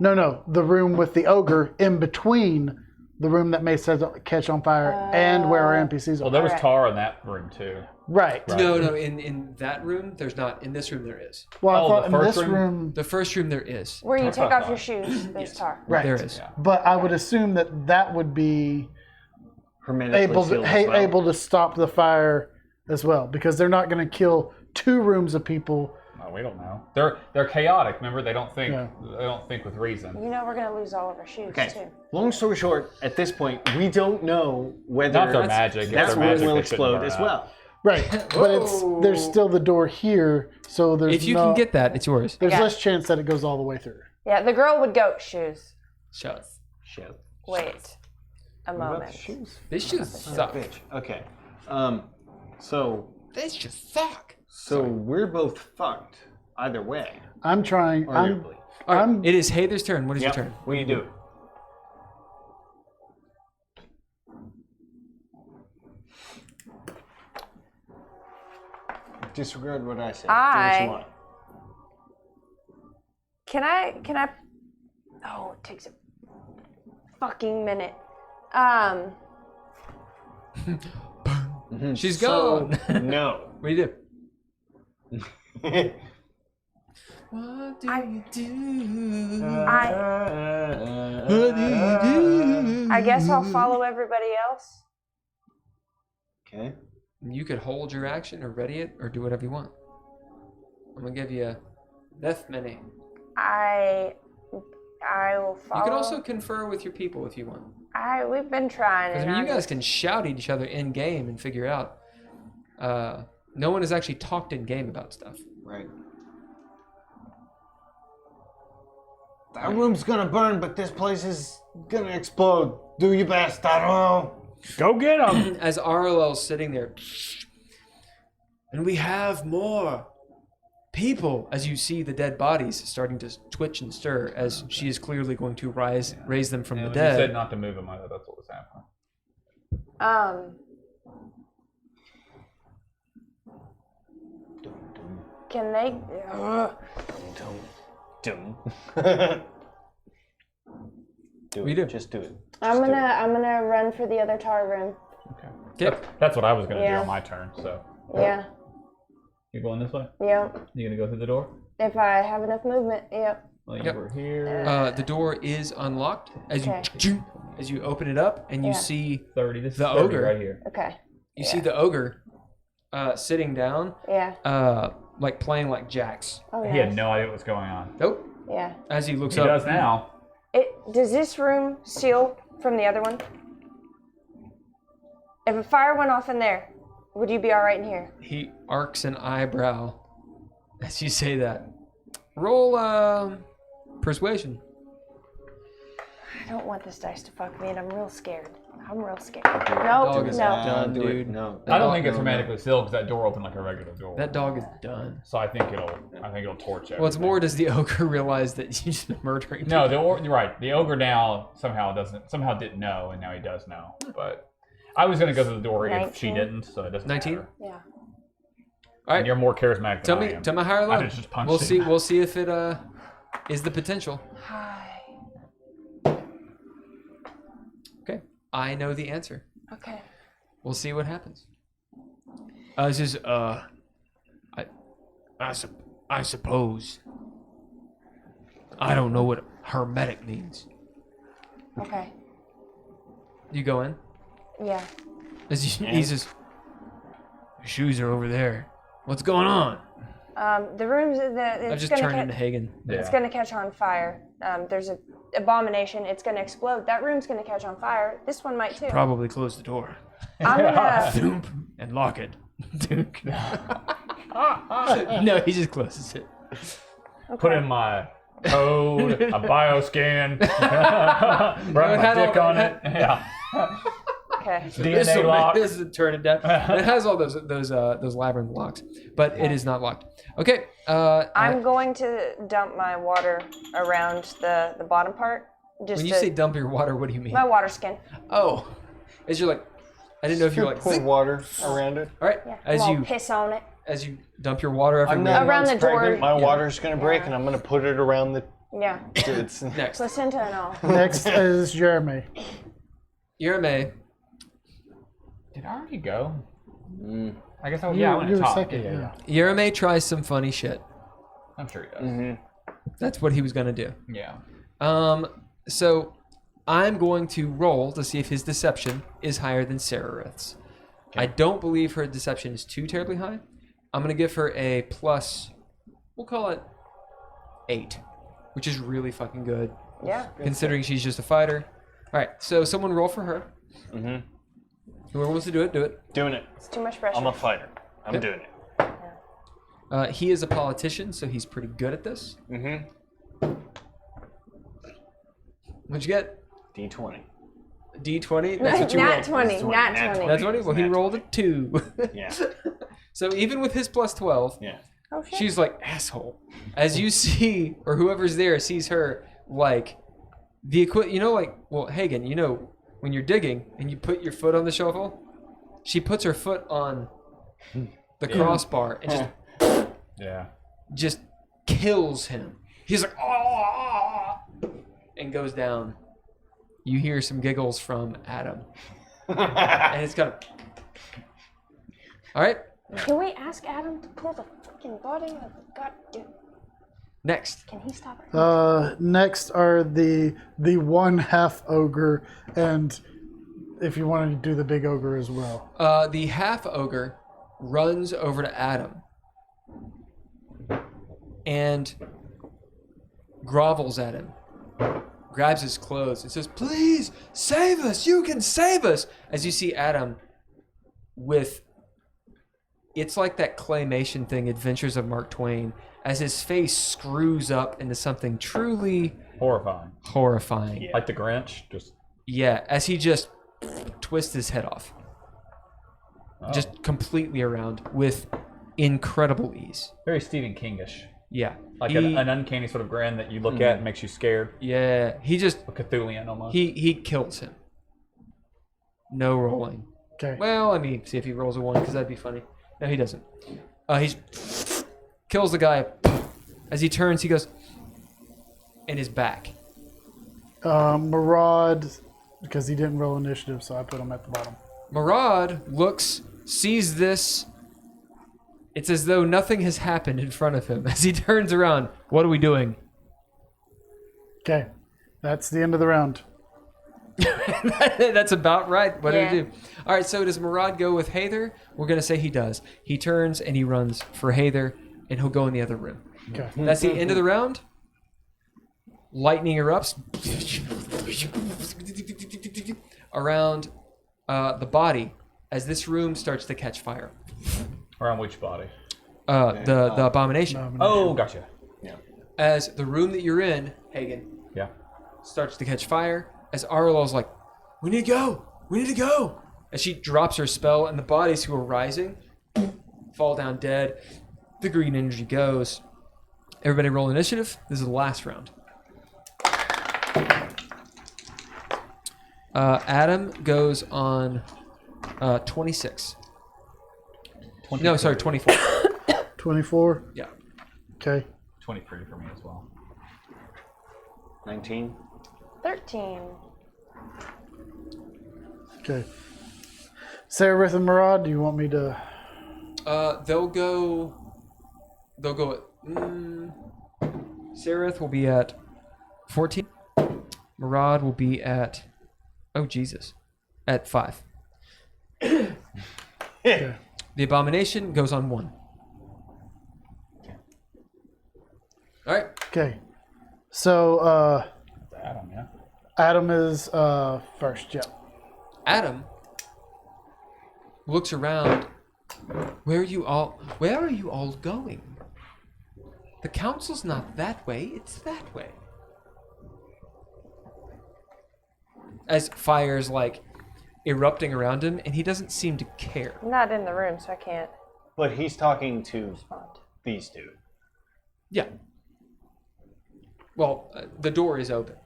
No, the room with the ogre in between the room that may catch on fire and where our NPCs are. Well, there was Alright. tar in that room too. Right. No, in that room, there's not. In this room, there is. Well, I Oh, thought the in first this room? room, The first room, there is. Where you take Tar. off your shoes, there's tar. right. There is. Yeah. But I would assume that would be Hermetically able to sealed as well. able to stop the fire as well, because they're not going to kill two rooms of people. Oh, we don't know. They're chaotic. Remember, they don't think. Yeah. They don't think with reason. You know we're gonna lose all of our shoes Okay. too. Long story short, at this point, we don't know whether Not their magic. If that their room magic, will they shouldn't explode burn as out. well. Right. But there's still the door here, so there's If you can get that, it's yours. there's Okay. less chance that it goes all the way through. Yeah, the girl would go shoes. Shut. Shit. Wait a What about the moment. shoes? This should suck. Bitch. Okay. So This should suck. we're both fucked either way. I'm trying. Arguably. All right, I'm- it is Heather's turn. What is Yep. your turn? What do you do? Disregard what I said. Do what you want. Can I? Oh, it takes a fucking minute. She's So, gone. no. What do you do? What do you do? I guess I'll follow everybody else. Okay. You could hold your action or ready it or do whatever you want. I'm gonna give you a death minute. I I will follow. You can also confer with your people if you want. We've been trying. Because and you I'm guys just- can shout at each other in game and figure out. No one has actually talked in game about stuff. Right. That room's gonna burn, but this place is gonna explode. Do your best. I don't know. Go get him. As Arlel's sitting there, and we have more people. As you see the dead bodies starting to twitch and stir, as she is clearly going to raise them from the You dead. said not to move him. I thought that's what was happening. Can they? Do What do you do? Just do it. I'm gonna run for the other tar room. Okay. That's what I was gonna do Yeah. on my turn. So Yeah. you're going this way. Yep. You gonna go through the door? If I have enough movement. Yep. Well, you Yep. were here. The door is unlocked as Okay. you open it up and you Yeah. see 30. This the is 30 ogre. right here. Okay. you see the ogre sitting down, Yeah. like playing like jacks. Oh, He had nice. no idea what was going on. Nope. Yeah. As he looks He up, does now. Does this room seal from the other one? If a fire went off in there, would you be all right in here? he arcs an eyebrow as you say that. Roll persuasion. I don't want this dice to fuck me, and I'm real scared. Dog is No. done, do it. dude. No. I don't think it's hermetically sealed because that door opened like a regular door. That dog is done. So I think it'll torch everything. Well, it's more. Does the ogre realize that he's just been murdering? No, people? you're right. The ogre now somehow didn't know, and now he does know. But I was gonna go through the door if she 19. didn't, so it doesn't 19? matter. Yeah. All And right. you're more charismatic Tell than me, I am. tell me higher or low. I just punched We'll him. see. We'll see if it is the potential. Hi. Okay. I know the answer. Okay. We'll see what happens. This is I suppose. I don't know what hermetic means. Okay. You go in. Yeah. As you, he says, "Your shoes are over there. What's going on?" The rooms. I've It's just gonna turned ca- into Hagen. It's gonna catch on fire. There's a abomination. It's gonna explode. That room's gonna catch on fire. This one might too. Probably close the door. I'm gonna. Thump, and lock it. Duke. No, he just closes it. Put in my code, a bioscan, it run had my all dick the- on it. Yeah. Okay. DNA lock. This is turn it down. It has all those labyrinth locks, but it is not locked. Okay. I'm going to dump my water around the bottom part. Just when you to, say dump your water, what do you mean? my water skin. Oh, as you're like, I didn't know if you're like. pour water around it. All right. Yeah. As I'll you piss on it. as you dump your water I'm everywhere. not Around the door. pregnant. My Yeah. water's gonna break, and I'm gonna put it around the. Yeah. It's Next, Placenta and all. Next is Jeremy. Irame. Did I already go? I guess I was. You- Yeah, I went you to were top. second, Yeah. Irame tries some funny shit. I'm sure he does. That's what he was gonna do. Yeah. So I'm going to roll to see if his deception is higher than Serarith's. I don't believe her deception is too terribly high. I'm going to give her a plus, we'll call it 8, which is really fucking good, Yeah. considering she's just a fighter. All right, so someone roll for her. Whoever wants to do it, do it. doing it. It's too much pressure. I'm a fighter. I'm doing it. He is a politician, so he's pretty good at this. What'd you get? D20. D20? That's what you Nat rolled. 20. Nat 20. That's 20? Well, he rolled a 2. Yeah. So even with his plus 12, Yeah. Oh shit. she's like, asshole. As you see, or whoever's there sees her, like, Hagen, when you're digging and you put your foot on the shovel, she puts her foot on the crossbar and just kills him. He's like, oh, and goes down. You hear some giggles from Adam. And it's kind of, all right, Can we ask Adam to pull the fucking body of the god? Dude, next. can he stop it? Next are the one half ogre, and if you want to do the big ogre as well. The half ogre runs over to Adam and grovels at him grabs his clothes and says, "Please save us! You can save us!" As you see Adam with, it's like that claymation thing, Adventures of Mark Twain, as his face screws up into something truly Horrifying. horrifying. Like the Grinch. Just Yeah, as he just twists his head off. oh, Just completely around with incredible ease. very Stephen Kingish. Yeah. Like he, an uncanny sort of grin that you look at and makes you scared. yeah, he just, A Cthulian almost. he kills him. No rolling. Okay. Well, I mean, see if he rolls a 1, because that'd be funny. No, he doesn't. He kills the guy. As he turns, he goes, and is back. Maraud, because he didn't roll initiative, so I put him at the bottom. Maraud looks, sees this. It's as though nothing has happened in front of him. As he turns around, what are we doing? Okay. That's the end of the round. That's about right. What Yeah. do we do? All right, so does Maraud go with Hather? We're going to say he does. He turns and he runs for Hather, and he'll go in the other room. Okay. That's the end of the round. Lightning erupts around the body as this room starts to catch fire. Around which body? The abomination. Oh, gotcha. As the room that you're in, Hagen, Yeah. starts to catch fire, as Arlo's like, "We need to go! We need to go!" As she drops her spell, and the bodies who are rising fall down dead. The green energy goes. Everybody roll initiative. This is the last round. Adam goes on 26. No, sorry, 24. 24. Yeah. Okay. 23 for me as well. 19. 13. Okay. Sarah and Maraud, do you want me to? They'll go at. Sereth will be at 14. Maraud will be at. Oh, Jesus. At 5. Okay. The abomination goes on 1. All right. Okay. So, Adam, yeah. Adam is first. Yeah. Adam looks around. Where are you all going? The council's not that way, it's that way. As fire's like erupting around him, and he doesn't seem to care. I'm not in the room, so I can't But he's talking to respond. these two. Yeah. Well, the door is open.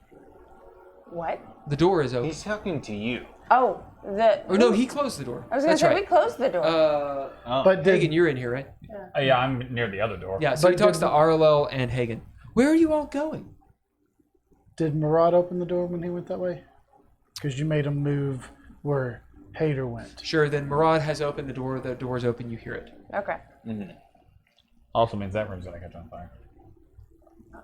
What? The door is open. He's talking to you. Oh, the. Oh no, he closed the door. I was gonna That's say right. we closed the door. But did, Hagen, you're in here, right? Yeah, I'm near the other door. Yeah. So he But talks did- to Arlo and Hagen. Where are you all going? did Maraud open the door when he went that way? Because you made him move where Hader went. Sure. Then Maraud has opened the door. The door's open. You hear it. Okay. Also means that room's gonna catch on fire.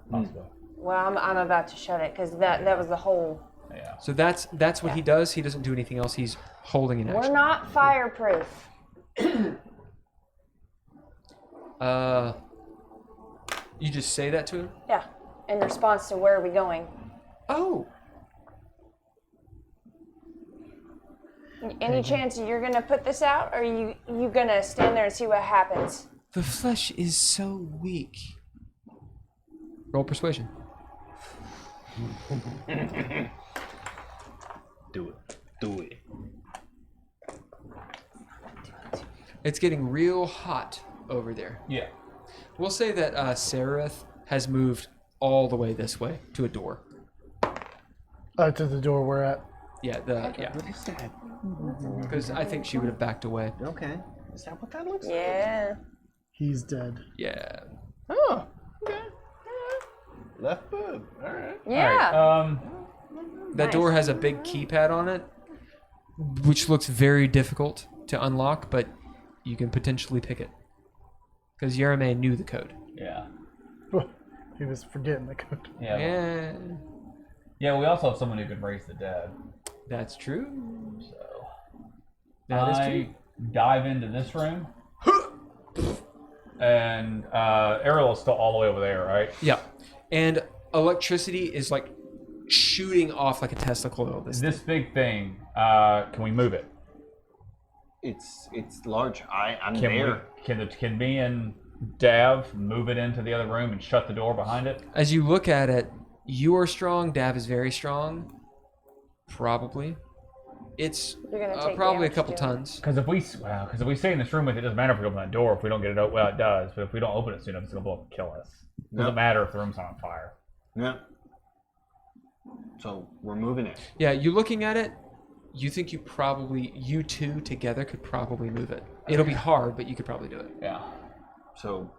Possibly. Well, I'm about to shut it because that was the whole. Yeah. So that's what he does. He doesn't do anything else. He's holding an We're action. not fireproof. You just say that to him? Yeah. In response to where are we going? Oh. Any chance you're gonna put this out, or are you gonna stand there and see what happens? The flesh is so weak. Roll persuasion. Do it. Do it. It's getting real hot over there. Yeah. We'll say that Sereth has moved all the way this way to a door. To the door we're at. Yeah, What is that? because I think she would have backed away. Okay. Is that what that looks like? Yeah. He's dead. Yeah. Oh, okay. Left boob. All right. Yeah. All right. That door has a big keypad on it, which looks very difficult to unlock, but you can potentially pick it. Because Yerame knew the code. Yeah. He was forgetting the code. Yeah. Yeah, Yeah. We also have someone who can raise the dead. that's true. So That is I true. dive into this room, and Ariel is still all the way over there, right? Yeah. And electricity is like shooting off like a Tesla coil. This big thing, can we move it? It's large. I'm Can there. Can me and Dav move it into the other room and shut the door behind it? As you look at it, you are strong. Dav is very strong. Probably. It's You're gonna take probably a damage couple to it. tons. Because if we stay in this room with it, doesn't matter if we open that door. If we don't get it open, well, it does. But if we don't open it soon enough, it's gonna blow up and kill us. Doesn't Yep. matter if the room's on fire. Yeah. So we're moving it. Yeah, you looking at it, you think you two together could probably move it. It'll be hard, but you could probably do it. Yeah. So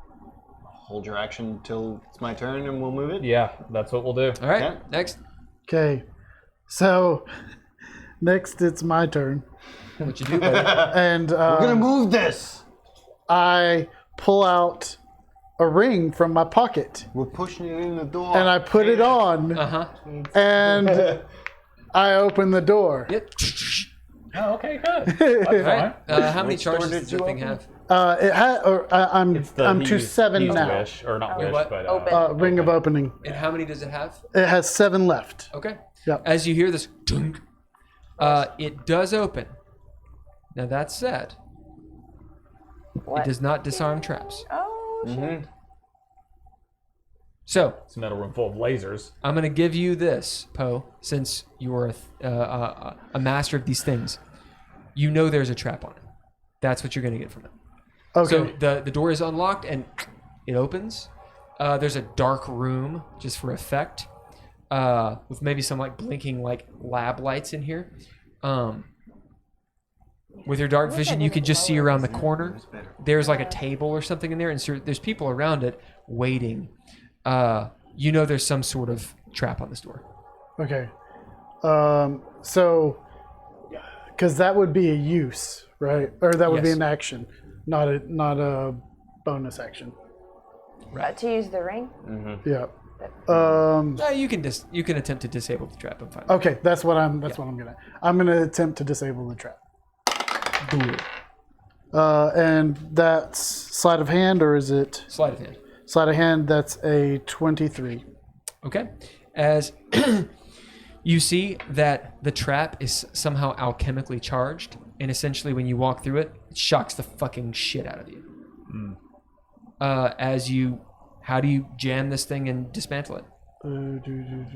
hold your action till it's my turn, and we'll move it. Yeah, that's what we'll do. All right, Okay. next. Okay. So next it's my turn, What you do, buddy? and We're gonna move this. I pull out a ring from my pocket We're pushing it in the door. and I put it on, Uh-huh. and I open the door. Yep. Oh, okay, good. That's All fine. right. How many Which door charges did does the you thing open? have? It had. I'm It's the I'm he to used- 7 he used now. Wish, or not Wait, wish, what? but Open. Ring of opening. And how many does it have? It has 7 left. Okay. Yep. As you hear this dunk, it does open. Now that said, What? it does not disarm traps. Oh, shit. So it's a metal room full of lasers. I'm gonna give you this, Poe, since you are a master of these things. You know there's a trap on it. That's what you're gonna get from it. Okay. So the door is unlocked and it opens. There's a dark room just for effect, with maybe some like blinking like lab lights in here. With your dark vision, you can just see around the corner. There's like a table or something in there, and so there's people around it waiting. You know there's some sort of trap on this door. Okay. So, because that would be a use, right? Or that would be Yes. an action, not a bonus action. To use the ring? Yeah. You can attempt to disable the trap. I'm fine. Okay, that's what I'm gonna attempt to disable the trap. Do it. And that's sleight of hand, or is it Sleight of hand. sleight of hand? That's a 23. Okay. As you see that the trap is somehow alchemically charged, and essentially when you walk through it, it shocks the fucking shit out of you. How do you jam this thing and dismantle it?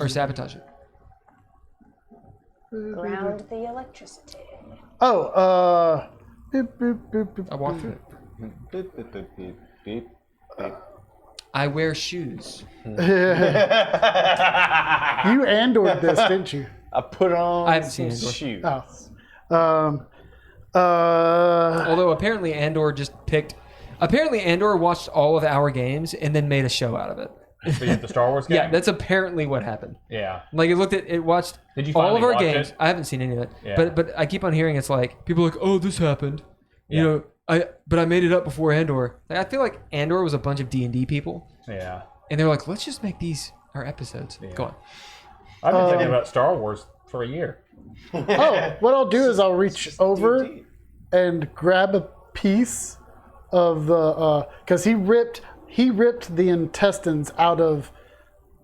Or sabotage it? Ground the electricity. Oh, beep, beep, beep, beep. I walk through it. Beep, beep, beep, beep, beep, beep. I wear shoes. You Andored this, didn't you? I put on I haven't seen some Andor. shoes. Oh. Although apparently Andor watched all of our games and then made a show out of it. So you have the Star Wars game? Yeah, that's apparently what happened. Yeah. Like it watched Did you all of finally our watch games. it? I haven't seen any of it, Yeah. but I keep on hearing it's like people are like, oh, this happened. You Yeah. know, I made it up before Andor. Like, I feel like Andor was a bunch of D&D people, Yeah. and they're like, let's just make these our episodes. Yeah. Go on. I've been thinking about Star Wars for a year. Oh, what I'll do is I'll reach over D&D. and grab a piece of the because he ripped the intestines out of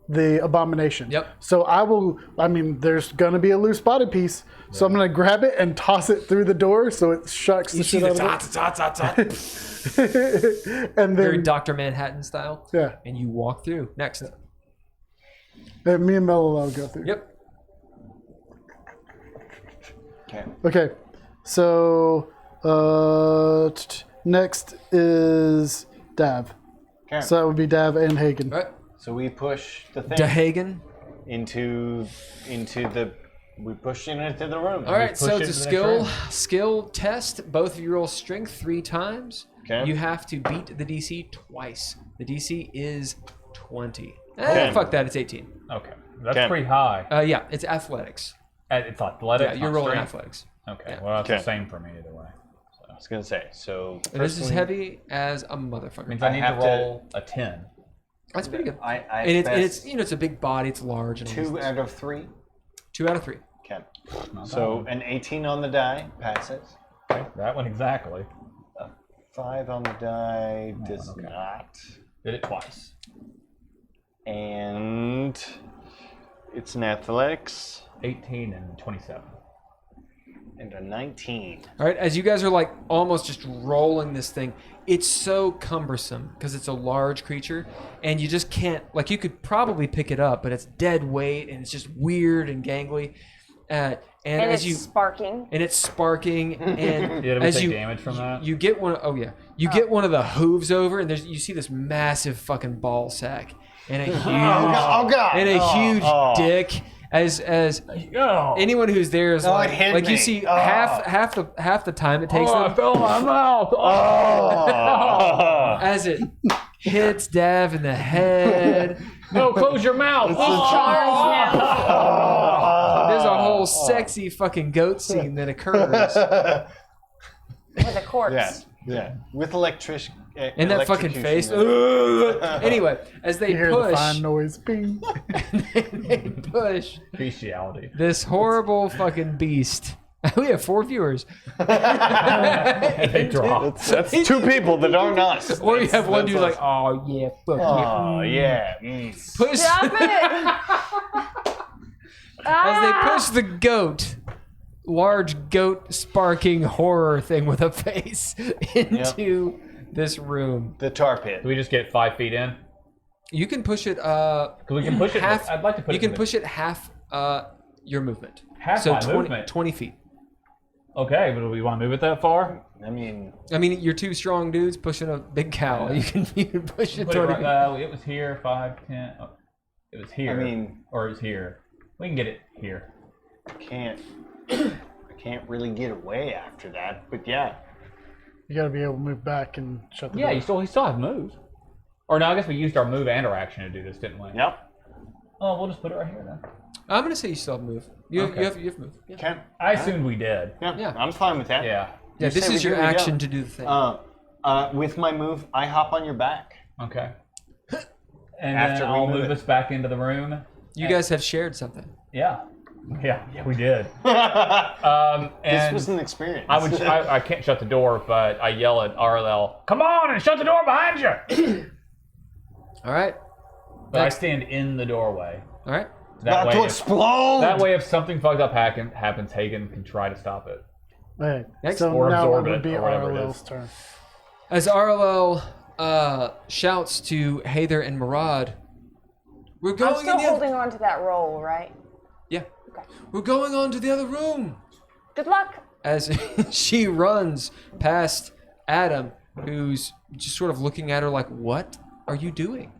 the abomination. Yep. So there's gonna be a loose body piece, so I'm gonna grab it and toss it through the door so it shucks the You see shit the out of it. And very then Dr. Manhattan style. yeah, And you walk through. Next. and me and Mello will go through. Yep. Okay. Okay, so next is Dav. Okay. So that would be Dav and Hagen. All right. So we push the thing DeHagen. into the. We push it into the room. All right, so push it's a it to the next skill test. Both of you roll strength 3 times. Okay. You have to beat the DC twice. The DC is 20. Okay. Fuck that, it's 18. Okay. That's Okay. pretty high. Yeah, it's athletics. It's athletics. Yeah, you're not rolling strength. athletics. Okay. Yeah. Well, that's Okay. the same for me either way. I was gonna say. So And this is personally, heavy as a motherfucker. Means I need to have to- roll a 10. That's pretty good. I And it's best it's a big body, it's large. And all these 2 things. out of 3. 2 out of 3. Okay. Not So bad. an 18 on the die passes. Okay, that one exactly. 5 on the die does okay. not. Did it twice. And It's an athletics 18 and 27. and a 19. All right, as you guys are like almost just rolling this thing, it's so cumbersome because it's a large creature, and you just can't. Like, you could probably pick it up, but it's dead weight, and it's just weird and gangly. And as it's you sparking. and it's sparking, and Yeah, did we as take you damage from that? you get one. Oh yeah, you get one of the hooves over, and you see this massive fucking ball sack and a huge God. and a huge dick. As Oh. anyone who's there is Oh, like, it hit like you me. see Oh. half the time it takes them fell in my mouth. Oh. as it hits Dav in the head. No, close your mouth. He's charged now. There's a whole sexy fucking goat scene that occurs. With a corpse. Yeah, yeah. With electric. In that fucking face. electrocution. Anyway, as they You hear the push, fine noise. Bing. they push Bestiality. this horrible fucking beast. We have 4 viewers. They drop. That's 2 people that aren't us. Or you have one That's dude us. like, oh yeah, fuck Oh, yeah. yeah. Push Stop it! as they Ah! push the goat, large goat sparking horror thing with a face into this room. The tar pit. Do we just get 5 feet in? You can push it. Because we can push it. Half. I'd like to put You it. can in push it half. Your movement. Half so my 20, movement. 20 feet. Okay, but do we want to move it that far? I mean, I mean, you're 2 strong dudes pushing a big cow. You can push it Put it 20 right- feet. it was here, 5, 10. Oh, it was here. I mean- or it was here. We can get it here. I can't really get away after that. But yeah, You gotta be able to move back and shut the Yeah, door. you still have moves. Or no, I guess we used our move and our action to do this, didn't we? yep. Oh, we'll just put it right here then. I'm gonna say you still have move. You Okay. have move. Yeah. Okay. I assumed we did. Yeah, Yeah. I'm fine with that. Yeah. Yeah, You this say is we your do, we action go. to do the thing. With my move, I hop on your back. Okay. And After then we I'll move move it. us back into the room. You guys have shared something. Yeah. Yeah, we did. This And was an experience. I can't shut the door, but I yell at RLL, "Come on and shut the door behind you!" All right. But I Next. stand in the doorway. All right. That About way, to if, explode. that way, if something fucked up happens, Hagen can try to stop it. Right. Next. So Or now it absorb would it, be or whatever it RLL's is. turn. As RLL shouts to Hather and Murad, "We're I'm going still in the other. holding on to that roll, right? Yeah. Okay. We're going on to the other room." Good luck. As she runs past Adam, who's just sort of looking at her like, "What are you doing?"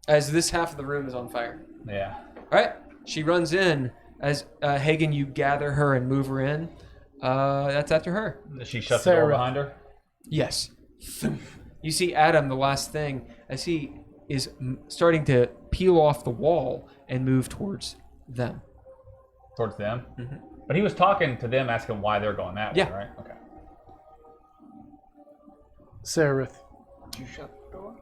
As this half of the room is on fire. Yeah. All right. She runs in. As Hagen, you gather her and move her in. That's after her. She shuts the door Sarah. behind her. Yes. You see Adam, the last thing, as he is starting to peel off the wall and move towards them. Towards them. But he was talking to them, asking why they're going that Yeah. way, right? Okay. Sarith.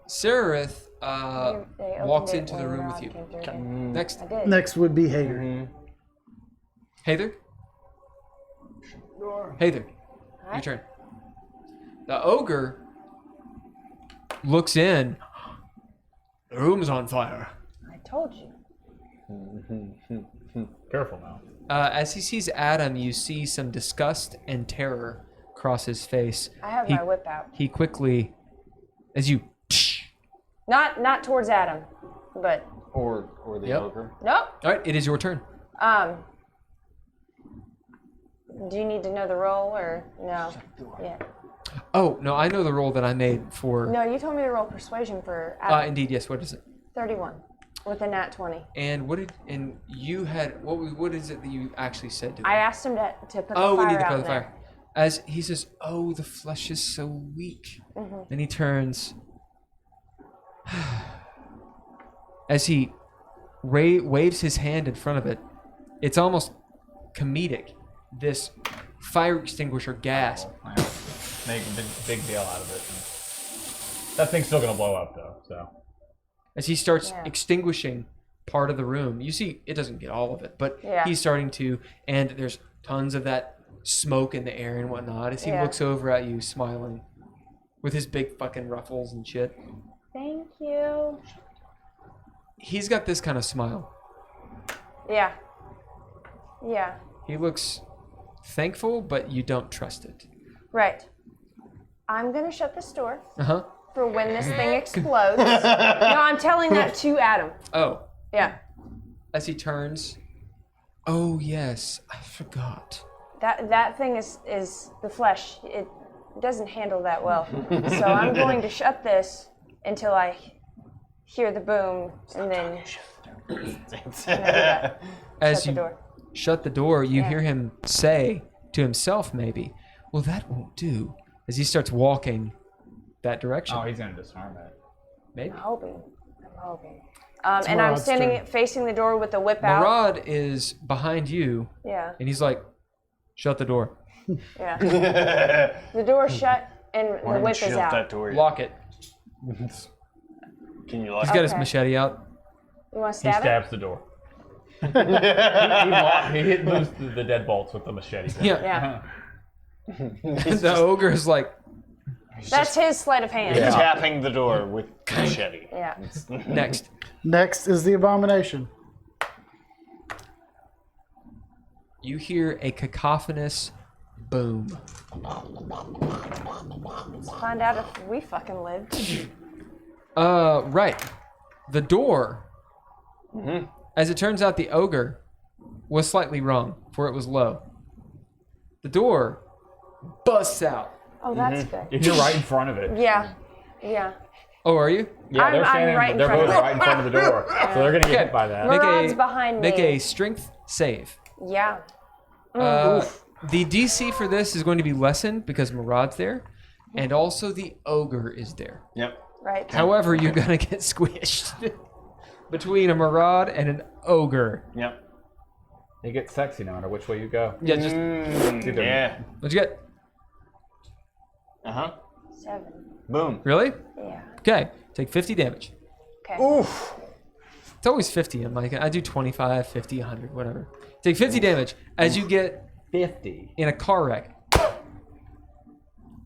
Sereth They opened walks it into the when room Rod with you. came through again. Next, I did. Next would be Hager. Hather. Hather, your turn. The ogre looks in. The room's on fire. I told you. Careful now. As he sees Adam, you see some disgust and terror cross his face. I have He- my whip out. He quickly, as you, Not towards Adam, but or the Yep. ogre. nope. all right, it is your turn. Do you need to know the roll or no? Yeah. Oh no, I know the roll that I made for. No, you told me to roll persuasion for Adam. Indeed, yes. What is it? 31 with a nat 20. And what did and you had what is it that you actually said to them? I asked him to put the Oh, fire we need to out put in the there. fire. As he says, "Oh, the flesh is so weak." Then he turns. As he waves his hand in front of it, it's almost comedic. This fire extinguisher gas. Make a big deal out of it. That thing's still gonna blow up though. So. As he starts Yeah. extinguishing part of the room, you see it doesn't get all of it, but Yeah. he's starting to, and there's tons of that smoke in the air and whatnot. As he Yeah. looks over at you, smiling, with his big fucking ruffles and shit. Thank you. He's got this kind of smile. Yeah. Yeah. He looks thankful, but you don't trust it. Right. I'm gonna shut this door Uh-huh. for when this thing explodes. No, I'm telling that to Adam. Oh, Yeah. as he turns. Oh, yes. I forgot. That thing is the flesh. It doesn't handle that well. So I'm going to shut this until I hear the boom, and then As shut the you door. shut the door, you Yeah. hear him say to himself, maybe, well, that won't do. As he starts walking that direction. Oh, he's gonna disarm it. Maybe. I'm hoping. And I'm Murad's standing turn. facing the door with the whip out. Murad is behind you, Yeah. and he's like, shut the door. Yeah. The door's shut and the whip is out. That door. Lock it. Can you lock He's got his Okay. machete out. You want to He stab it? stabs the door. he moves the deadbolts with the machete. Yeah. Yeah. The ogre is like, That's his sleight of hand. Yeah. tapping the door with machete? Yeah. next. Next is the abomination. You hear a cacophonous boom. Let's find out if we fucking lived. Right. The door, as it turns out, the ogre was slightly wrong, for it was low. The door busts out. Oh, that's good. If you're right in front of it. Yeah. Yeah. Oh, are you? Yeah, they're I'm standing. right in they're front of both it. right in front of the door, so they're gonna get hit by that. Murad's behind Make me. a strength save. Yeah. The DC for this is going to be lessened because Murad's there, and also the ogre is there. Yep. Right. However, you're gonna get squished between a Murad and an ogre. Yep. It gets sexy no matter which way you go. Yeah, just Yeah. what'd you get? Uh-huh. 7. Boom. Really? Yeah. Okay. Take 50 damage. Okay. Oof. It's always 50. I'm like, I do 25, 50, 100, whatever. Take 50 damage as you get 50. in a car wreck.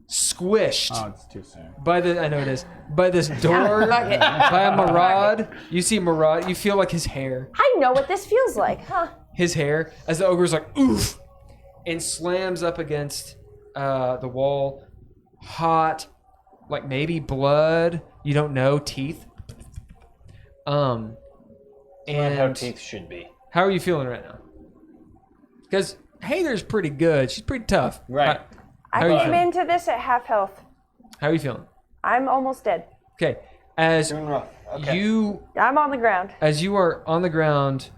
Squished Oh, it's too soon. by the, I know it is, by this door, Fuck it. by a Murad. You see Murad, you feel like his hair, I know what this feels like, huh? as the ogre's like, oof, and slams up against the wall. Hot, like maybe blood, you don't know, teeth. Not And how teeth should be. how are you feeling right now? Because Hayther's pretty good. She's pretty tough. Right. I How are you came feeling? into this at half health. How are you feeling? I'm almost dead. Okay. As Doing rough. Okay. I'm on the ground. as you are on the ground,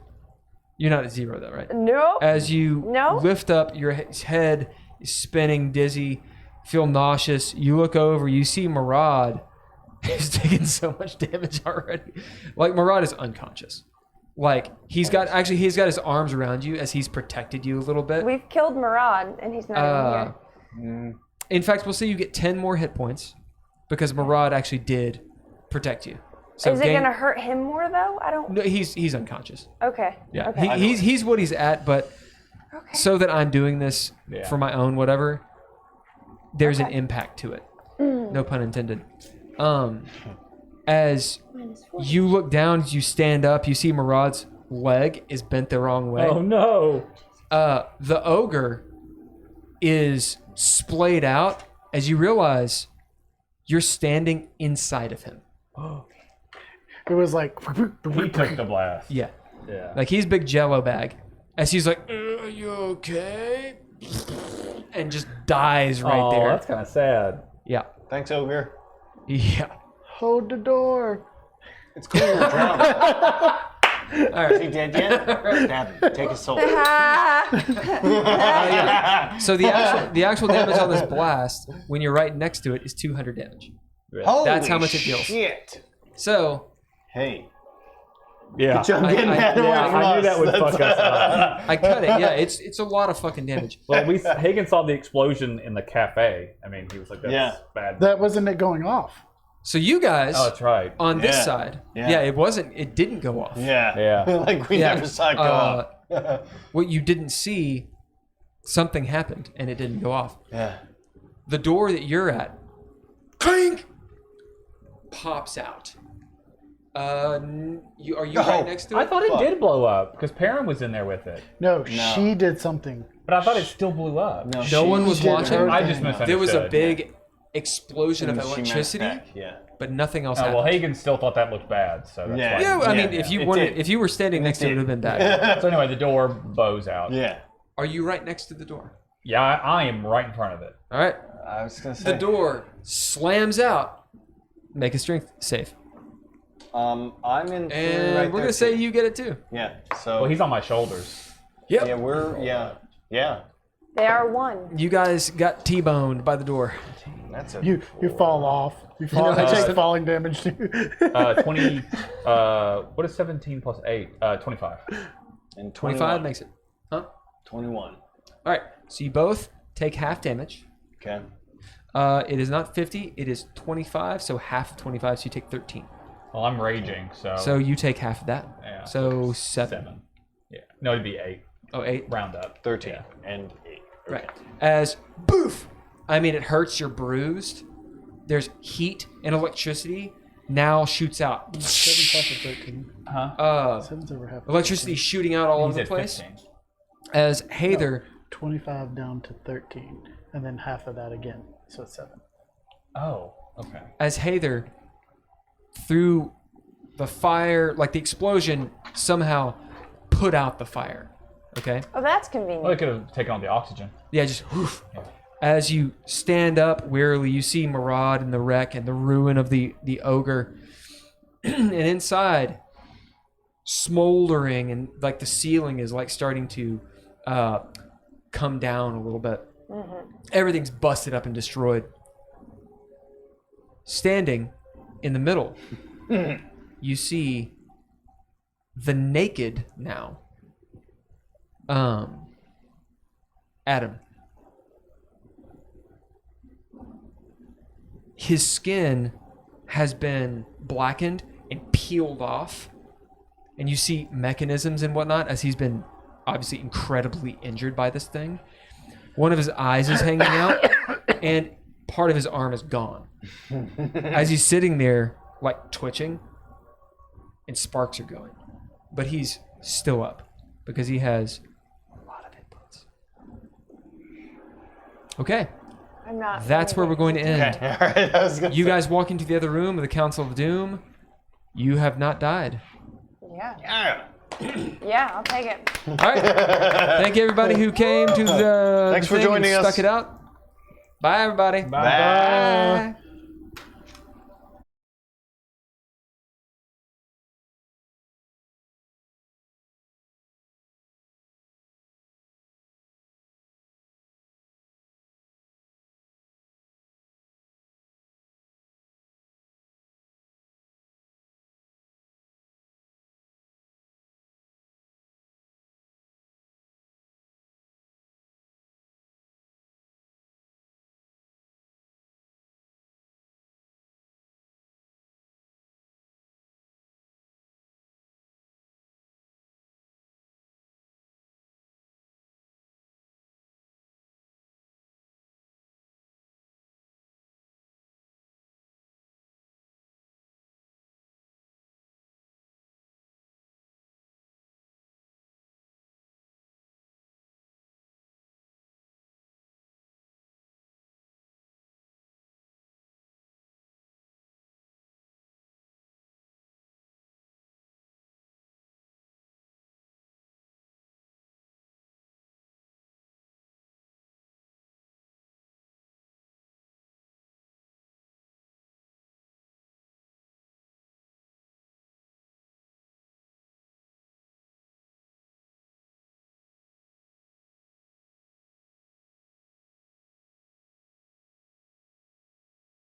you're not at zero though, right? Nope. As you No. lift up, your head is spinning, dizzy, feel nauseous. You look over, you see Murad, who's taken so much damage already. Like Murad is unconscious. Like he's got his arms around you as he's protected you a little bit. We've killed Murad, and he's not even here. In fact, we'll say you get 10 more hit points because Murad actually did protect you. So Is it gonna hurt him more though? I don't. No, he's unconscious. Okay. Yeah, Okay. he's what he's at, but Okay. so that I'm doing this Yeah. for my own whatever, there's an Okay. impact to it. No pun intended. As you look down, as you stand up, you see Murad's leg is bent the wrong way. Oh no! The ogre is splayed out as you realize you're standing inside of him. It was like. He took the blast. Yeah. Yeah. Like he's big jello bag. As he's like, are you okay? And just dies right oh, there. that's kind of sad. Yeah. Thanks, ogre. Yeah. Hold the door. It's cool. Drown. All Is right. he dead yet? Stab him. Take his soul. So the actual damage on this blast, when you're right next to it, is 200 damage. Holy That's how much it deals. Shit. So Hey. Yeah. Good job getting I- that away Yeah, from I knew us. that would That's- fuck us up. I cut it. Yeah, it's a lot of fucking damage. Well, Hagen saw the explosion in the cafe. I mean, he was like, "That's Yeah. bad." That wasn't it going off. So you guys Oh, that's right. on this Yeah. side, Yeah. it didn't go off. Yeah. Yeah. Like we Yeah. never saw it go off. What you didn't see, something happened and it didn't go off. Yeah. The door that you're at, clink, pops out. Are you right next to it? I thought it did blow up because Perrin was in there with it. No, she did something. But I thought it still blew up. No one was did watching. her I thing. just misunderstood. There was a big explosion of And she meant electricity, back, yeah. but nothing else Oh, happened. well, Hagen still thought that looked bad, so that's Yeah. why. Yeah, I Yeah, mean, if you it wanted, did. if you were standing next to it, it would have been bad. So anyway, the door bows out. Yeah. Are you right next to the door? Yeah, I am right in front of it. All right. I was gonna say. The door slams out. Make a strength save, I'm in. and right we're there, gonna say too. you get it too. Yeah. So. Well, he's on my shoulders. Yep. Yeah, we're. Yeah. They are one. You guys got T-boned by the door. That's a. You fall off. You fall. know, I just- take falling damage too. 20. What is 17 plus 8? 25. And 25 makes it. Huh? 21. All right. So you both take half damage. Okay. It is not 50. It is 25. So half of 25. So you take 13. Well, I'm raging, so. So you take half of that. Yeah, So 7. 7. Yeah. No, it'd be 8. Oh, 8. Round up. 13 Yeah. and 8. Right. As boof. I mean, it hurts. You're bruised. There's heat and electricity now shoots out. 7 plus a 13. Huh? 7's over half. Electricity shooting out all He's over the at place. 15. As Hather, 25 down to 13, and then half of that again, so it's 7. Oh, okay. as Hather, through the fire, like the explosion, somehow put out the fire. Okay. Oh, that's Well, convenient. they could have taken on the oxygen. Yeah, just whoof. As you stand up wearily, you see Marad and the wreck and the ruin of the ogre. And inside, smoldering and like the ceiling is like starting to come down a little bit. Everything's busted up and destroyed. Standing in the middle, you see the naked now. Adam. His skin has been blackened and peeled off, and you see mechanisms and whatnot as he's been obviously incredibly injured by this thing. One of his eyes is hanging out, and part of his arm is gone. As he's sitting there, like twitching, and sparks are going, but he's still up because he has a lot of hit points. Okay. I'm not. That's where we're going to end. Okay. All right. I was gonna You say. guys walk into the other room of the Council of Doom. You have not died. Yeah. Yeah. Yeah, I'll take it. All right. Thank you, everybody who came to the Thanks for thing and joining us. stuck it out. Bye, everybody. Bye. Bye.